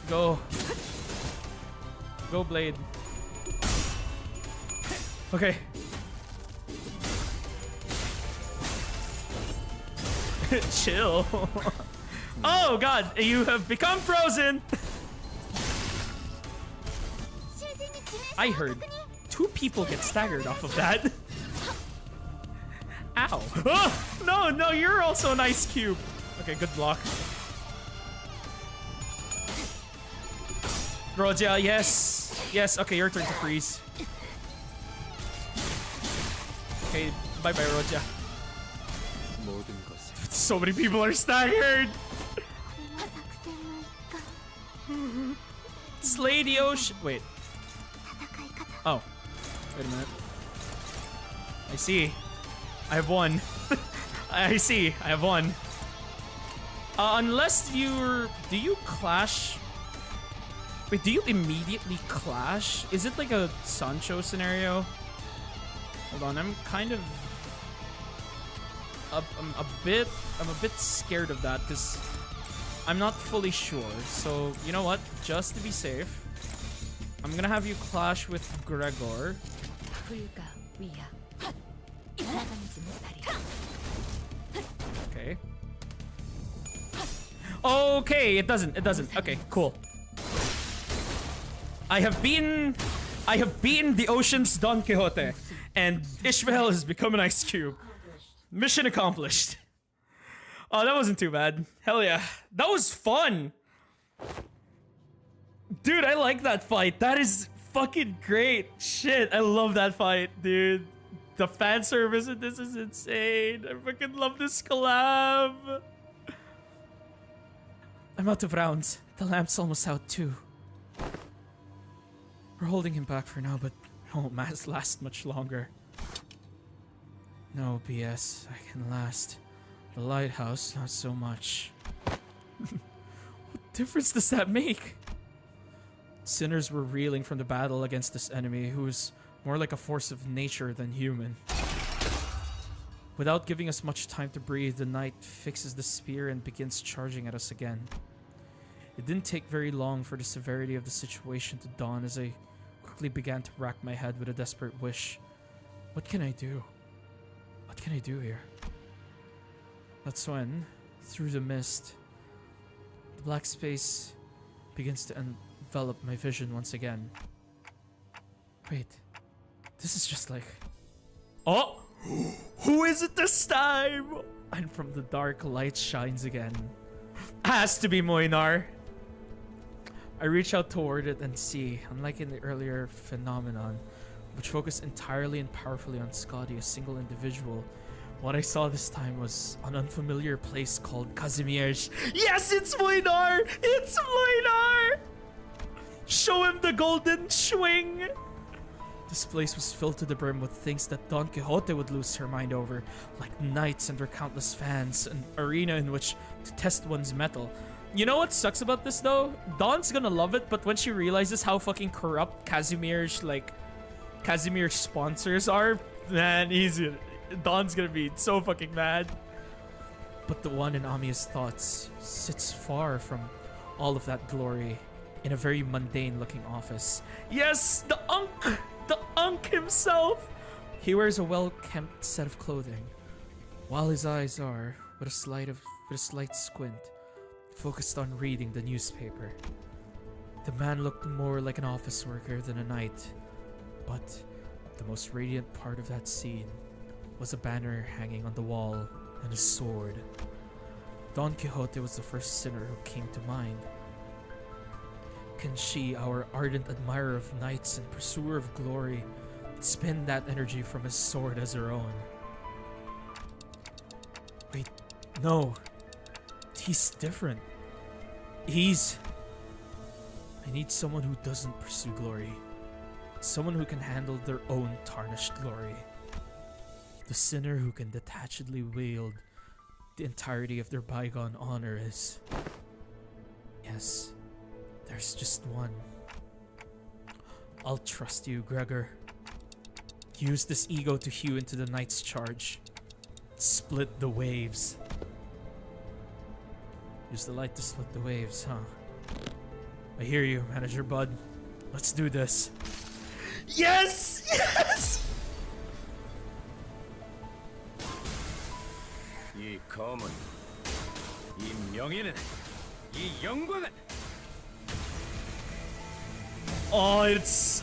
Go. Go, Blade. Okay. Chill. Oh god, you have become frozen. I heard 2 people get staggered off of that. Ow. Oh, no, you're also an ice cube. Okay, good block. Roja, yes. Yes, okay, your turn to freeze. Okay, bye-bye, Roja. So many people are staggered. Slay the ocean. Wait. Oh. Wait a minute. I see. I have one. I see. I have one. Unless you're... Do you clash? Wait, do you immediately clash? Is it like a Sancho scenario? Hold on, I'm kind of... I'm a bit scared of that because I'm not fully sure. So, you know what? Just to be safe, I'm gonna have you clash with Gregor. Okay. Okay, it doesn't. Okay, cool. I have beaten the ocean's Don Quixote, and Ishmael has become an ice cube. Mission accomplished. Oh, that wasn't too bad. Hell yeah. That was fun. Dude, I like that fight. That is fucking great. Shit, I love that fight, dude. The fan service in this is insane. I fucking love this collab. I'm out of rounds. The lamp's almost out too. We're holding him back for now, but it won't last much longer. No BS, I can last. The lighthouse, not so much. What difference does that make? Sinners were reeling from the battle against this enemy who is more like a force of nature than human. Without giving us much time to breathe, the knight fixes the spear and begins charging at us again. It didn't take very long for the severity of the situation to dawn as I quickly began to rack my head with a desperate wish. What can I do? What can I do here? That's when, through the mist, the black space begins to envelop my vision once again. Wait, this is just like... Oh! Who is it this time? And from the dark, light shines again. Has to be Moinar. I reach out toward it and see, unlike in the earlier phenomenon, which focused entirely and powerfully on Scotty, a single individual, what I saw this time was an unfamiliar place called Kazimierz. Yes, it's Moinar! It's Moinar! Show him the golden swing! This place was filled to the brim with things that Don Quixote would lose her mind over, like knights and their countless fans, an arena in which to test one's mettle. You know what sucks about this though? Dawn's gonna love it, but when she realizes how fucking corrupt Casimir's sponsors are, man, Dawn's gonna be so fucking mad. But the one in Amiya's thoughts sits far from all of that glory in a very mundane looking office. Yes, the Unk! The Unk himself! He wears a well-kempt set of clothing, while his eyes are, with a slight squint, focused on reading the newspaper. The man looked more like an office worker than a knight, but the most radiant part of that scene was a banner hanging on the wall and a sword. Don Quixote was the first sinner who came to mind. Can she, our ardent admirer of knights and pursuer of glory, spend that energy from his sword as her own? Wait, no. He's different. I need someone who doesn't pursue glory. Someone who can handle their own tarnished glory. The sinner who can detachedly wield the entirety of their bygone honor is... Yes, there's just one. I'll trust you, Gregor. Use this ego to hew into the knight's charge. Split the waves. Use the light to split the waves, huh? I hear you, Manager Bud. Let's do this. Yes! Yes! 이 검은, 이 명예는, 이 영광은. Oh, it's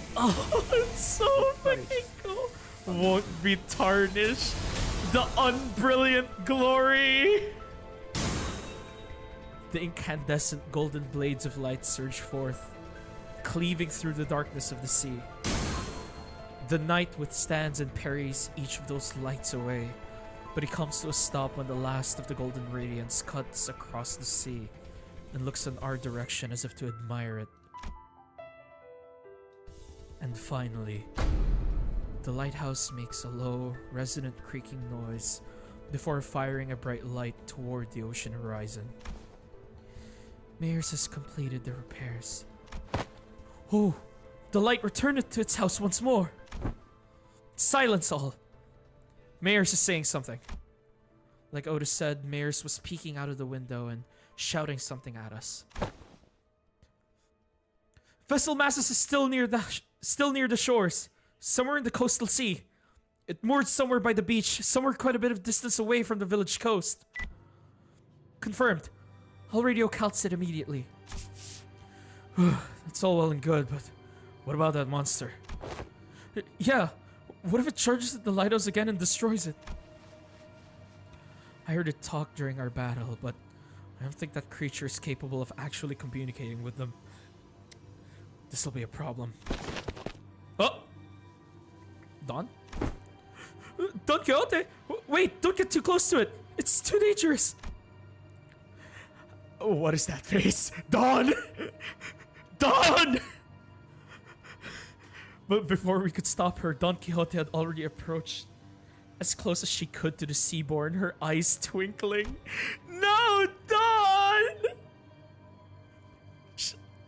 so freaking cool. Won't be tarnished. The unbrilliant glory. The incandescent golden blades of light surge forth, cleaving through the darkness of the sea. The knight withstands and parries each of those lights away, but he comes to a stop when the last of the golden radiance cuts across the sea and looks in our direction as if to admire it. And finally, the lighthouse makes a low, resonant creaking noise before firing a bright light toward the ocean horizon. Mayers has completed the repairs. Oh, the light returned to its house once more. Silence all. Mayers is saying something. Like Otis said, Mayers was peeking out of the window and shouting something at us. Vessel Masses is still near the shores, somewhere in the coastal sea. It moored somewhere by the beach, somewhere quite a bit of distance away from the village coast. Confirmed. I'll radio Calcit immediately. That's all well and good, but what about that monster? Yeah, what if it charges at the lighthouse again and destroys it? I heard it talk during our battle, but I don't think that creature is capable of actually communicating with them. This'll be a problem. Oh! Don? Don Quixote! Wait, don't get too close to it! It's too dangerous! Oh, what is that face? Don! Don! But before we could stop her, Don Quixote had already approached as close as she could to the seaboard, her eyes twinkling. No, Don!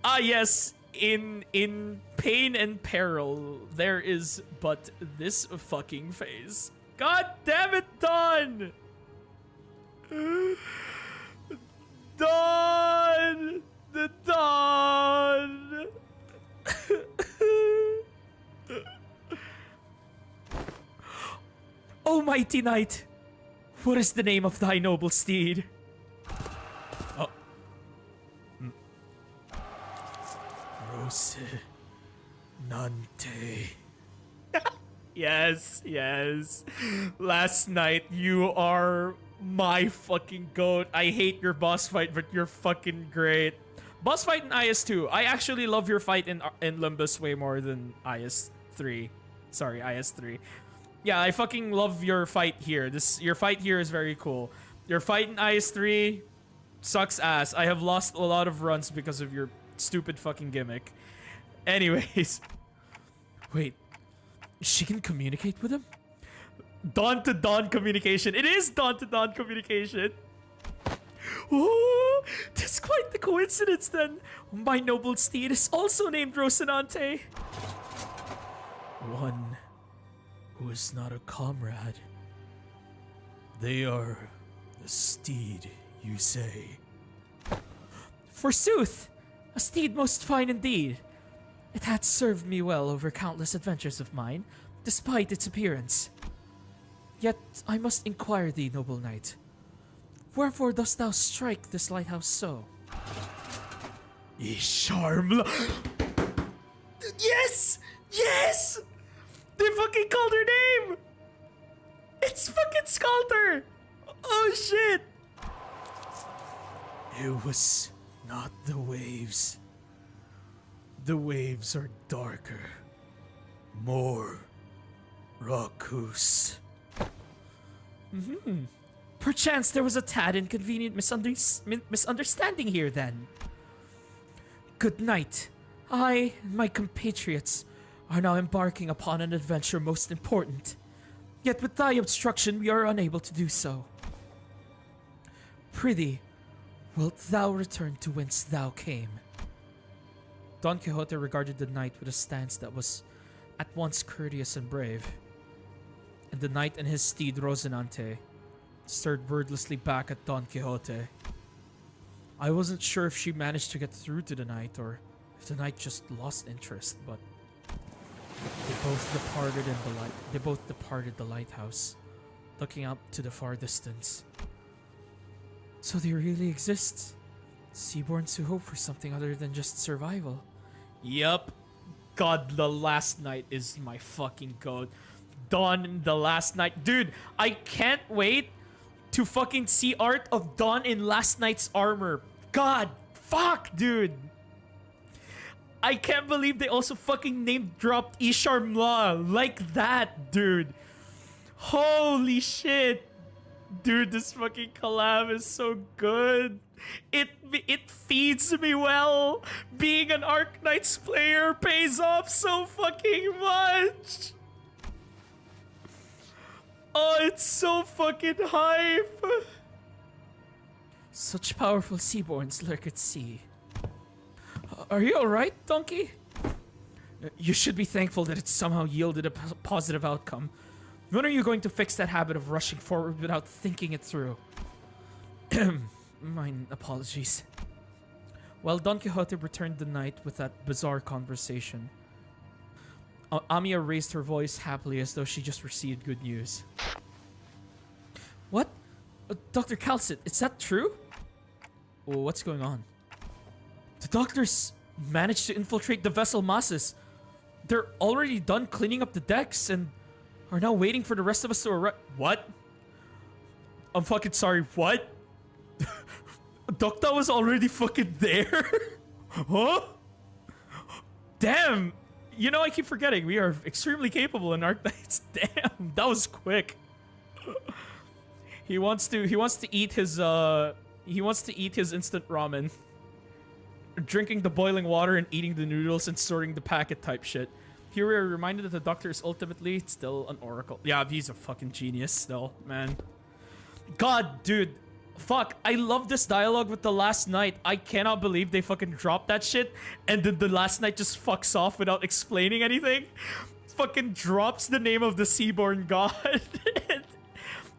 Ah, yes. In pain and peril, there is but this fucking face. God damn it, Don! Don! The Don! O mighty knight, what is the name of thy noble steed? Oh. Rocinante. Yes, yes. Last night, you are my fucking goat. I hate your boss fight, but you're fucking great. Boss fight in IS-2. I actually love your fight in Limbus way more than IS-3. Sorry, IS-3. Yeah, I fucking love your fight here. Your fight here is very cool. Your fight in IS-3 sucks ass. I have lost a lot of runs because of your stupid fucking gimmick. Anyways, Wait, she can communicate with him? dawn to dawn communication. It is dawn to dawn communication. Ooh, that's quite the coincidence then. My noble steed is also named Rocinante. One who is not a comrade. They are the steed, you say. Forsooth, a steed most fine indeed. It hath served me well over countless adventures of mine, despite its appearance. Yet I must inquire thee, noble knight. Wherefore dost thou strike this lighthouse so? Isharmla. Yes! Yes! They fucking called her name! It's fucking Skalter! Oh shit! It was not the waves. The waves are darker, more raucous. Perchance there was a tad inconvenient misunderstanding here then. Good night. I and my compatriots are now embarking upon an adventure most important. Yet with thy obstruction we are unable to do so. Prithee, wilt thou return to whence thou came? Don Quixote regarded the knight with a stance that was at once courteous and brave. And the knight and his steed Rocinante stared wordlessly back at Don Quixote. I wasn't sure if she managed to get through to the knight or if the knight just lost interest, but they both departed the lighthouse, looking up to the far distance. So they really exist. Seaborns who hope for something other than just survival. Yup. God, the last night is my fucking goat. Dawn the last night. Dude, I can't wait to fucking see art of Dawn in last night's armor. God, fuck, dude. I can't believe they also fucking name dropped Isharmla like that, dude. Holy shit. Dude, this fucking collab is so good. It feeds me well. Being an Arknights player pays off so fucking much. Oh, it's so fucking hype. Such powerful seaborns lurk at sea. Are you alright, Donkey? You should be thankful that it somehow yielded a positive outcome. When are you going to fix that habit of rushing forward without thinking it through? Mine apologies. While Don Quixote returned the knight with that bizarre conversation, Amiya raised her voice happily as though she just received good news. What? Dr. Calcit, is that true? What's going on? The doctors managed to infiltrate the vessel masses. They're already done cleaning up the decks and are now waiting for the rest of us to arrive. What? I'm fucking sorry, what? Dokta was already fucking there? Huh? Damn! You know, I keep forgetting, we are extremely capable in Arknights. Damn, that was quick. He wants to eat his instant ramen. Drinking the boiling water and eating the noodles and sorting the packet type shit. Here we are reminded that the doctor is ultimately still an oracle. Yeah, he's a fucking genius still, man. God, dude. Fuck, I love this dialogue with the last knight. I cannot believe they fucking dropped that shit and then the last knight just fucks off without explaining anything. Fucking drops the name of the Seaborn god.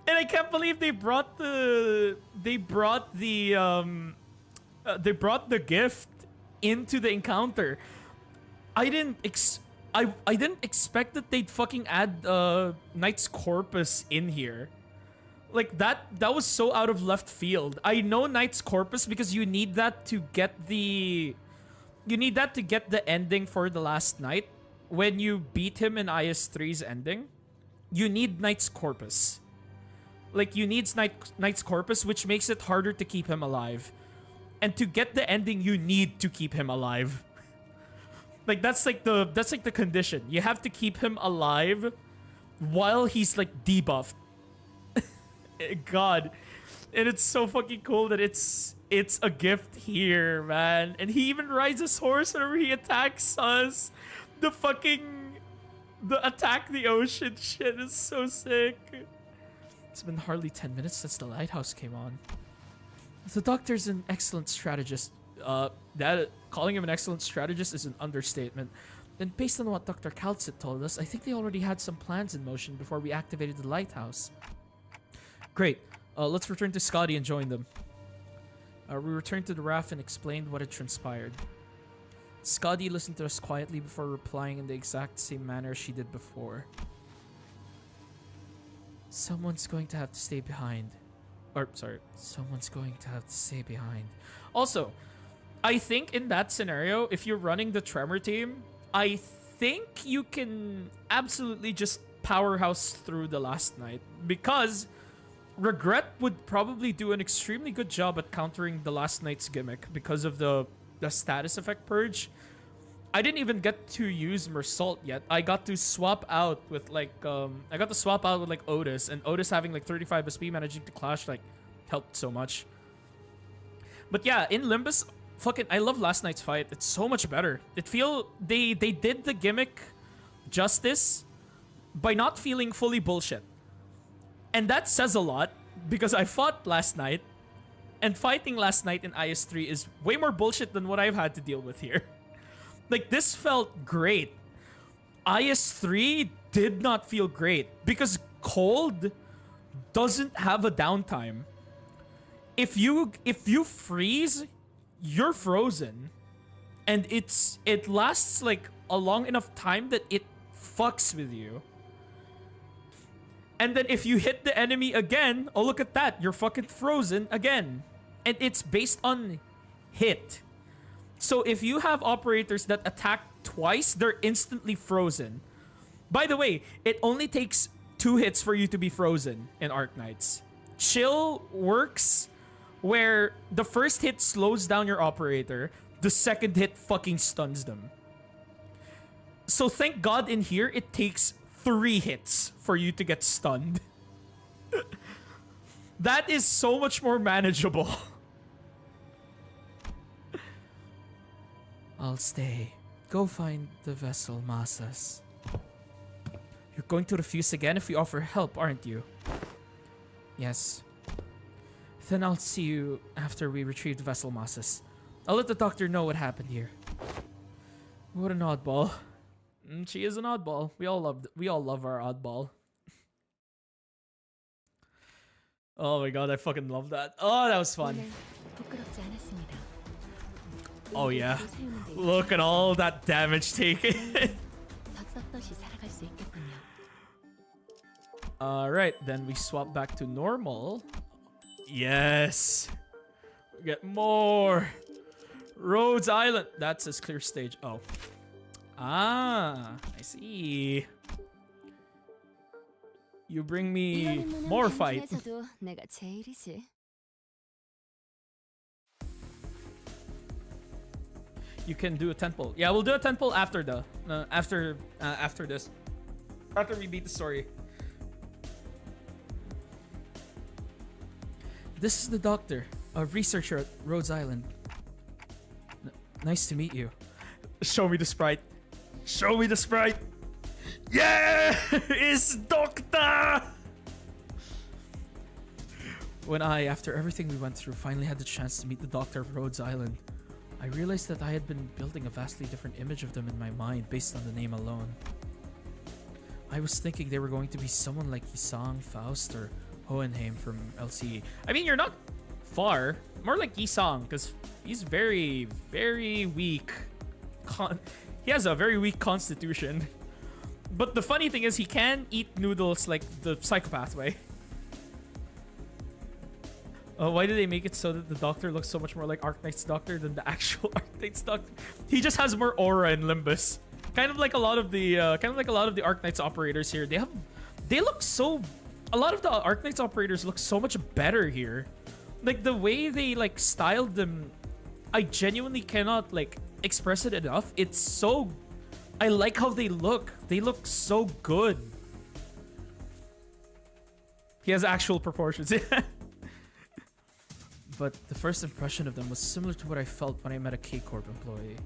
And I can't believe they brought the gift into the encounter. I didn't expect that they'd fucking add Knight's Corpus in here. Like that was so out of left field. I know Knight's Corpus because you need that to get the ending for the last night. When you beat him in IS3's ending, you need Knight's Corpus. Like you need Knight's Corpus, which makes it harder to keep him alive. And to get the ending, you need to keep him alive. Like that's like the condition. You have to keep him alive while he's like debuffed. God, And it's so fucking cool that it's a gift here, man. And he even rides his horse whenever he attacks us. The attack the ocean shit is so sick. It's been hardly 10 minutes since the lighthouse came on. The doctor's an excellent strategist. That calling him an excellent strategist is an understatement. And based on what Dr. Kaltsit told us, I think they already had some plans in motion before we activated the lighthouse. Great. Let's return to Scotty and join them. We returned to the raft and explained what had transpired. Scotty listened to us quietly before replying in the exact same manner she did before. Someone's going to have to stay behind. Someone's going to have to stay behind. Also, I think in that scenario, if you're running the Tremor team, I think you can absolutely just powerhouse through the last night, because Regret would probably do an extremely good job at countering the last night's gimmick because of the status effect purge. I didn't even get to use Mersault yet. I got to swap out with Otis, and Otis having like 35 SP managing to clash like helped so much. But yeah, in Limbus, I love last night's fight. It's so much better. They did the gimmick justice by not feeling fully bullshit. And that says a lot, because I fought last night, and fighting last night in IS3 is way more bullshit than what I've had to deal with here. Like, this felt great. IS3 did not feel great because Cold doesn't have a downtime. If you freeze, you're frozen. And it lasts like a long enough time that it fucks with you. And then if you hit the enemy again, oh look at that, you're fucking frozen again. And it's based on hit. So if you have operators that attack twice, they're instantly frozen. By the way, it only takes 2 hits for you to be frozen in Arknights. Chill works where the first hit slows down your operator, the second hit fucking stuns them. So thank God in here it takes 3 hits for you to get stunned. That is so much more manageable. I'll stay. Go find the vessel, Masas. You're going to refuse again if we offer help, aren't you? Yes. Then I'll see you after we retrieve the vessel, Masas. I'll let the doctor know what happened here. What an oddball. She is an oddball. We all love our oddball. Oh my god, I fucking love that. Oh, that was fun. Oh yeah. Look at all that damage taken. Alright, then we swap back to normal. Yes. We get more. Rhodes Island. That's his clear stage. Oh. Ah, I see. You bring me more fight. You can do a temple. Yeah, we'll do a temple after the after this. After we beat the story. This is the doctor, a researcher at Rhodes Island. Nice to meet you. Show me the sprite. Show me the sprite. Yeah, it's Doctor. When after everything we went through, finally had the chance to meet the doctor of Rhodes Island, I realized that I had been building a vastly different image of them in my mind based on the name alone. I was thinking they were going to be someone like Yisang, Faust, or Hohenheim from LCE. I mean, you're not far. More like Yisang, because he's very, very weak. He has a very weak constitution. But the funny thing is, he can eat noodles like the psychopath way. Why do they make it so that the doctor looks so much more like Arknight's doctor than the actual Arknight's doctor? He just has more aura in Limbus. Kind of like a lot of the Arknight's operators here. They look so. A lot of the Arknight's operators look so much better here. Like the way they like styled them, I genuinely cannot like express it enough. It's so. I like how they look. They look so good. He has actual proportions. but the first impression of them was similar to what I felt when I met a K-Corp employee.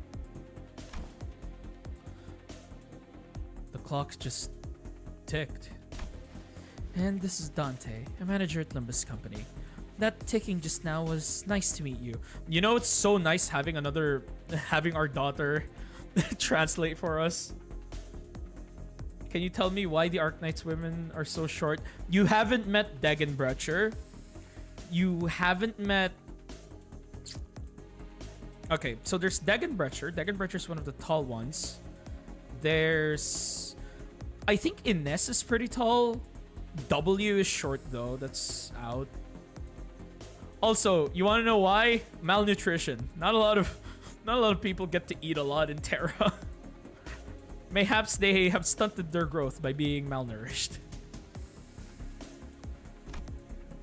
The clock just ticked. And this is Dante, a manager at Limbus Company. That ticking just now was nice to meet you. You know, it's so nice having our daughter translate for us. Can you tell me why the Arknights women are so short? You haven't met Degenbrecher. You haven't met... Okay, so there's Degenbrecher. Degenbrecher's one of the tall ones. There's... I think Ines is pretty tall. W is short though. That's out. Also, you want to know why? Malnutrition. Not a lot of people get to eat a lot in Terra. Mayhaps they have stunted their growth by being malnourished.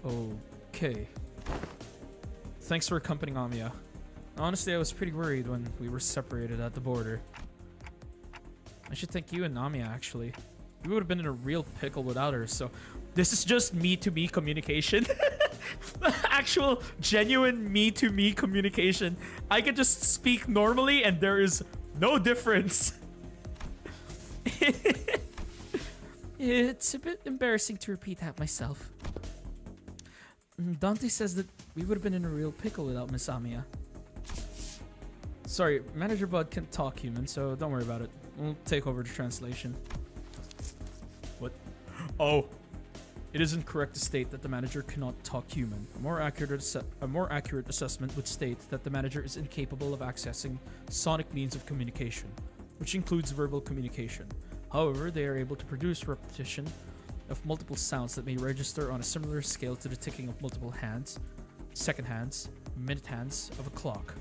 Okay. Thanks for accompanying Amiya. Honestly, I was pretty worried when we were separated at the border. I should thank you and Amiya, actually. We would have been in a real pickle without her, so... This is just me-to-me communication. Actual, genuine me-to-me communication. I can just speak normally and there is no difference. It's a bit embarrassing to repeat that myself. Dante says that we would have been in a real pickle without Miss Amiya. Sorry, Manager Bud can talk human, so don't worry about it. We'll take over the translation. What? Oh. It is incorrect to state that the manager cannot talk human. A more accurate assessment would state that the manager is incapable of accessing sonic means of communication, which includes verbal communication. However, they are able to produce repetition of multiple sounds that may register on a similar scale to the ticking of multiple hands, second hands, minute hands of a clock.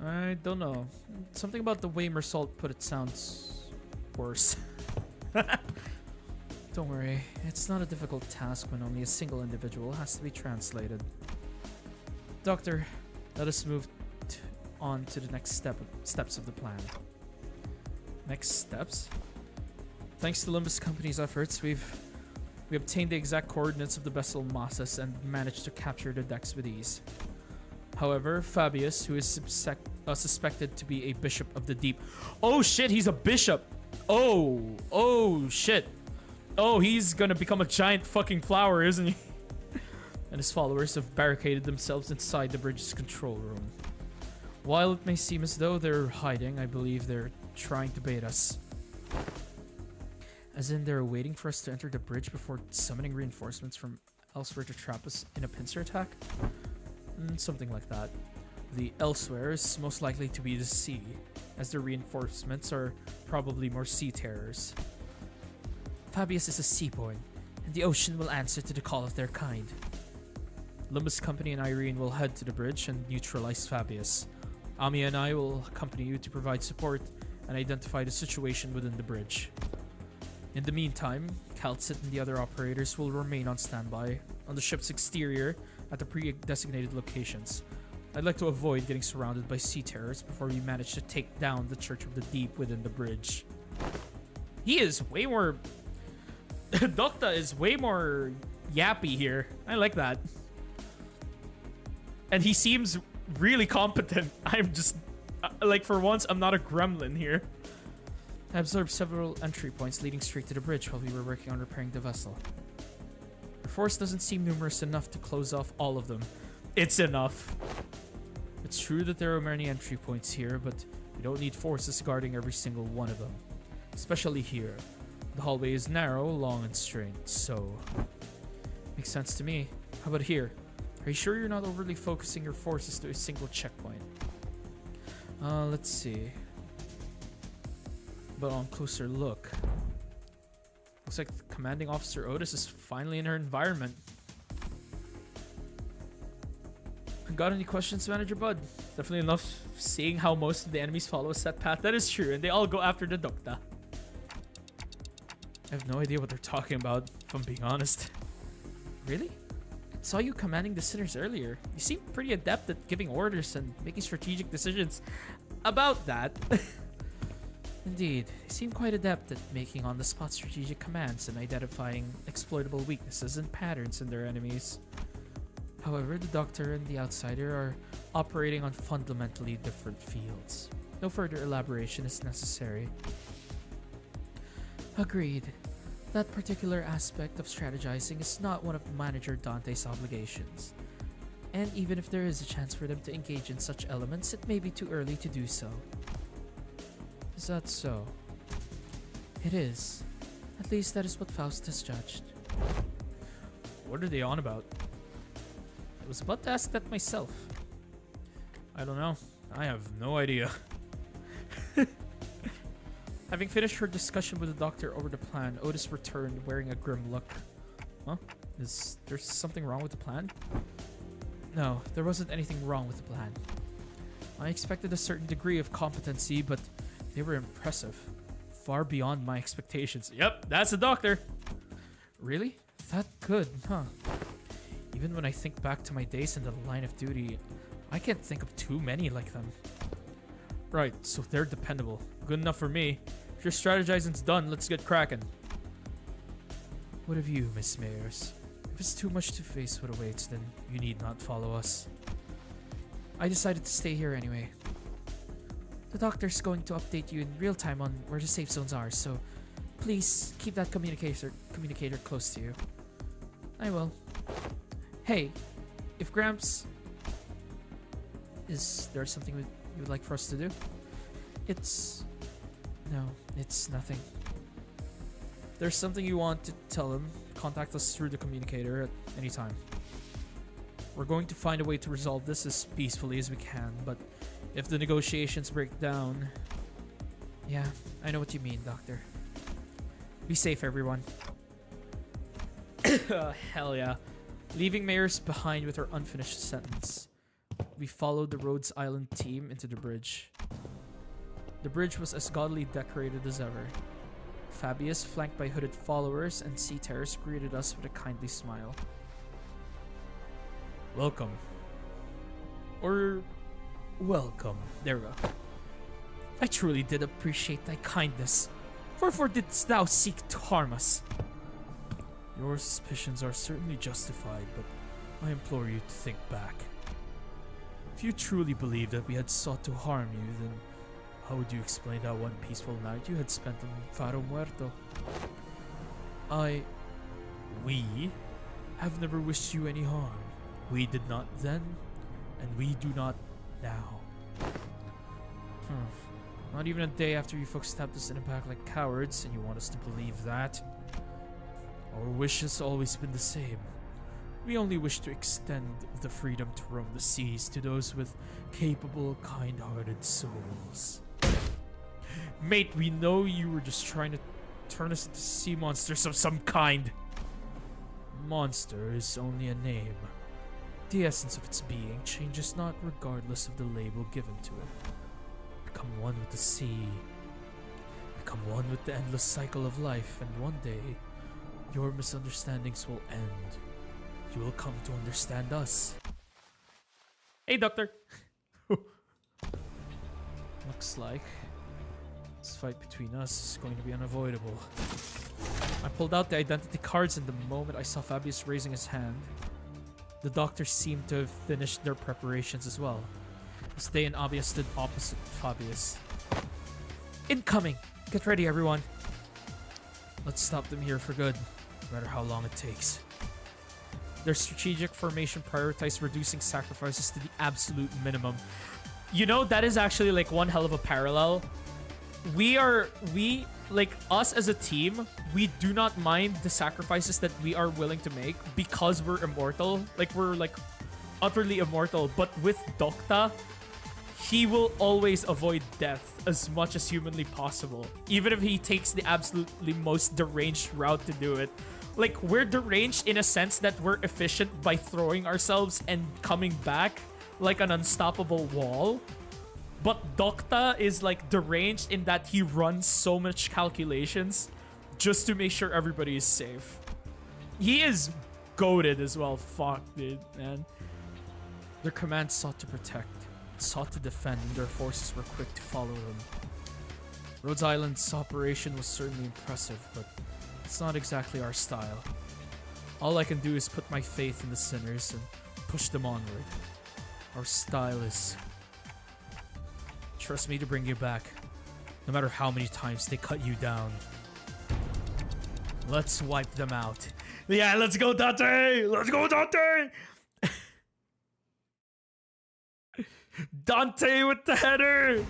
I don't know. Something about the way Mersault put it sounds worse. Don't worry, it's not a difficult task when only a single individual has to be translated. Doctor, let us move on to the next steps of the plan. Next steps? Thanks to Limbus Company's efforts, we obtained the exact coordinates of the vessel Masas and managed to capture the decks with ease. However, Fabius, who is suspected to be a bishop of the deep... Oh shit, he's a bishop! Oh shit. Oh, he's gonna become a giant fucking flower, isn't he? And his followers have barricaded themselves inside the bridge's control room. While it may seem as though they're hiding, I believe they're trying to bait us. As in, they're waiting for us to enter the bridge before summoning reinforcements from elsewhere to trap us in a pincer attack? Something like that. The elsewhere is most likely to be the sea, as the reinforcements are probably more sea terrors. Fabius is a sea boy, and the ocean will answer to the call of their kind. Limbus Company and Irene will head to the bridge and neutralize Fabius. Amiya and I will accompany you to provide support and identify the situation within the bridge. In the meantime, Calcit and the other operators will remain on standby on the ship's exterior at the pre-designated locations. I'd like to avoid getting surrounded by sea terrors before we manage to take down the Church of the Deep within the bridge. He is way more... Docta is way more yappy here. I like that. And he seems really competent. I'm just... like, for once, I'm not a gremlin here. I observed several entry points leading straight to the bridge while we were working on repairing the vessel. The force doesn't seem numerous enough to close off all of them. It's enough. It's true that there are many entry points here, but we don't need forces guarding every single one of them. Especially here. The hallway is narrow, long, and straight, so... Makes sense to me. How about here? Are you sure you're not overly focusing your forces to a single checkpoint? Let's see. But on closer look... Looks like Commanding Officer Otis is finally in her environment. Got any questions, Manager Bud? Definitely enough seeing how most of the enemies follow a set path. That is true, and they all go after the Docta. I have no idea what they're talking about, if I'm being honest. Really? I saw you commanding the sinners earlier. You seem pretty adept at giving orders and making strategic decisions. About that. Indeed, you seem quite adept at making on-the-spot strategic commands and identifying exploitable weaknesses and patterns in their enemies. However, the Doctor and the Outsider are operating on fundamentally different fields. No further elaboration is necessary. Agreed. That particular aspect of strategizing is not one of Manager Dante's obligations. And even if there is a chance for them to engage in such elements, it may be too early to do so. Is that so? It is. At least that is what Faust has judged. What are they on about? I was about to ask that myself. I don't know. I have no idea. Having finished her discussion with the Doctor over the plan, Otis returned wearing a grim look. Huh? Is there something wrong with the plan? No, there wasn't anything wrong with the plan. I expected a certain degree of competency, but they were impressive. Far beyond my expectations. Yep, that's the Doctor. Really? That good, huh? Even when I think back to my days in the line of duty, I can't think of too many like them. Right, so they're dependable. Good enough for me. If your strategizing's done, let's get cracking. What of you, Miss Mayers? If it's too much to face what awaits, then you need not follow us. I decided to stay here anyway. The Doctor's going to update you in real time on where the safe zones are, so please keep that communicator close to you. I will. Hey, if Gramps... Is there something you would like for us to do? No, it's nothing. If there's something you want to tell him, contact us through the communicator at any time. We're going to find a way to resolve this as peacefully as we can, but if the negotiations break down... Yeah, I know what you mean, Doctor. Be safe, everyone. Hell yeah. Leaving Mayers behind with her unfinished sentence, we followed the Rhodes Island team into the bridge. The bridge was as gaudily decorated as ever. Fabius, flanked by hooded followers and sea terrors, greeted us with a kindly smile. Welcome. Or... welcome. There we go. I truly did appreciate thy kindness. Wherefore didst thou seek to harm us? Your suspicions are certainly justified, but I implore you to think back. If you truly believed that we had sought to harm you, then how would you explain that one peaceful night you had spent in Faro Muerto? We have never wished you any harm. We did not then, and we do not now. Not even a day after you folks stabbed us in the back like cowards, and you want us to believe that? Our wish has always been the same. We only wish to extend the freedom to roam the seas to those with capable, kind-hearted souls. Mate, we know you were just trying to turn us into sea monsters of some kind. Monster is only a name. The essence of its being changes not regardless of the label given to it. Become one with the sea. Become one with the endless cycle of life, and one day, your misunderstandings will end. You will come to understand us. Hey, Doctor! Looks like this fight between us is going to be unavoidable. I pulled out the identity cards, and the moment I saw Fabius raising his hand, the Doctors seemed to have finished their preparations as well, as they and Abia stood opposite Fabius. Incoming! Get ready, everyone! Let's stop them here for good, no matter how long it takes. Their strategic formation prioritized reducing sacrifices to the absolute minimum. You know, that is actually like one hell of a parallel. Like us as a team, we do not mind the sacrifices that we are willing to make because we're immortal. Like, we're like utterly immortal. But with Dokta, he will always avoid death as much as humanly possible, even if he takes the absolutely most deranged route to do it. Like, we're deranged in a sense that we're efficient by throwing ourselves and coming back like an unstoppable wall. But Dokta is like deranged in that he runs so much calculations just to make sure everybody is safe. He is goated as well. Fuck, dude, man. Their command sought to protect, sought to defend, and their forces were quick to follow them. Rhodes Island's operation was certainly impressive, but it's not exactly our style. All I can do is put my faith in the sinners and push them onward. Our style is trust me to bring you back, no matter how many times they cut you down. Let's wipe them out. Yeah, let's go, Dante! Let's go, Dante! Dante with the header!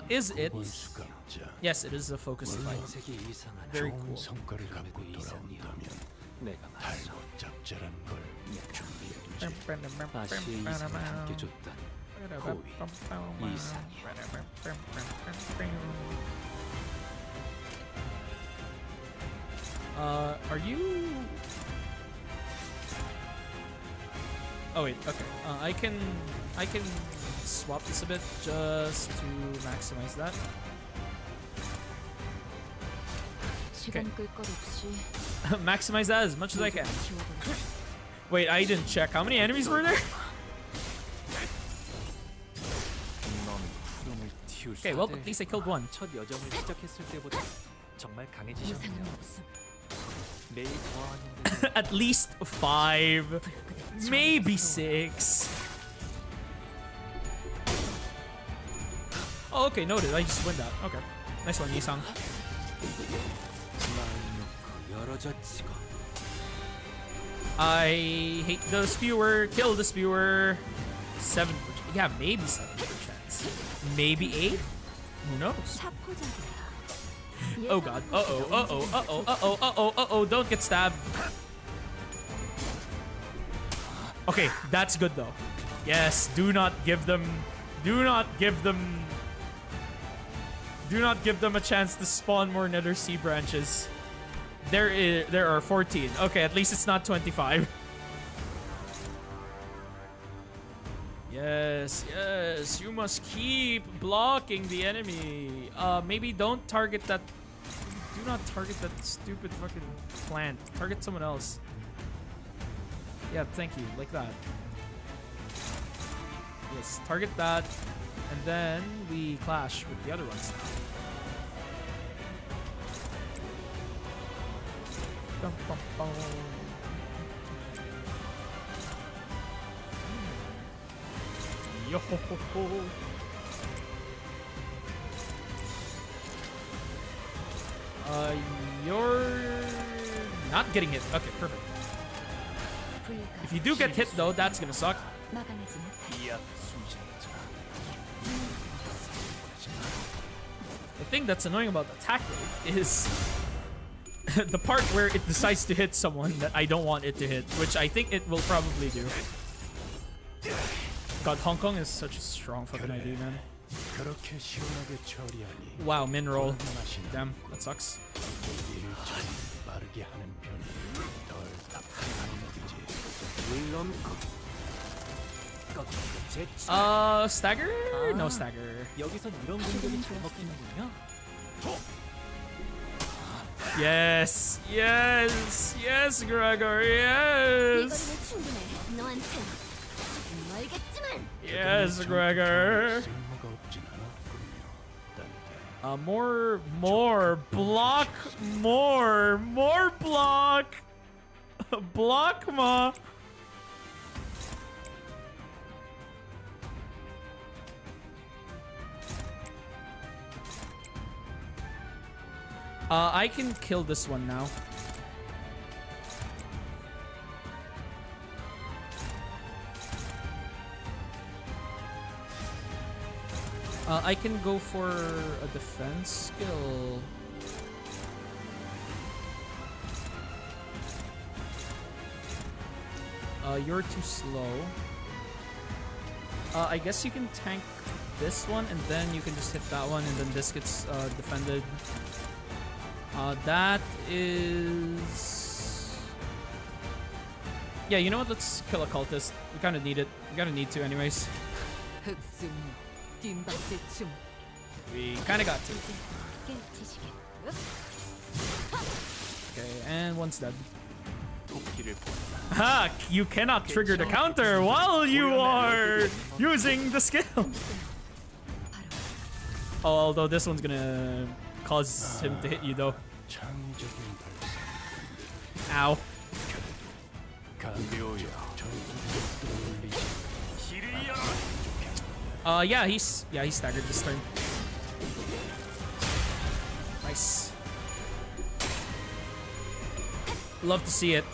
Is it? Yes, it is a focused fight. Very cool. Are you? Oh wait, okay. I can swap this a bit just to maximize that. Okay. Maximize that as much as I can. Wait, I didn't check. How many enemies were there? Okay, well, at least I killed one. At least 5, maybe 6. Oh, okay, noted. I just win that. Okay, nice one, Yisang. I hate the spewer. Kill the spewer. 7. Yeah, maybe 7 chance. Maybe 8. Who knows? Oh god. Uh-oh, uh-oh, uh-oh, uh-oh, uh-oh, uh-oh. Don't get stabbed. Okay, that's good though. Yes, do not give them a chance to spawn more Nether Sea branches. There are 14. Okay, at least it's not 25. Yes, yes, you must keep blocking the enemy. Maybe don't target that. Do not target that stupid fucking plant. Target someone else. Yeah, thank you. Like that. Yes, target that. And then we clash with the other ones now. Bum, bum, bum. Yo ho ho ho. You're not getting hit. Okay, perfect. If you do get hit though, that's gonna suck. The thing that's annoying about attack rate is the part where it decides to hit someone that I don't want it to hit, which I think it will probably do. God, Hong Kong is such a strong fucking idea, man. Wow, min roll. Damn, that sucks. Stagger? No stagger. Yes, yes, yes, Gregor, yes. Yes, Gregor. More block, more block. Block ma. I can kill this one now. I can go for a defense skill. You're too slow. I guess you can tank this one and then you can just hit that one and then this gets defended. That is... Yeah, you know what? Let's kill a cultist. We kind of need it. We kind of need to anyways. We kind of got to. Okay, and one's dead. Ha! You cannot trigger the counter while you are using the skill. Oh, although this one's gonna cause him to hit you though. Ow. Yeah, he's staggered this turn. Nice. Love to see it.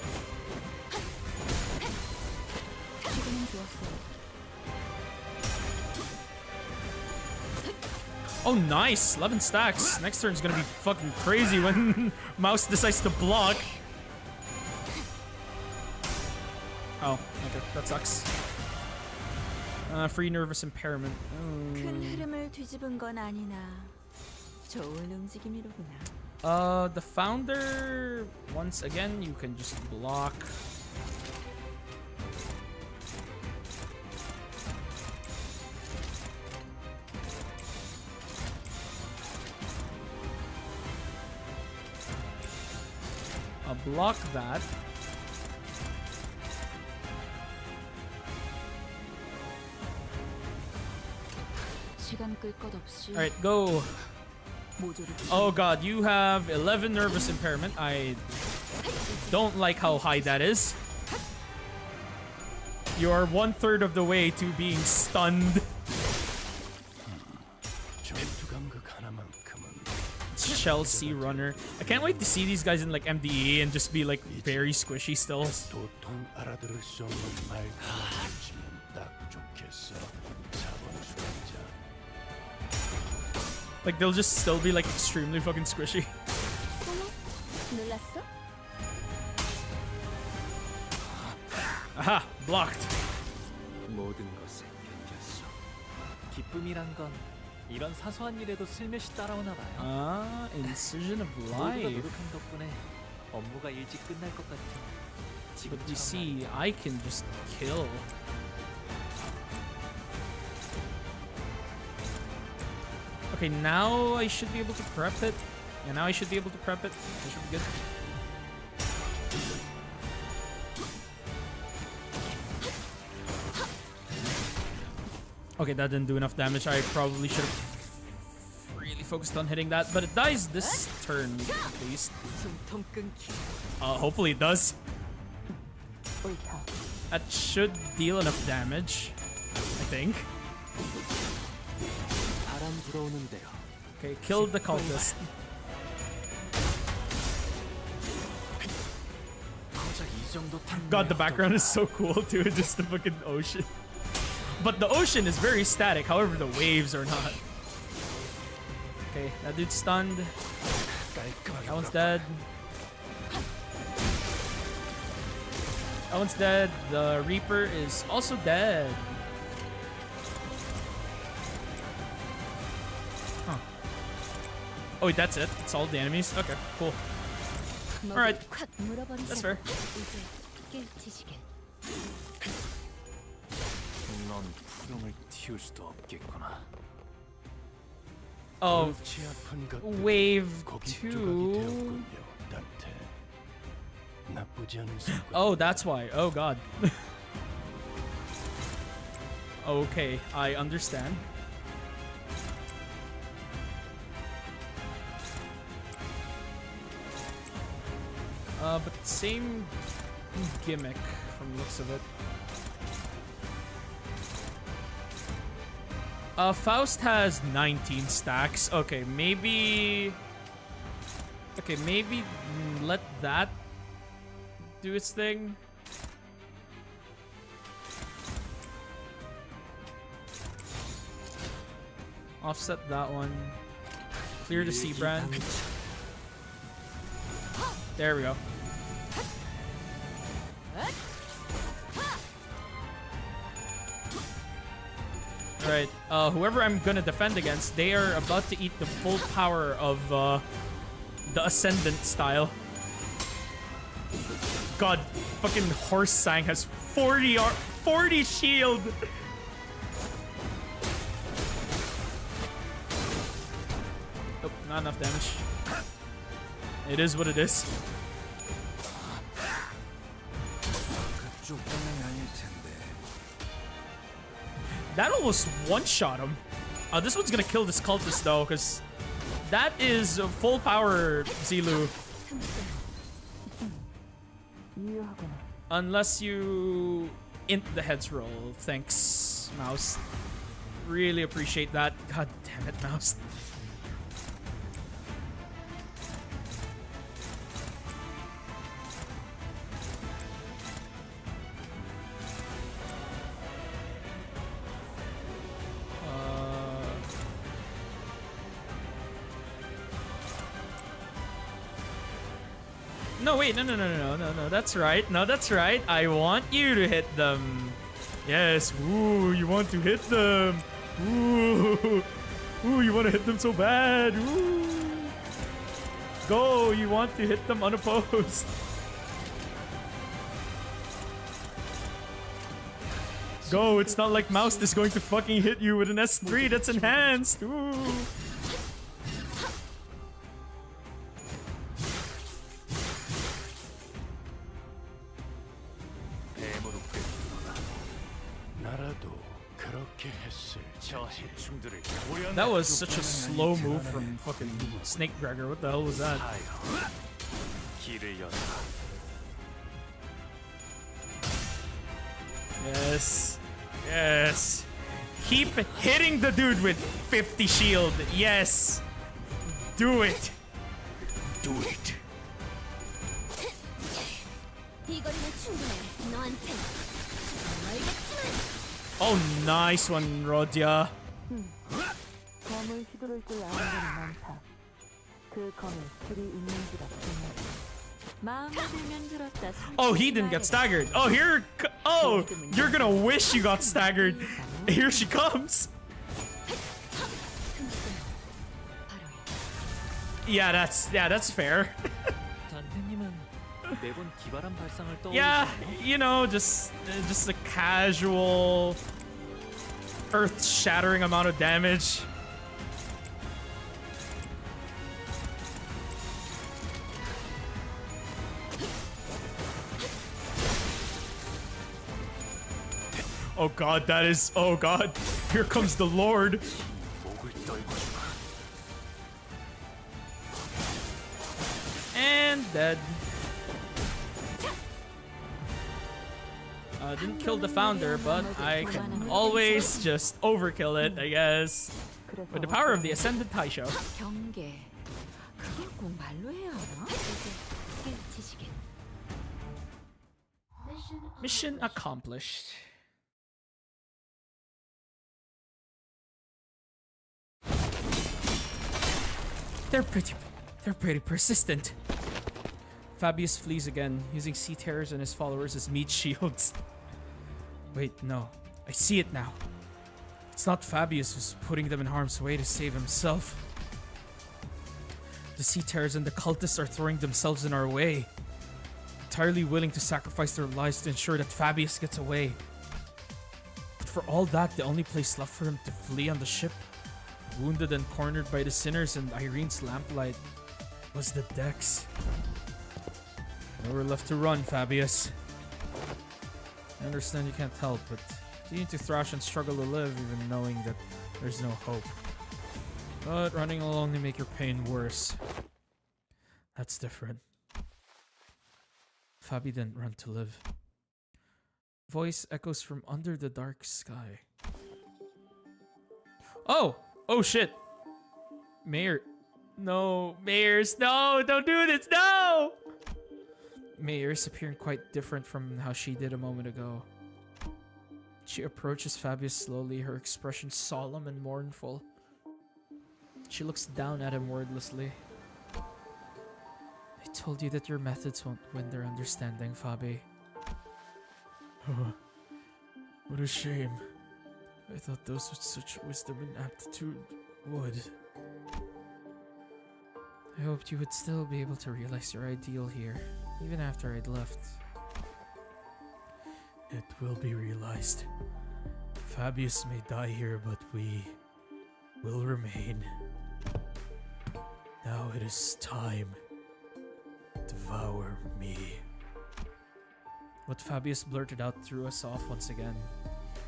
Oh, nice. 11 stacks. Next turn's gonna be fucking crazy when Mouse decides to block. Oh, okay. That sucks. Free nervous impairment. 큰 흐름을 뒤집은 건 아니나 좋은 움직임이로구나. The founder, once again, you can just block. I'll block that. 시간 끌 것 없이. Alright, go. 모조리 Oh god, you have 11 nervous impairment. I don't like how high that is. You are 1/3 of the way to being stunned. Chelsea runner. I can't wait to see these guys in like MDE and just be like very squishy still. Like they'll just still be like extremely fucking squishy. 놀랐어? Aha, blocked. 모든 것에 견뎠어. 기쁨이란 건 이런 사소한 일에도 슬며시 따라오나 봐요. Ah, incision of 모두가 life. 노력한 덕분에 업무가 일찍 끝날 것 같은 But you 지금처럼 see, I can just kill. Okay, now I should be able to prep it. Yeah, now I should be able to prep it. That should be good. Okay, that didn't do enough damage. I probably should have really focused on hitting that, but it dies this turn at least. 숨통 끊기. Hopefully it does. 옳다. That should deal enough damage, I think. 바람 불어오는데요. Okay, killed the cultist. 고작 이 정도 God, the background is so cool too, just the fucking ocean. But the ocean is very static, however the waves are not. Okay, that dude's stunned. That one's dead. That one's dead. The Reaper is also dead. Huh. Oh wait, that's it? It's all the enemies? Okay, cool. Alright. 콱 물어버리자. That's fair. 이제 깨치시게. 넌 푸름을 틔울 수도 없겠구나. Oh, wave 2. Oh, that's why. Oh god. Okay, I understand. But same gimmick from the looks of it. Faust has 19 stacks. Okay, maybe... Okay, maybe let that do its thing. Offset that one. Clear the sea brand. There we go. Alright, whoever I'm gonna defend against, they are about to eat the full power of the Ascendant style. God, fucking Horse Sang has 40 shield! Oh, not enough damage. It is what it is. That almost one-shot him. This one's gonna kill this cultist though, because that is full power Zilu. 유효하구나. Unless you int the heads roll. Thanks, Mouse. Really appreciate that. God damn it, Mouse. No, wait, no, that's right. No, that's right. I want you to hit them. Yes, ooh, you want to hit them. Ooh, ooh, you want to hit them so bad. Ooh. Go, you want to hit them unopposed. Go, it's not like Mouse is going to fucking hit you with an S3 that's enhanced. Ooh. That was such a slow move from fucking Snake Gregor. What the hell was that? Yes. Yes. Keep hitting the dude with 50 shield. Yes. Do it. Do it. Oh, nice one, Rodya. 검을 휘두를 줄 아는 건 많다. 그 검에 길이 있는 줄 알았네. 마음에 들면 들었다. Oh, he didn't get staggered. Oh, here. Oh, you're gonna wish you got staggered. Here she comes. Yeah, that's fair. 단테님은 매번 기발한 발상을 Yeah, 떠올리시나요? you know, just a casual, earth-shattering amount of damage. Oh god, that is... Oh god, here comes the Lord. And dead. Didn't kill the founder, but I can always just overkill it, I guess. With the power of the Ascended Taisho. 경계. 그걸 꼭 말로 해야 하나? 스킬 지식인. Mission accomplished. They're pretty persistent. Fabius flees again, using sea terrors and his followers as meat shields. Wait, no. I see it now. It's not Fabius who's putting them in harm's way to save himself. The sea terrors and the cultists are throwing themselves in our way, entirely willing to sacrifice their lives to ensure that Fabius gets away. But for all that, the only place left for him to flee on the ship, wounded and cornered by the sinners and Irene's lamplight, was the decks. Nowhere left to run, Fabius. I understand you can't help, but you need to thrash and struggle to live, even knowing that there's no hope. But running will only make your pain worse. That's different. Fabi didn't run to live. Voice echoes from under the dark sky. Oh! Oh shit! Mayor. No, Mayors, no! Don't do this, no! Mayors appearing quite different from how she did a moment ago. She approaches Fabius slowly, her expression solemn and mournful. She looks down at him wordlessly. I told you that your methods won't win their understanding, Fabi. What a shame. I thought those with such wisdom and aptitude would. I hoped you would still be able to realize your ideal here, even after I'd left. It will be realized. Fabius may die here, but we will remain. Now it is time. Devour me. What Fabius blurted out threw us off once again,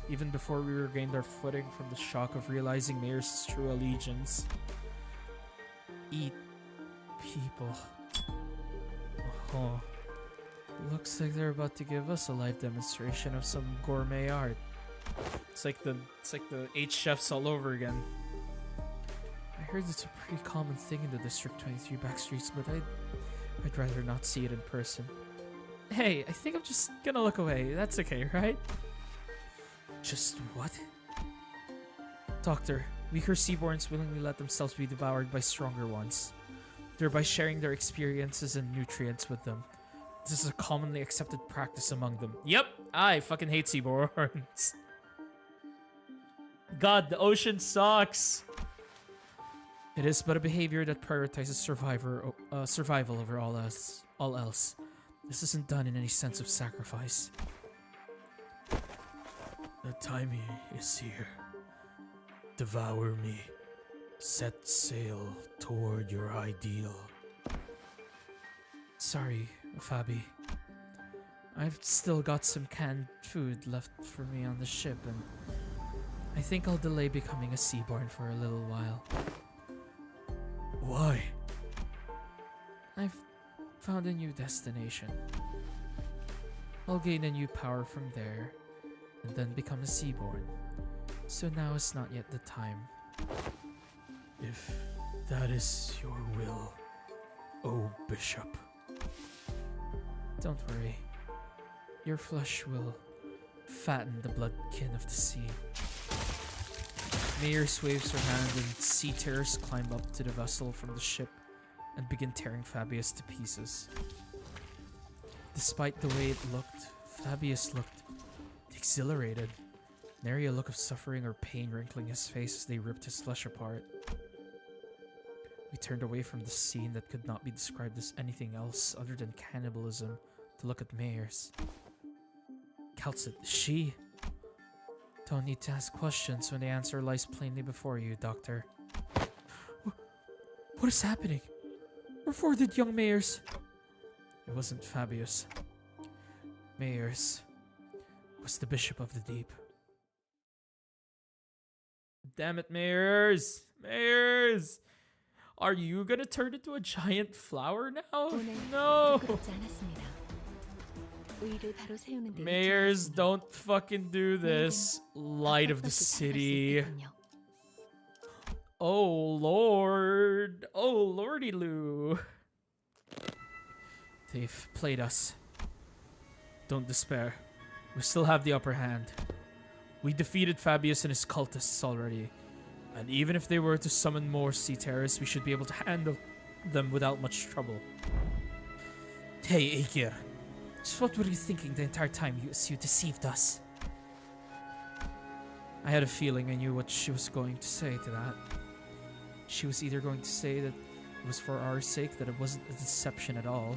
even before we regained our footing from the shock of realizing Mayor's true allegiance. Eat people. Oh. Looks like they're about to give us a live demonstration of some gourmet art. It's like the 8 chefs all over again. I heard it's a pretty common thing in the District 23 backstreets, but I'd rather not see it in person. Hey, I think I'm just gonna look away. That's okay, right? Just what? Doctor, weaker seaborns willingly let themselves be devoured by stronger ones, thereby sharing their experiences and nutrients with them. This is a commonly accepted practice among them. Yep, I fucking hate seaborns. God, the ocean sucks. It is but a behavior that prioritizes survival over all else. This isn't done in any sense of sacrifice. The time is here. Devour me. Set sail toward your ideal. Sorry, Fabi. I've still got some canned food left for me on the ship, and I think I'll delay becoming a seaborn for a little while. Why? I've found a new destination. I'll gain a new power from there, and then become a seaborn. So now is not yet the time. If that is your will, O Bishop. Don't worry. Your flesh will fatten the bloodkin of the sea. Mayor's waves her hand and sea terrors climb up to the vessel from the ship and begin tearing Fabius to pieces. Despite the way it looked, Fabius looked exhilarated, nary a look of suffering or pain wrinkling his face as they ripped his flesh apart. We turned away from the scene that could not be described as anything else other than cannibalism to look at Mayers. Calcit, she? Don't need to ask questions when the answer lies plainly before you, Doctor. What is happening? Wherefore did young Mayers? It wasn't Fabius. Mayers was the Bishop of the Deep. Damn it, Mayers! Mayers! Are you gonna turn into a giant flower now? No! Mayors, don't fucking do this. Light of the city. Oh lord. Oh lordy loo. They've played us. Don't despair. We still have the upper hand. We defeated Fabius and his cultists already. And even if they were to summon more sea terrorists, we should be able to handle them without much trouble. Hey, Aegir. Just what were you thinking the entire time you deceived us? I had a feeling I knew what she was going to say to that. She was either going to say that it was for our sake, that it wasn't a deception at all,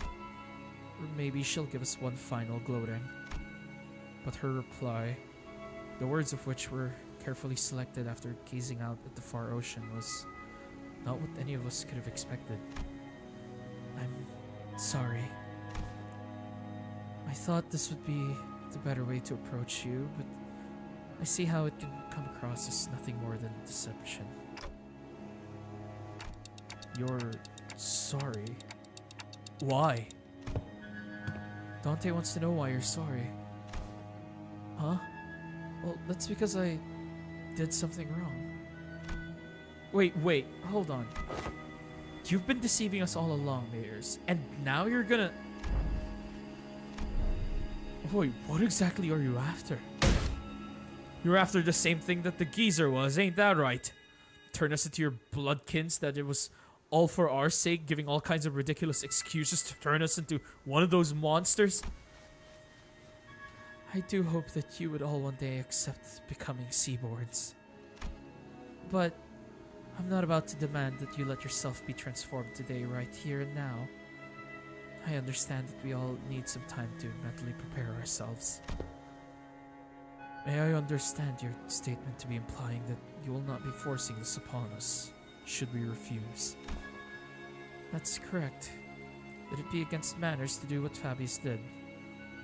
or maybe she'll give us one final gloating. But her reply, the words of which were carefully selected after gazing out at the far ocean, was not what any of us could have expected. I'm sorry. I thought this would be the better way to approach you, but I see how it can come across as nothing more than deception. You're sorry? Why? Dante wants to know why you're sorry. Huh? Well, that's because I did something wrong. Wait, hold on. You've been deceiving us all along, Mayers, and now you're gonna... Wait, what exactly are you after? You're after the same thing that the geezer was, ain't that right? Turn us into your bloodkins, that it was all for our sake, giving all kinds of ridiculous excuses to turn us into one of those monsters? I do hope that you would all one day accept becoming Seaborns. But I'm not about to demand that you let yourself be transformed today, right here and now. I understand that we all need some time to mentally prepare ourselves. May I understand your statement to be implying that you will not be forcing this upon us, should we refuse? That's correct. It'd be against manners to do what Fabius did,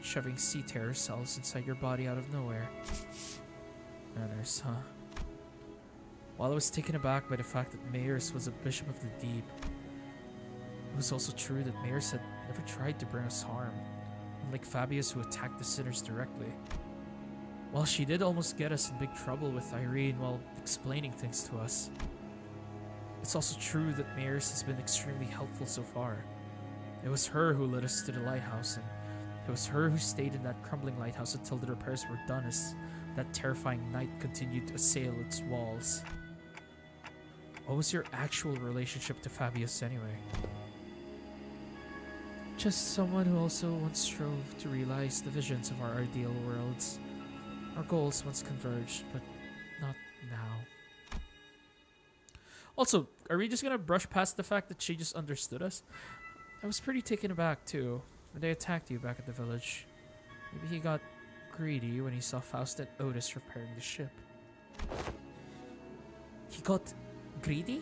shoving sea terror cells inside your body out of nowhere. Manners, huh? While I was taken aback by the fact that Mayers was a bishop of the deep, it was also true that Mayers had never tried to bring us harm, unlike Fabius who attacked the sinners directly. While she did almost get us in big trouble with Irene while explaining things to us, it's also true that Mayers has been extremely helpful so far. It was her who led us to the lighthouse, and it was her who stayed in that crumbling lighthouse until the repairs were done as that terrifying night continued to assail its walls. What was your actual relationship to Fabius anyway? Just someone who also once strove to realize the visions of our ideal worlds. Our goals once converged, but not now. Also, are we just gonna brush past the fact that she just understood us? I was pretty taken aback too when they attacked you back at the village. Maybe he got greedy when he saw Faust and Otis repairing the ship. He got greedy?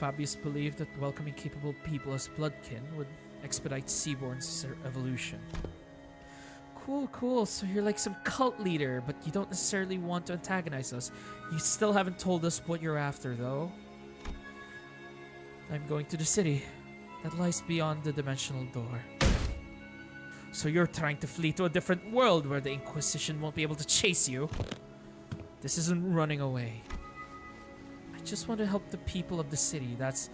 Fabius believed that welcoming capable people as bloodkin would expedite Seaborn's evolution. Cool. So you're like some cult leader, but you don't necessarily want to antagonize us. You still haven't told us what you're after, though. I'm going to the city that lies beyond the dimensional door. So you're trying to flee to a different world where the Inquisition won't be able to chase you. This isn't running away. I just want to help the people of the city. That's...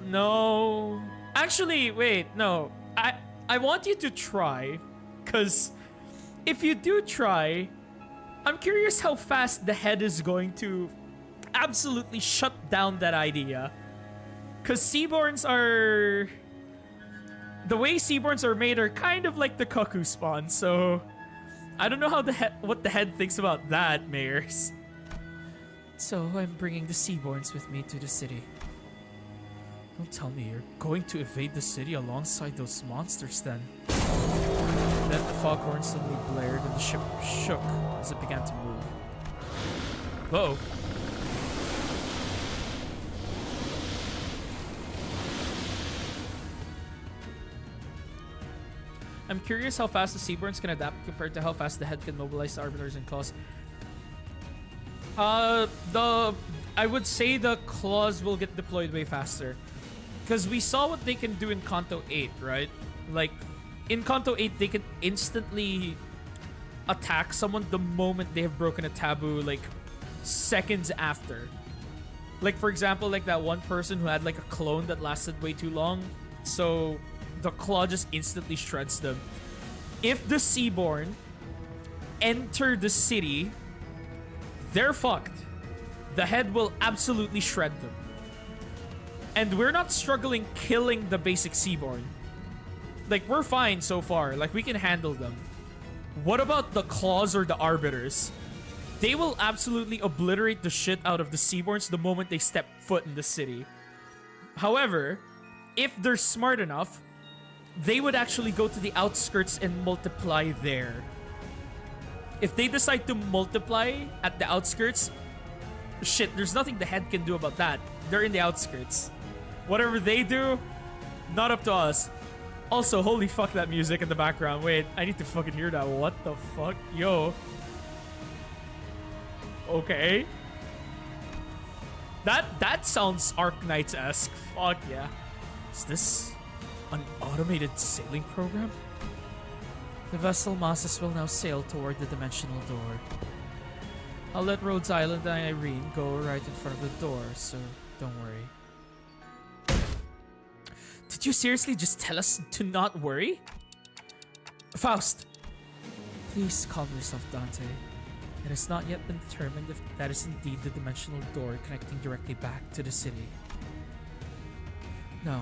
No. Actually, wait, no. I want you to try, because if you do try, I'm curious how fast the head is going to absolutely shut down that idea. Because Seaborns are... The way Seaborns are made are kind of like the cuckoo spawn, so... I don't know how what the head thinks about that, Mayers. So I'm bringing the Seaborns with me to the city. Don't tell me you're going to evade the city alongside those monsters then. Then the foghorn suddenly blared and the ship shook as it began to move. Whoa. I'm curious how fast the Seaborns can adapt compared to how fast the head can mobilize the Arbiters and Claws. I would say the Claws will get deployed way faster. Because we saw what they can do in Kanto 8, right? Like, in Kanto 8, they can instantly attack someone the moment they have broken a taboo, like, seconds after. Like, for example, like that one person who had, like, a clone that lasted way too long. So, the Claw just instantly shreds them. If the Seaborn enter the city, they're fucked. The head will absolutely shred them. And we're not struggling killing the basic Seaborn. Like, we're fine so far. Like, we can handle them. What about the Claws or the Arbiters? They will absolutely obliterate the shit out of the Seaborns the moment they step foot in the city. However, if they're smart enough, they would actually go to the outskirts and multiply there. If they decide to multiply at the outskirts, shit, there's nothing the head can do about that. They're in the outskirts. Whatever they do, not up to us. Also, holy fuck that music in the background. Wait, I need to fucking hear that. What the fuck? Yo. Okay. That sounds Arknights-esque. Fuck yeah. Is this an automated sailing program? The vessel masses will now sail toward the dimensional door. I'll let Rhodes Island and Irene go right in front of the door, so don't worry. Did you seriously just tell us to not worry? Faust! Please calm yourself, Dante. It has not yet been determined if that is indeed the dimensional door connecting directly back to the city. No,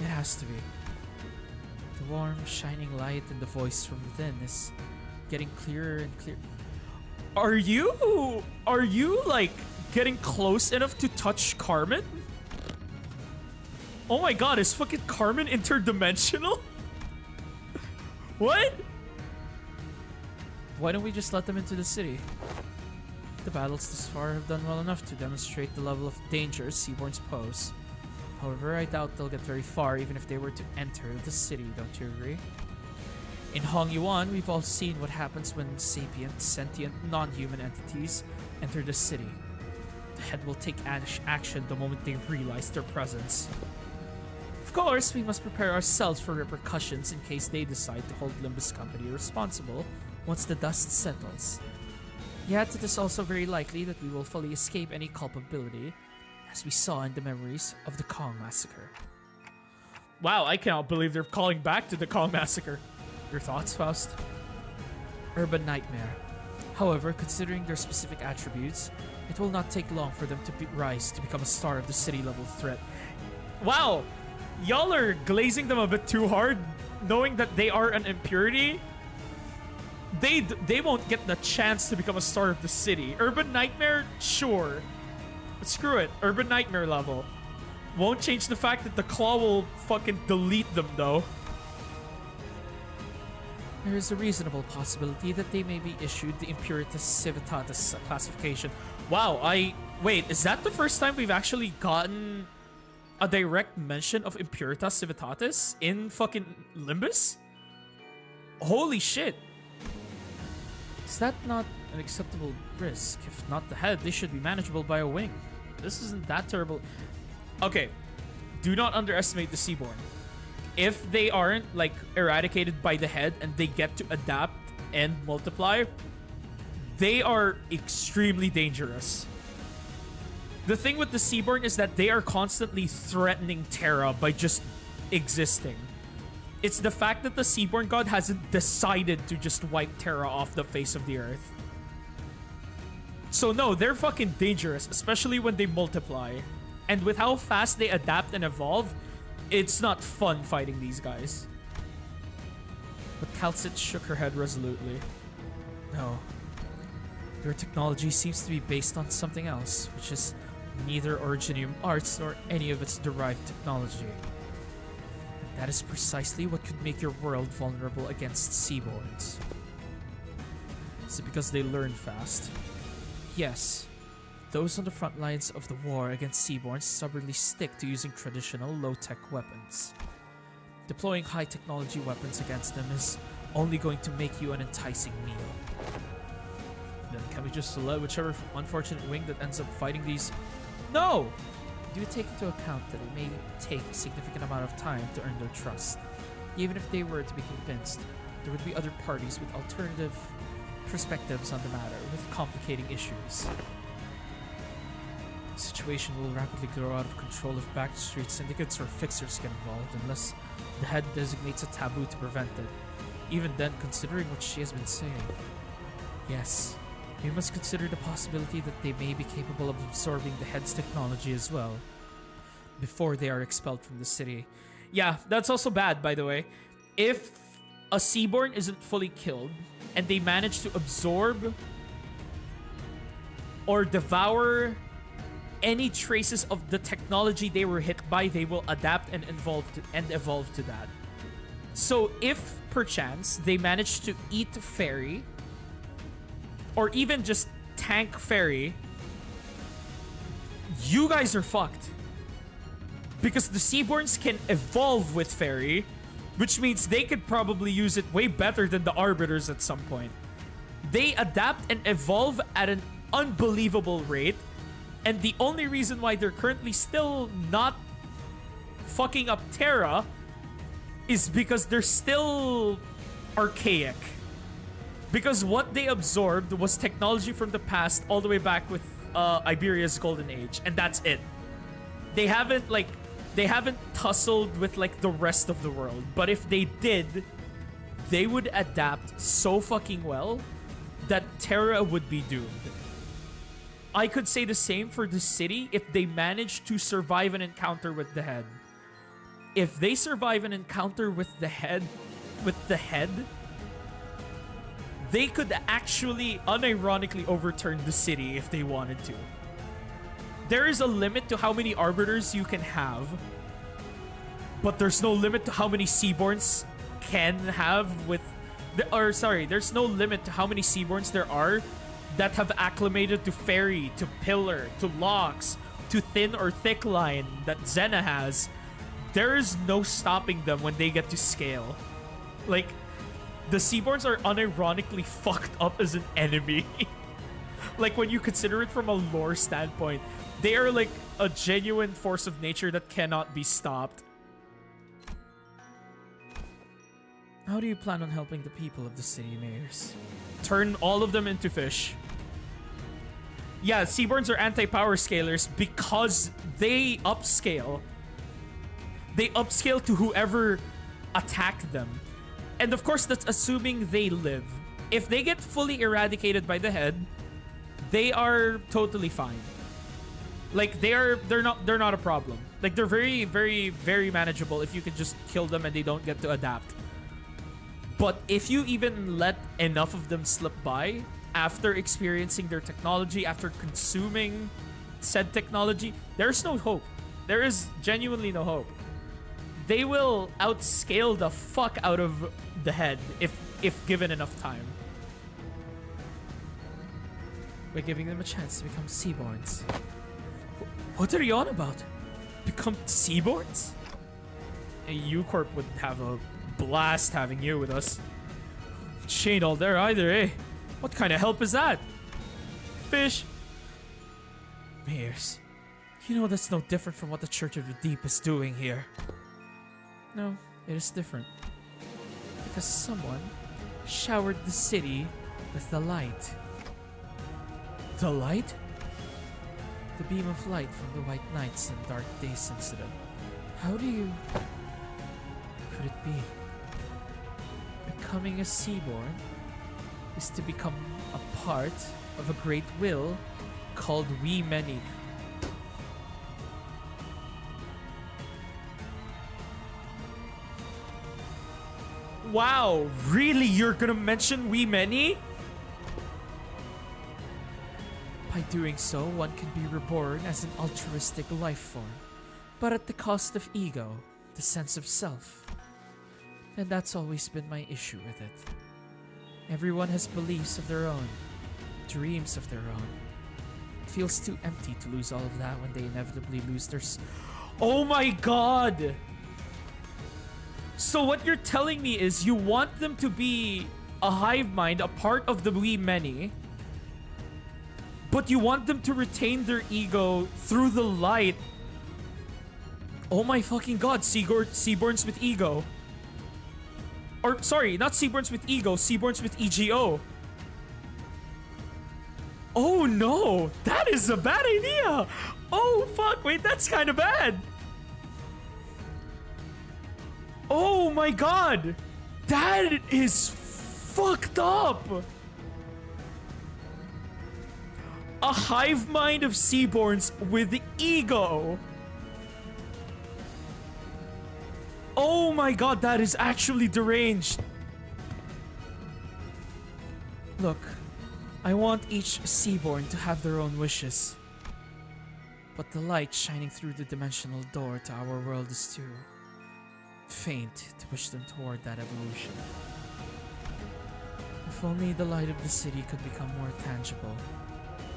it has to be. The warm, shining light and the voice from within is getting clearer and clearer. Are you like getting close enough to touch Carmen? Oh my god, is fucking Carmen interdimensional? What? Why don't we just let them into the city? The battles thus far have done well enough to demonstrate the level of danger Seaborns pose. However, I doubt they'll get very far even if they were to enter the city, don't you agree? In Hong Yuan, we've all seen what happens when sapient, sentient, non-human entities enter the city. The head will take action the moment they realize their presence. Of course, we must prepare ourselves for repercussions in case they decide to hold Limbus Company responsible once the dust settles. Yet, it is also very likely that we will fully escape any culpability, as we saw in the memories of the Kong Massacre. Wow, I cannot believe they're calling back to the Kong Massacre. Your thoughts, Faust? Urban Nightmare. However, considering their specific attributes, it will not take long for them to rise to become a star of the city-level threat. Wow, y'all are glazing them a bit too hard, knowing that they are an impurity. They won't get the chance to become a star of the city. Urban Nightmare, sure. But screw it, Urban Nightmare level. Won't change the fact that the claw will fucking delete them though. There is a reasonable possibility that they may be issued the Impuritas Civitatis classification. Wow, wait, is that the first time we've actually gotten a direct mention of Impuritas Civitatis in fucking Limbus? Holy shit. Is that not an acceptable risk? If not the head, they should be manageable by a wing. This isn't that terrible. Okay, do not underestimate the Seaborn. If they aren't like eradicated by the head and they get to adapt and multiply, they are extremely dangerous. The thing with the Seaborn is that they are constantly threatening Terra by just existing. It's the fact that the Seaborn God hasn't decided to just wipe Terra off the face of the earth. So no, they're fucking dangerous, especially when they multiply. And with how fast they adapt and evolve, it's not fun fighting these guys. But Calcit shook her head resolutely. No. Your technology seems to be based on something else, which is neither Originium Arts nor any of its derived technology. And that is precisely what could make your world vulnerable against Seaborns. Is it because they learn fast? Yes. Those on the front lines of the war against Seaborns stubbornly stick to using traditional low-tech weapons. Deploying high-technology weapons against them is only going to make you an enticing meal. Then can we just select whichever unfortunate wing that ends up fighting these? No! Do take into account that it may take a significant amount of time to earn their trust. Even if they were to be convinced, there would be other parties with alternative perspectives on the matter, with complicating issues. The situation will rapidly grow out of control if backstreet syndicates or fixers get involved, unless the head designates a taboo to prevent it. Even then, considering what she has been saying. Yes, we must consider the possibility that they may be capable of absorbing the head's technology as well, before they are expelled from the city. Yeah, that's also bad, by the way. If a Seaborn isn't fully killed, and they manage to absorb or devour any traces of the technology they were hit by, they will adapt and evolve to that. So if perchance they manage to eat Fairy, or even just tank Fairy, you guys are fucked. Because the Seaborns can evolve with Fairy, which means they could probably use it way better than the Arbiters at some point. They adapt and evolve at an unbelievable rate, and the only reason why they're currently still not fucking up Terra is because they're still archaic. Because what they absorbed was technology from the past all the way back with Iberia's Golden Age, and that's it. They haven't tussled with like the rest of the world, but if they did, they would adapt so fucking well that Terra would be doomed. I could say the same for the city if they manage to survive an encounter with the head. If they survive an encounter with the head, they could actually unironically overturn the city if they wanted to. There is a limit to how many Arbiters you can have, but there's no limit to how many Seaborns can have with... there's no limit to how many Seaborns there are that have acclimated to Fairy, to Pillar, to Locks, to Thin or Thick Line that Xena has. There is no stopping them when they get to scale. Like, the Seaborns are unironically fucked up as an enemy. Like, when you consider it from a lore standpoint, they are like a genuine force of nature that cannot be stopped. How do you plan on helping the people of the city, mayors? Turn all of them into fish. Yeah, Seaborns are anti-power scalers because they upscale. They upscale to whoever attacked them. And of course, that's assuming they live. If they get fully eradicated by the head, they are totally fine. Like they're not a problem. Like they're very, very, very manageable if you can just kill them and they don't get to adapt. But if you even let enough of them slip by after experiencing their technology, after consuming said technology, there's no hope. There is genuinely no hope. They will outscale the fuck out of the head if given enough time. By giving them a chance to become Seaborns. What are you on about? Become Seaborns? A U-Corp would have a blast having you with us. She ain't all there either, eh? What kind of help is that? Fish. Mayors, you know that's no different from what the Church of the Deep is doing here. No, it is different. Because someone showered the city with the light. The light? The beam of light from the White Knights and Dark Days incident. How could it be? Becoming a Seaborn is to become a part of a great will called We Many. Wow, really? You're gonna mention We Many? By doing so, one can be reborn as an altruistic life form, but at the cost of ego, the sense of self. And that's always been my issue with it. Everyone has beliefs of their own, dreams of their own. It feels too empty to lose all of that when they inevitably lose their Oh my god! So what you're telling me is you want them to be a hive mind, a part of the We Many, but you want them to retain their ego through the light. Oh my fucking god, Seaborns with ego. Or, sorry, not Seaborns with ego, Seaborns with EGO. Oh no, that is a bad idea. Oh fuck, wait, that's kind of bad. Oh my god, that is fucked up. A hive mind of Seaborns with ego. Oh my god, that is actually deranged. Look, I want each Seaborn to have their own wishes. But the light shining through the dimensional door to our world is too faint to push them toward that evolution. If only the light of the city could become more tangible,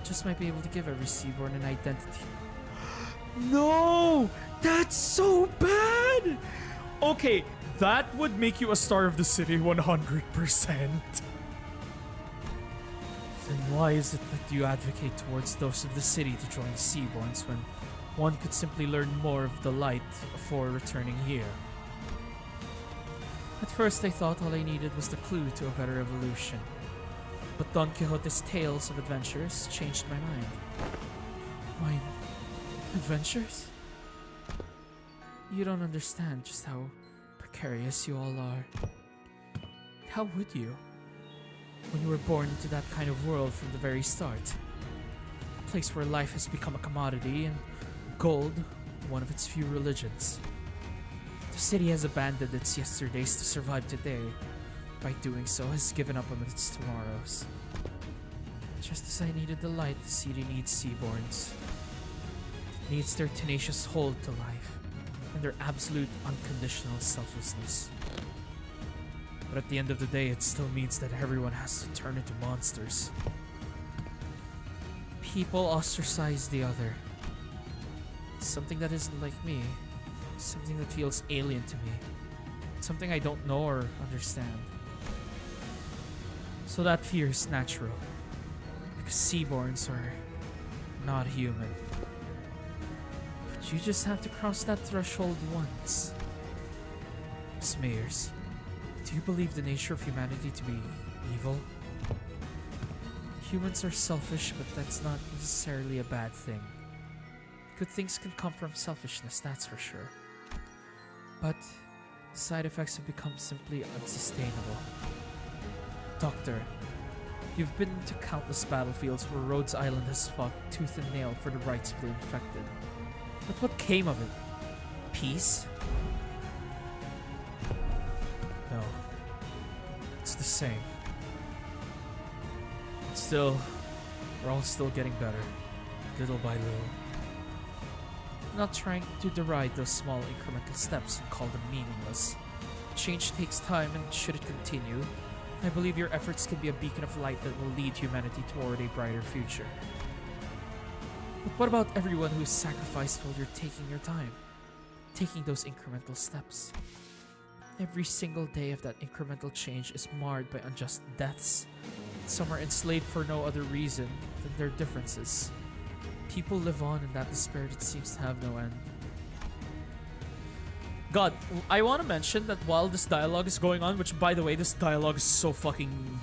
just might be able to give every Seaborn an identity. No! That's so bad! Okay, that would make you a star of the city 100%. Then why is it that you advocate towards those of the city to join the Seaborns when one could simply learn more of the light before returning here? At first I thought all I needed was the clue to a better evolution. But Don Quixote's tales of adventures changed my mind. Mine? Adventures? You don't understand just how precarious you all are. How would you? When you were born into that kind of world from the very start. A place where life has become a commodity and gold one of its few religions. The city has abandoned its yesterdays to survive today. By doing so, has given up on its tomorrows. Just as I needed the light, the city needs Seaborns. It needs their tenacious hold to life, and their absolute unconditional selflessness. But at the end of the day, it still means that everyone has to turn into monsters. People ostracize the other. Something that isn't like me. Something that feels alien to me. Something I don't know or understand. So that fear is natural. Because Seaborns are not human. But you just have to cross that threshold once. Mayors, do Do you believe the nature of humanity to be evil? Humans are selfish, but that's not necessarily a bad thing. Good things can come from selfishness, that's for sure. But the side effects have become simply unsustainable. Doctor, you've been to countless battlefields where Rhodes Island has fought tooth and nail for the rights of the infected. But what came of it? Peace? No. It's the same. But still, we're all still getting better, little by little. I'm not trying to deride those small incremental steps and call them meaningless. Change takes time, and should it continue, I believe your efforts can be a beacon of light that will lead humanity toward a brighter future. But what about everyone who's sacrificed while you're taking your time? Taking those incremental steps? Every single day of that incremental change is marred by unjust deaths. Some are enslaved for no other reason than their differences. People live on in that despair that seems to have no end. God, I want to mention that while this dialogue is going on, which by the way, this dialogue is so fucking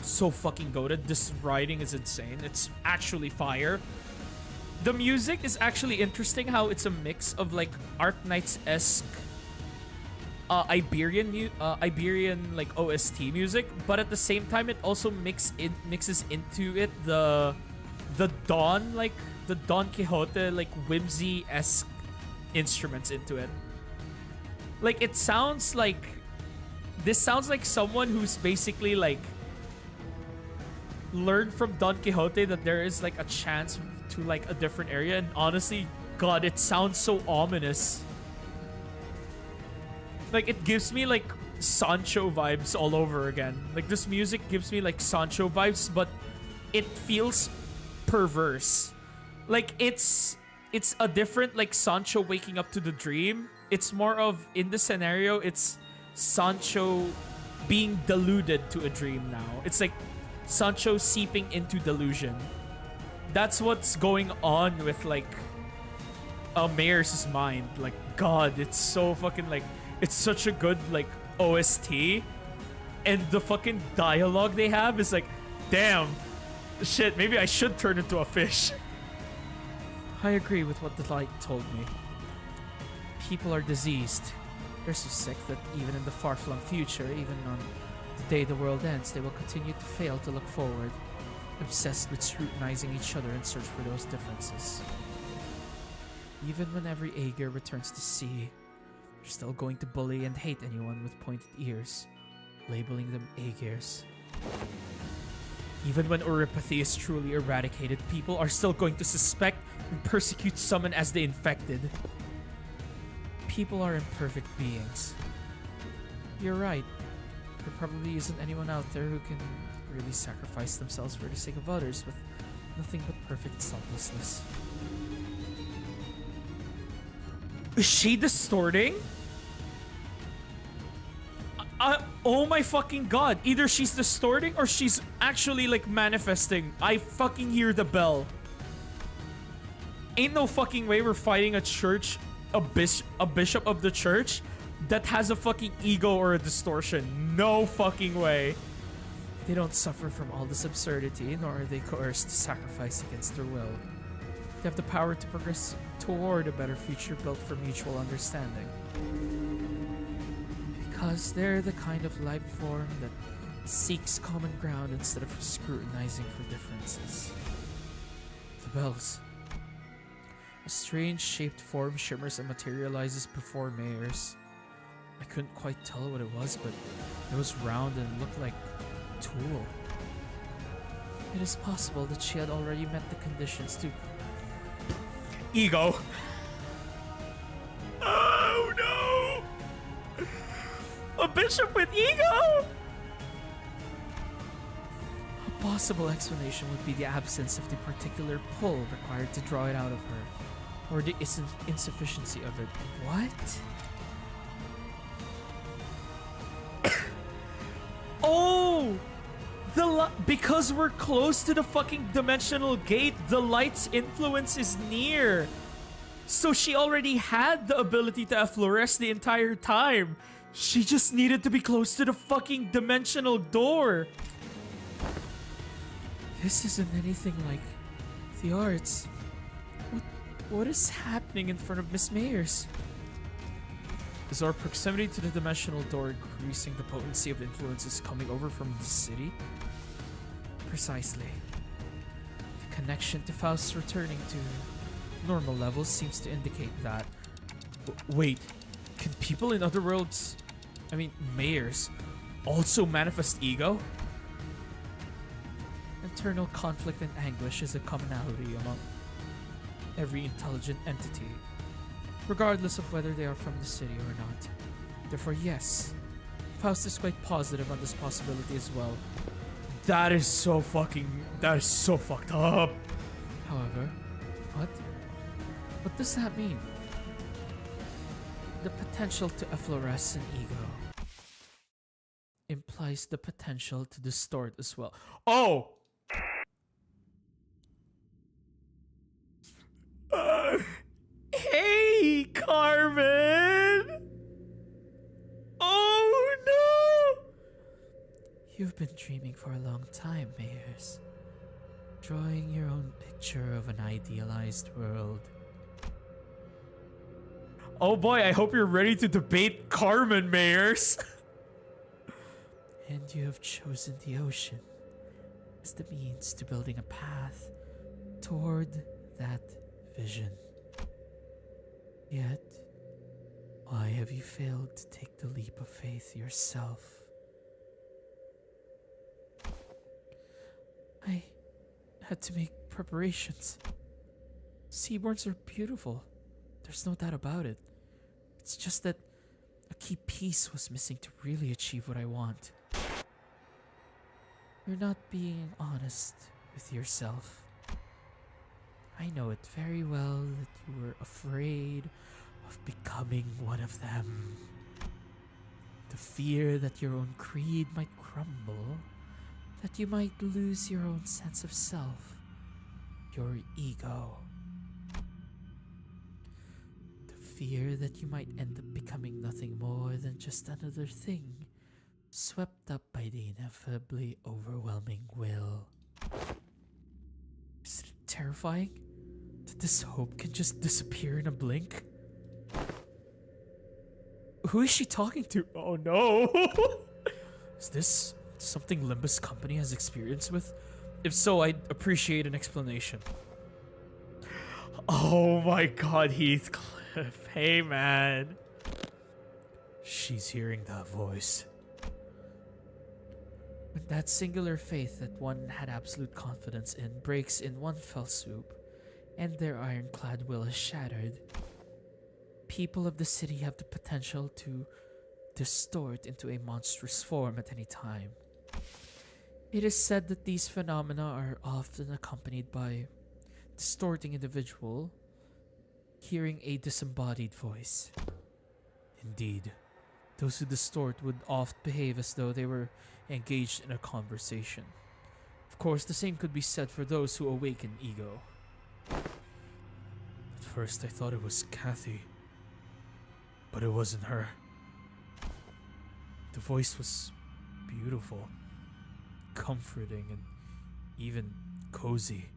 goated. This writing is insane. It's actually fire. The music is actually interesting, how it's a mix of like Arknights-esque Iberian like OST music, but at the same time it also mixes into it the Don Quixote like whimsy-esque instruments into it. Like this sounds like someone who's basically like learned from Don Quixote that there is like a chance to like a different area, and honestly, God, it sounds so ominous. Like it gives me like Sancho vibes all over again. Like this music gives me like Sancho vibes, but it feels perverse. Like it's a different like Sancho waking up to the dream. It's more of, in the scenario, it's Sancho being deluded to a dream now. It's like Sancho seeping into delusion. That's what's going on with like Mayor's mind. Like, God, it's so fucking like, it's such a good like OST, and the fucking dialogue they have is like, damn, shit, maybe I should turn into a fish. I agree with what the light told me. People are diseased. They're so sick that even in the far-flung future, even on the day the world ends, they will continue to fail to look forward, obsessed with scrutinizing each other in search for those differences. Even when every Aegir returns to sea, they're still going to bully and hate anyone with pointed ears, labeling them Aegirs. Even when Oripathy is truly eradicated, people are still going to suspect and persecute someone as the infected. People are imperfect beings. You're right. There probably isn't anyone out there who can really sacrifice themselves for the sake of others with nothing but perfect selflessness. Is she distorting? Oh my fucking God. Either she's distorting or she's actually like manifesting. I fucking hear the bell. Ain't no fucking way we're fighting a church, a bishop of the church that has a fucking ego or a distortion. No fucking way. They don't suffer from all this absurdity, nor are they coerced to sacrifice against their will. They have the power to progress toward a better future built for mutual understanding. Because they're the kind of life form that seeks common ground instead of scrutinizing for differences. The bells. A strange shaped form shimmers and materializes before Mayor's. I couldn't quite tell what it was, but it was round and looked like a tool. It is possible that she had already met the conditions to... Ego. Oh no! A bishop with ego! A possible explanation would be the absence of the particular pull required to draw it out of her, or the insufficiency of it. What? Oh! Because we're close to the fucking dimensional gate, the light's influence is near. So she already had the ability to effloresce the entire time. She just needed to be close to the fucking dimensional door. This isn't anything like the arts. What is happening in front of Miss Mayers? Is our proximity to the dimensional door increasing the potency of influences coming over from the city? Precisely. The connection to Faust returning to normal levels seems to indicate that. Wait, can people in other worlds, I mean mayors, also manifest ego? Internal conflict and anguish is a commonality among every intelligent entity, regardless of whether they are from the city or not. Therefore, yes, Faust is quite positive on this possibility as well. That is so fucked up. However, what does that mean? The potential to effloresce an ego implies the potential to distort as well. Oh! Hey, Carmen! Oh no! You've been dreaming for a long time, Mayers. Drawing your own picture of an idealized world. Oh boy, I hope you're ready to debate Carmen, Mayers. And you have chosen the ocean as the means to building a path toward that vision. Yet, why have you failed to take the leap of faith yourself? I had to make preparations. Seaborns are beautiful. There's no doubt about it. It's just that a key piece was missing to really achieve what I want. You're not being honest with yourself. I know it very well that you were afraid of becoming one of them. The fear that your own creed might crumble, that you might lose your own sense of self, your ego. The fear that you might end up becoming nothing more than just another thing, swept up by the ineffably overwhelming will. Is it terrifying that this hope can just disappear in a blink? Who is she talking to? Oh no! Is this something Limbus company has experience with? If so, I'd appreciate an explanation. Oh my god, Heathcliff. Hey man. She's hearing that voice. When that singular faith that one had absolute confidence in breaks in one fell swoop, and their ironclad will is shattered, people of the city have the potential to distort into a monstrous form at any time. It is said that these phenomena are often accompanied by distorting individual hearing a disembodied voice. Indeed, those who distort would oft behave as though they were engaged in a conversation. Of course, the same could be said for those who awaken ego. At first, I thought it was Kathy, but it wasn't her. The voice was beautiful, comforting, and even cozy.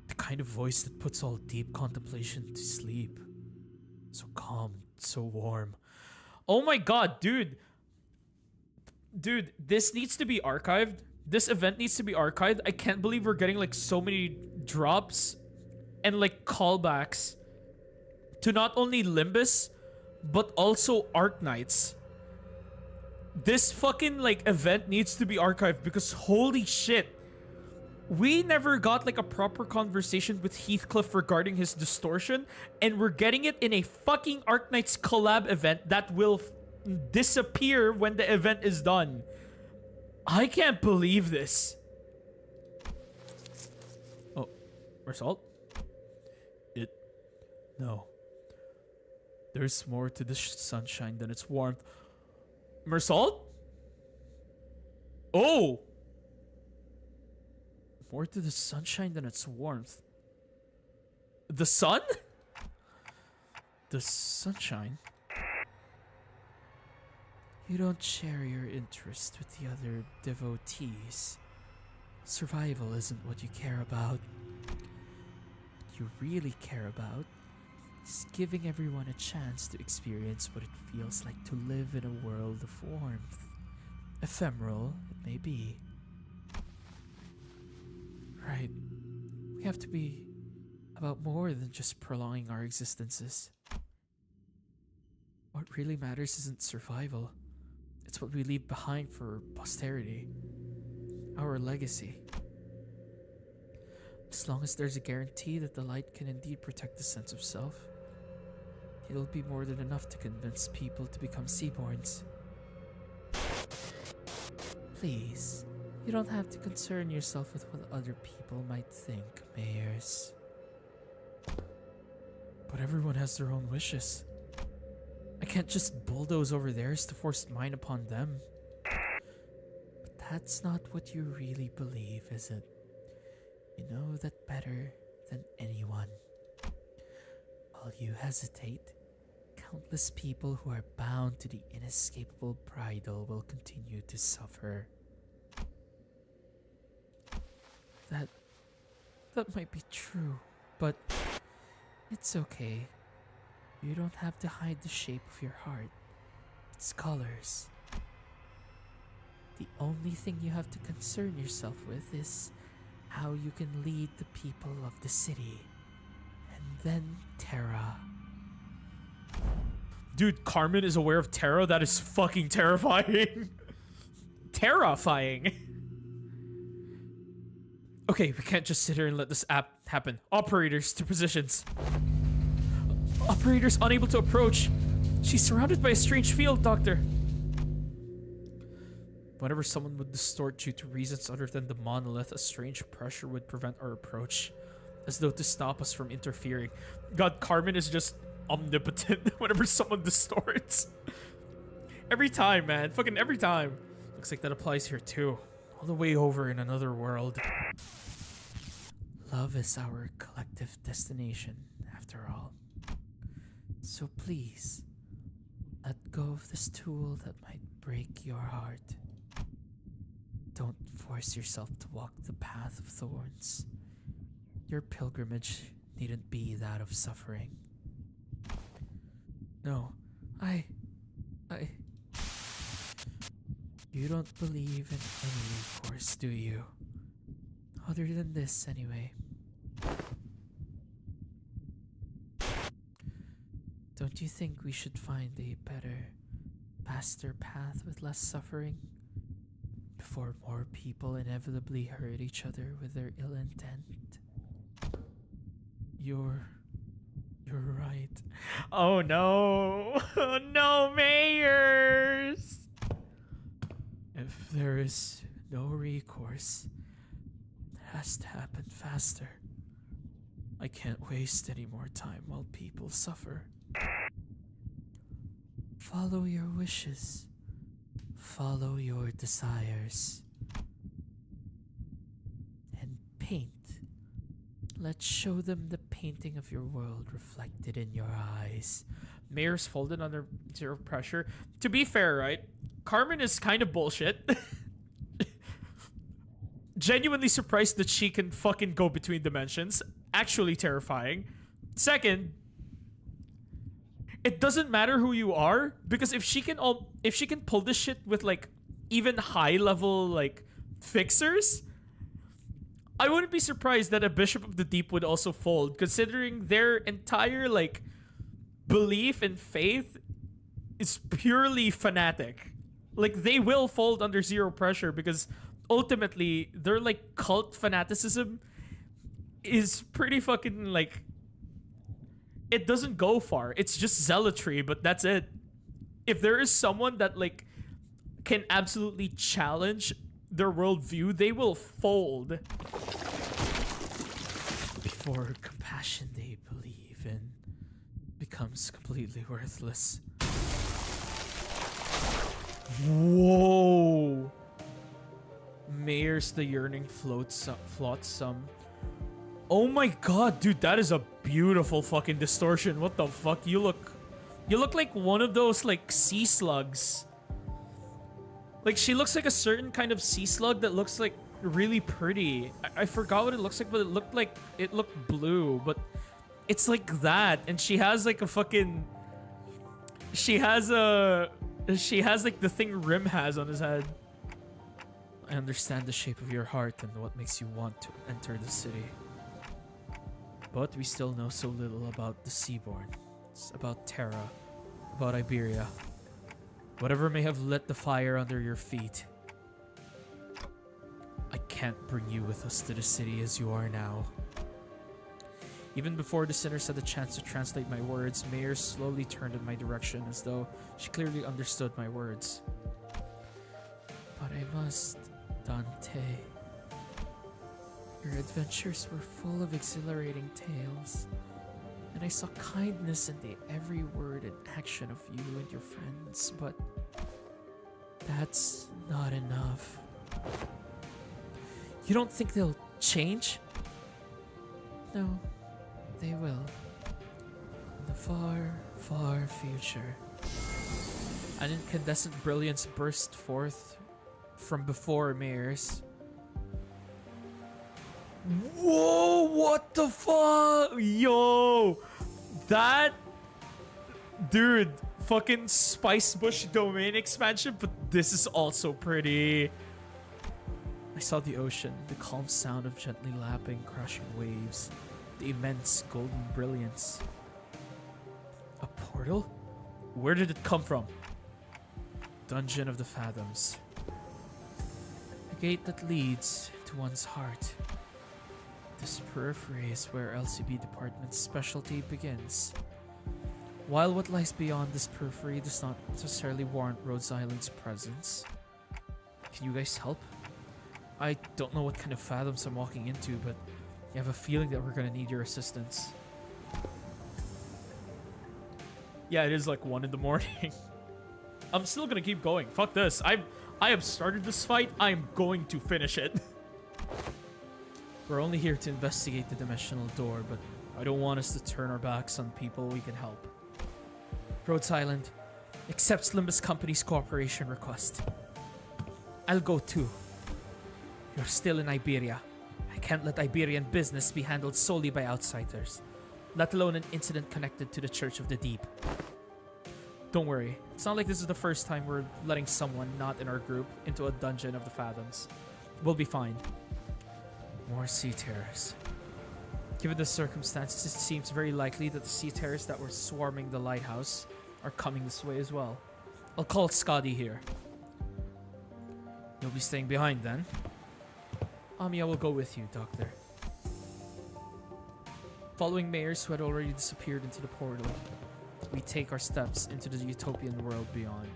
The kind of voice that puts all deep contemplation to sleep. So calm, so warm. Oh my god, dude. Dude, this needs to be archived. This event needs to be archived. I can't believe we're getting like so many drops and like callbacks to not only Limbus, but also Arknights. This fucking like event needs to be archived because holy shit. We never got like a proper conversation with Heathcliff regarding his distortion, and we're getting it in a fucking Arknights Collab event that will disappear when the event is done. I can't believe this. Oh, Result? No. There's more to this sunshine than its warmth. Mersalt? Oh! More to the sunshine than its warmth. The sun? The sunshine? You don't share your interest with the other devotees. Survival isn't what you care about. What you really care about is giving everyone a chance to experience what it feels like to live in a world of warmth. Ephemeral, it may be. Right. We have to be about more than just prolonging our existences. What really matters isn't survival. It's what we leave behind for posterity. Our legacy. As long as there's a guarantee that the light can indeed protect the sense of self, it'll be more than enough to convince people to become Seaborns. Please, you don't have to concern yourself with what other people might think, Mayors. But everyone has their own wishes. I can't just bulldoze over theirs to force mine upon them. But that's not what you really believe, is it? You know that better than anyone. While you hesitate, countless people who are bound to the inescapable bridle will continue to suffer. That might be true, but it's okay. You don't have to hide the shape of your heart, its colors. The only thing you have to concern yourself with is how you can lead the people of the city. And then Terra. Dude, Carmen is aware of Terra? That is fucking terrifying. Terrifying. Okay, we can't just sit here and let this app happen. Operators to positions. Operators unable to approach. She's surrounded by a strange field, Doctor. Whenever someone would distort due to reasons other than the monolith, a strange pressure would prevent our approach, as though to stop us from interfering. God, Carmen is just omnipotent whenever someone distorts. Every time, man. Fucking every time. Looks like that applies here too. All the way over in another world. Love is our collective destination, after all. So please, let go of this tool that might break your heart. Don't force yourself to walk the path of thorns. Your pilgrimage needn't be that of suffering. No, I... You don't believe in any recourse, do you? Other than this, anyway. Don't you think we should find a better, faster path with less suffering? Before more people inevitably hurt each other with their ill intent? You're right. Oh no. Oh no, Mayors. If there is no recourse, it has to happen faster. I can't waste any more time while people suffer. Follow your wishes. Follow your desires. And paint. Let's show them the painting of your world reflected in your eyes. Mayor's folded under zero pressure. To be fair, right? Carmen is kind of bullshit. Genuinely surprised that she can fucking go between dimensions. Actually terrifying. Second, it doesn't matter who you are, because if she can pull this shit with like even high level like fixers, I wouldn't be surprised that a Bishop of the Deep would also fold, considering their entire like belief and faith is purely fanatic. Like, they will fold under zero pressure because ultimately their like cult fanaticism is pretty fucking like, it doesn't go far. It's just zealotry, but that's it. If there is someone that like can absolutely challenge their worldview, they will fold. Before compassion they believe in becomes completely worthless. Whoa. Mayor's the yearning floats some. Oh my god, dude, that is a beautiful fucking distortion. What the fuck? You look like one of those like sea slugs. Like, she looks like a certain kind of sea slug that looks like really pretty. I forgot what it looks like, but it looked blue, but it's like that. And she has like a fucking... She has like the thing Rim has on his head. I understand the shape of your heart and what makes you want to enter the city. But we still know so little about the Seaborn. It's about Terra, about Iberia. Whatever may have lit the fire under your feet. I can't bring you with us to the city as you are now. Even before the sinners had the chance to translate my words, Mayor slowly turned in my direction as though she clearly understood my words. But I must, Dante. Your adventures were full of exhilarating tales, and I saw kindness in the every word and action of you and your friends, but that's not enough. You don't think they'll change? No, they will. In the far, far future. An incandescent brilliance burst forth from before Mayor's. Whoa, what the fuck? Yo, that... Dude, fucking Spice Bush domain expansion, but this is also pretty. I saw the ocean, the calm sound of gently lapping, crashing waves, the immense golden brilliance. A portal? Where did it come from? Dungeon of the Fathoms. A gate that leads to one's heart. This periphery is where LCB Department's specialty begins. While what lies beyond this periphery does not necessarily warrant Rhodes Island's presence. Can you guys help? I don't know what kind of fathoms I'm walking into, but I have a feeling that we're gonna need your assistance. Yeah, it is like 1 in the morning. I'm still gonna keep going. Fuck this. I have started this fight. I'm going to finish it. We're only here to investigate the dimensional door, but I don't want us to turn our backs on people we can help. Rhodes Island accepts Limbus Company's cooperation request. I'll go too. You're still in Iberia. I can't let Iberian business be handled solely by outsiders, let alone an incident connected to the Church of the Deep. Don't worry, it's not like this is the first time we're letting someone not in our group into a dungeon of the Fathoms. We'll be fine. More sea terrors. Given the circumstances, it seems very likely that the sea terrors that were swarming the lighthouse are coming this way as well. I'll call Scotty here. You'll be staying behind then? Amiya will go with you, Doctor. Following mayors who had already disappeared into the portal, we take our steps into the utopian world beyond.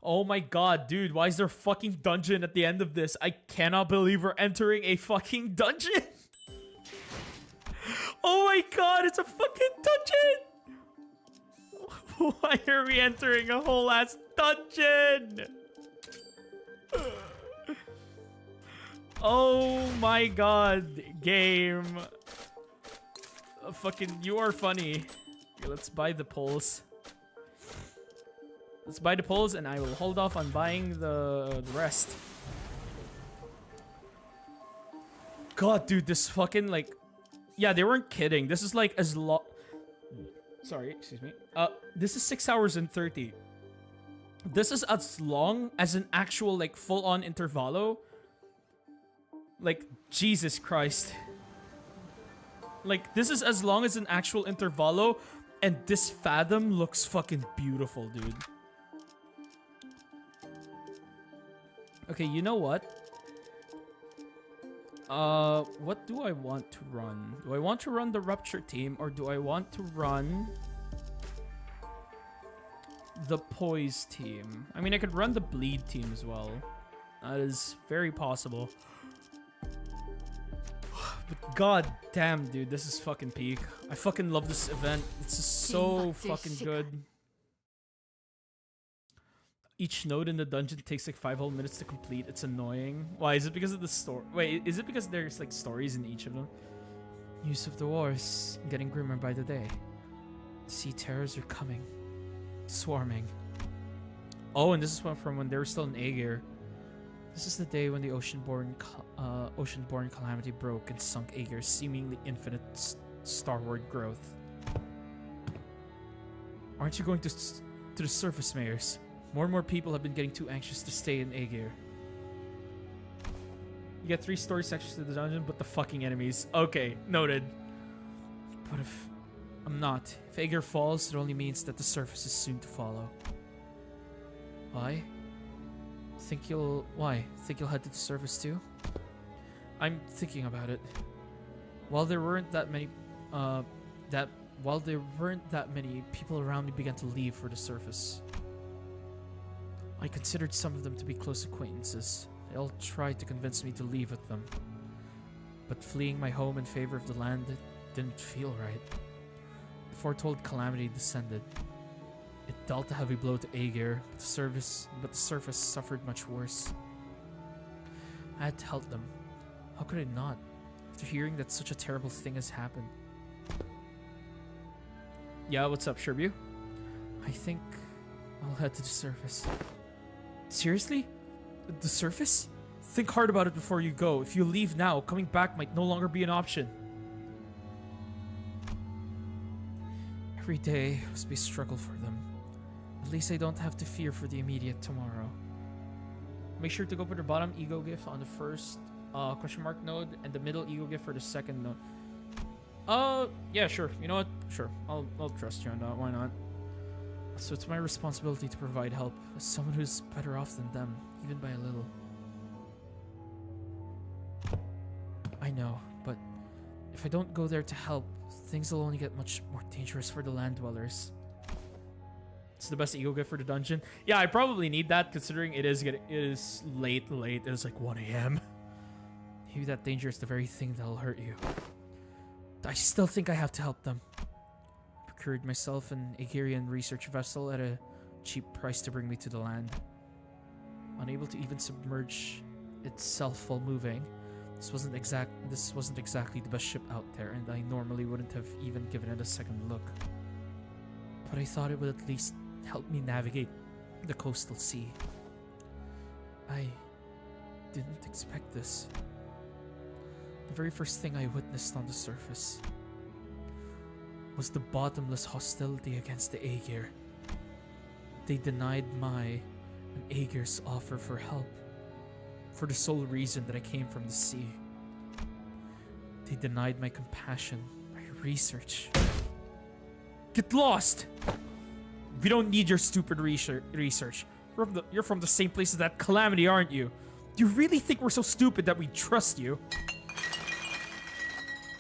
Oh my god, dude, why is there a fucking dungeon at the end of this? I cannot believe we're entering a fucking dungeon. Oh my god, it's a fucking dungeon. Why are we entering a whole ass dungeon? Oh my god, game. Fucking, you are funny. Okay, let's buy the poles. Let's buy the poles and I will hold off on buying the rest. God, dude, this fucking, like... Yeah, they weren't kidding. This is like as long... Sorry, excuse me. This is 6 hours and 30. This is as long as an actual, like, full-on intervallo. Like, Jesus Christ. Like, this is as long as an actual intervallo, and this fathom looks fucking beautiful, dude. Okay, you know what? What do I want to run? Do I want to run the Rupture team, or do I want to run the Poise team? I mean, I could run the Bleed team as well. That is very possible. But god damn, dude, this is fucking peak. I fucking love this event. It's just so fucking good. Each node in the dungeon takes like 5 whole minutes to complete. It's annoying. Why? Is it because of the story? Wait, is it because there's like stories in each of them? News of the wars getting grimmer by the day. The sea terrors are coming. Swarming. Oh, and this is one from when they were still in Aegir. This is the day when the ocean-born calamity broke and sunk Aegir's seemingly infinite starward growth. Aren't you going to the surface, Mayors? More and more people have been getting too anxious to stay in Aegir. You get 3 story sections to the dungeon, but the fucking enemies. Okay, noted. But if I'm not, if Aegir falls, it only means that the surface is soon to follow. Why? Think you'll head to the surface too? I'm thinking about it. While there weren't that many people around me began to leave for the surface. I considered some of them to be close acquaintances. They all tried to convince me to leave with them. But fleeing my home in favor of the land didn't feel right. The foretold calamity descended. It dealt a heavy blow to Aegir, but the surface suffered much worse. I had to help them. How could I not, after hearing that such a terrible thing has happened? Yeah, what's up, Sherbu? I think I'll head to the surface. Seriously? The surface? Think hard about it before you go. If you leave now, coming back might no longer be an option. Every day must be a struggle for them. At least I don't have to fear for the immediate tomorrow. Make sure to go put your bottom ego gift on the first question mark node and the middle ego gift for the second node. Yeah, sure. You know what? Sure. I'll trust you on that. Why not? So it's my responsibility to provide help as someone who's better off than them, even by a little. I know, but if I don't go there to help, things will only get much more dangerous for the land dwellers. It's the best ego gift for the dungeon. Yeah, I probably need that considering it is late. It's like 1 a.m. Maybe that danger is the very thing that'll hurt you. I still think I have to help them. I procured myself an Aegirian research vessel at a cheap price to bring me to the land. Unable to even submerge itself while moving, this wasn't exactly the best ship out there, and I normally wouldn't have even given it a second look. But I thought it would at least help me navigate the coastal sea. I didn't expect this. The very first thing I witnessed on the surface was the bottomless hostility against the Aegir. They denied my and Aegir's offer for help for the sole reason that I came from the sea. They denied my compassion, my research. Get lost! We don't need your stupid research. You're from the same place as that calamity, aren't you? Do you really think we're so stupid that we trust you?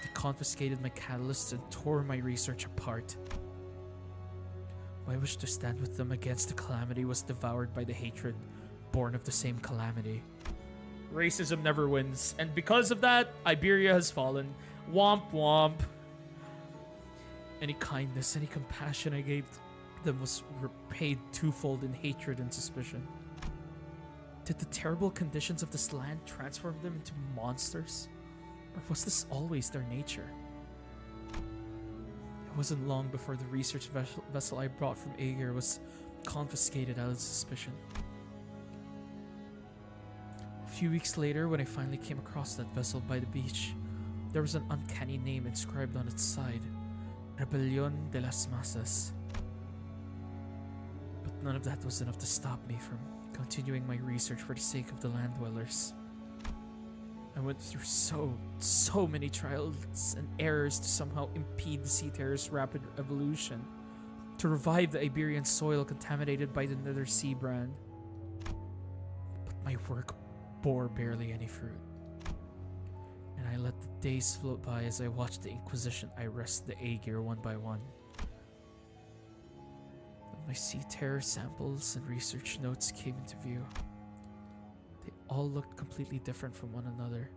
They confiscated my catalysts and tore my research apart. My wish to stand with them against the calamity was devoured by the hatred born of the same calamity. Racism never wins, and because of that, Iberia has fallen. Womp womp. Any kindness, any compassion I gave them was repaid twofold in hatred and suspicion. Did the terrible conditions of this land transform them into monsters? Or was this always their nature? It wasn't long before the research vessel I brought from Aegir was confiscated out of suspicion. A few weeks later, when I finally came across that vessel by the beach, there was an uncanny name inscribed on its side. Rebelión de las Masas. But none of that was enough to stop me from continuing my research for the sake of the land dwellers. I went through so many trials and errors to somehow impede the Sea Terror's rapid evolution, to revive the Iberian soil contaminated by the Nether Sea brand. But my work bore barely any fruit. And I let the days float by as I watched the Inquisition arrest the Aegir one by one. When my Sea Terror samples and research notes came into view, they all looked completely different from one another,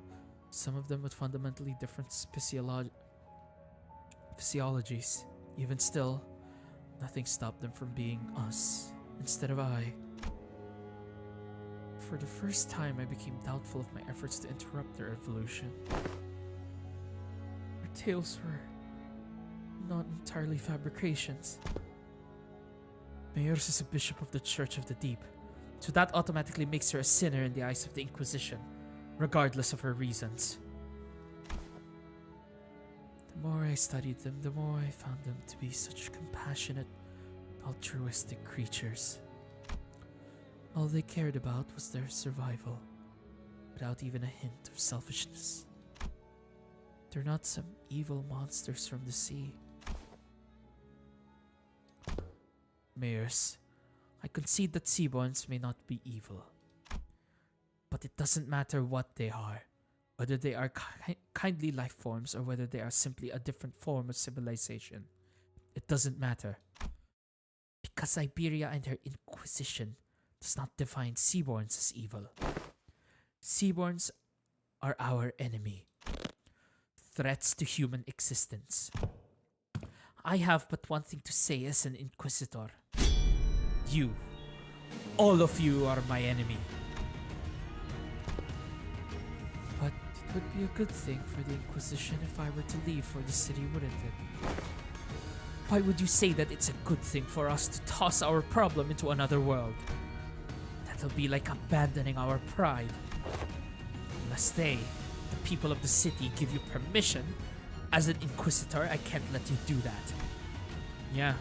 some of them with fundamentally different physiologies. Even still, nothing stopped them from being us instead of I. For the first time, I became doubtful of my efforts to interrupt their evolution. Their tales were not entirely fabrications. Mayors is a bishop of the Church of the Deep, so that automatically makes her a sinner in the eyes of the Inquisition, regardless of her reasons. The more I studied them, the more I found them to be such compassionate, altruistic creatures. All they cared about was their survival, without even a hint of selfishness. They're not some evil monsters from the sea. Mayors, I concede that Seaborns may not be evil. But it doesn't matter what they are, whether they are kindly life forms or whether they are simply a different form of civilization. It doesn't matter. Because Iberia and her Inquisition does not define Seaborns as evil. Seaborns are our enemy. Threats to human existence. I have but one thing to say as an Inquisitor. You. All of you are my enemy. But it would be a good thing for the Inquisition if I were to leave for the city, wouldn't it? Why would you say that it's a good thing for us to toss our problem into another world? That'll be like abandoning our pride. Unless they, the people of the city, give you permission, as an Inquisitor, I can't let you do that. Yeah,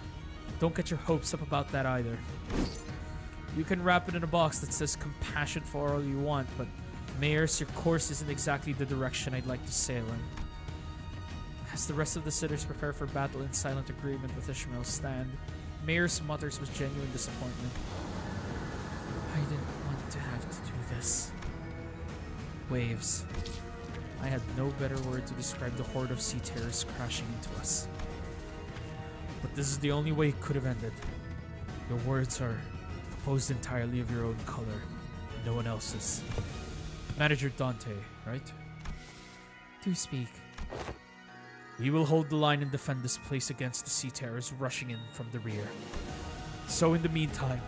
don't get your hopes up about that either. You can wrap it in a box that says compassion for all you want, but Mayors, your course isn't exactly the direction I'd like to sail in. As the rest of the sitters prepare for battle in silent agreement with Ishmael's stand, Mayors mutters with genuine disappointment. I didn't want to have to do this. Waves. I had no better word to describe the horde of sea terrors crashing into us. But this is the only way it could have ended. Your words are composed entirely of your own color, and no one else's. Manager Dante, right? Do speak. We will hold the line and defend this place against the sea terrors rushing in from the rear. So in the meantime,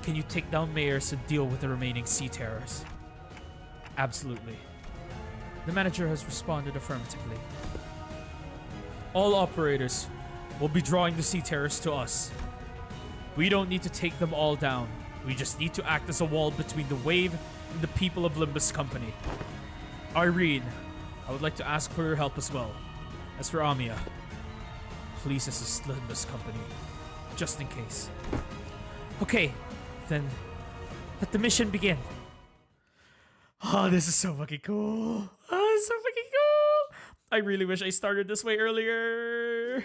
can you take down Mayors and deal with the remaining sea terrors? Absolutely. The manager has responded affirmatively. All operators will be drawing the sea terrors to us. We don't need to take them all down. We just need to act as a wall between the wave and the people of Limbus Company. Irene, I would like to ask for your help as well. As for Amia, please assist Limbus Company, just in case. Okay, then let the mission begin. Oh, this is so fucking cool. Oh, this is so fucking cool. I really wish I started this way earlier.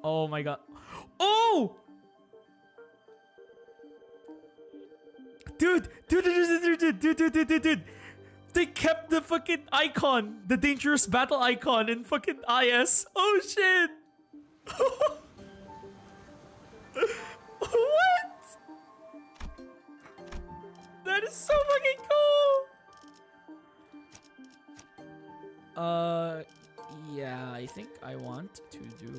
Oh my god. Oh! Dude. They kept the fucking icon, the dangerous battle icon in fucking IS. Oh shit. What? That is so fucking cool. Yeah, I think I want to do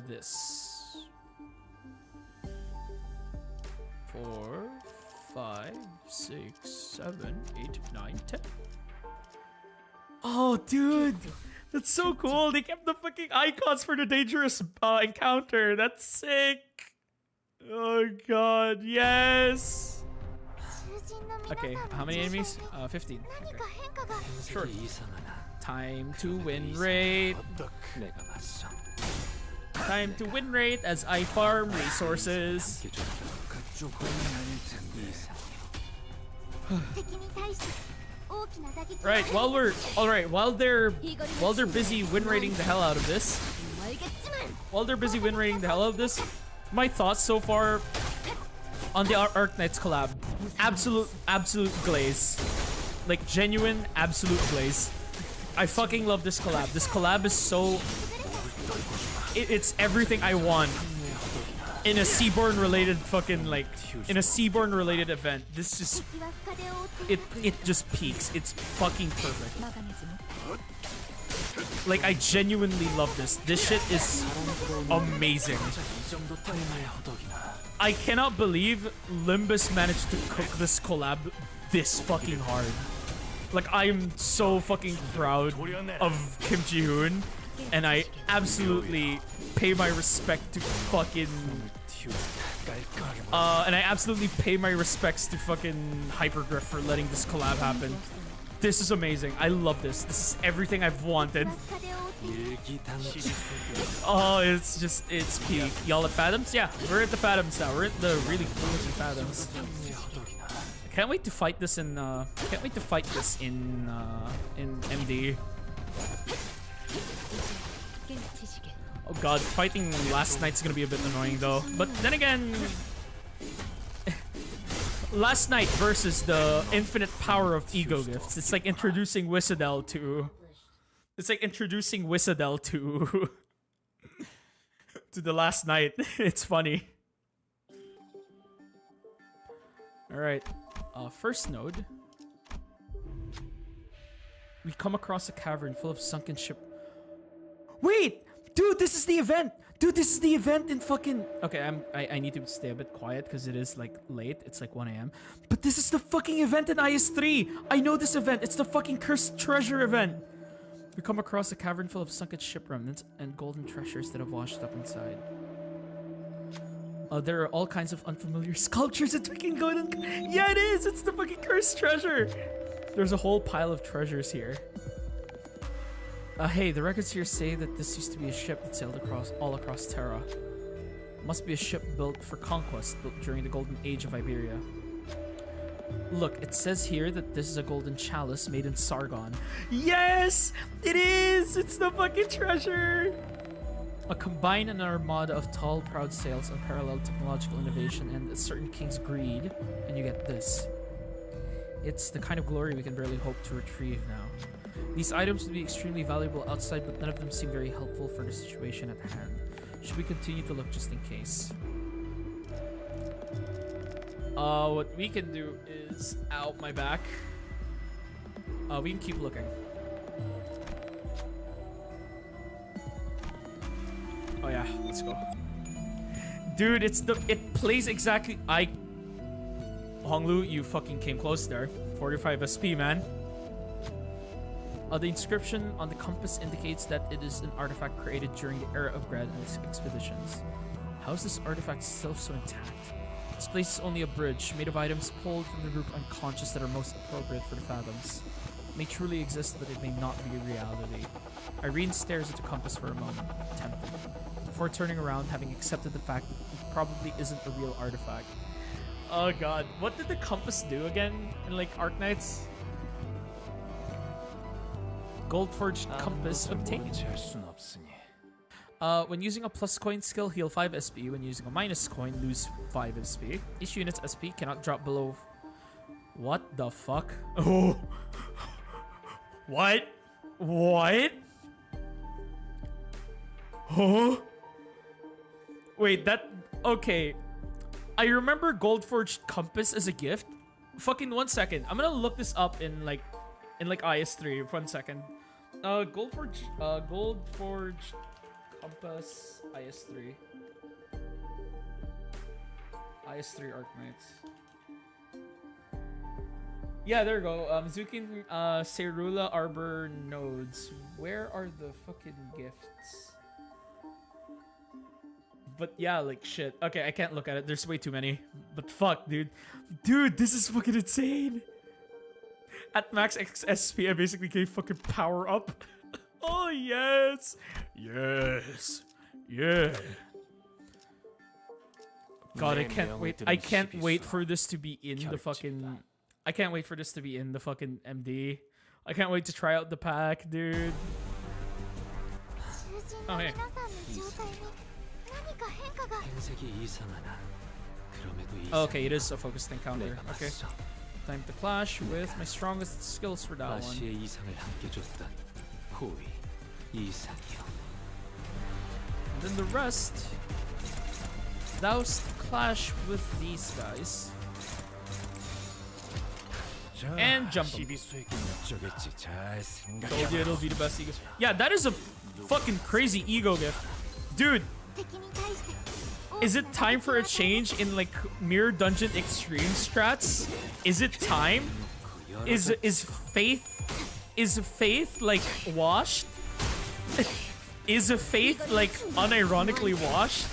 this. 4, 5, 6, 7, 8, 9, 10. Oh, dude, that's so cool. They kept the fucking icons for the dangerous encounter. That's sick. Oh god, yes. Okay, how many enemies? 15. Okay. Sure. Time to win rate. Time to win rate as I farm resources. Right, while they're busy win rating the hell out of this. My thoughts so far on the Arknights collab. Absolute glaze. Like genuine absolute glaze. I fucking love this collab. This collab is so it's everything I want in a Seaborn related fucking Seaborn related event. This is it just peaks. It's fucking perfect. Like I genuinely love this. This shit is amazing. I cannot believe Limbus managed to cook this collab this fucking hard. Like I am so fucking proud of Kim Ji-hoon and I absolutely pay my respect to fucking and I absolutely pay my respects to fucking Hypergriff for letting this collab happen. This is amazing. I love this. This is everything I've wanted. Oh, it's peak. Y'all at Fathoms? Yeah, we're at the Fathoms now. We're at the really cool looking Fathoms. Can't wait to fight this in MD. Oh god, fighting last night's gonna be a bit annoying though. But then again, last night versus the infinite power of ego gifts. It's like introducing Whisodel to. It's like introducing Whisodel to to the last night. It's funny. All right, first node. We come across a cavern full of sunken ship. Wait, dude, this is the event. Dude, this is the event in fucking... Okay, I need to stay a bit quiet because it is like late. It's like 1 a.m. But this is the fucking event in IS3. I know this event. It's the fucking cursed treasure event. We come across a cavern full of sunken ship remnants and golden treasures that have washed up inside. There are all kinds of unfamiliar sculptures and fucking golden... Yeah, it is. It's the fucking cursed treasure. There's a whole pile of treasures here. Hey, the records here say that this used to be a ship that sailed all across Terra. Must be a ship built for conquest, built during the golden age of Iberia. Look, it says here that this is a golden chalice made in Sargon. Yes! It is! It's the fucking treasure! A combine and armada of tall, proud sails, unparalleled technological innovation, and a certain king's greed, and you get this. It's the kind of glory we can barely hope to retrieve now. These items would be extremely valuable outside, but none of them seem very helpful for the situation at hand. Should we continue to look just in case? What we can do is out my back. We can keep looking. Oh yeah, let's go. Dude, it plays exactly... Honglu, you fucking came close there. 45 SP, man. The inscription on the compass indicates that it is an artifact created during the era of Grad and its expeditions. How is this artifact still so intact? This place is only a bridge, made of items pulled from the group unconscious that are most appropriate for the Fathoms. It may truly exist, but it may not be a reality. Irene stares at the compass for a moment, tempted, before turning around, having accepted the fact that it probably isn't a real artifact. Oh god, what did the compass do again in like Arknights? Gold-forged compass obtained. When using a plus coin skill, heal 5 SP. When using a minus coin, lose 5 SP. Each unit's SP cannot drop below... What the fuck? Oh! What? What? Huh? Wait, that... Okay. I remember Gold-forged compass as a gift. Fucking 1 second. I'm gonna look this up in like IS3. 1 second. Gold-forged compass IS3. IS3 Arknights. Yeah, there we go. Zukin, Serula, Arbor nodes. Where are the fucking gifts? But yeah, like shit. Okay, I can't look at it. There's way too many. But fuck, dude. Dude, this is fucking insane. At max SP, I basically gave fucking power up. Oh, yes. Yes. Yeah. God, I can't wait. I can't wait for this to be in the fucking... I can't wait for this to be in the fucking MD. I can't wait to try out the pack, dude. Oh, hey. Okay, it is a focused encounter. Okay. Time to clash with my strongest skills for that one. And then the rest, doused clash with these guys. And jump them. Told you it'll be the best ego. Yeah, that is a fucking crazy ego gift. Dude, is it time for a change in like Mirror Dungeon Extreme strats? Is it time? Is faith like washed? is a Faith like unironically washed?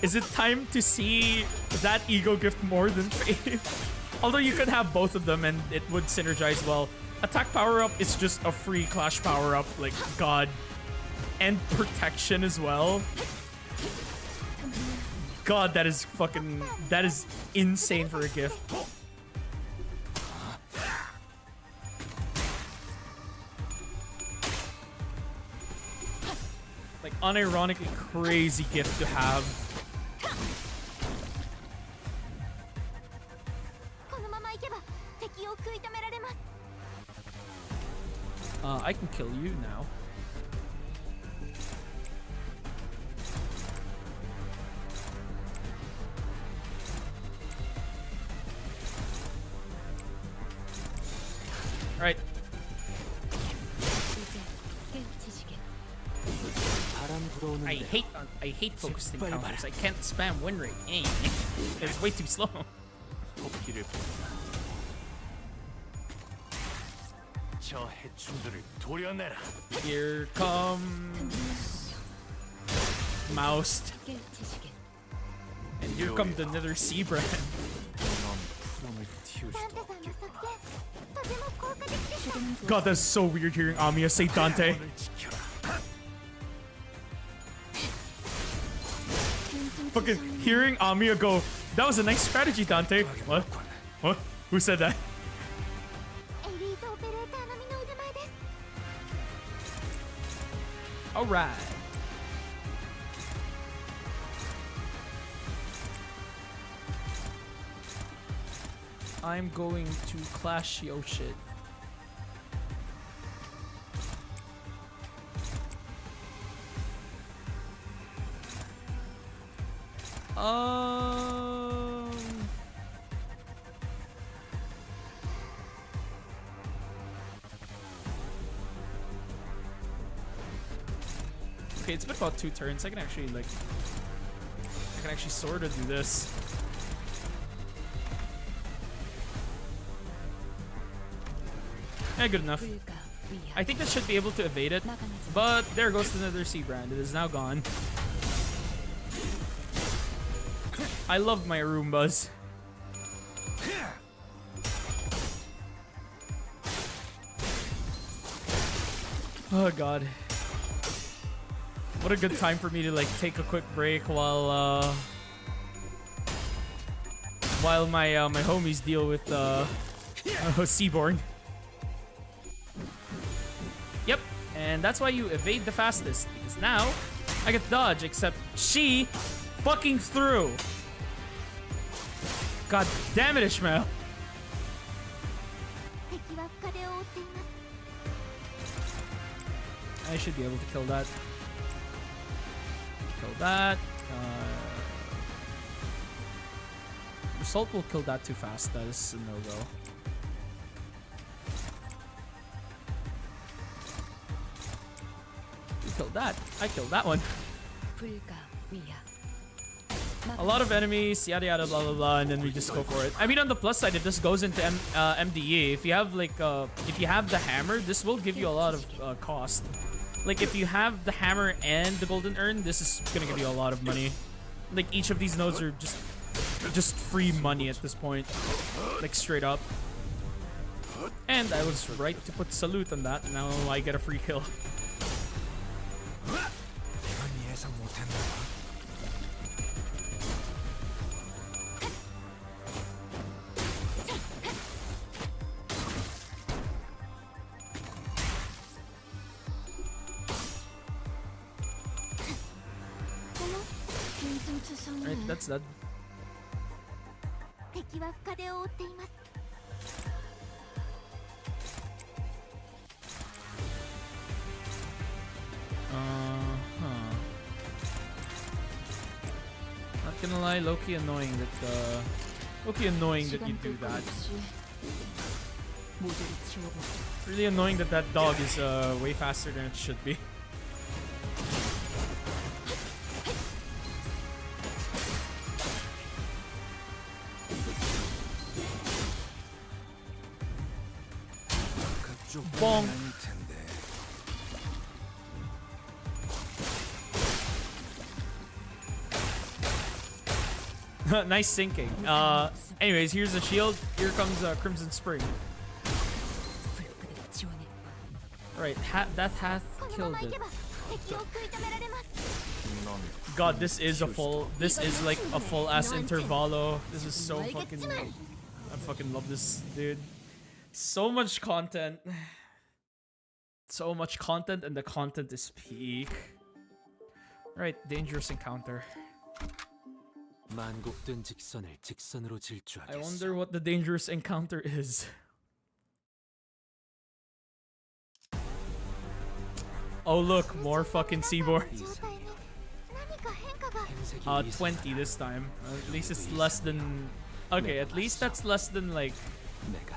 Is it time to see that ego gift more than Faith? Although you could have both of them and it would synergize well. Attack power-up is just a free Clash power-up, like, God. And protection as well. God, that is fucking... That is insane for a gift. Like, unironically crazy gift to have. I can kill you now. Alright. I hate focused encounters. I can't spam win rate. It's way too slow. Here comes Moused. And here comes another sea brand. God, that's so weird hearing Amiya say Dante. Fucking hearing Amiya go, that was a nice strategy, Dante. What? What? Who said that? Alright. I'm going to clash yo shit. Okay, it's been about 2 turns. I can actually sort of do this. Yeah, good enough. I think that should be able to evade it, but there goes another sea brand. It is now gone. I love my Roombas. Oh god. What a good time for me to like take a quick break while my my homies deal with Seaborn. Yep, and that's why you evade the fastest, because now I get dodge, except she fucking threw. God damn it, Ishmael. I should be able to kill that. Kill that. Assault will kill that too fast. That is a no-go. You killed that. I killed that one. A lot of enemies, yada yada, blah blah blah, and then we just go for it. I mean, on the plus side, if this goes into MDE, if you have like if you have the hammer, this will give you a lot of cost. Like if you have the hammer and the golden urn, this is gonna give you a lot of money. Like each of these nodes are just free money at this point, like straight up. And I was right to put salute on that. Now I get a free kill. Right, that's that. Not gonna lie, Loki annoying that you do that. Really annoying that that dog is way faster than it should be. Bong. Nice sinking. Anyways, here's the shield. Here comes Crimson Spring. Right, that hath killed it. God, this is like a full ass intervalo. This is so fucking, I fucking love this, dude. So much content. So much content, and the content is peak. Right, dangerous encounter. 만곡된 직선을 직선으로 I 질주하겠어. wonder what the dangerous encounter is. Oh look, more fucking seaboard. 20 this time. At least it's less than... Okay, at least that's less than like... 내가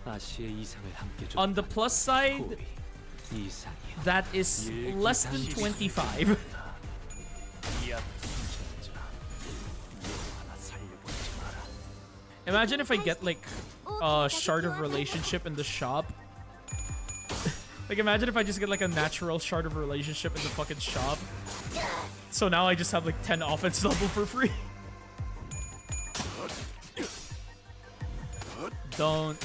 아시의 이상을 함께 줬다. On the plus side, 이상이야. that is less than 25. Imagine if I get like a shard of relationship in the shop. Like imagine if I just get like a natural shard of relationship in the fucking shop. So now I just have like 10 offense level for free. Don't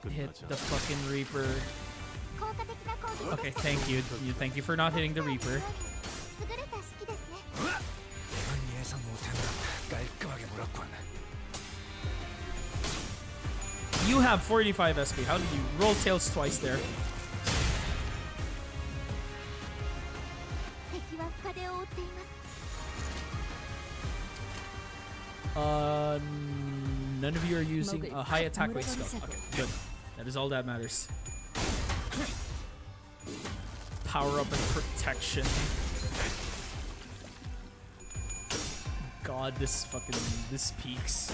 hit the fucking Reaper. Okay, thank you. Thank you for not hitting the Reaper. 예상 못한 깔끔하게 물었군. You have 45 SP. How did you roll tails twice there? None of you are using a high attack weight skill. Okay, good. That is all that matters. Power up and protection. God, this peaks.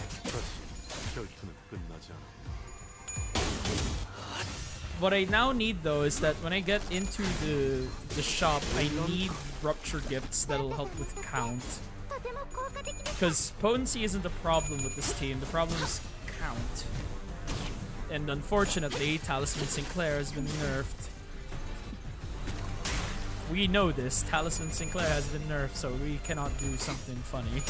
What I now need though is that when I get into the shop, I need rupture gifts that'll help with count. Because potency isn't the problem with this team, the problem is count. And unfortunately, Talisman Sinclair has been nerfed. We know this, Talisman Sinclair has been nerfed, so we cannot do something funny.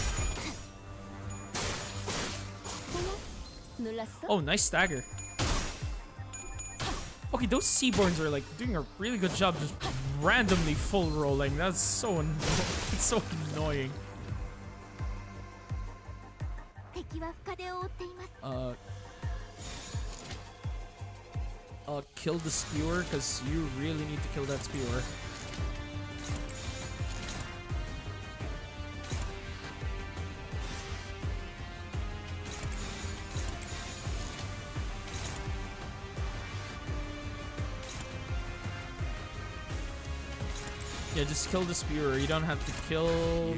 Oh, nice stagger. Okay, those Seaborns are like doing a really good job just randomly full rolling. That's so it's so annoying. Kill the Spewer, because you really need to kill that Spewer. Yeah, just kill the Spewer. You don't have to kill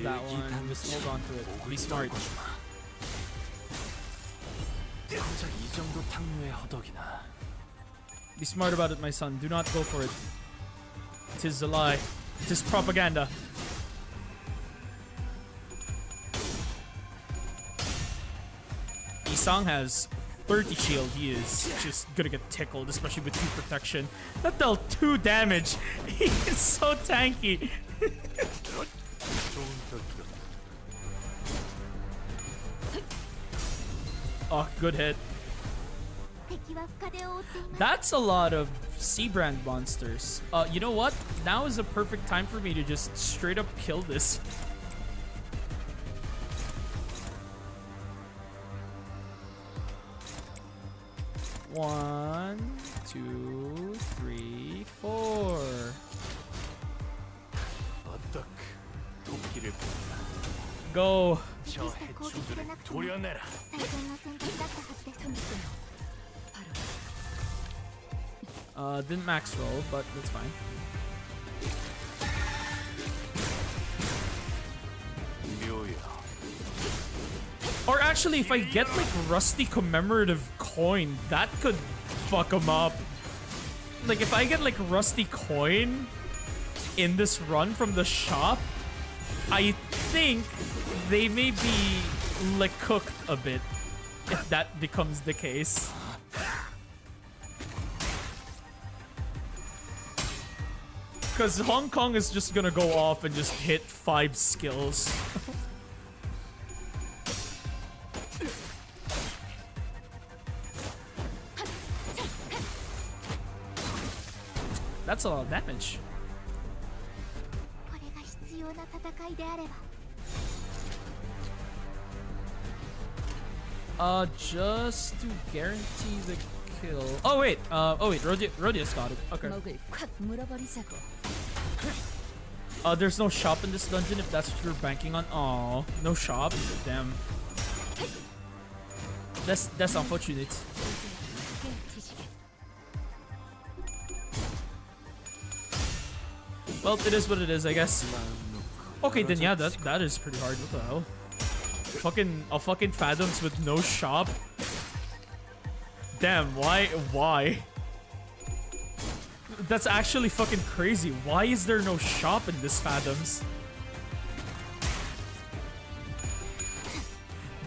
that one. Just hold on to it. Be smart. Be smart about it, my son. Do not go for it. It is a lie. It is propaganda. Isang has 30 shield. He is just gonna get tickled, especially with 2 protection. That dealt 2 damage. He is so tanky. Oh, good hit. That's a lot of Seabrand monsters. You know what? Now is a perfect time for me to just straight up kill this. One, 2, 3, 4. Go. Didn't max roll, but that's fine. Or actually, if I get like Rusty Commemorative Coin, that could fuck him up. Like if I get like Rusty Coin in this run from the shop, I think they may be like cooked a bit if that becomes the case. Because Hong Kong is just gonna go off and just hit 5 skills. That's a lot of damage. これが必要な戦いであれば Just to guarantee the kill. Oh wait, Rodius got it. Okay. 먹을 콱 물어버리자고. There's no shop in this dungeon if that's what you're banking on. Oh, no shop. Damn. That's unfortunate. Well, it is what it is, I guess. Okay, then yeah, that is pretty hard. What the hell? Fucking Fathoms with no shop. Damn, why? That's actually fucking crazy. Why is there no shop in this Fathoms?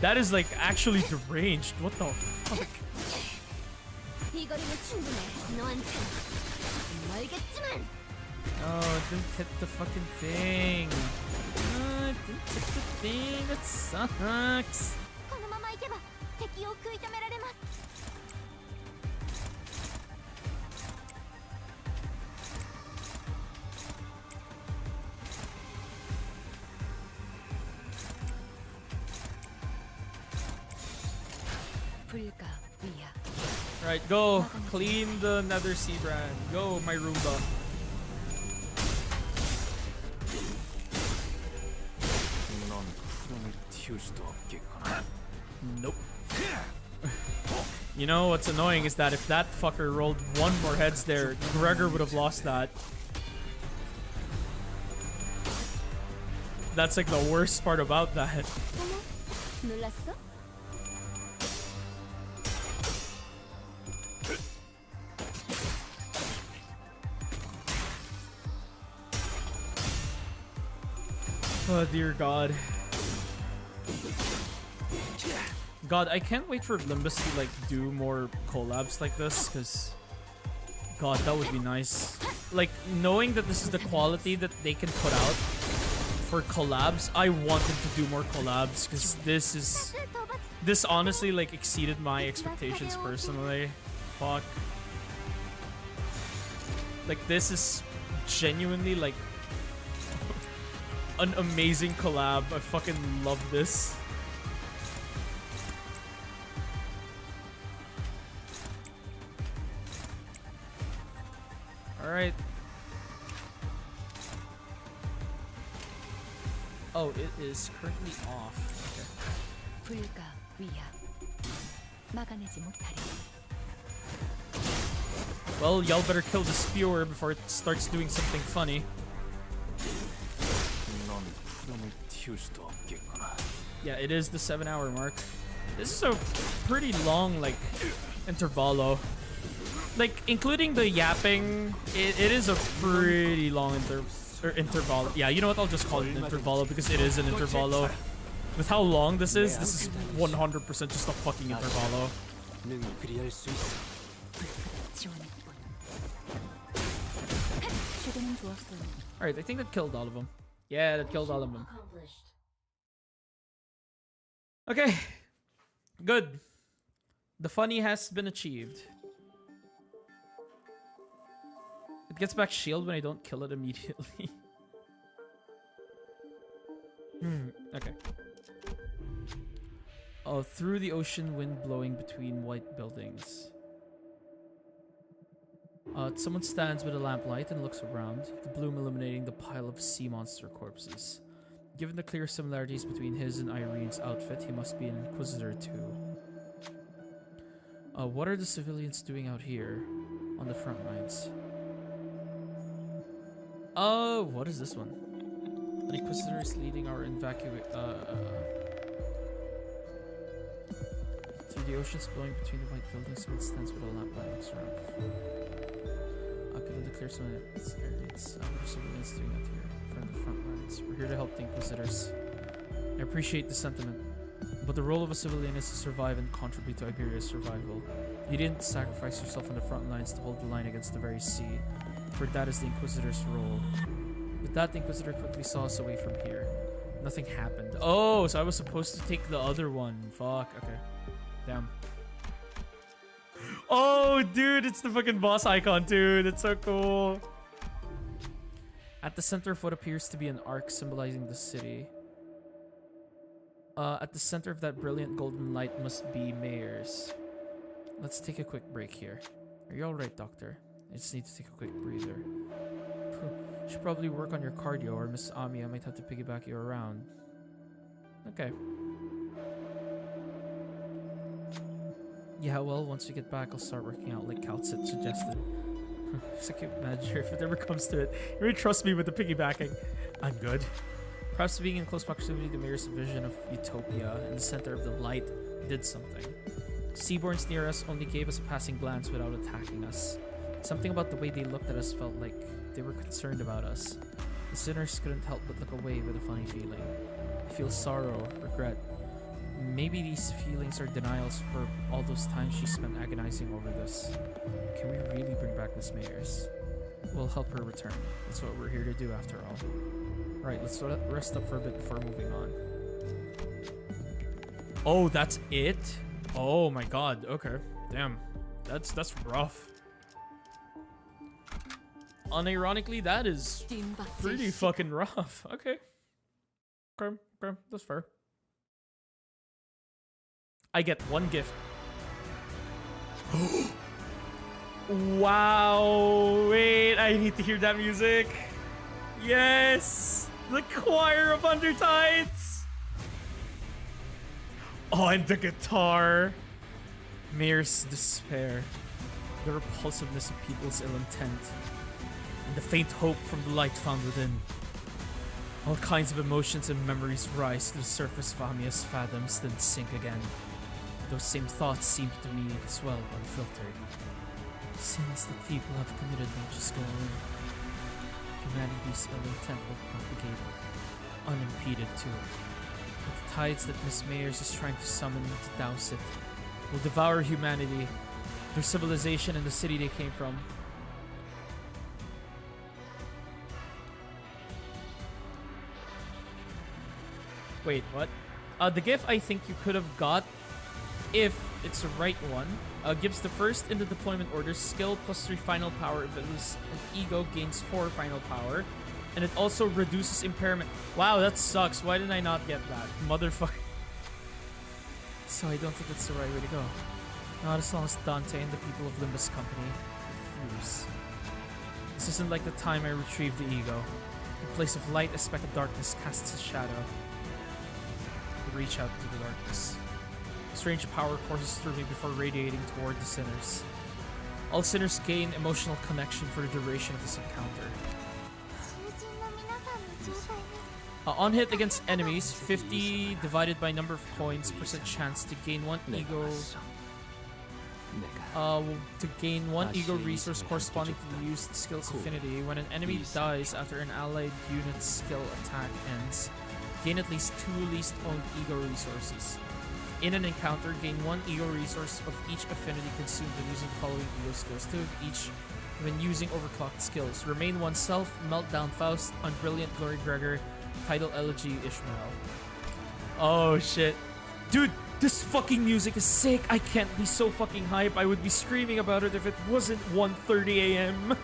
That is like actually deranged. What the fuck? 이거리는 충분해. 너한테 멀겠지만 Oh, it didn't hit the fucking thing. Oh, it didn't hit the thing. That sucks. このまま行けば敵を食い止められます 불가 위야. Right, go. Clean the Nether Sea brand. Go, my Roomba. 넌 구름을 틔울 수도 없겠구나. Nope. You know what's annoying is that if that fucker rolled one more heads there, Gregor would have lost that. That's like the worst part about that. 어머, 놀랐어? Oh dear God. God, I can't wait for Limbus to like do more collabs like this, because God, that would be nice. Like, knowing that this is the quality that they can put out for collabs, I want them to do more collabs, because this honestly like exceeded my expectations personally. Fuck. Like, this is genuinely like an amazing collab. I fucking love this. Alright. Oh, it is currently off. Okay. 불가 위야. 막아내지 못하리. Well, y'all better kill the spewer before it starts doing something funny. 넌 구름을 틔울 수도 없겠구나. Yeah, it is the 7-hour mark. This is a pretty long, like, intervalo. Like, including the yapping, it is a pretty long intervalo. Yeah, you know what? I'll just call it an intervalo because it is an intervalo. With how long this is 100% just a fucking intervalo. 능히 그리할 수 있어. 지원했군. 시도는 좋았어요. Alright, I think that killed all of them. Yeah, that killed all of them. Okay. Good. The funny has been achieved. It gets back shield when I don't kill it immediately. Okay. Oh, through the ocean, wind blowing between white buildings. Someone stands with a lamplight and looks around, the bloom illuminating the pile of sea monster corpses. Given the clear similarities between his and Irene's outfit, he must be an Inquisitor too. What are the civilians doing out here on the front lines? Oh, what is this one? An Inquisitor is leading our through the oceans blowing between the white buildings, someone stands with a lamplight and looks around. Given the clear similarities, what are civilians doing out here from the front lines? We're here to help the Inquisitors. I appreciate the sentiment, but the role of a civilian is to survive and contribute to Iberia's survival. You didn't sacrifice yourself on the front lines to hold the line against the very sea, for that is the Inquisitor's role. With that, the Inquisitor quickly saw us away from here. Nothing happened. Oh, so I was supposed to take the other one. Fuck, okay. Damn. Oh, dude, it's the fucking boss icon, dude. It's so cool. At the center of what appears to be an arc symbolizing the city. At the center of that brilliant golden light must be Mayor's. Let's take a quick break here. Are you alright, Doctor? I just need to take a quick breather. Should probably work on your cardio, or Miss Amiya might have to piggyback you around. Okay. Yeah, well, once we get back, I'll start working out like Kaltsit suggested. Executive manager, if it ever comes to it. You really trust me with the piggybacking. I'm good. Perhaps being in close proximity to Mayor's vision of utopia in the center of the light did something. Seaborns near us only gave us a passing glance without attacking us. Something about the way they looked at us felt like they were concerned about us. The sinners couldn't help but look away with a funny feeling. I feel sorrow, regret. Maybe these feelings are denials for all those times she spent agonizing over this. Can we really bring back Miss Mayers? We'll help her return. That's what we're here to do after all. Right, let's rest up for a bit before moving on. Oh, that's it? Oh my god, okay. Damn. That's rough. Unironically, that is pretty fucking rough. Okay. Okay, that's fair. I get one gift. Wow, wait, I need to hear that music. Yes! The choir of Undertides! Oh, and the guitar. Mayor's despair. The repulsiveness of people's ill intent. And the faint hope from the light found within. All kinds of emotions and memories rise to the surface of Amiya's fathoms, then sink again. Those same thoughts seem to me as well unfiltered. Sins that people have committed won't just go away. Humanity's ill intent will propagate, unimpeded too. But the tides that Miss Mayers is trying to summon to douse it will devour humanity, their civilization, and the city they came from. Wait, what? The gift I think you could have got, if it's the right one, gives the first in the deployment order skill plus 3 final power. If it is an ego, gains 4 final power. And it also reduces impairment. Wow, that sucks. Why didn't I not get that? Motherfucker. So I don't think that's the right way to go. Not as long as Dante and the people of Limbus Company refuse. This isn't like the time I retrieved the ego. In place of light, a speck of darkness casts a shadow. I reach out to the darkness. Strange power courses through me before radiating toward the sinners. All sinners gain emotional connection for the duration of this encounter. On hit against enemies, 50 divided by number of coins % chance to gain 1 ego. To gain 1 ego resource corresponding to the used skill's affinity. When an enemy dies after an allied unit's skill attack ends, gain at least 2 least owned ego resources. In an encounter, gain 1 ego resource of each affinity consumed when using the following ego skills, 2 of each when using overclocked skills. Remain oneself, Meltdown Faust, Unbrilliant Glory Gregor, Tidal Elegy Ishmael. Oh shit. Dude, this fucking music is sick. I can't be so fucking hype. I would be screaming about it if it wasn't 1:30 a.m.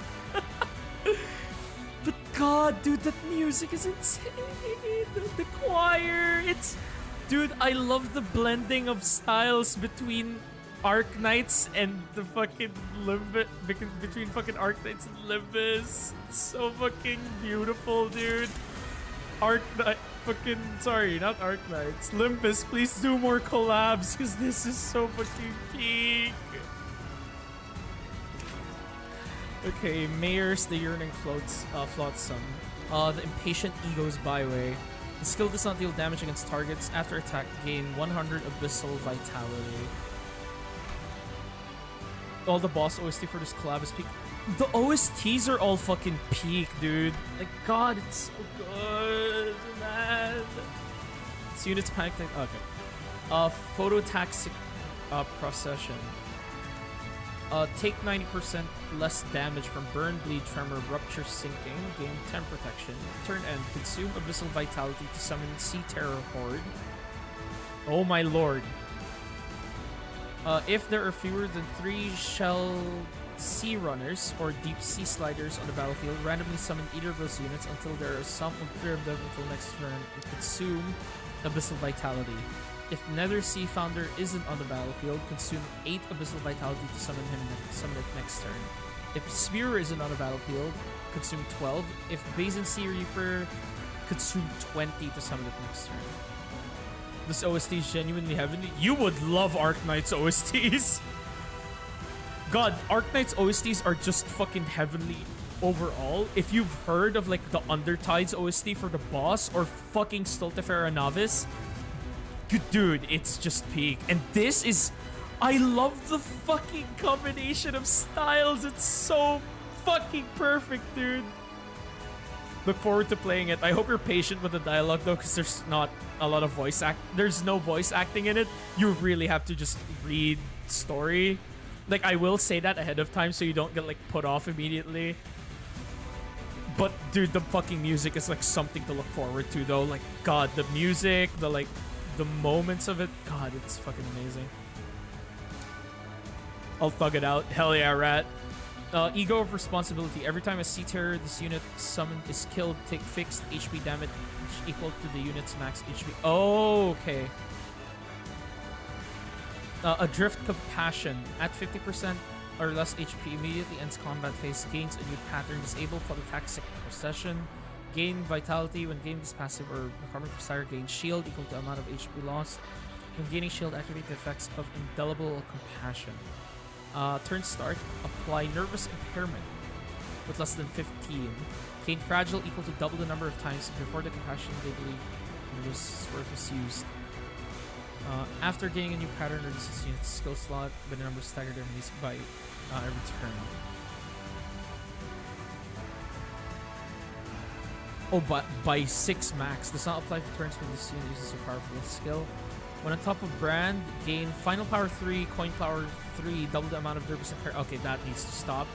But god, dude, that music is insane. The choir, it's... Dude, I love the blending of styles between Arknights and the fucking Limbus, between fucking Arknights and Limbus. It's so fucking beautiful, dude. Sorry, not Arknights. Limbus, please do more collabs, because this is so fucking peak. Okay, Mayor's the Yearning Flotsam. The Impatient Ego's Byway. The skill does not deal damage against targets. After attack, gain 100 Abyssal Vitality. All the boss OST for this collab is peak. The OSTs are all fucking peak, dude. Like, god, it's so good, man. This unit's panic tank. Okay. Phototaxic procession. Take 90% less damage from burn, bleed, tremor, rupture, sinking. Gain 10 protection. Turn end. Consume Abyssal Vitality to summon Sea Terror Horde. Oh my lord. If there are fewer than 3 shell sea runners or deep sea sliders on the battlefield. Randomly summon either of those units until there are some of 3 of them until next turn and consume Abyssal Vitality. If Nether Sea Founder isn't on the battlefield, consume 8 Abyssal Vitality to summon it next turn. If Spear isn't on the battlefield, consume 12. If Basin Sea Reaper, consume 20 to summon it next turn. This OST is genuinely heavenly. You would love Arknights OSTs. God, Arknights OSTs are just fucking heavenly overall. If you've heard of like the Undertides OST for the boss or fucking Stultifera Novice, dude, it's just peak. And this is, I love the fucking combination of styles. It's so fucking perfect, dude. Look forward to playing it. I hope you're patient with the dialogue though, because there's not a lot of there's no voice acting in it. You really have to just read story. Like, I will say that ahead of time so you don't get like put off immediately. But dude, the fucking music is like something to look forward to though. Like, God, the music, the moments of it, God, it's fucking amazing. I'll thug it out. Hell yeah, rat. Ego of Responsibility. Every time a Sea Terror this unit summoned is killed, take fixed HP damage equal to the unit's max HP. Oh, okay. Adrift Compassion. At 50% or less HP, immediately ends combat phase, gains a new pattern, disable for the Taxic Procession, gain Vitality when gained this passive or recovering for Sire, gain shield equal to amount of HP lost. When gaining shield, activate the effects of Indelible Compassion. Turn start, apply Nervous Impairment with less than 15. Gain Fragile equal to double the number of times before the compassion they believe was used. After gaining a new pattern or this unit's skill slot, when the number of staggered enemies by every turn. Oh, but by 6 max. Does not apply for turns when this unit uses a powerful skill. When on top of Brand, gain Final Power 3, Coin Power 3, double the amount of Nervous Impairment. Okay, that needs to stop.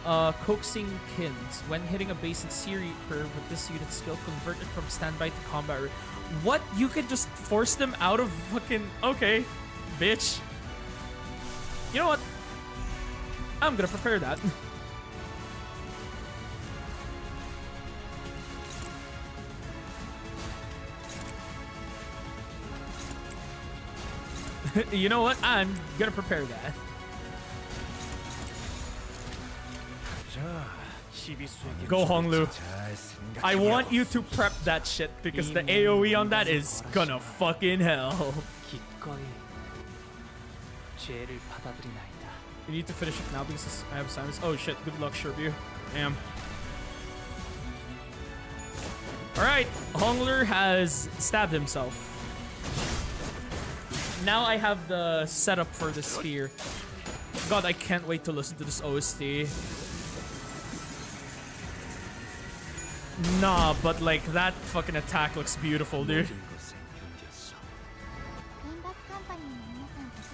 Coaxing Kins. When hitting a base in Sea Reaper with this unit's skill, convert it from standby to combat. What? You can just force them out of fucking... Okay, bitch. You know what? I'm gonna prepare that. You know what? I'm gonna prepare that. Go Honglu. I want you to prep that shit because the AoE on that is gonna fucking hell. You need to finish it now because I have silence. Oh shit, good luck, Sherview. Damn. Alright, Hongler has stabbed himself. Now I have the setup for the spear. God, I can't wait to listen to this OST. Nah, but like that fucking attack looks beautiful, dude.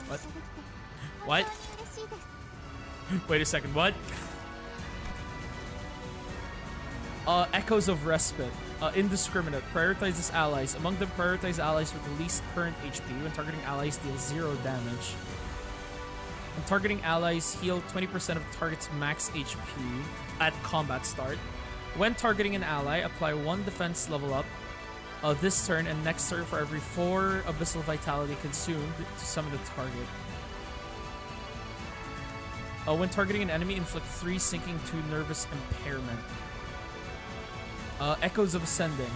What? What? Wait a second, what? Echoes of Respite. Indiscriminate. Prioritizes allies. Among them, prioritize allies with the least current HP. When targeting allies, deal 0 damage. When targeting allies, heal 20% of the target's max HP at combat start. When targeting an ally, apply 1 defense level up this turn and next turn for every 4 Abyssal Vitality consumed to summon the target. When targeting an enemy, inflict 3 sinking 2 nervous impairment. Echoes of Ascending.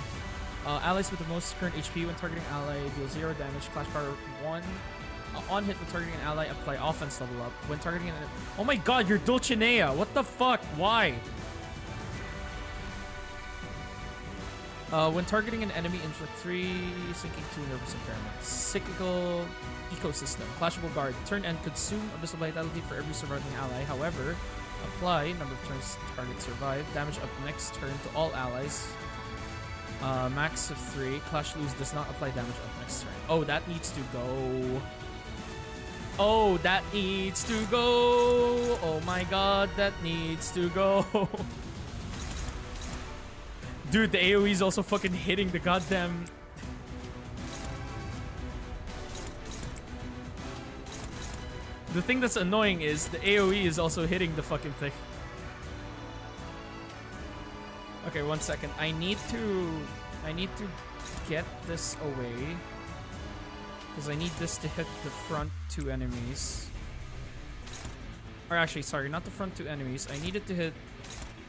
Allies with the most current HP when targeting ally deal 0 damage. Clash power 1. On hit when targeting an ally, apply offense level up. When targeting an... Oh my god, you're Dulcinea! What the fuck? Why? When targeting an enemy, inflict 3 sinking 2 nervous impairment. Cyclical Ecosystem. Clashable Guard. Turn and consume Abyssal Vitality for every surviving ally. However, apply number of turns target survive. Damage up next turn to all allies. Max of 3. Clash Lose does not apply damage up next turn. Oh, that needs to go. Oh, that needs to go. Oh my god, that needs to go. Dude, the AoE is also fucking hitting the goddamn... The thing that's annoying is the AoE is also hitting the fucking thing. Okay, 1 second. I need to get this away. Because I need this to hit the front 2 enemies. Or actually, sorry, not the front 2 enemies. I need it to hit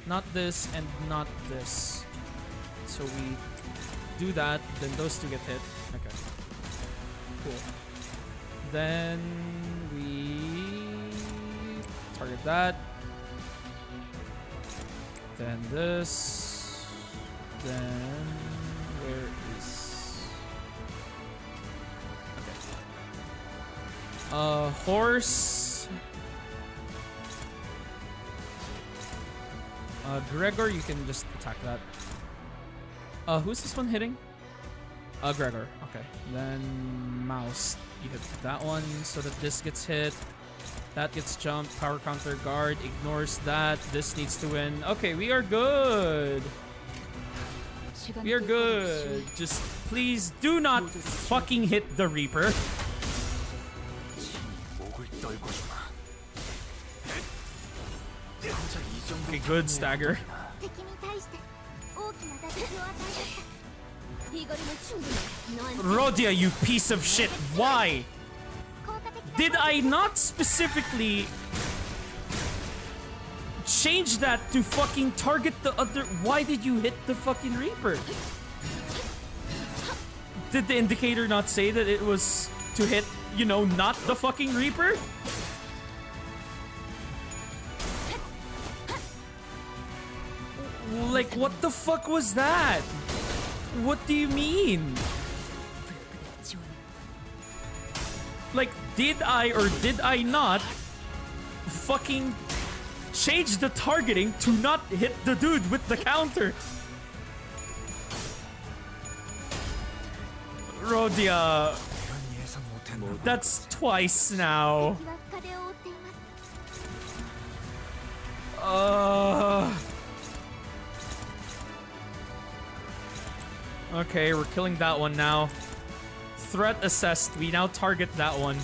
not this and not this. So we do that, then those 2 get hit. Okay. Cool. Then we target that. Then this. Then where is... Okay. Horse. Gregor, you can just attack that. Who's this one hitting? Gregor. Okay. Then mouse. You hit that one so that this gets hit. That gets jumped. Power counter guard ignores that. This needs to win. Okay, we are good. We are good. Just please do not fucking hit the Reaper. Okay, good stagger. 敵に対して大きな打撃を与えた。リゴリのチングの Rodia, you piece of shit. Why? 効果的な Did I not specifically change that to fucking target the other? Why did you hit the fucking Reaper? Did the indicator not say that it was to hit, you know, not the fucking Reaper? Like, what the fuck was that? What do you mean? Like, did I or did I not fucking change the targeting to not hit the dude with the counter? Rodia, that's twice now. 敵は深手を負っています。 Okay, we're killing that one now. Threat assessed. We now target that one.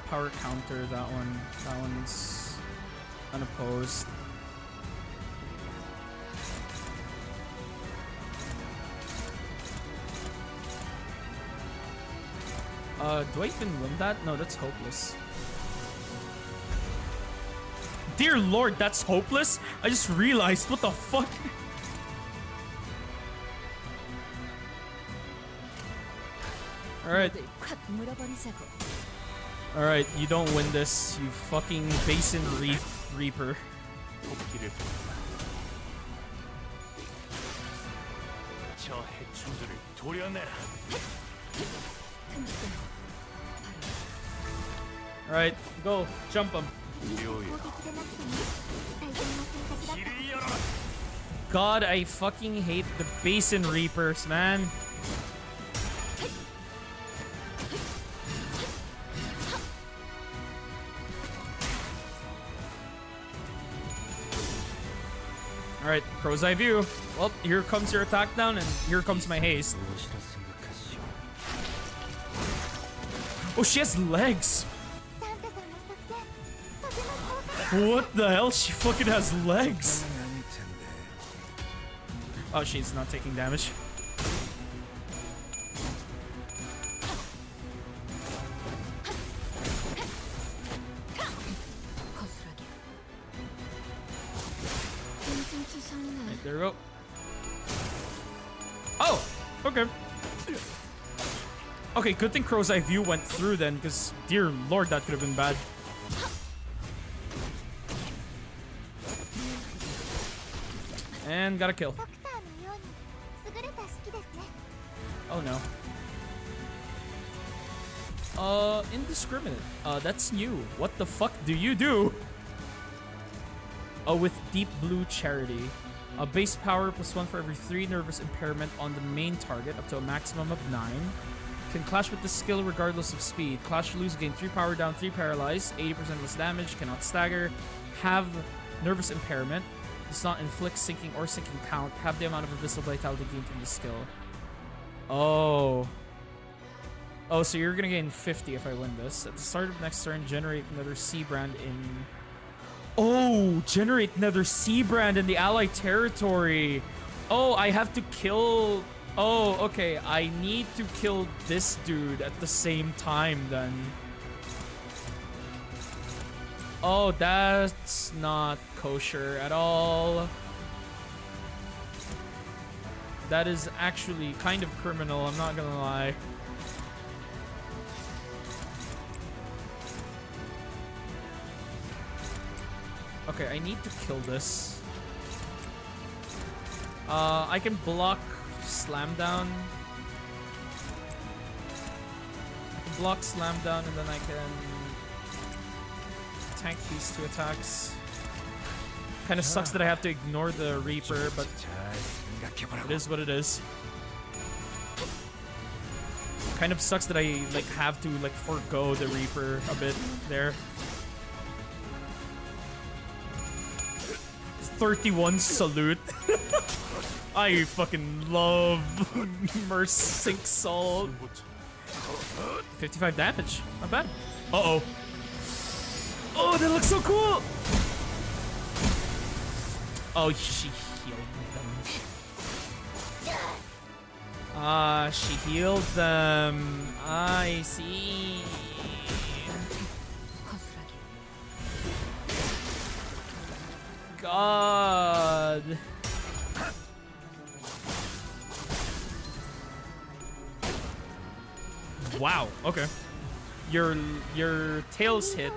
Power counter, that one. That one's unopposed. Do I even win that? No, that's hopeless. Dear Lord, that's hopeless? I just realized, what the fuck? Alright. Alright, you don't win this, you fucking Basin Reaper. Alright, go, jump him. 攻撃でなくても最善の選択だった。 God, I fucking hate the Basin Reapers, man. Alright, Crow's Eye View. Well, here comes your attack down, and here comes my haste. Oh, she has legs. サンタさんの作戦とても効果的。 What the hell? She fucking has legs. Oh, she's not taking damage. Right, there we go. Oh, okay. Okay, good thing Crow's Eye View went through then, because dear lord, that could have been bad. And got a kill. ドクターのように優れた式ですね。 Oh no. Indiscriminate. That's new. What the fuck do you do? Oh, with Deep Blue Charity. Base power +1 for every 3 nervous impairment on the main target, up to a maximum of 9. Can clash with this skill regardless of speed. Clash or lose, gain 3 power down, 3 paralyzed, 80% less damage, cannot stagger, have nervous impairment, does not inflict sinking or sinking count, have the amount of invisible vitality gained from the skill. Oh. Oh, so you're gonna gain 50 if I win this. At the start of next turn, generate another C brand in... Oh, generate another C brand in the allied territory. Oh, I have to kill... Oh, okay. I need to kill this dude at the same time then. Oh, that's not kosher at all. That is actually kind of criminal, I'm not gonna lie. Okay, I need to kill this. I can block Slam Down. I can block Slam Down and then I can tank these 2 attacks. Kind of sucks that I have to ignore the Reaper, but it is what it is. Kind of sucks that I like have to like forego the Reaper a bit there. 31 salute. I fucking love Merc Sink Salt. 55 damage. Not bad. Uh-oh. Oh, that looks so cool! Oh, she healed them. Ah, she healed them. I see. God. Wow, okay. Your tails hit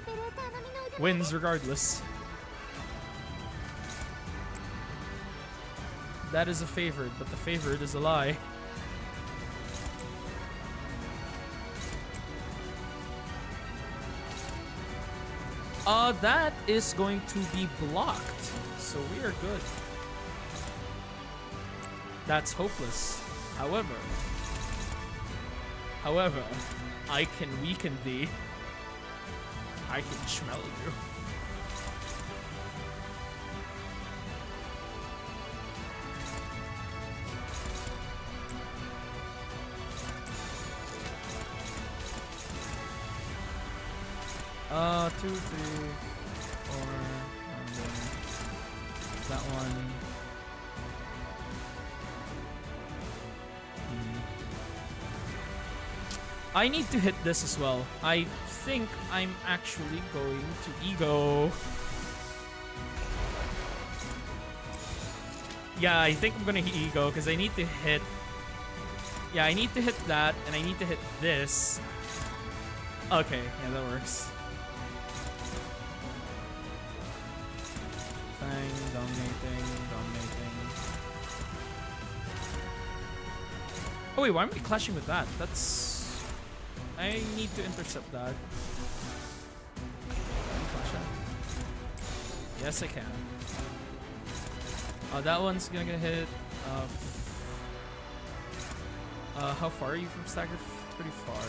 wins regardless. That is a favorite, but the favorite is a lie. That is going to be blocked, so we are good. That's hopeless. However, I can weaken thee. I can smell you. Two, three, four, and then that one. I need to hit this as well. I think I'm actually going to ego. Yeah, I think I'm gonna ego because I need to hit. Yeah, I need to hit that, and I need to hit this. Okay, yeah, that works. Dominating. Oh wait, why am I clashing with that? That's... I need to intercept that. Can I clash that? Yes, I can. That one's gonna get hit. How far are you from stagger? Pretty far.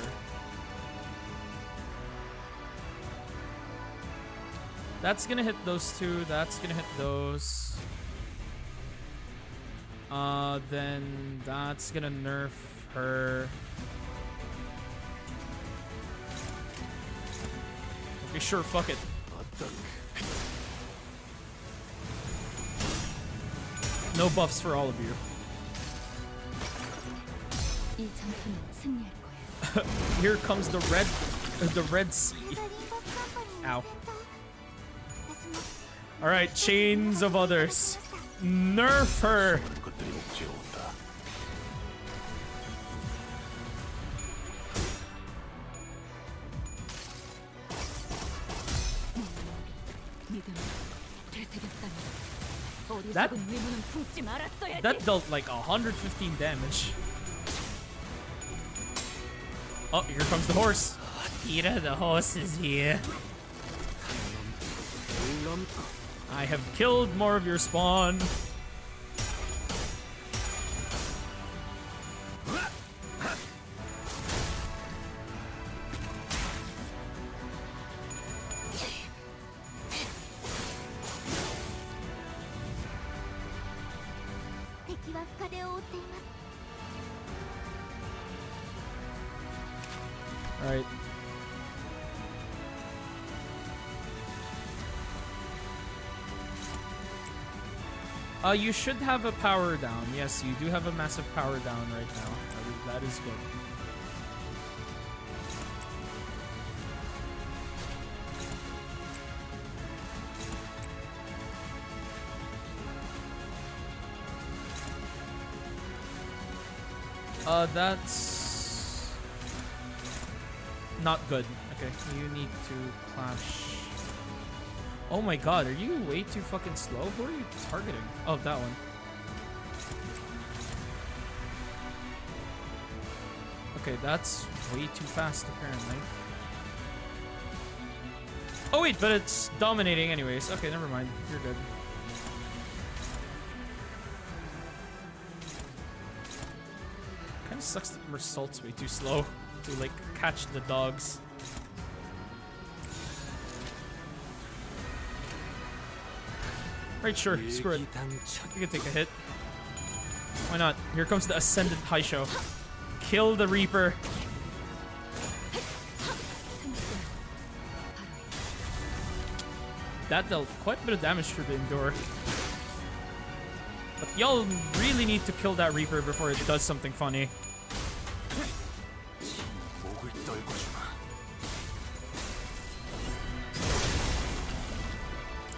That's gonna hit those two. That's gonna hit those. Then that's gonna nerf her. Okay, sure, fuck it. No buffs for all of you. Here comes the red sea. Ow. Alright, chains of others. Nerf her! That dealt like 115 damage. Oh, here comes the horse. Ira, the horse is here. I have killed more of your spawn. 敵は深手を負っています。 Alright. You should have a power down. Yes, you do have a massive power down right now. That is good. That's not good. Okay, you need to clash. Oh my god, are you way too fucking slow? Who are you targeting? Oh, that one. Okay, that's way too fast apparently. Oh wait, but it's dominating anyways. Okay, never mind. You're good. Kinda sucks that Mersault's way too slow to like catch the dogs. Right, sure. Screw it. You can take a hit. Why not? Here comes the Ascendant High Show. Kill the Reaper. That dealt quite a bit of damage for the Endure. But y'all really need to kill that Reaper before it does something funny.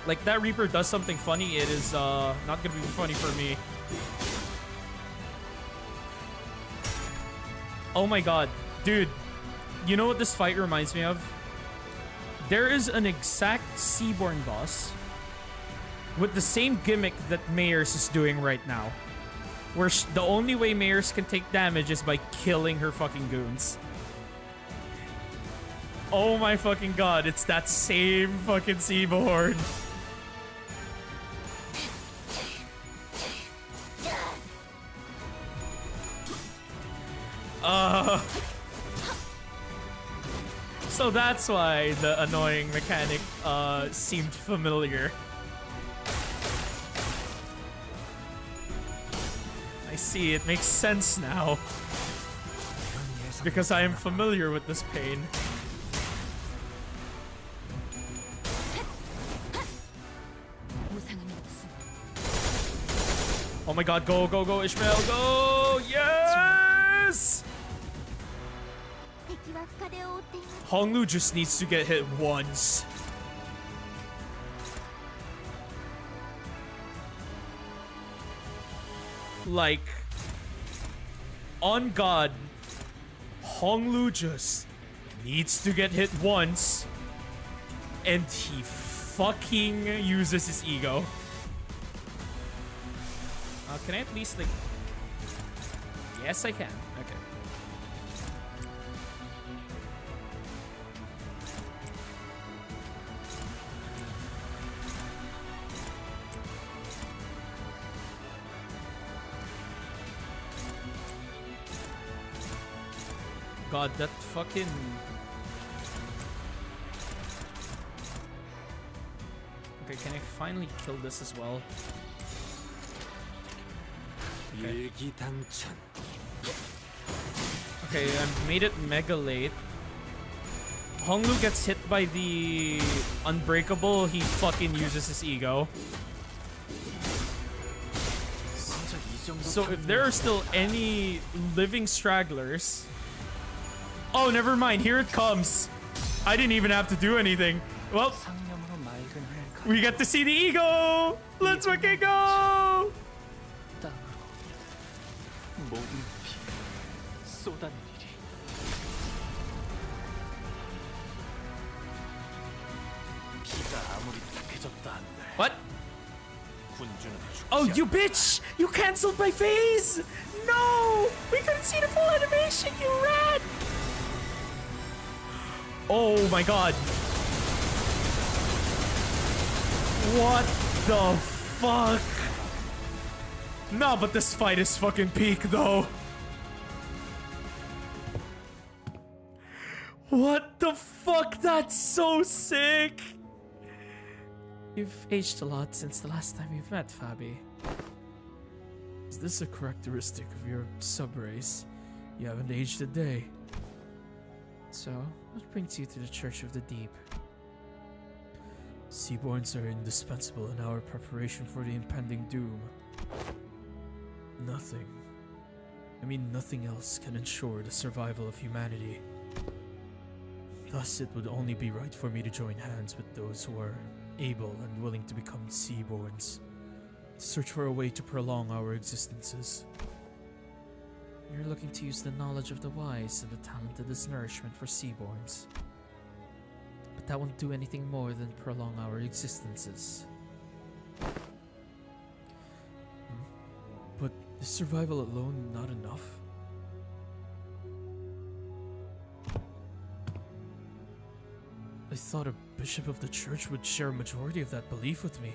Like, that Reaper does something funny, it is not gonna be funny for me. Oh my god. Dude, you know what this fight reminds me of? There is an exact Seaborn boss with the same gimmick that Mayers is doing right now. Where the only way Mayers can take damage is by killing her fucking goons. Oh my fucking god, it's that same fucking Seaborn. So that's why the annoying mechanic seemed familiar. I see, it makes sense now. Because I am familiar with this pain. Oh my god, go, go, go, Ishmael, go! Yes! Honglu just needs to get hit once. Like, on God, Honglu just needs to get hit once, and he fucking uses his ego. Can I at least, like... Yes, I can. Okay. God, that fucking... Okay, can I finally kill this as well? Okay. Okay, I made it mega late. Honglu gets hit by the Unbreakable, he fucking uses his ego. So if there are still any living stragglers... Oh, never mind, here it comes. I didn't even have to do anything. Well, we get to see the ego! Let's fucking go! What? Oh, you bitch! You canceled my phase! No! We couldn't see the full animation, you rat! Oh my god. What the fuck? No, but this fight is fucking peak though. What the fuck? That's so sick. You've aged a lot since the last time we've met, Fabi. Is this a characteristic of your sub-race? You haven't aged a day. So, what brings you to the Church of the Deep? Seaborns are indispensable in our preparation for the impending doom. Nothing. I mean, nothing else can ensure the survival of humanity. Thus, it would only be right for me to join hands with those who are able and willing to become Seaborns, to search for a way to prolong our existences. You're looking to use the knowledge of the wise and the talented as nourishment for Seaborns. But that won't do anything more than prolong our existences. But is survival alone not enough? I thought a bishop of the church would share a majority of that belief with me.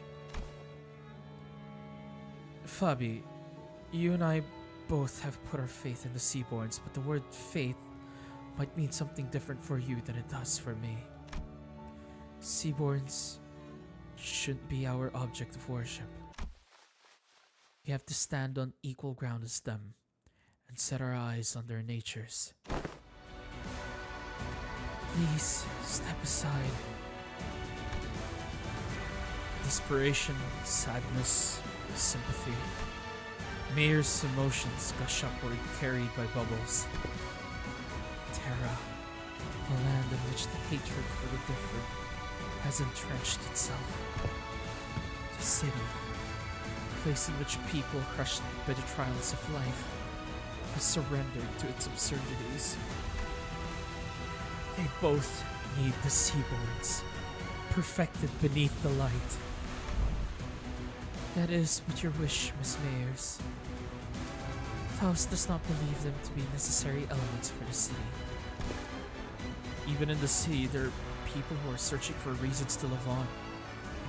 Fabi, you and I both have put our faith in the Seaborns, but the word faith might mean something different for you than it does for me. Seaborns shouldn't be our object of worship. We have to stand on equal ground as them and set our eyes on their natures. Please step aside. Desperation, sadness, sympathy. Mayor's emotions gush upward, carried by bubbles. Terra, a land in which the hatred for the different has entrenched itself. The city, a place in which people crushed by the trials of life have surrendered to its absurdities. They both need the Seaborns, perfected beneath the light. That is but your wish, Miss Mayers. Faust does not believe them to be necessary elements for the city. Even in the city, there are people who are searching for reasons to live on,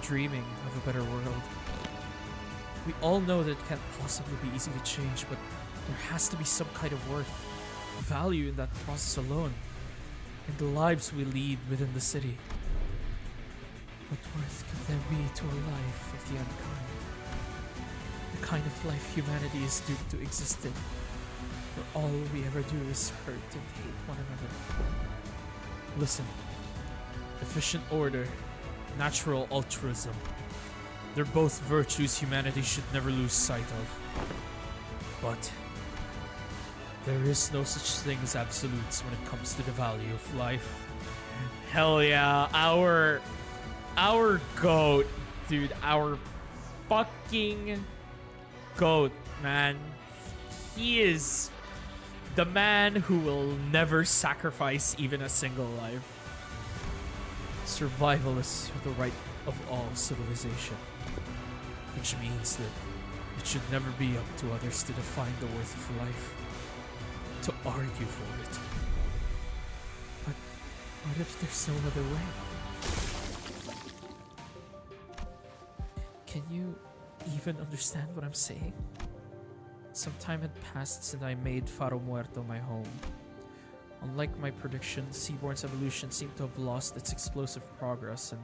dreaming of a better world. We all know that it can't possibly be easy to change, but there has to be some kind of worth, value in that process alone, in the lives we lead within the city. What worth could there be to a life of the unkind? The kind of life humanity is doomed to exist in, where all we ever do is hurt and hate one another. Listen, efficient order, natural altruism. They're both virtues humanity should never lose sight of. But there is no such thing as absolutes when it comes to the value of life. Hell yeah, our goat, dude, our fucking goat, man. He is the man who will never sacrifice even a single life. Survivalist for the right of all civilization, which means that it should never be up to others to define the worth of life, to argue for it. But what if there's no other way? Can you even understand what I'm saying? Some time had passed since I made Faro Muerto my home. Unlike my prediction, Seaborn's evolution seemed to have lost its explosive progress, and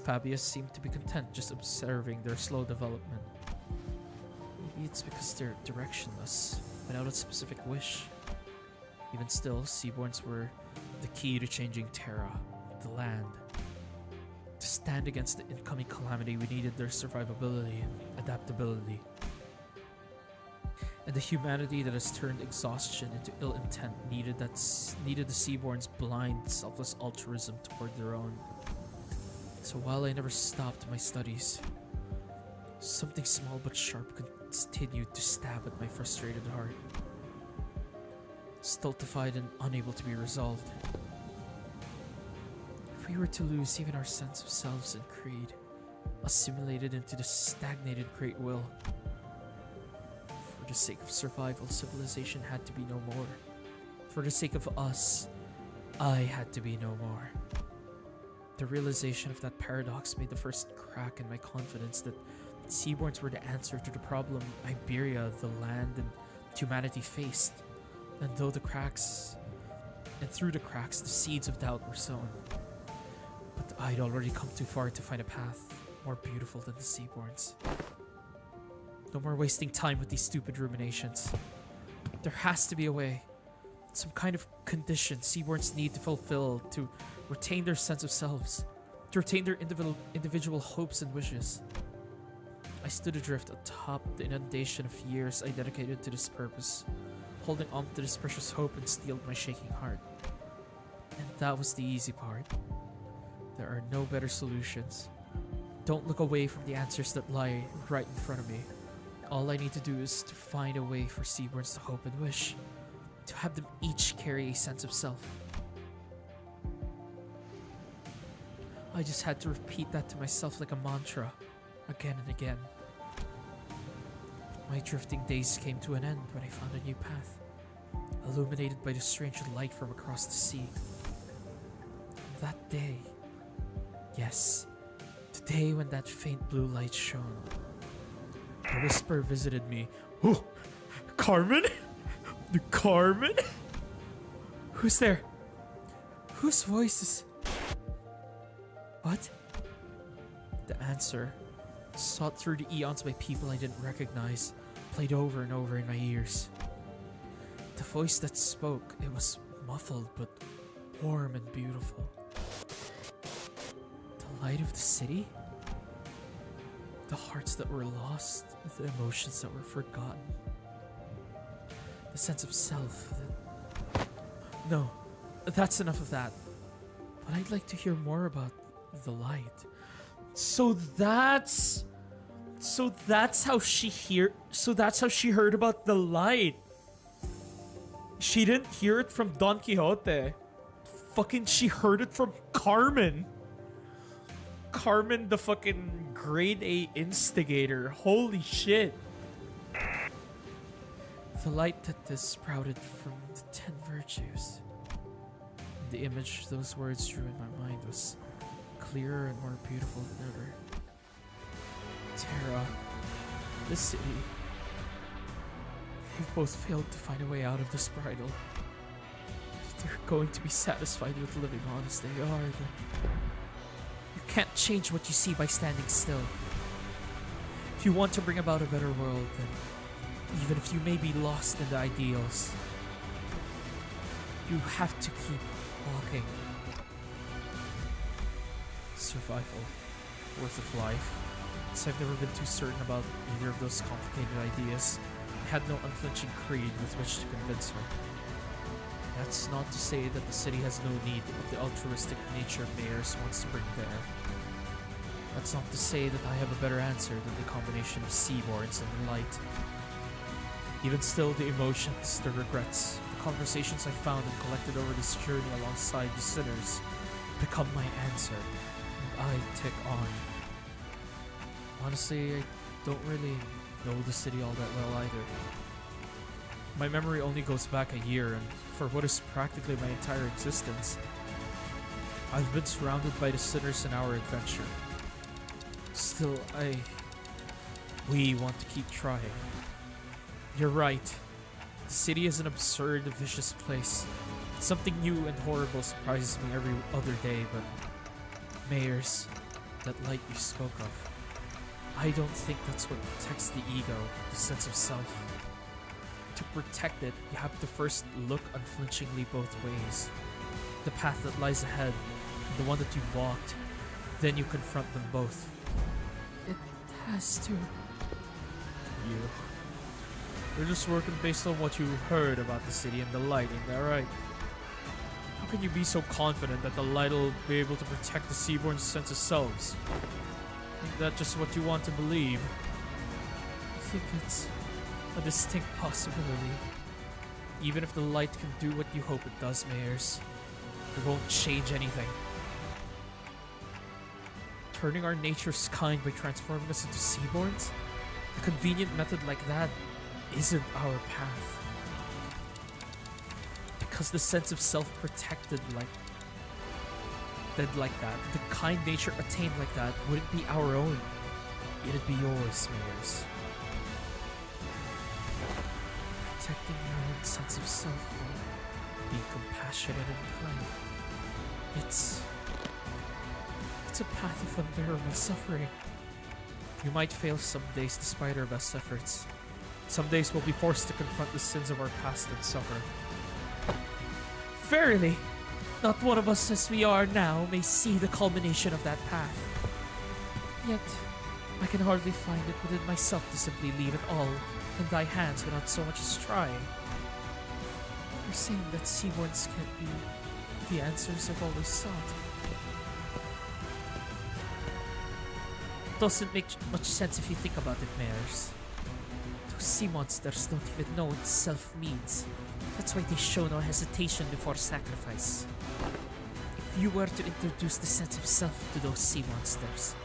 Fabius seemed to be content just observing their slow development. Maybe it's because they're directionless, without a specific wish. Even still, Seaborns were the key to changing Terra, the land. To stand against the incoming calamity, we needed their survivability and adaptability. And the humanity that has turned exhaustion into ill intent needed the Seaborn's blind, selfless altruism toward their own. So while I never stopped my studies, something small but sharp continued to stab at my frustrated heart. Stultified and unable to be resolved. If we were to lose even our sense of selves and creed, assimilated into the stagnated great will, for the sake of survival, civilization had to be no more. For the sake of us, I had to be no more. The realization of that paradox made the first crack in my confidence that Seaborns were the answer to the problem Iberia, the land, and humanity faced. And through the cracks, the seeds of doubt were sown. But I'd already come too far to find a path more beautiful than the Seaborns. No more wasting time with these stupid ruminations. There has to be a way. Some kind of condition Seaborns need to fulfill to retain their sense of selves. To retain their individual hopes and wishes. I stood adrift atop the inundation of years I dedicated to this purpose, holding on to this precious hope and steeled my shaking heart. And that was the easy part. There are no better solutions. Don't look away from the answers that lie right in front of me. All I need to do is to find a way for Seaborns to hope and wish. To have them each carry a sense of self. I just had to repeat that to myself like a mantra, again and again. My drifting days came to an end when I found a new path, illuminated by the strange light from across the sea. And that day, yes, the day when that faint blue light shone, a whisper visited me. Oh, Carmen? Carmen? Who's there? Whose voice is... What? The answer, sought through the eons by people I didn't recognize, played over and over in my ears. The voice that spoke, it was muffled but warm and beautiful. The light of the city? The hearts that were lost, the emotions that were forgotten. The sense of self. No, that's enough of that. But I'd like to hear more about the light. So that's how she heard about the light. She didn't hear it from Don Quixote. Fucking she heard it from Carmen. Carmen, the fucking grade A instigator. Holy shit. The light that is sprouted from the 10 virtues. The image those words drew in my mind was clearer and more beautiful than ever. Terra, the city. They've both failed to find a way out of this bridle. If they're going to be satisfied with living on as they are, then you can't change what you see by standing still. If you want to bring about a better world, then even if you may be lost in the ideals, you have to keep walking. Survival, worth of life. So I've never been too certain about either of those complicated ideas. I had no unflinching creed with which to convince her. That's not to say that the city has no need of the altruistic nature Mayors wants to bring there. That's not to say that I have a better answer than the combination of seaboards and the light. Even still, the emotions, the regrets, the conversations I found and collected over this journey alongside the sinners become my answer, and I tick on. Honestly, I don't really know the city all that well either. My memory only goes back a year, and for what is practically my entire existence, I've been surrounded by the sinners in our adventure. Still, we want to keep trying. You're right. The city is an absurd, vicious place. Something new and horrible surprises me every other day, but Mayors, that light you spoke of, I don't think that's what protects the ego, the sense of self. To protect it, you have to first look unflinchingly both ways. The path that lies ahead, and the one that you've walked, then you confront them both. It has to. You're just working based on what you heard about the city and the light, ain't that right? How can you be so confident that the light will be able to protect the Seaborn's sense of selves? Isn't that just what you want to believe? I think it's a distinct possibility. Even if the light can do what you hope it does, Mayors, it won't change anything. Turning our nature's kind by transforming us into Seaborns? A convenient method like that isn't our path. Because the sense of self protected like that, the kind nature attained like that, wouldn't be our own. It'd be yours, Mayors. Protecting your own sense of self will be compassionate and kind. It's a path of unbearable suffering. You might fail some days despite our best efforts. Some days we'll be forced to confront the sins of our past and suffer. Verily, not one of us as we are now may see the culmination of that path. Yet, I can hardly find it within myself to simply leave it all in thy hands without so much as trying. You're saying that Seaborns can't be the answers I've always sought. Doesn't make much sense if you think about it, Mayors. Those sea monsters don't even know what self means. That's why they show no hesitation before sacrifice. If you were to introduce the sense of self to those sea monsters,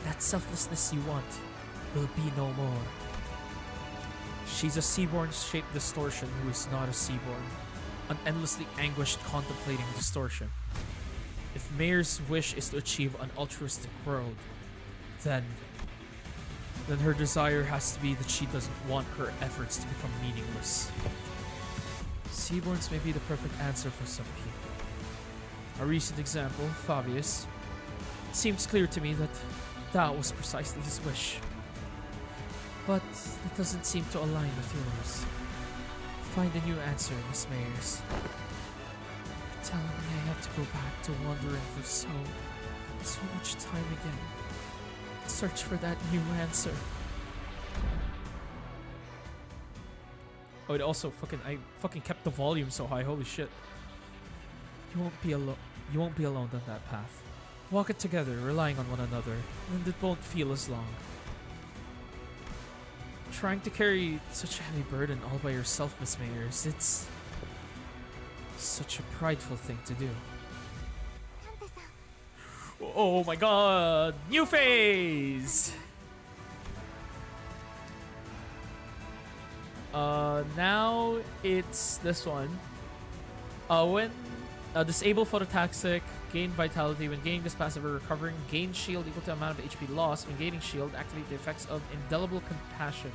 that selflessness you want will be no more. She's a Seaborn-shaped distortion who is not a Seaborn, an endlessly anguished contemplating distortion. If Mayer's wish is to achieve an altruistic world, then her desire has to be that she doesn't want her efforts to become meaningless. Seaborns may be the perfect answer for some people. A recent example, Fabius. It seems clear to me that that was precisely his wish. But it doesn't seem to align with yours. Find a new answer, Miss Mayers. You're telling me I have to go back to wandering for so much time again. Search for that new answer. Oh, it also I fucking kept the volume so high. Holy shit. You won't be alone. You won't be alone on that path. Walk it together, relying on one another, and it won't feel as long. Trying to carry such a heavy burden all by yourself, Miss Mayers, it's such a prideful thing to do. Oh my god! New phase! Now it's this one. When disable phototoxic, gain vitality. When gaining this passive or recovering, gain shield equal to the amount of HP lost. When gaining shield, activate the effects of indelible compassion.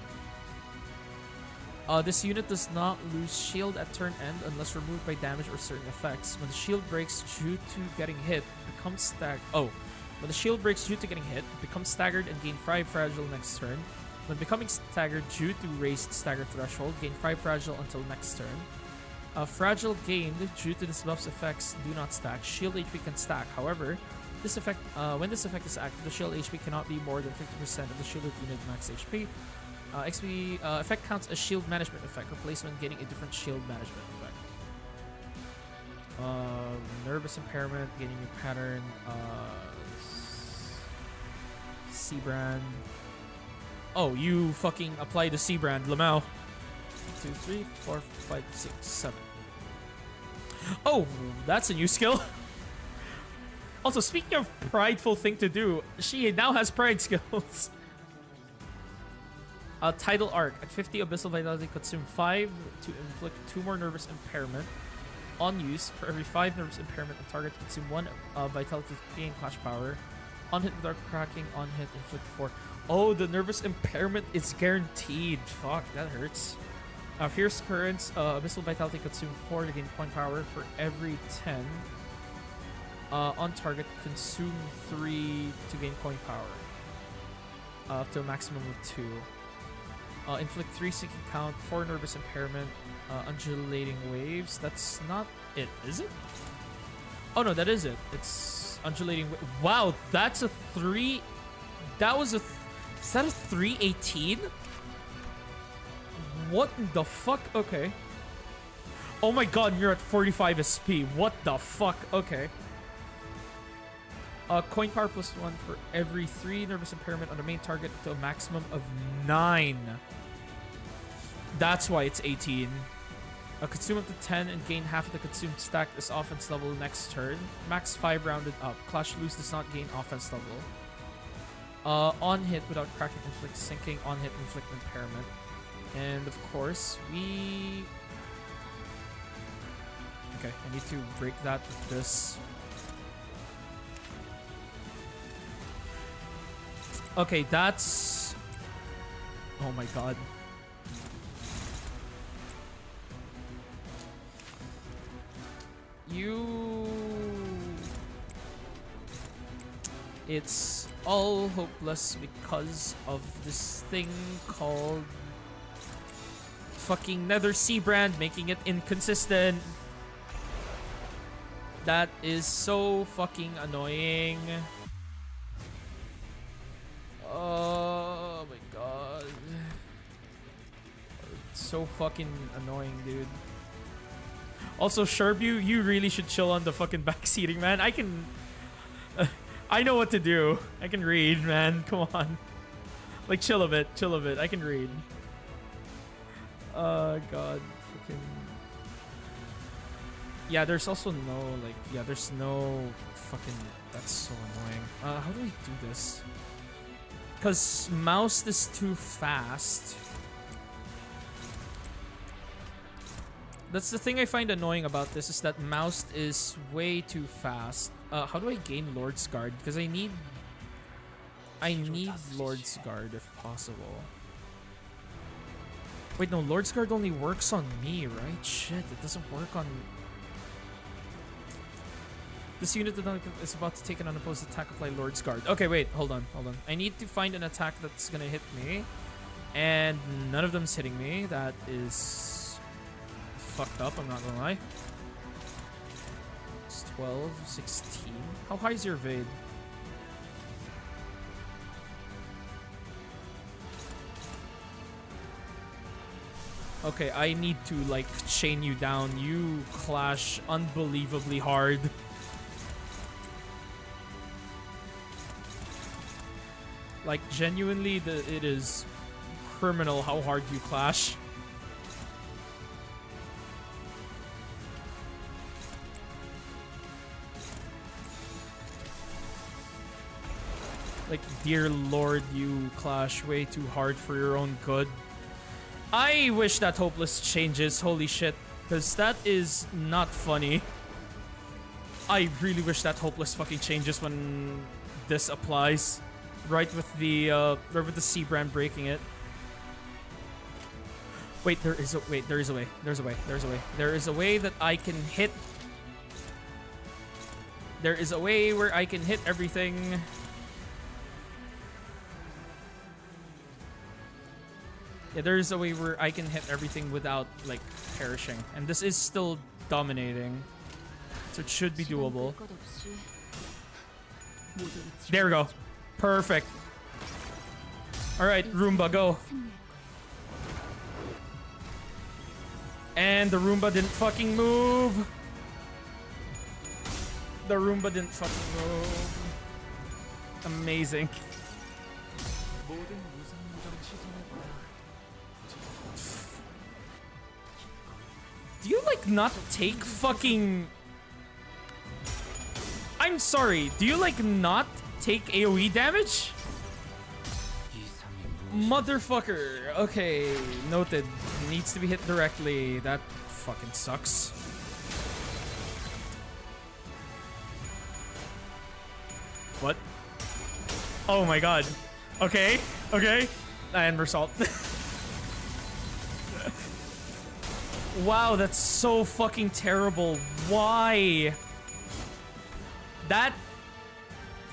This unit does not lose shield at turn end unless removed by damage or certain effects. When the shield breaks due to getting hit, becomes staggered. Oh, when the shield breaks due to getting hit, becomes staggered and gain 5 fragile next turn. When becoming staggered due to raised stagger threshold, gain 5 fragile until next turn. Fragile gained due to this buff's effects do not stack. Shield HP can stack. However, this effect, when this effect is active, the shield HP cannot be more than 50% of the shielded unit max HP. XP effect counts as shield management effect. Replace when getting a different shield management effect. Nervous impairment, gaining new pattern. Seabrand. Oh, you fucking apply the Seabrand, Lamau. 2, 3, 4, 5, 6, 7. Oh, that's a new skill. Also, speaking of prideful thing to do, she now has pride skills. Tidal Arc. At 50 Abyssal Vitality, consume 5 to inflict 2 more nervous impairment. On use, for every 5 nervous impairment, the target consume 1 Vitality to gain Clash Power. On hit without cracking, on hit, inflict 4. Oh, the nervous impairment is guaranteed. Fuck, that hurts. Fierce Currents. Abyssal Vitality, consume 4 to gain Coin Power. For every 10 on target, consume 3 to gain Coin Power. Up to a maximum of 2. Inflict 3 sinking count, 4 nervous impairment, undulating waves. That's not it, is it? Oh no, that is it. It's undulating. Wow, that's a 3. That was a. Is that a 318? What the fuck? Okay. Oh my god, you're at 45 SP. What the fuck? Okay. Coin power plus 1 for every 3 nervous impairment on the main target to a maximum of 9. That's why it's 18. Consume up to 10 and gain half of the consumed stack as offense level next turn. Max 5 rounded up. Clash Loose does not gain offense level. On hit without cracking, inflict sinking. On hit, inflict impairment. And of course, we... Okay, I need to break that with this. Okay, that's... Oh my god. It's all hopeless because of this thing called fucking Nether Sea brand making it inconsistent. That is so fucking annoying. Oh my god. It's so fucking annoying, dude. Also, Sherbu, you really should chill on the fucking backseating, man. I can... I know what to do. I can read, man. Come on. Like, chill a bit. Chill a bit. I can read. God. Fucking... Yeah, there's also no, like... Yeah, there's no fucking... That's so annoying. How do I do this? Because mouse is too fast. That's the thing I find annoying about this, is that mouse is way too fast. How do I gain Lord's Guard? Because I need Lord's Guard if possible. Wait, no, Lord's Guard only works on me, right? Shit, it doesn't work on... This unit is about to take an unopposed attack, apply Lord's Guard. Okay, wait, hold on. I need to find an attack that's gonna hit me. And none of them's hitting me. That is fucked up, I'm not gonna lie. It's 12, 16. How high is your evade? Okay, I need to, like, chain you down. You clash unbelievably hard. Like, genuinely, it is criminal how hard you clash. Like, dear lord, you clash way too hard for your own good. I wish that Hopeless changes, holy shit, because that is not funny. I really wish that Hopeless fucking changes when this applies. Right with the C brand breaking it. Wait, there is a way. There's a way that I can hit. There is a way where I can hit everything. Yeah, there is a way where I can hit everything without, like, perishing. And this is still dominating. So it should be doable. There we go. Perfect. Alright, Roomba, go. And the Roomba didn't fucking move. The Roomba didn't fucking move. Amazing. Do you, like, not take fucking... I'm sorry, do you, like, not take AoE damage? Motherfucker. Okay, noted. Needs to be hit directly. That fucking sucks. What? Oh my god. Okay, okay. And Mersault. Wow, that's so fucking terrible. Why? That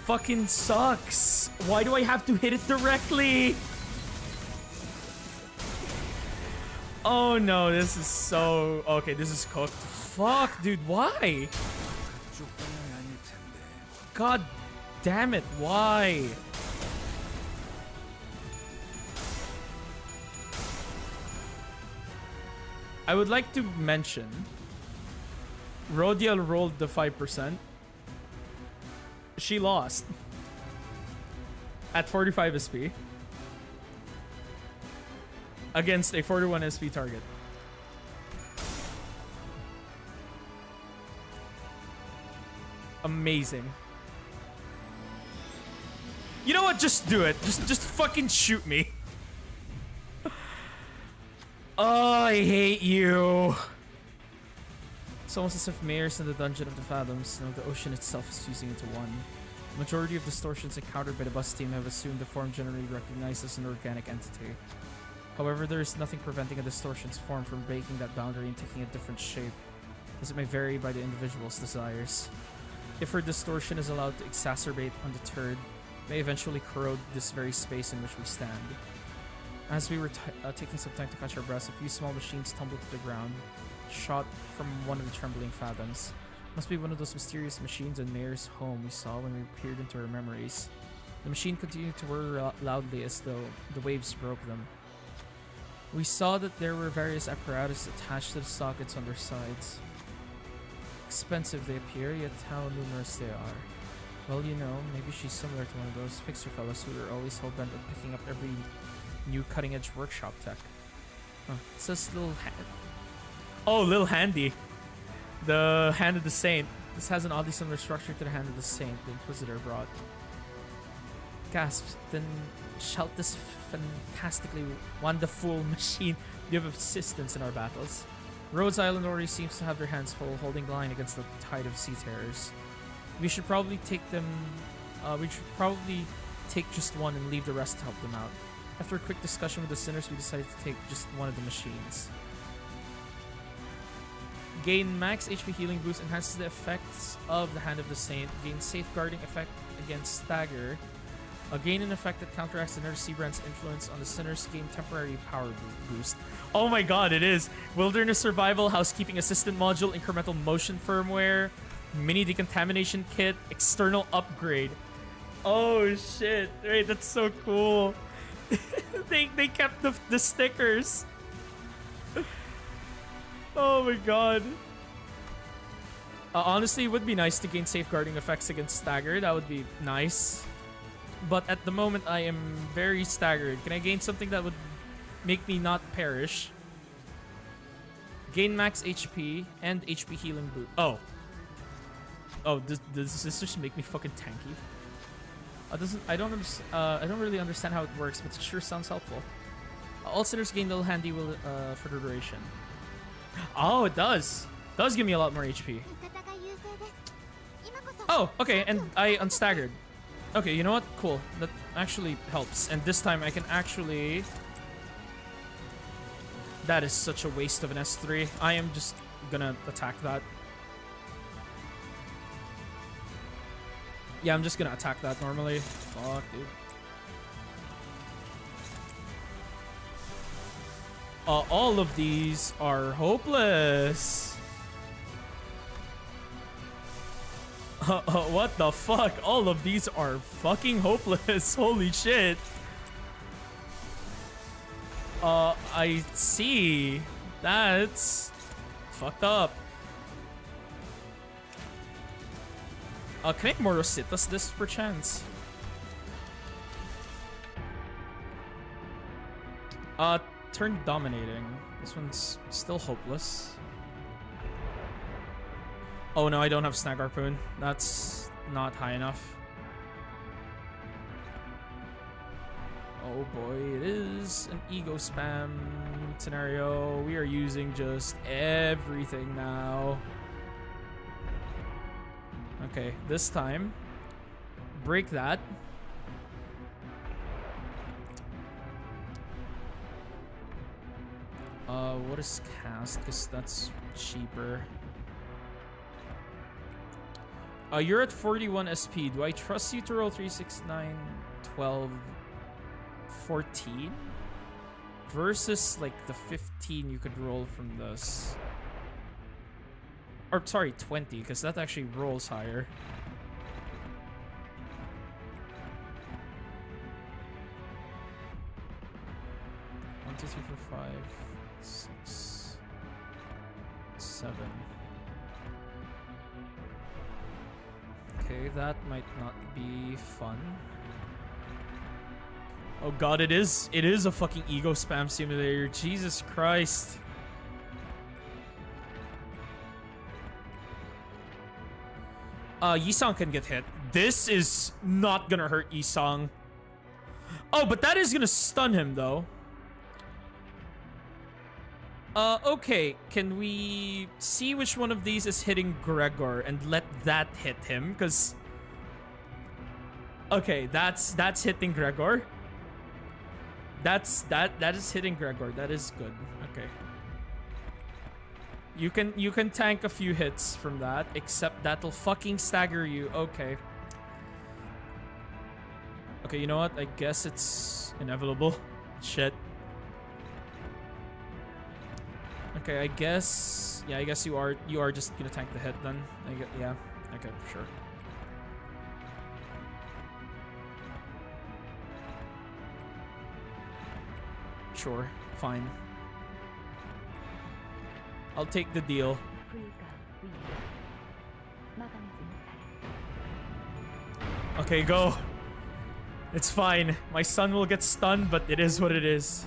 fucking sucks. Why do I have to hit it directly? Oh no, this is so... Okay, this is cooked. Fuck, dude, why? God damn it, why? I would like to mention Rodial rolled the 5%. She lost at 45 SP against a 41 SP target. Amazing. You know what? Just do it. Just fucking shoot me. Oh, I hate you. It's almost as if Mayors in the Dungeon of the Fathoms know the ocean itself is fusing into one. The majority of distortions encountered by the bus team have assumed the form generally recognized as an organic entity. However, there is nothing preventing a distortion's form from breaking that boundary and taking a different shape, as it may vary by the individual's desires. If her distortion is allowed to exacerbate undeterred, may eventually corrode this very space in which we stand. As we were taking some time to catch our breaths, a few small machines tumbled to the ground, shot from one of the trembling fathoms. Must be one of those mysterious machines in Mayer's home we saw when we peered into our memories. The machine continued to whir loudly as though the waves broke them. We saw that there were various apparatus attached to the sockets on their sides. Expensive they appear, yet how numerous they are. Well, you know, maybe she's similar to one of those fixer fellows who are always hell-bent on picking up every new cutting-edge workshop tech. Huh. It says little hand. Oh, Lil Handy. The Hand of the Saint. This has an oddly similar structure to the Hand of the Saint the Inquisitor brought. Gasps, then shout this fantastically wonderful machine give assistance in our battles. Rhodes Island already seems to have their hands full, holding the line against the tide of sea terrors. We should probably take just one and leave the rest to help them out. After a quick discussion with the sinners, we decided to take just one of the machines. Gain max HP healing boost, enhances the effects of the Hand of the Saint. Gain safeguarding effect against stagger. Gain an effect that counteracts the Nurse Seabrand's influence on the sinners. Gain temporary power boost. Oh my god, it is. Wilderness Survival, Housekeeping Assistant Module, Incremental Motion Firmware, Mini Decontamination Kit, External Upgrade. Oh shit. Wait, that's so cool. they kept the stickers. Oh my god. Honestly, it would be nice to gain safeguarding effects against stagger. That would be nice. But at the moment, I am very staggered. Can I gain something that would make me not perish? Gain max HP and HP healing boost. Oh. Oh, does this just make me fucking tanky? I don't really understand how it works, but it sure sounds helpful. All sinners gain Little Handy will for the duration. Oh, it does. Does give me a lot more HP. Oh, okay, and I unstaggered. Okay, you know what? Cool. That actually helps. And this time I can actually... That is such a waste of an S3. I am just gonna attack that. Yeah, I'm just gonna attack that normally. Fuck, dude. All of these are hopeless. What the fuck? All of these are fucking hopeless. Holy shit. I see. That's fucked up. Can I Morositas this perchance? Turn dominating. This one's still hopeless. Oh no, I don't have Snag Harpoon. That's not high enough. Oh boy, it is an ego spam scenario. We are using just everything now. Okay, this time, break that. What is cast? Because that's cheaper. You're at 41 SP. Do I trust you to roll 3, 6, 9, 12, 14? Versus, like, the 15 you could roll from this. Or, sorry, 20, because that actually rolls higher. One, 2, 3, 4, 5, 6, 7. Okay, that might not be fun. Oh god, it is a fucking ego spam simulator. Jesus Christ. Yisong can get hit. This is not gonna hurt Yisong. Oh, but that is gonna stun him though. Okay, can we see which one of these is hitting Gregor and let that hit him? Because... Okay, that's hitting Gregor. That is hitting Gregor. That is good. Okay. You can tank a few hits from that, except that'll fucking stagger you. Okay. Okay, you know what? I guess it's inevitable. Shit. Okay, I guess... Yeah, I guess you are just gonna tank the hit then. Yeah. Okay, sure. Sure, fine. I'll take the deal. Okay, go. It's fine. My son will get stunned, but it is what it is.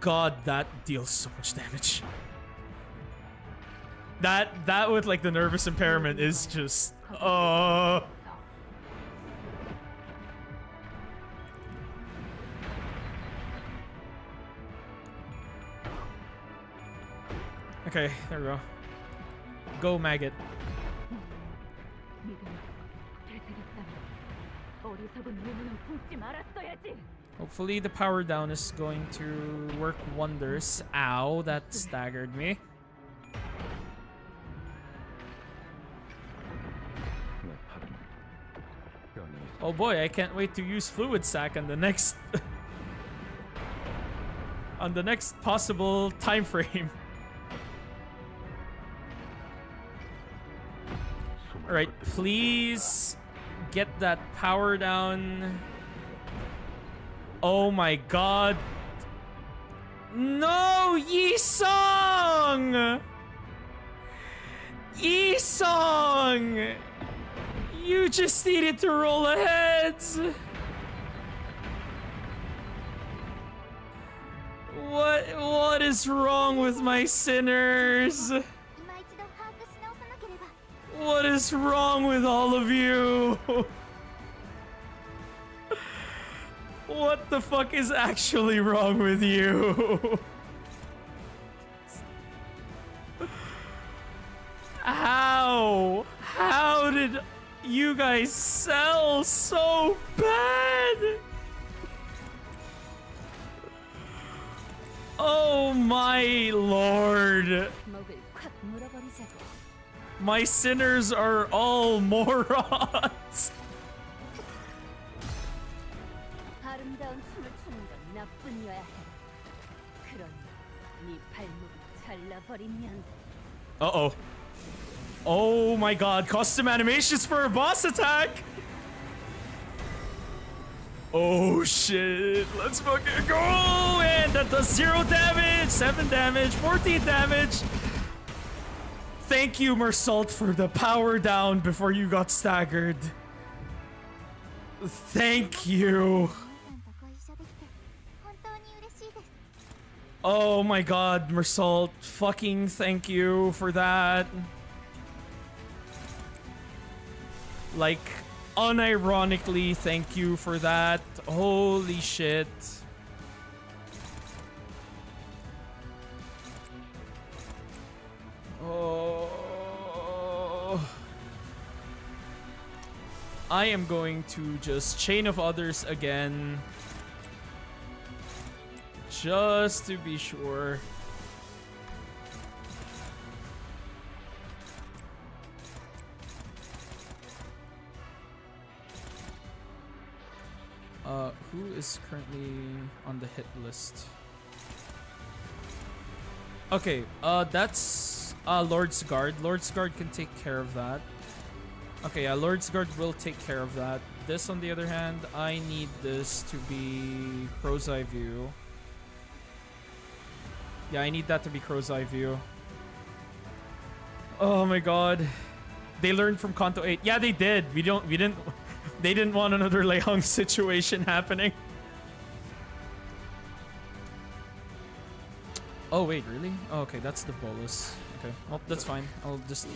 God, that deals so much damage. That with like the nervous impairment is just Okay, there we go. Go, maggot. Hopefully the power down is going to work wonders. Ow, that staggered me. Oh boy, I can't wait to use fluid sac on the next on the next possible time frame. All right, please get that power down. Oh my god. No, Yi-song! Yi-song! You just needed to roll ahead. What is wrong with my sinners? What is wrong with all of you? What the fuck is actually wrong with you? How? How did you guys sell so bad? Oh my lord. My sinners are all morons. Uh-oh. Oh my god, custom animations for a boss attack! Oh shit, let's fucking go! And that does 0 damage, 7 damage, 14 damage! Thank you, Mersault, for the power down before you got staggered. Thank you. Oh my god, Mersault, fucking thank you for that. Like, unironically, thank you for that. Holy shit. Oh. I am going to just Chain of Others again. Just to be sure. Who is currently on the hit list? Okay, that's Lord's Guard. Lord's Guard can take care of that. Okay, yeah, Lord's Guard will take care of that. This, on the other hand, I need this to be Crow's Eye View. Yeah, I need that to be Crow's Eye View. Oh my god. They learned from Kanto 8. Yeah, they did. They didn't want another Leihang situation happening. Oh wait, really? Oh, okay, that's the bolus. Okay, well, that's fine. I'll just...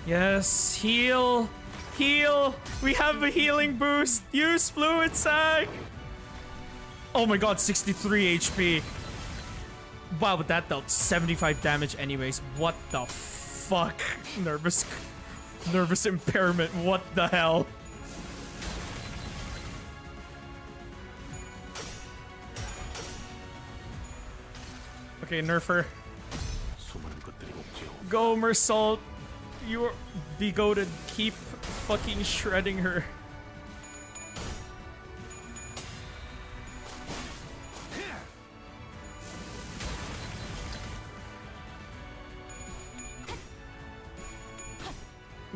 Yes, heal! Heal! We have a healing boost! Use fluid sac! Oh my god, 63 HP. Wow, but that dealt 75 damage anyways. What the fuck? Nervous impairment. What the hell? Okay, nerf her. 수많은 것들이 옥죄어 Go, Mersault. You're degoated. Keep fucking shredding her.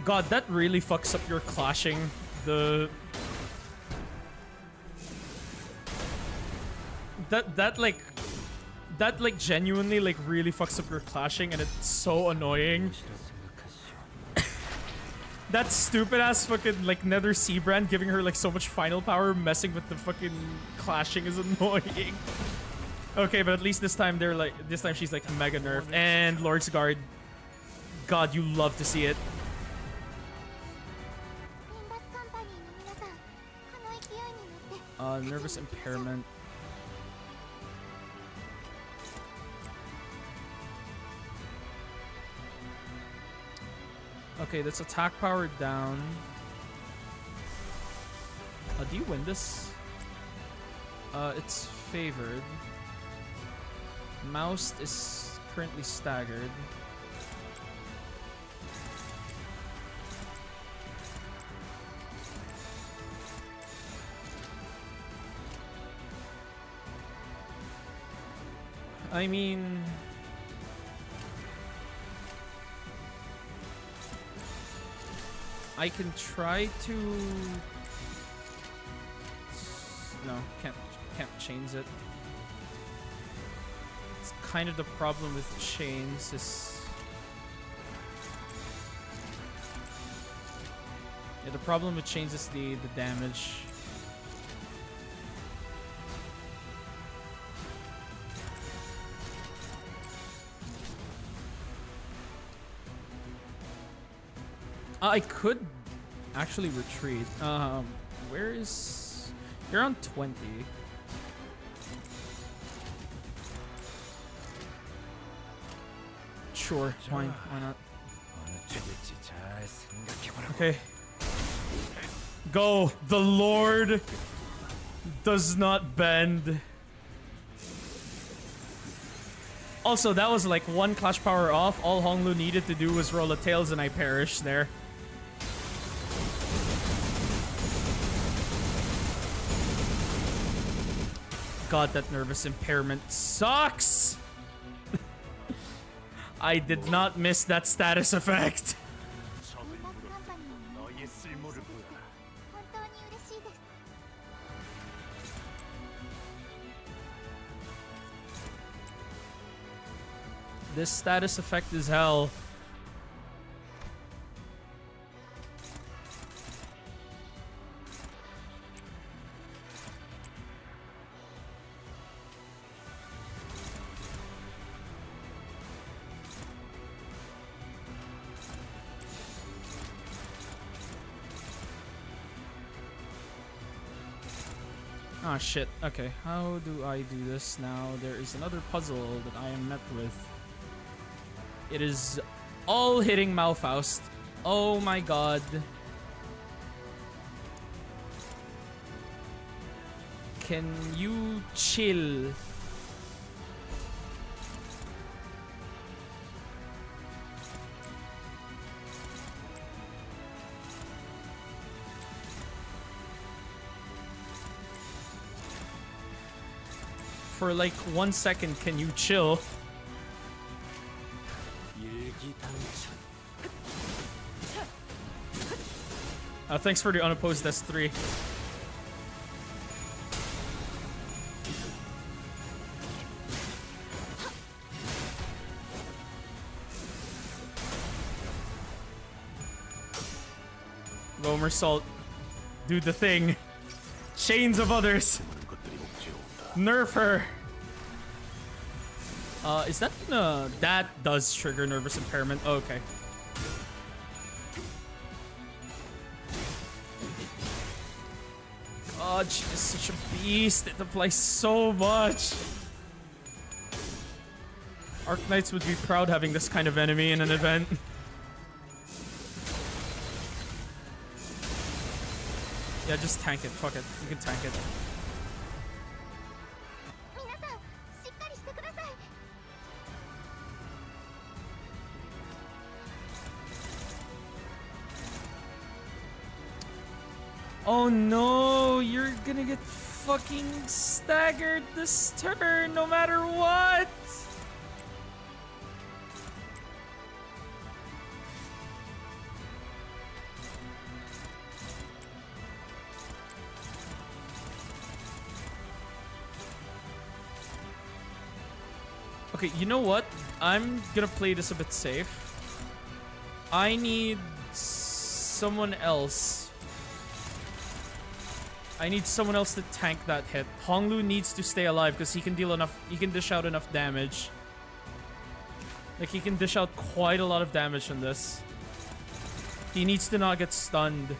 God, that really fucks up your clashing. That like genuinely like really fucks up your clashing, and it's so annoying. That stupid ass fucking like Nether Sea brand giving her like so much final power, messing with the fucking clashing is annoying. Okay, but at least this time she's like mega nerfed. And Lord's Guard. God, you love to see it. リンバスカンパニーの皆さん、この勢いに乗って Nervous impairment. Okay, that's attack power down. Do you win this? It's favored. Mouse is currently staggered. I mean... I can try to... No, can't chains it. It's kind of the problem with chains is... Yeah, the problem with chains is the damage. I could actually retreat. Where is... You're on 20. Sure, why not? Okay. Go! The Lord does not bend. Also, that was like one clash power off. All Honglu needed to do was roll a tails and I perished there. God, that nervous impairment sucks! I did not miss that status effect. リンバスカンパニーの皆さん、本当に嬉しいです。 This status effect is hell. Ah, shit. Okay, how do I do this now? There is another puzzle that I am met with. It is all hitting Malfaust. Oh my god. Can you chill? For like 1 second, can you chill? Thanks for the unopposed S3. Lomer Salt. Do the thing. Chains of others. Nerf her. Is that gonna... That does trigger nervous impairment. Oh, okay. God, she is such a beast. It applies so much. Arknights would be proud having this kind of enemy in an event. Yeah, just tank it. Fuck it. You can tank it. 皆さん、しっかりしてください。Oh no, you're gonna get fucking staggered this turn no matter what. Okay, you know what? I'm gonna play this a bit safe. I need someone else. I need someone else to tank that hit. Honglu needs to stay alive because he can deal enough. He can dish out enough damage. Like, he can dish out quite a lot of damage on this. He needs to not get stunned.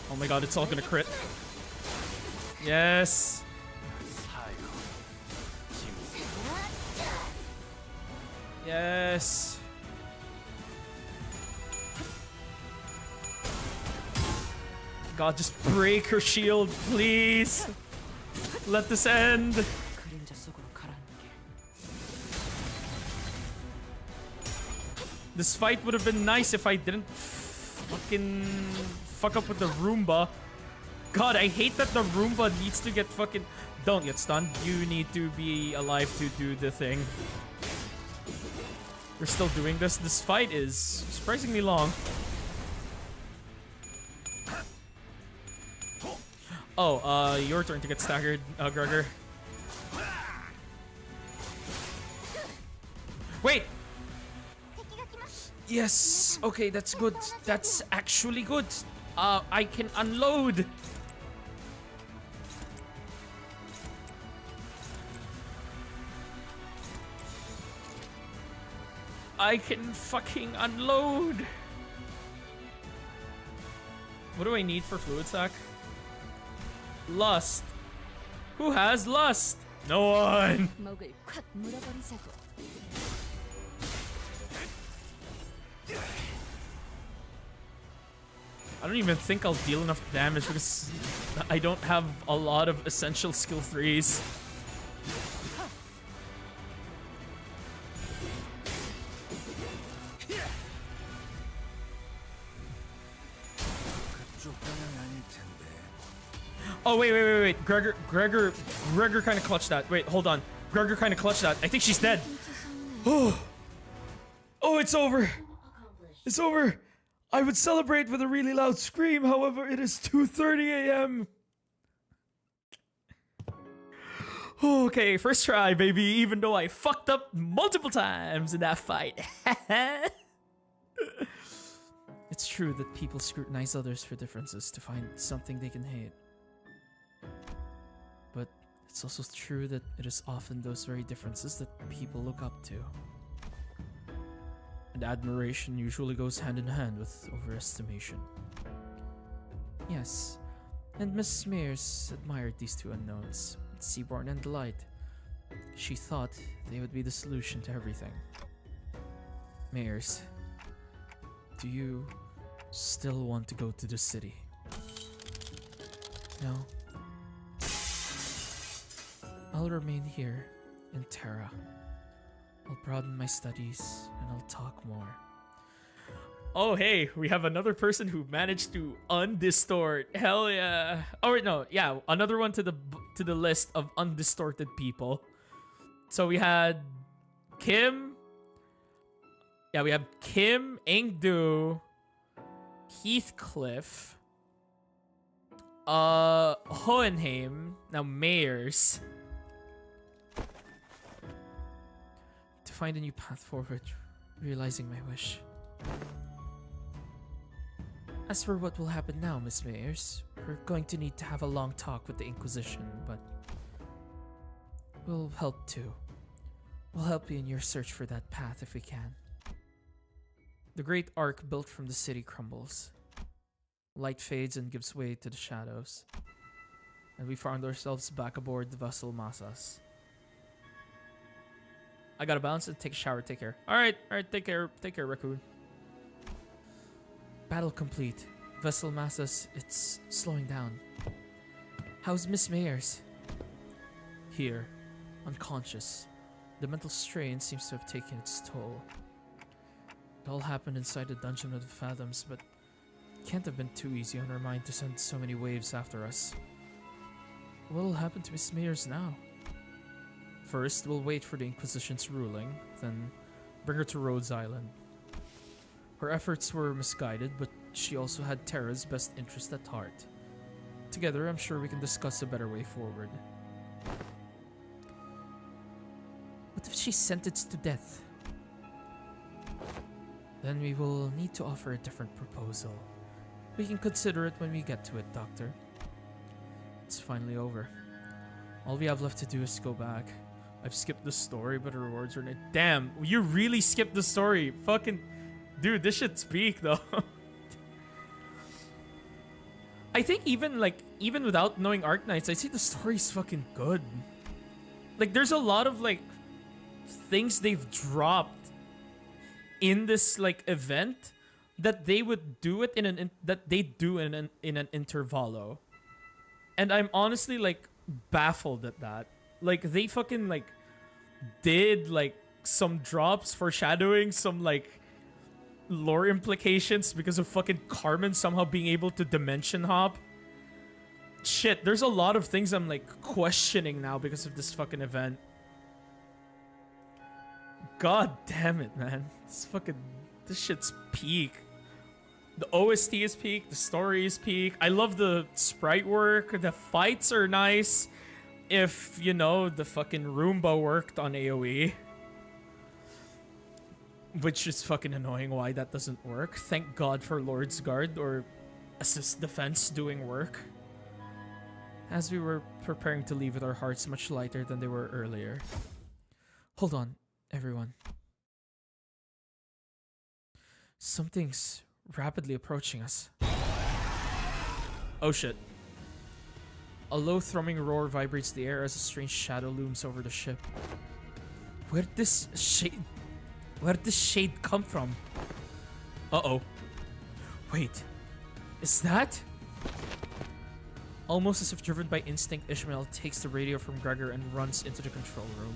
Oh my god, it's all gonna crit. Yes. Yes. God, just break her shield, please. Let this end. This fight would have been nice if I didn't fucking fuck up with the Roomba. God, I hate that the Roomba needs to get fucking... Don't get stunned. You need to be alive to do the thing. We're still doing this. This fight is surprisingly long. Oh, your turn to get staggered, Gregor. Wait! Yes! Okay, that's good. That's actually good. I can unload. I can fucking unload. What do I need for fluid sac? Lust. Who has lust? No one. I don't even think I'll deal enough damage because I don't have a lot of essential skill 3s. Oh, wait. Gregor kind of clutched that. Wait, hold on. Gregor kind of clutched that. I think she's dead. Oh, it's over. It's over. I would celebrate with a really loud scream, however, it is 2:30 a.m. Okay, first try, baby, even though I fucked up multiple times in that fight. It's true that people scrutinize others for differences to find something they can hate. But it's also true that it is often those very differences that people look up to. And admiration usually goes hand in hand with overestimation. Yes, and Miss Smears admired these two unknowns, Seaborn and Delight. She thought they would be the solution to everything. Mayors, do you still want to go to the city? No? I'll remain here in Terra. I'll broaden my studies and I'll talk more. Oh, hey, we have another person who managed to undistort. Hell yeah. Oh, wait, no. Yeah, another one to the list of undistorted people. So we had Kim. Yeah, we have Kim, Engdu, Heathcliff, Hohenheim, now Mayors. To find a new path forward, realizing my wish. As for what will happen now, Miss Mayors, we're going to need to have a long talk with the Inquisition, but we'll help too. We'll help you in your search for that path if we can. The great arc built from the city crumbles. Light fades and gives way to the shadows. And we found ourselves back aboard the vessel Masas. I gotta bounce and take a shower. Take care. Alright, take care, raccoon. Battle complete. Vessel Masas, it's slowing down. How's Miss Mayors? Here. unconscious. The mental strain seems to have taken its toll. It all happened inside the dungeon of the Fathoms, but it can't have been too easy on her mind to send so many waves after us. What'll happen to Miss Mayers now? First, we'll wait for the Inquisition's ruling, then bring her to Rhodes Island. Her efforts were misguided, but she also had Terra's best interest at heart. Together, I'm sure we can discuss a better way forward. What if she's sentenced to death? Then we will need to offer a different proposal. We can consider it when we get to it, Doctor. It's finally over. All we have left to do is go back. I've skipped the story, but the rewards are... Damn, you really skipped the story. Fucking... Dude, this shit's peak, though. I think even without knowing Arknights, I'd say the story's fucking good. Like, there's a lot of, like, things they've dropped in this, like, event that they would do it in an intervallo. And I'm honestly, like, baffled at that. Like, they fucking, like, did, like, some drops foreshadowing some, like, lore implications because of fucking Carmen somehow being able to dimension hop. Shit, there's a lot of things I'm, like, questioning now because of this fucking event. God damn it, man. This shit's peak. The OST is peak, the story is peak. I love the sprite work, the fights are nice. If, you know, the fucking Roomba worked on AoE. Which is fucking annoying why that doesn't work. Thank God for Lord's Guard or Assist Defense doing work. As we were preparing to leave with our hearts much lighter than they were earlier. Hold on, everyone. Something's rapidly approaching us. Oh shit. A low thrumming roar vibrates the air as a strange shadow looms over the ship. Where did this shade come from? Uh-oh. Wait. Is that? Almost as if driven by instinct, Ishmael takes the radio from Gregor and runs into the control room.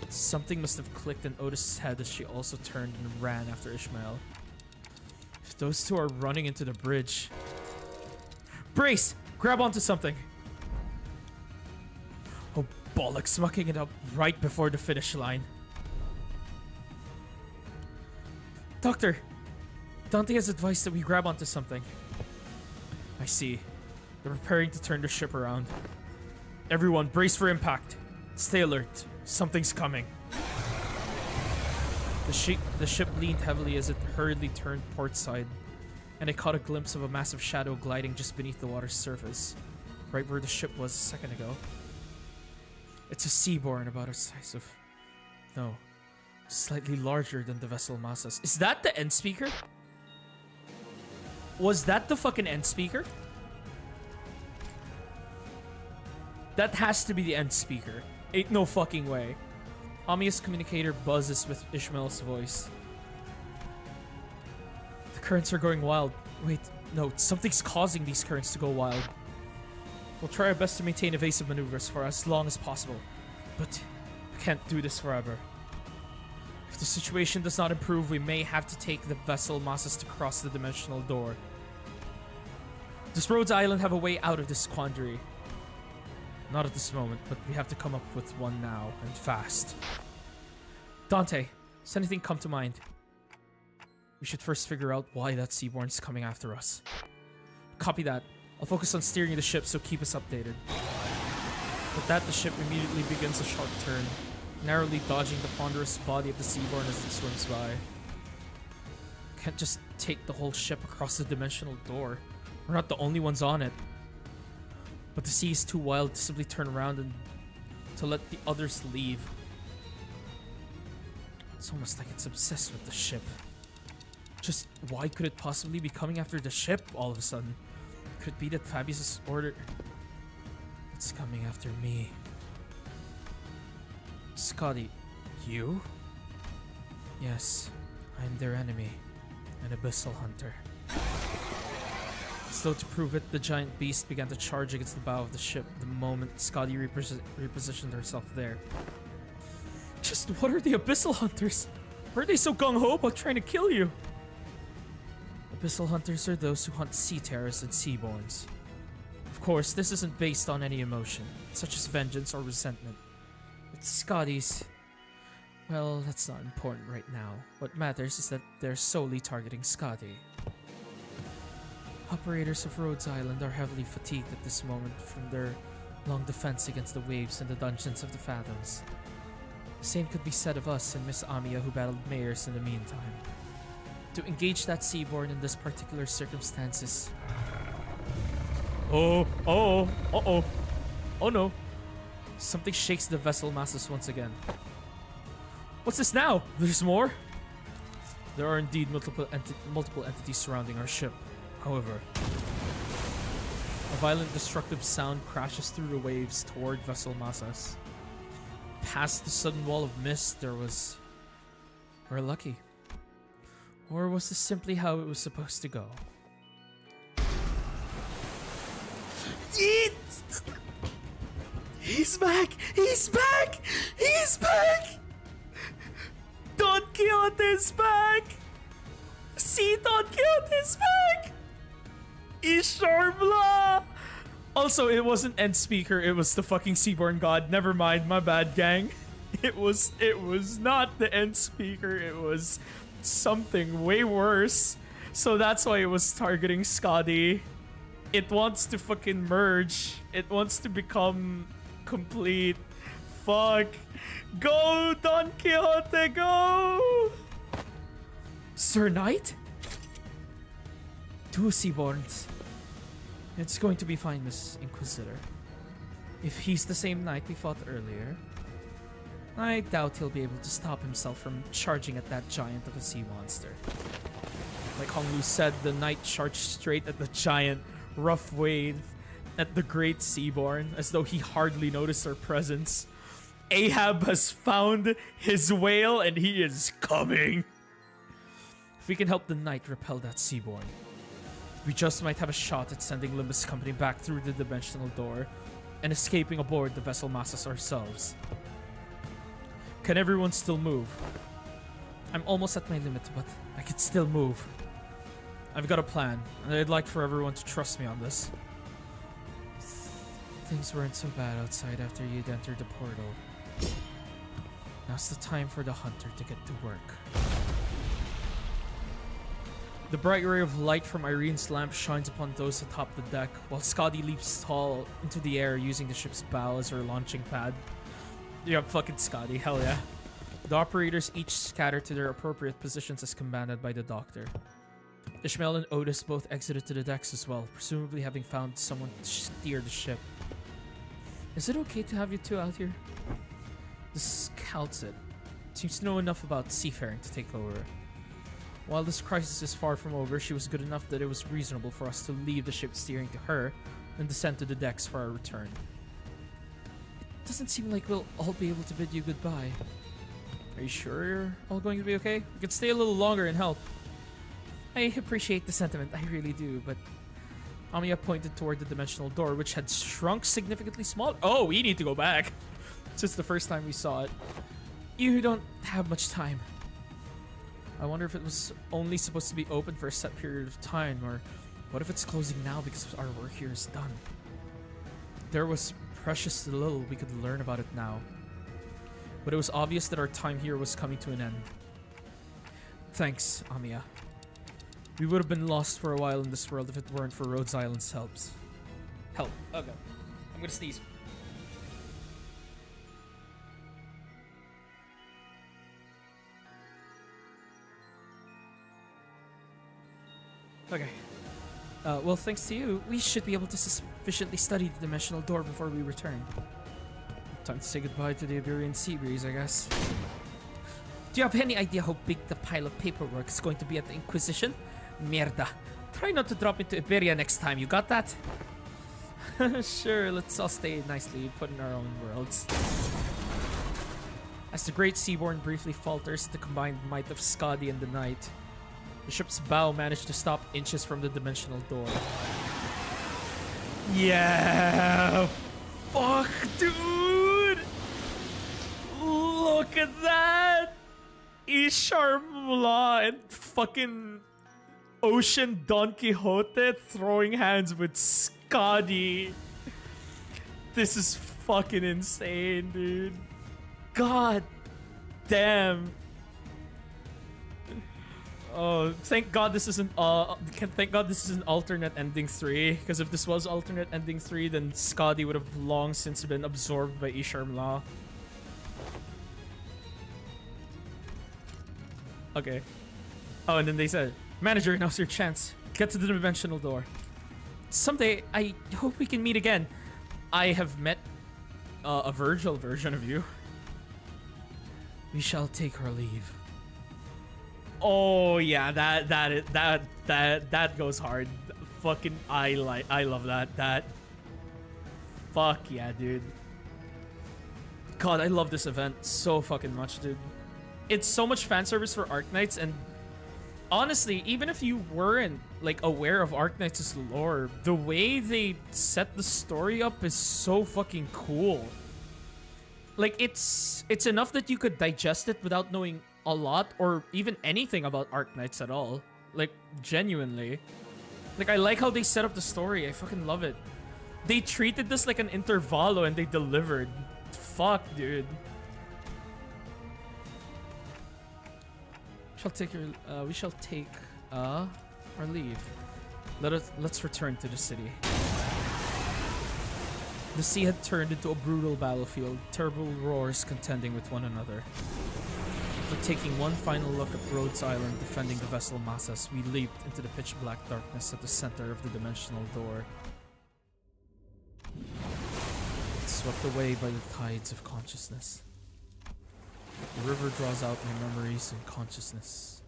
Something must have clicked in Otis's head as she also turned and ran after Ishmael. If those two are running into the bridge... Brace! Grab onto something! Oh, bollocks, mucking it up right before the finish line. Doctor! Dante has advised that we grab onto something. I see. They're preparing to turn the ship around. Everyone, brace for impact. Stay alert. Something's coming. The ship leaned heavily as it hurriedly turned port side, and I caught a glimpse of a massive shadow gliding just beneath the water's surface, right where the ship was a second ago. It's a seaborn about the size of... No. Slightly larger than the vessel massas. Is that the end speaker? Was that the fucking end speaker? That has to be the end speaker. Ain't no fucking way. Amiya's communicator buzzes with Ishmael's voice. The currents are going wild. Wait, no, something's causing these currents to go wild. We'll try our best to maintain evasive maneuvers for as long as possible. But we can't do this forever. If the situation does not improve, we may have to take the vessel masses to cross the dimensional door. Does Rhodes Island have a way out of this quandary? Not at this moment, but we have to come up with one now, and fast. Dante, does anything come to mind? We should first figure out why that seaborn's coming after us. Copy that. I'll focus on steering the ship, so keep us updated. With that, the ship immediately begins a sharp turn, narrowly dodging the ponderous body of the seaborn as it swims by. Can't just take the whole ship across the dimensional door. We're not the only ones on it. But the sea is too wild to simply turn around and to let the others leave. It's almost like it's obsessed with the ship. Just why could it possibly be coming after the ship all of a sudden? Could it be that Fabius' order... It's coming after me. Scotty, you? Yes, I'm their enemy, an abyssal hunter. As though to prove it, the giant beast began to charge against the bow of the ship the moment Scotty repositioned herself there. Just what are the Abyssal Hunters? Why are they so gung-ho about trying to kill you? Abyssal Hunters are those who hunt sea terrors and seaborns. Of course, this isn't based on any emotion, such as vengeance or resentment. It's Scotty's... Well, that's not important right now. What matters is that they're solely targeting Scotty. Operators of Rhodes Island are heavily fatigued at this moment from their long defense against the waves and the dungeons of the Fathoms. The same could be said of us and Miss Amiya who battled Mayors in the meantime. To engage that seaborn in this particular circumstances... Oh no. Something shakes the vessel masses once again. What's this now? There's more? There are indeed multiple entities surrounding our ship. However, a violent destructive sound crashes through the waves toward vessel masses. Past the sudden wall of mist, there was... We're lucky. Or was this simply how it was supposed to go? He's back! He's back! He's back! Don Quixote's back! See, Don Quixote's back! Isharbla! Also, it wasn't End Speaker, it was the fucking Seaborn God. Never mind, my bad, gang. It was not the End Speaker, it was something way worse. So that's why it was targeting Scotty. It wants to fucking merge. It wants to become complete. Fuck. Go, Don Quixote, go! Sir Knight? Two Seaborns. It's going to be fine, Miss Inquisitor. If he's the same knight we fought earlier, I doubt he'll be able to stop himself from charging at that giant of a sea monster. Like Honglu said, the knight charged straight at the giant, rough wave at the great Seaborn, as though he hardly noticed our presence. Ahab has found his whale and he is coming. If we can help the knight repel that Seaborn, we just might have a shot at sending Limbus Company back through the dimensional door and escaping aboard the vessel masses ourselves. Can everyone still move? I'm almost at my limit, but I can still move. I've got a plan, and I'd like for everyone to trust me on this. Things weren't so bad outside after you'd entered the portal. Now's the time for the hunter to get to work. The bright ray of light from Irene's lamp shines upon those atop the deck, while Scotty leaps tall into the air using the ship's bow as her launching pad. Yeah, fucking Scotty, hell yeah. The operators each scatter to their appropriate positions as commanded by the doctor. Ishmael and Otis both exited to the decks as well, presumably having found someone to steer the ship. Is it okay to have you two out here? The scout's it. Seems to know enough about seafaring to take over. While this crisis is far from over, she was good enough that it was reasonable for us to leave the ship steering to her and descend to the decks for our return. It doesn't seem like we'll all be able to bid you goodbye. Are you sure you're all going to be okay? We could stay a little longer and help. I appreciate the sentiment, I really do, but... Amiya pointed toward the dimensional door, which had shrunk significantly small. Oh, we need to go back. Since the first time we saw it. You don't have much time. I wonder if it was only supposed to be open for a set period of time, or what if it's closing now because our work here is done? There was precious little we could learn about it now, but it was obvious that our time here was coming to an end. Thanks, Amiya. We would have been lost for a while in this world if it weren't for Rhodes Island's help. Okay. I'm gonna sneeze. Okay. Well, thanks to you, we should be able to sufficiently study the dimensional door before we return. Time to say goodbye to the Iberian sea breeze, I guess. Do you have any idea how big the pile of paperwork is going to be at the Inquisition? Mierda. Try not to drop into Iberia next time, you got that? Sure, let's all stay nicely put in our own worlds. As the Great Seaborn briefly falters the combined might of Skadi and the Knight, the ship's bow managed to stop inches from the dimensional door. Yeah. Fuck, dude. Look at that. Isharmla and fucking Ocean Don Quixote throwing hands with Scotty. This is fucking insane, dude. God damn. Oh, thank God this isn't thank God this isn't alternate ending 3, because if this was alternate ending 3, then Scotty would have long since been absorbed by Isharmla. Okay. Oh, and then they said, "Manager, now's your chance. Get to the dimensional door. Someday, I hope we can meet again. I have met a Virgil version of you. We shall take our leave." Oh yeah, that goes hard. Fucking I love that. That fuck yeah, dude. God, I love this event so fucking much, dude. It's so much fan service for Arknights, and honestly, even if you weren't like aware of Arknights' lore, the way they set the story up is so fucking cool. Like it's enough that you could digest it without knowing a lot or even anything about Arknights at all. Like genuinely. Like I like how they set up the story. I fucking love it. They treated this like an intervalo and they delivered. Fuck, dude. We shall take our leave. Let's return to the city. The sea had turned into a brutal battlefield, terrible roars contending with one another. After taking one final look at Rhodes Island defending the vessel masses, we leaped into the pitch black darkness at the center of the dimensional door. Swept away by the tides of consciousness. The river draws out my memories and consciousness,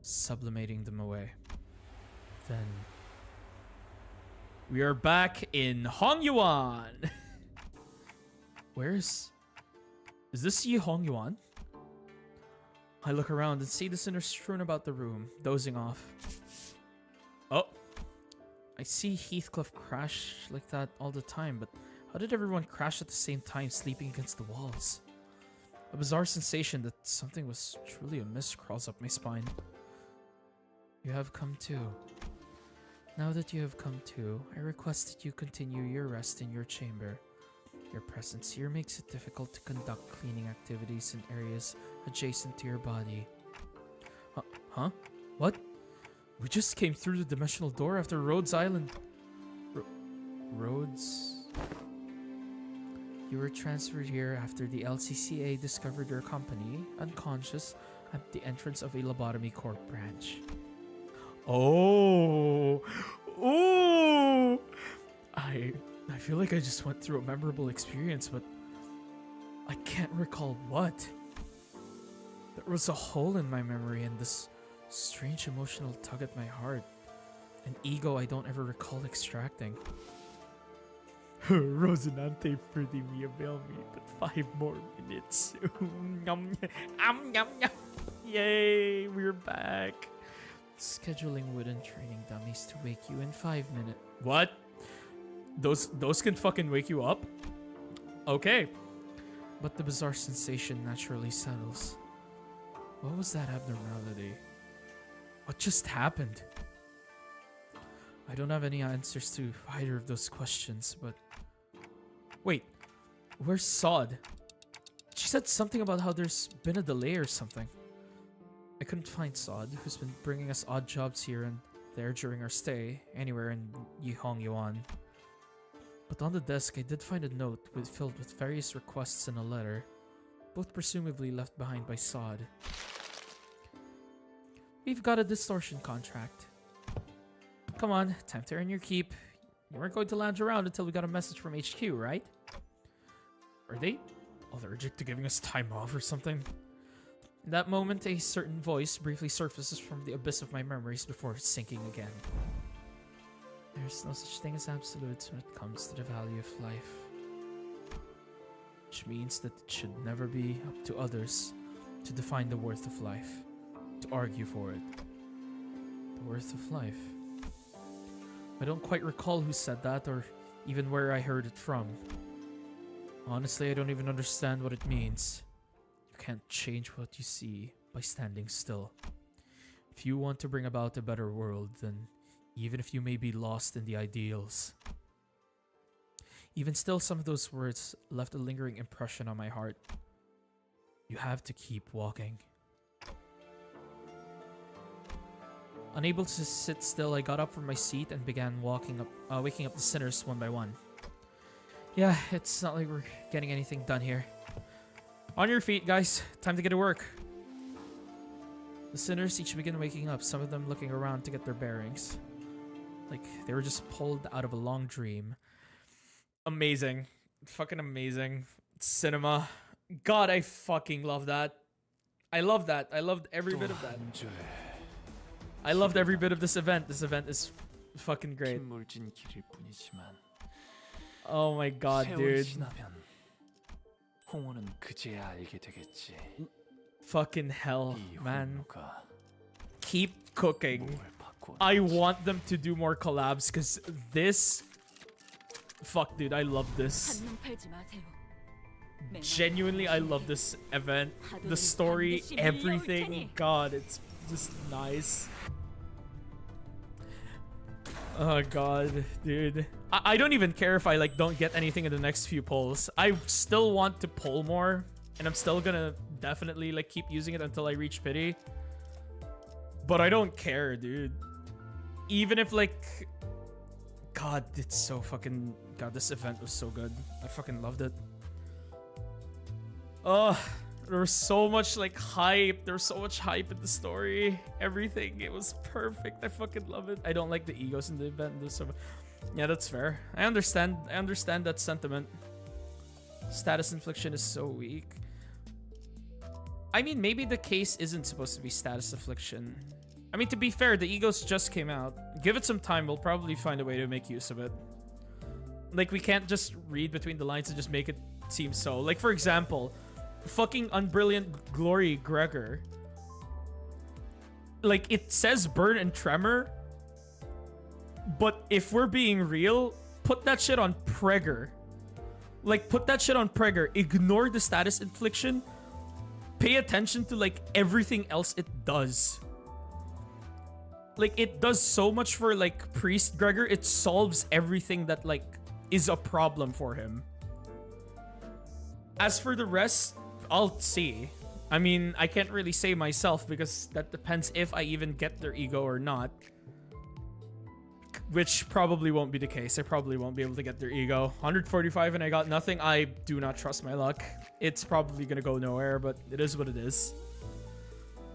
sublimating them away. Then we are back in Hongyuan. Is this Yi Hongyuan? I look around and see the sinners strewn about the room, dozing off. Oh, I see Heathcliff crash like that all the time, but how did everyone crash at the same time, sleeping against the walls? A bizarre sensation that something was truly amiss crawls up my spine. You have come to. Now that you have come to, I request that you continue your rest in your chamber. Your presence here makes it difficult to conduct cleaning activities in areas adjacent to your body. Huh? What? We just came through the dimensional door after Rhodes Island. Rhodes? You were transferred here after the LCCA discovered your company, unconscious, at the entrance of a lobotomy corp branch. Oh! Ooh! I feel like I just went through a memorable experience, but I can't recall what. There was a hole in my memory and this strange emotional tug at my heart. An ego I don't ever recall extracting. Rosinante pretty me avail me, but 5 more minutes. Yay, we're back. Scheduling wooden training dummies to wake you in 5 minutes. What? Those can fucking wake you up? Okay. But the bizarre sensation naturally settles. What was that abnormality? What just happened? I don't have any answers to either of those questions, but... Wait, where's Sod? She said something about how there's been a delay or something. I couldn't find Sod, who's been bringing us odd jobs here and there during our stay, anywhere in Yi Hongyuan. But on the desk, I did find a note filled with various requests and a letter, both presumably left behind by Sod. We've got a distortion contract. Come on, time to earn your keep. You weren't going to lounge around until we got a message from HQ, right? Are they allergic to giving us time off or something? In that moment, a certain voice briefly surfaces from the abyss of my memories before sinking again. There's no such thing as absolutes when it comes to the value of life. Which means that it should never be up to others to define the worth of life, to argue for it. The worth of life. I don't quite recall who said that or even where I heard it from. Honestly, I don't even understand what it means. You can't change what you see by standing still. If you want to bring about a better world, then even if you may be lost in the ideals. Even still, some of those words left a lingering impression on my heart. You have to keep walking. Unable to sit still, I got up from my seat and began waking up the sinners one by one. Yeah, it's not like we're getting anything done here. On your feet, guys. Time to get to work. The sinners each begin waking up, some of them looking around to get their bearings. Like, they were just pulled out of a long dream. Amazing. Fucking amazing. Cinema. God, I fucking love that. I love that. I loved every bit of that. I loved every bit of this event. This event is fucking great. Oh my god, dude. Fucking hell, man. Keep cooking. I want them to do more collabs because this... Fuck, dude, I love this. Genuinely, I love this event. The story, everything. God, it's just nice. Oh god, dude. I don't even care if I like don't get anything in the next few polls. I still want to poll more, and I'm still gonna definitely like keep using it until I reach pity. But I don't care, dude. Even if like... God, it's so fucking... God, this event was so good. I fucking loved it. Oh, there was so much like hype. There was so much hype in the story. Everything. It was perfect. I fucking love it. I don't like the egos in the event. Yeah, that's fair. I understand that sentiment. Status infliction is so weak. I mean, maybe the case isn't supposed to be status affliction. I mean, to be fair, the egos just came out. Give it some time, we'll probably find a way to make use of it. Like, we can't just read between the lines and just make it seem so. Like, for example, fucking Unbrilliant Glory Gregor. Like, it says burn and tremor. But if we're being real, put that shit on Pregor. Like, put that shit on Pregor. Ignore the status infliction. Pay attention to, like, everything else it does. Like, it does so much for, like, Priest Gregor. It solves everything that, like, is a problem for him. As for the rest, I'll see. I mean, I can't really say myself because that depends if I even get their ego or not. Which probably won't be the case. I probably won't be able to get their ego. 145 and I got nothing. I do not trust my luck. It's probably gonna go nowhere, but it is what it is.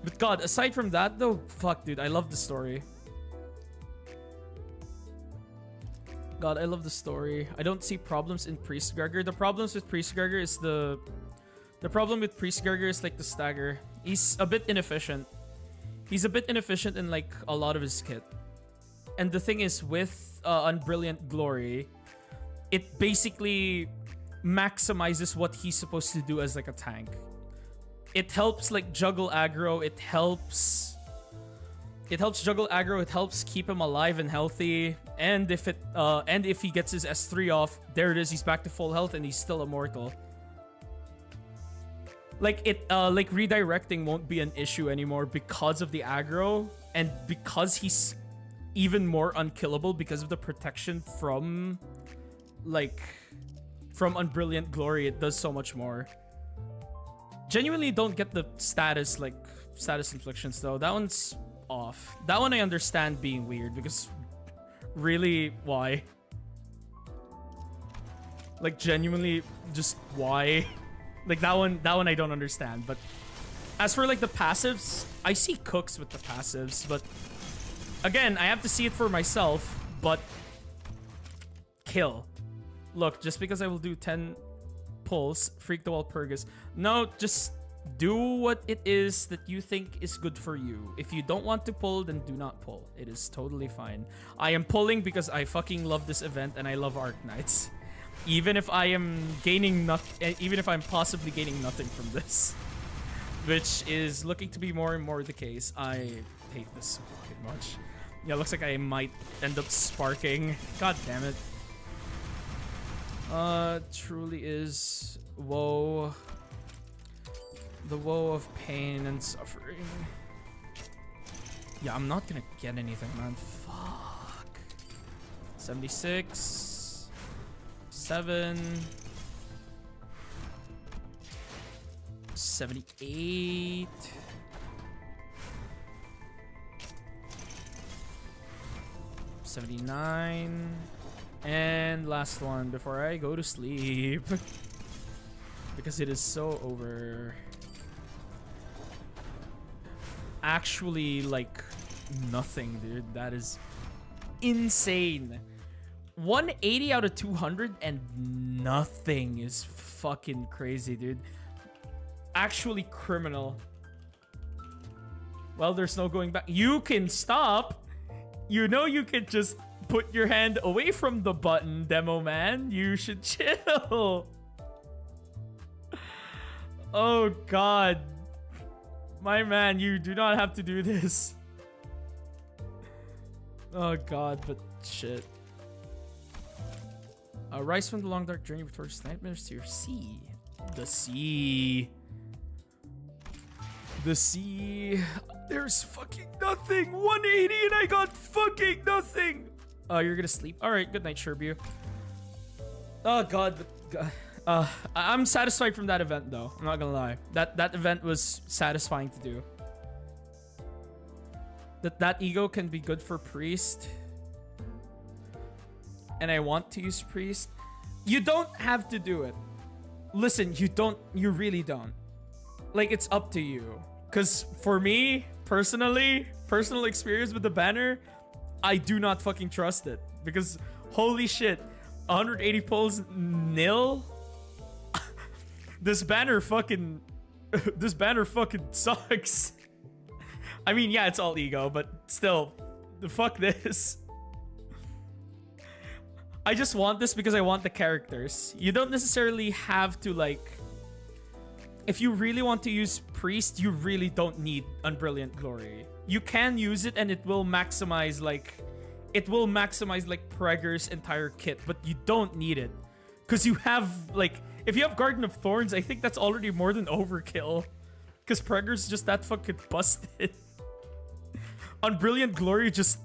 But god, aside from that though, fuck dude, I love the story. God, I love the story. I don't see problems in Priest Gregor. The problems with Priest Gregor is the problem with Priest Gregor is like the stagger. He's a bit inefficient. He's a bit inefficient in like a lot of his kit. And the thing is with Unbrilliant Glory, it basically maximizes what he's supposed to do as like a tank. It helps like juggle aggro, it helps juggle aggro, it helps keep him alive and healthy, and if he gets his S3 off, there it is, he's back to full health and he's still immortal. Like like redirecting won't be an issue anymore because of the aggro and because he's even more unkillable because of the protection from Unbrilliant Glory. It does so much more. Genuinely don't get the status inflictions though. That one's off. That one I understand being weird because really why? Like genuinely just why? Like that one I don't understand. But as for like the passives, I see cooks with the passives, but again, I have to see it for myself, but kill. Look, just because I will do 10 pulls, freak the wall purgus. No, just do what it is that you think is good for you. If you don't want to pull, then do not pull. It is totally fine. I am pulling because I fucking love this event and I love Arknights. Even if I am gaining nothing, even if I'm possibly gaining nothing from this, which is looking to be more and more the case. I hate this so fucking much. Yeah, looks like I might end up sparking. God damn it. Truly is woe. The woe of pain and suffering. Yeah, I'm not gonna get anything, man. Fuck. 76. 7. 78. 79. And last one before I go to sleep. Because it is so over. Actually, like, nothing, dude. That is insane. 180 out of 200 and nothing is fucking crazy, dude. Actually criminal. Well, there's no going back. You can stop. You know you can just put your hand away from the button, demo man. You should chill. Oh, God. My man, you do not have to do this. Oh, God, but shit. Rise from the long dark journey towards nightmares to your sea. The sea. The sea. There's fucking nothing. 180 and I got fucking nothing. You're gonna sleep. All right, good night, Sherbu. Oh God. I'm satisfied from that event, though. I'm not gonna lie. That event was satisfying to do. That ego can be good for priest. And I want to use priest. You don't have to do it. Listen, you really don't. Like, it's up to you. Because for me, personal experience with the banner, I do not fucking trust it. Because, holy shit, 180 pulls nil? This banner fucking sucks. I mean, yeah, it's all ego, but still, fuck this. I just want this because I want the characters. You don't necessarily have to, like... If you really want to use Priest, you really don't need Unbrilliant Glory. You can use it and it will maximize, like... It will maximize, like, Prager's entire kit, but you don't need it. Because you have, like... If you have Garden of Thorns, I think that's already more than overkill. Because Prager's just that fucking busted. Unbrilliant Glory just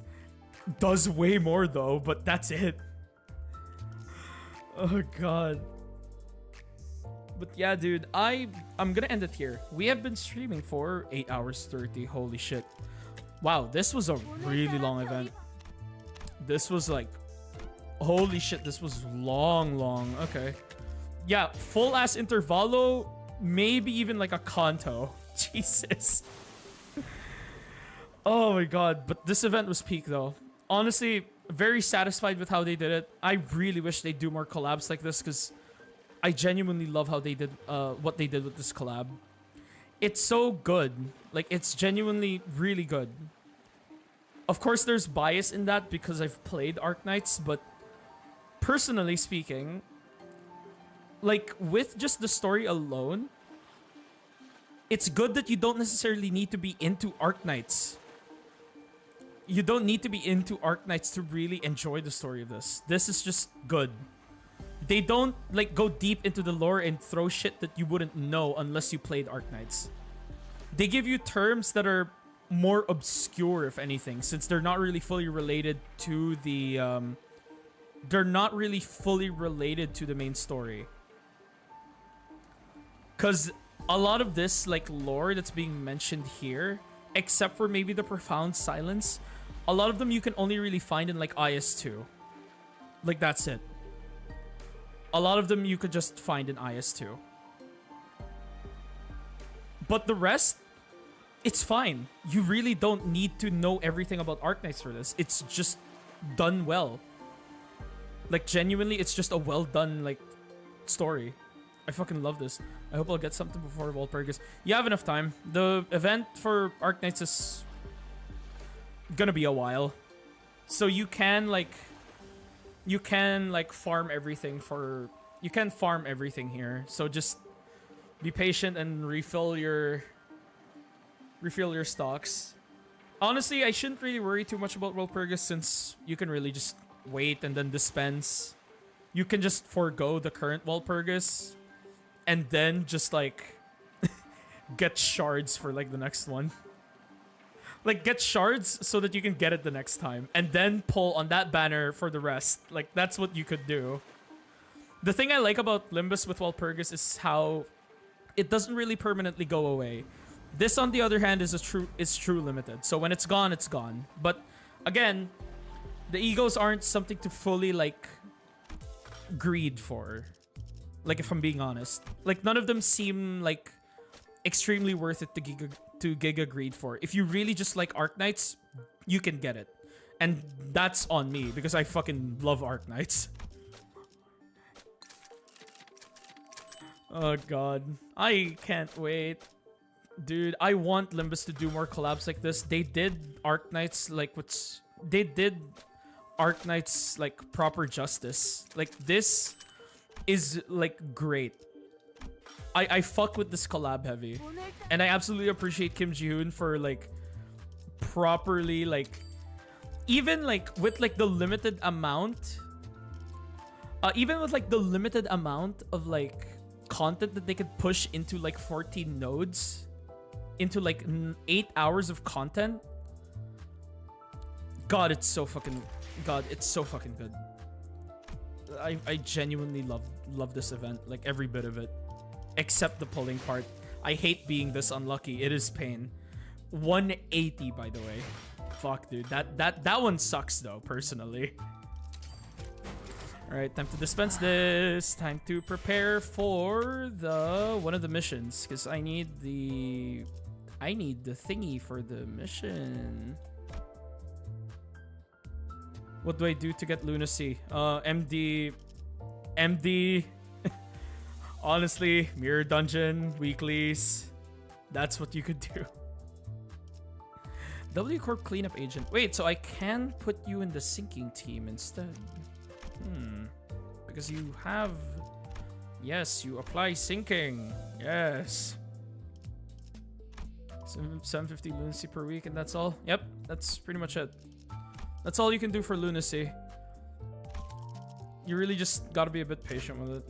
does way more, though, but that's it. Oh, God. But yeah, dude, I'm gonna end it here. We have been streaming for 8 hours 30. Holy shit. Wow, this was a really long event. This was like... Holy shit, this was long. Okay. Yeah, full-ass intervalo. Maybe even like a Kanto. Jesus. Oh my God, but this event was peak, though. Honestly, very satisfied with how they did it. I really wish they do more collabs like this because I genuinely love how they did what they did with this collab. It's so good. Like, it's genuinely really good. Of course, there's bias in that because I've played Arknights, but personally speaking, like, with just the story alone, it's good that you don't necessarily need to be into Arknights. You don't need to be into Arknights to really enjoy the story of this. This is just good. They don't, like, go deep into the lore and throw shit that you wouldn't know unless you played Arknights. They give you terms that are more obscure, if anything, since they're not really fully related to the, they're not really fully related to the main story. Because a lot of this, like, lore that's being mentioned here, except for maybe the Profound Silence, a lot of them you can only really find in, like, IS-2. Like, that's it. A lot of them you could just find in IS-2. But the rest, it's fine. You really don't need to know everything about Arknights for this. It's just done well. Like, genuinely, it's just a well-done, like, story. I fucking love this. I hope I'll get something before Walpurgis. You have enough time. The event for Arknights is gonna be a while. So you can, like, farm everything for... You can farm everything here. So just be patient and refill your stocks. Honestly, I shouldn't really worry too much about Walpurgis since you can really just wait and then dispense. you can just forego the current Walpurgis and then just like get shards for like the next one. Like get shards so that you can get it the next time and then pull on that banner for the rest. Like that's what you could do. The thing I like about Limbus with Walpurgis is how it doesn't really permanently go away. This on the other hand is true limited. So when it's gone, it's gone. But again, the egos aren't something to fully like greed for. Like if I'm being honest. Like none of them seem like extremely worth it to giga greed for. If you really just like Arknights, you can get it. And that's on me because I fucking love Arknights. Oh god. I can't wait. Dude, I want Limbus to do more collabs like this. They did Arknights like they did Arknights like proper justice. Like this is like great. I fuck with this collab heavy. And I absolutely appreciate Kim Ji-hoon for like properly like even like with like the limited amount even with like the limited amount of like content that they could push into like 14 nodes into like 8 hours of content. God, it's so fucking good. I genuinely love this event, like every bit of it. Except the pulling part. I hate being this unlucky. It is pain. 180 by the way. Fuck dude. That one sucks though, personally. Alright, time to dispense this. Time to prepare for one of the missions. Because I need the thingy for the mission. What do I do to get lunacy? MD. Honestly, mirror dungeon, weeklies. That's what you could do. W Corp cleanup agent. Wait, so I can put you in the sinking team instead. Because you have... Yes, you apply sinking. Yes. 750 lunacy per week and that's all? Yep, that's pretty much it. That's all you can do for lunacy. You really just gotta be a bit patient with it.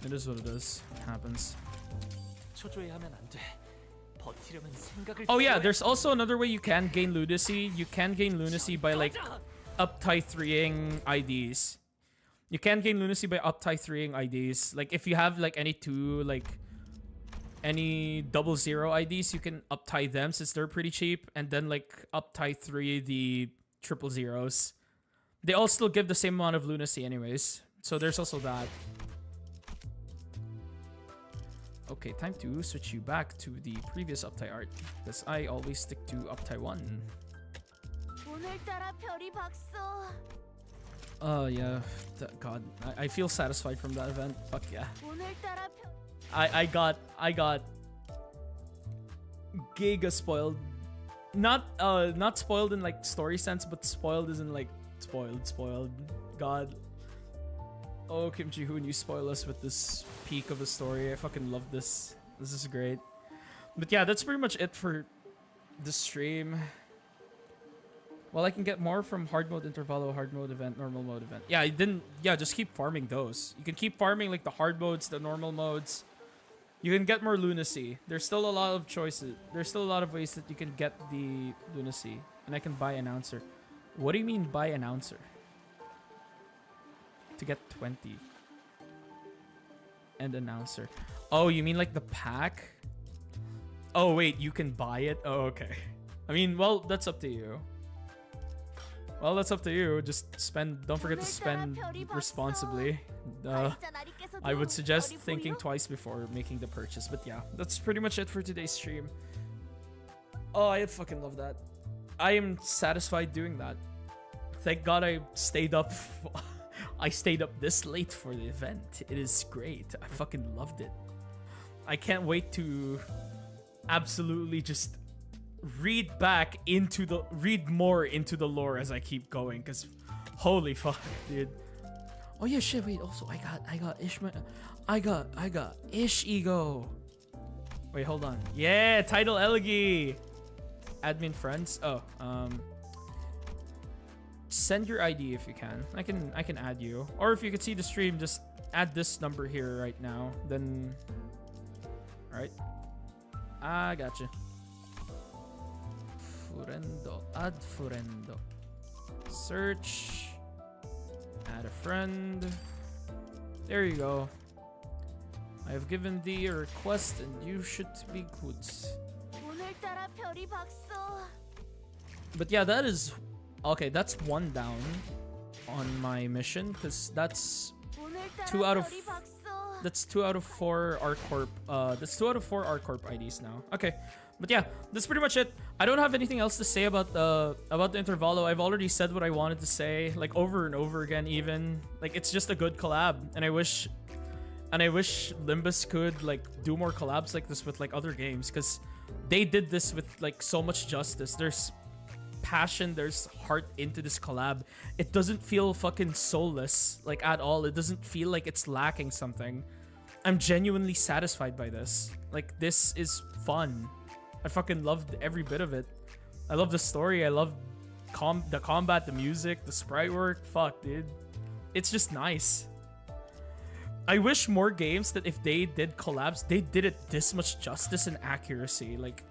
It is what it is. It happens. Oh yeah, there's also another way you can gain lunacy. You can gain lunacy by like uptie 3ing IDs. You can gain lunacy by uptie 3ing IDs. Like if you have like any 00 IDs, you can uptie them since they're pretty cheap, and then like uptie 3 the 000s. They all still give the same amount of lunacy anyways. So there's also that. Okay, time to switch you back to the previous uptie art, because I always stick to uptie 1. Oh yeah, God, I feel satisfied from that event. Fuck yeah. I got giga spoiled. Not spoiled in like story sense, but spoiled as in like spoiled. God. Oh, Kim Ji-hoon, you spoil us with this peak of a story. I fucking love this. This is great. But yeah, that's pretty much it for the stream. Well, I can get more from hard mode intervallo, hard mode event, normal mode event. Yeah, just keep farming those. You can keep farming like the hard modes, the normal modes. You can get more lunacy. There's still a lot of choices. There's still a lot of ways that you can get the lunacy. And I can buy announcer. What do you mean buy announcer? To get 20. And announcer. Oh, you mean like the pack? Oh, wait, you can buy it? Oh, okay. I mean, well, that's up to you. Well, that's up to you. Just spend... Don't forget to spend responsibly. I would suggest thinking twice before making the purchase. But yeah, that's pretty much it for today's stream. Oh, I fucking love that. I am satisfied doing that. Thank God I stayed up... I stayed up this late for the event. It is great. I fucking loved it. I can't wait to absolutely just read more into the lore as I keep going, because holy fuck, dude. Oh yeah, shit, wait, also I got Ishmael. I got Ish Ego. Wait, hold on. Yeah, title elegy. Admin friends. Oh, send your ID if you can. I can add you. Or if you could see the stream, just add this number here right now. Then, all right. I gotcha. Friendo, add friendo. Search. Add a friend. There you go. I have given thee a request and you should be good. 오늘따라 별이 박소. But yeah, that is... Okay, that's 1 down on my mission, because that's 오늘따라 2 out of... 별이 박소. That's 2 out of 4 ArcCorp. That's 2 out of 4 ArcCorp IDs now. Okay, but yeah, that's pretty much it. I don't have anything else to say about the Intervalo. I've already said what I wanted to say, like over and over again. Even like it's just a good collab, and I wish Limbus could like do more collabs like this with like other games, because they did this with like so much justice. There's passion, there's heart into this collab. It doesn't feel fucking soulless like at all. It doesn't feel like it's lacking something. I'm genuinely satisfied by this. Like, this is fun. I fucking loved every bit of it. I love the story. I love the combat, the music, the sprite work. Fuck, dude. It's just nice. I wish more games that if they did collabs, they did it this much justice and accuracy. Like,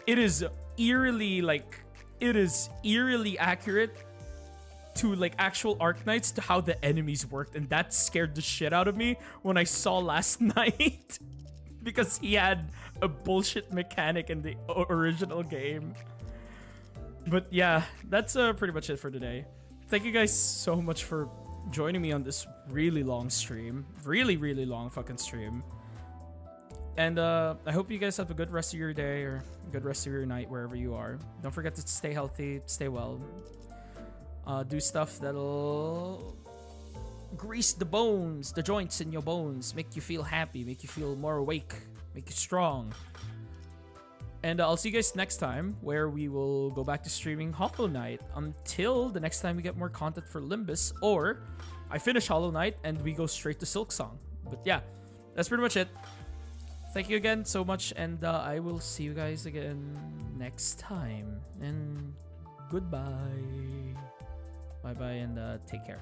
it is eerily accurate to like actual Arknights, to how the enemies worked, and that scared the shit out of me when I saw last night, because he had a bullshit mechanic in the original game. But yeah, that's pretty much it for today. Thank you guys so much for joining me on this really long stream, really long fucking stream. And I hope you guys have a good rest of your day or a good rest of your night wherever you are. Don't forget to stay healthy, stay well. Do stuff that'll grease the bones, the joints in your bones, make you feel happy, make you feel more awake, make you strong. And I'll see you guys next time, where we will go back to streaming Hollow Knight until the next time we get more content for Limbus, or I finish Hollow Knight and we go straight to Silk Song. But yeah, that's pretty much it. Thank you again so much, and I will see you guys again next time. And goodbye. Bye-bye, and take care.